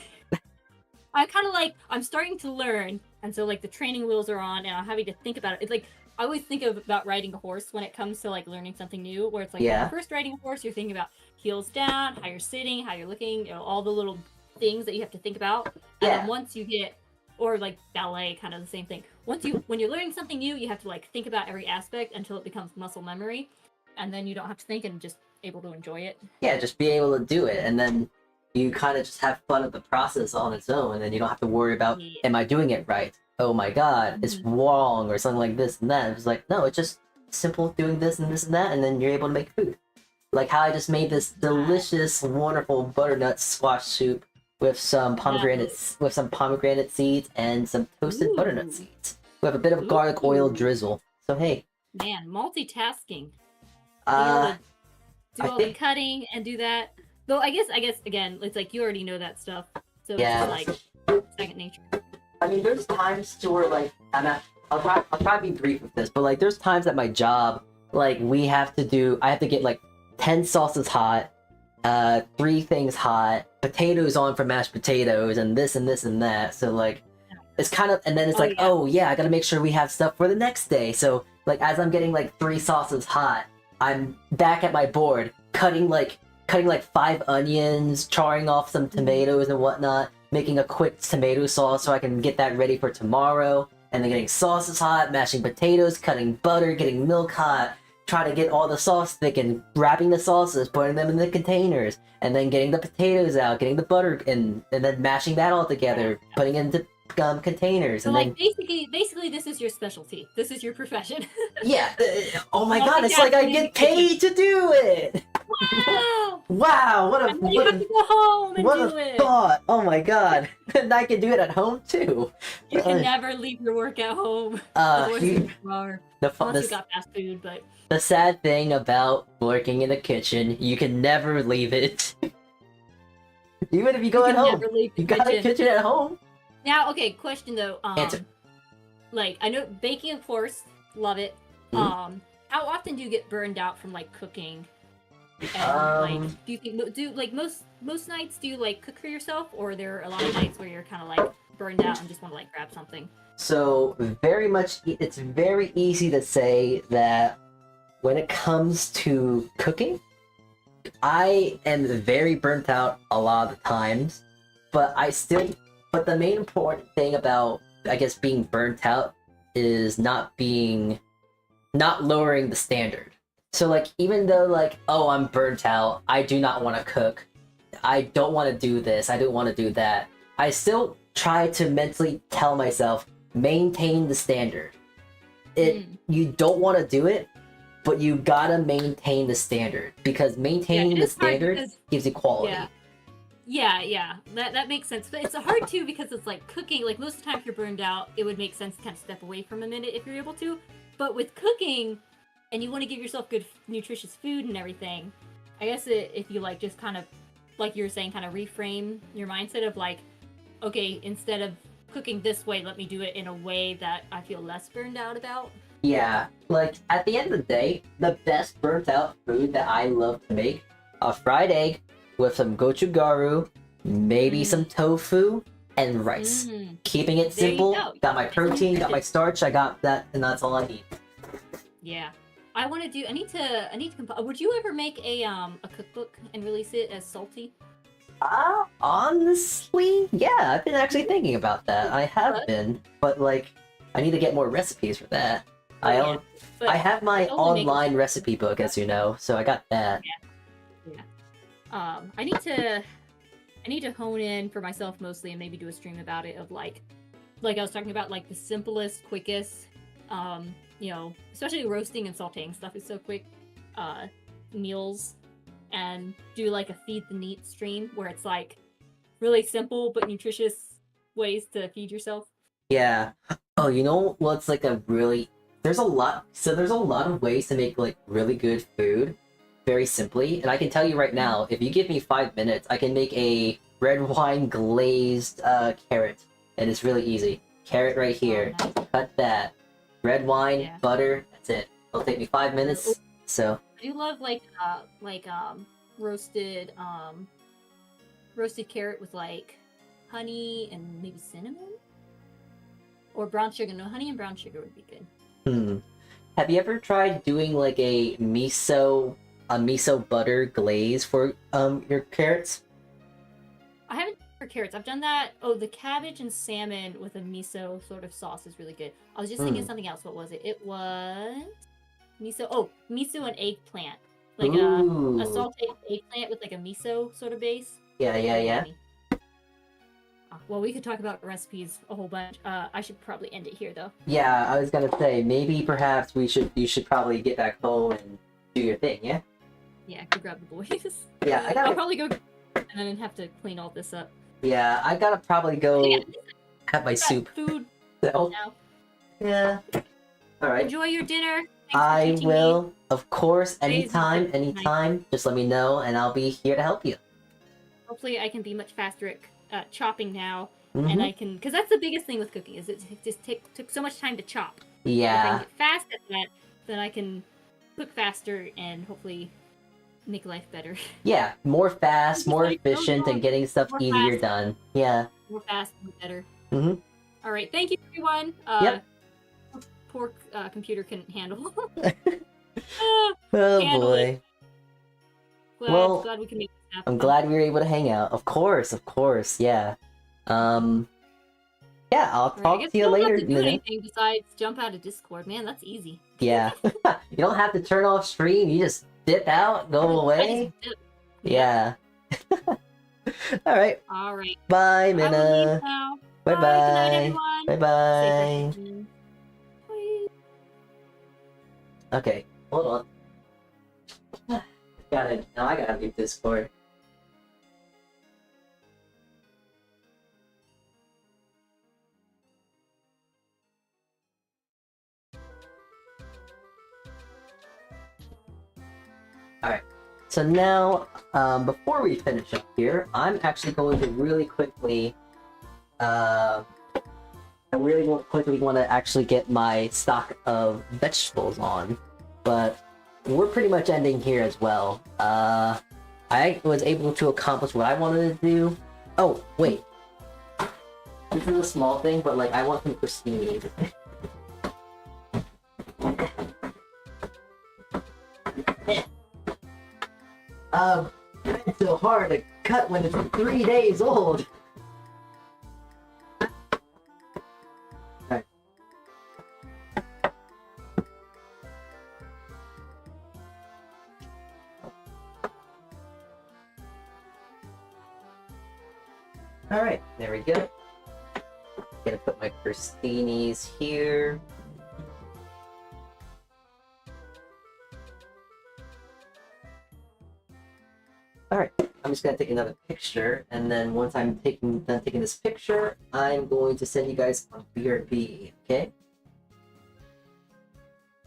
I kind of like I'm starting to learn, and so like the training wheels are on, and I'm having to think about it. It's like I always think about riding a horse when it comes to like learning something new. Where it's like when Yeah. you're first riding a horse, you're thinking about heels down, how you're sitting, how you're looking, you know, all the little things that you have to think about. And Yeah. then once you get, or like ballet, kind of the same thing. When you're learning something new, you have to like think about every aspect until it becomes muscle memory, and then you don't have to think and just able to enjoy it. Yeah, just being able to do it, and then you kind of just have fun with the process on its own, and then you don't have to worry about, Yeah. am I doing it right? Oh my god, it's wrong, or something like this and that. It's like, no, it's just simple doing this and this and that, and then you're able to make food. Like how I just made this delicious, wonderful butternut squash soup with some pomegranate seeds and some toasted butternut Ooh. seeds. We have a bit of garlic oil Ooh. drizzle. So hey, Man, multitasking. uh, Do I all the think- cutting and do that. Though I guess again, it's like you already know that stuff, so Yeah. it's just like second nature. I mean, there's times to where like I'll try to be brief with this, but like there's times at my job, like I have to get like 10 sauces hot, 3 things hot, potatoes on for mashed potatoes, and this and this and that. So like it's kind of, and then it's Oh, like, yeah. oh yeah, I gotta make sure we have stuff for the next day. So like as I'm getting like 3 sauces hot, I'm back at my board cutting like 5 onions, charring off some tomatoes and whatnot, making a quick tomato sauce so I can get that ready for tomorrow, and then getting sauces hot, mashing potatoes, cutting butter, getting milk hot, trying to get all the sauce thickened, wrapping the sauces, putting them in the containers, and then getting the potatoes out, getting the butter in, and then mashing that all together, putting it into containers, So and like then basically this is your specialty. This is your profession. yeah, oh my god, it's like I get paid to do it. Wow! Wow, what a And then you what have a to go home and what do a it. thought! Oh my god, and I can do it at home too. You can never leave your work at home. Uh, Otherwise you- you are. the fun, Unless you the, got fast food, but the sad thing about working in a kitchen, you can never leave it. Even if you go you at can home, never leave the you got a kitchen. kitchen at home. Now, okay, question though. Answer. Like I know baking, of course, love it. Mhm. How often do you get burned out from like cooking? And like, do you think like most nights do you like cook for yourself, or are there a lot of nights where you're kind of like burned out and just want to like grab something? So very much, it's very easy to say that when it comes to cooking, I am very burnt out a lot of the times, but but the main important thing about, I guess, being burnt out is not lowering the standard. So like, even though like, oh, I'm burnt out, I do not want to cook, I don't want to do this, I don't want to do that, I still try to mentally tell myself, maintain the standard. You don't want to do it, but you gotta maintain the standard, because maintaining it the is hard standard because- gives you quality. Yeah. That makes sense. But it's hard too because it's like cooking. Like most of the time, if you're burned out, it would make sense to kind of step away from a minute if you're able to. But with cooking, and you want to give yourself good, nutritious food and everything, I guess if you like just kind of, like you were saying, kind of reframe your mindset of like, okay, instead of cooking this way, let me do it in a way that I feel less burned out about. Yeah, like at the end of the day, the best burnt out food that I love to make, a fried egg with some gochugaru, maybe some tofu, and rice. Mhm. Keeping it There you simple, go. got my protein, got my starch, I got that, and that's all I need. Yeah. I want to do. I need to. Would you ever make a cookbook and release it as salty? Honestly, yeah, I've been actually thinking about that. I have What? been, but like, I need to get more recipes for that. Yeah, but I have my only make- online recipe book, as you know, so I got that. I need to hone in for myself mostly and maybe do a stream about it of like I was talking about, like the simplest, quickest, especially roasting and sauteing stuff is so quick, meals, and do like a feed the neat stream where it's like really simple but nutritious ways to feed yourself. Yeah. Oh, you know what's like a really there's a lot. So there's a lot of ways to make like really good food, very simply. And I can tell you right now, if you give me 5 minutes, I can make a red wine glazed carrot, and it's really easy. Carrot right here. Oh, nice. Cut that. Red wine, Yeah. butter. That's it. It'll take me 5 minutes. So I do love like roasted roasted carrot with like honey and maybe cinnamon or brown sugar. No, honey and brown sugar would be good. Have you ever tried doing like a miso butter glaze for your carrots? I haven't for carrots. I've done that. Oh, the cabbage and salmon with a miso sort of sauce is really good. I was just thinking something else. What was it? It was miso. Oh, miso and eggplant. Like a sauteed eggplant with like a miso sort of base. Yeah. Yummy. Well, we could talk about recipes a whole bunch. I should probably end it here though. Yeah, I was gonna say maybe perhaps you should probably get back home and do your thing. Yeah. Yeah, go grab the boys. Yeah, I gotta. I'll probably go and then have to clean all this up. Yeah, I gotta probably go Yeah, have my soup. Food So, now. yeah. All right. Enjoy your dinner. Thanks for I teaching me. will, of course, Today's anytime, good night. anytime. Just let me know, and I'll be here to help you. Hopefully, I can be much faster at chopping now, Mhm. and I can, because that's the biggest thing with cooking is it just took so much time to chop. If I Yeah. can get fast at that, then I can cook faster and hopefully make life better. Yeah, more fast, more Like, no, efficient, no, and getting stuff more easier fast. done. Yeah. More fast, more better. Mhm. All right, thank you, everyone. Yep. Poor computer couldn't handle. Oh Handle boy. Glad we can make this happen. I'm glad we were able to hang out. Of course, yeah. Yeah, I'll All right, I talk guess to you don't later, have to do Minna. anything besides jump out of Discord. Man, that's easy. Yeah. You don't have to turn off stream, you just dip out, go I away. just dip. Yeah. Alright. All right. Bye, I will leave Minna. now. Bye Good night, bye. everyone. Bye Safe bye. reception. Bye. Okay, hold on. Now I gotta leave Discord. Alright, so now, before we finish up here, I'm actually going to really quickly, I really quickly want to actually get my stock of vegetables on, but we're pretty much ending here as well. I was able to accomplish what I wanted to do. Oh, wait. This is a small thing, but like, I want some crostinis. It's so hard to cut when it's 3 days old. Alright, there we go. Gonna put my crostinis here. Alright, I'm just gonna take another picture, and then once I'm done taking this picture, I'm going to send you guys on BRB, okay?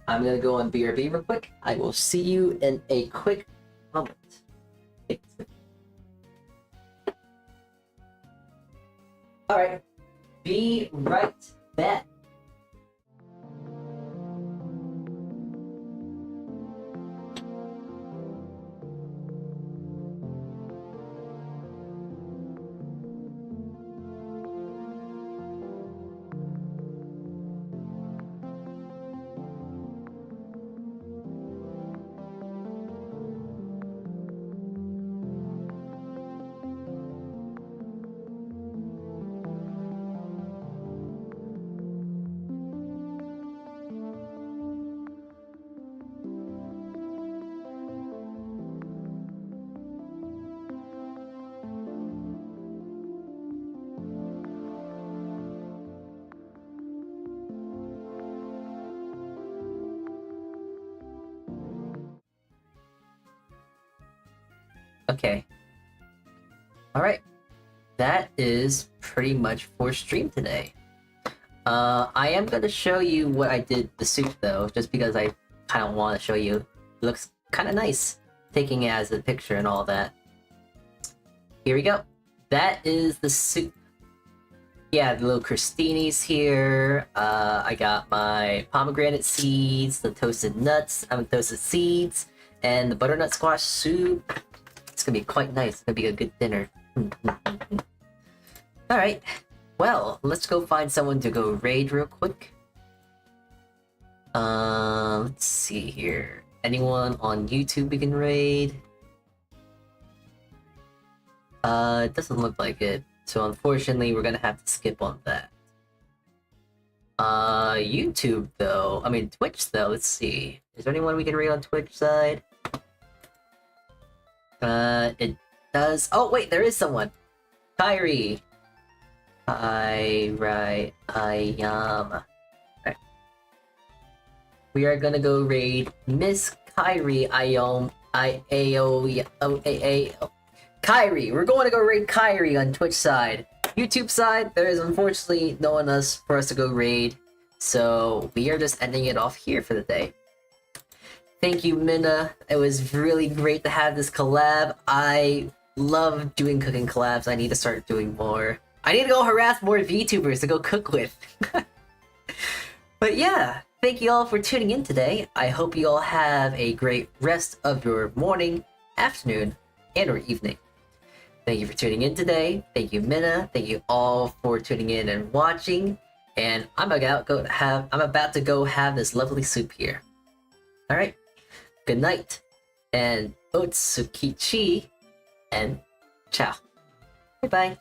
I'm gonna go on BRB real quick. I will see you in a quick moment. Alright, be right back. Okay. Alright. That is pretty much for stream today. I am gonna show you what I did the soup though, just because I kind of want to show you. It looks kind of nice, taking it as a picture and all that. Here we go. That is the soup. Yeah, the little crostinis here. I got my pomegranate seeds, the toasted nuts, toasted seeds, and the butternut squash soup. It's gonna be quite nice. It's gonna be a good dinner. Alright. Well, let's go find someone to go raid real quick. Let's see here. Anyone on YouTube we can raid? It doesn't look like it. So unfortunately, we're gonna have to skip on that. YouTube though. I mean, Twitch though. Let's see. Is there anyone we can raid on Twitch side? It does. Oh wait, there is someone. Kyrie. Right. Right. We are gonna go raid Miss Kyrie. Kyrie. We're going to go raid Kyrie on Twitch side. YouTube side, there is unfortunately no one else for us to go raid, so we are just ending it off here for the day. Thank you, Minna. It was really great to have this collab. I love doing cooking collabs. I need to start doing more. I need to go harass more VTubers to go cook with. But yeah, thank you all for tuning in today. I hope you all have a great rest of your morning, afternoon, and or evening. Thank you for tuning in today. Thank you, Minna. Thank you all for tuning in and watching. And I'm about to go have this lovely soup here. All right. Good night, and Saltea Kichee, and ciao. Bye bye.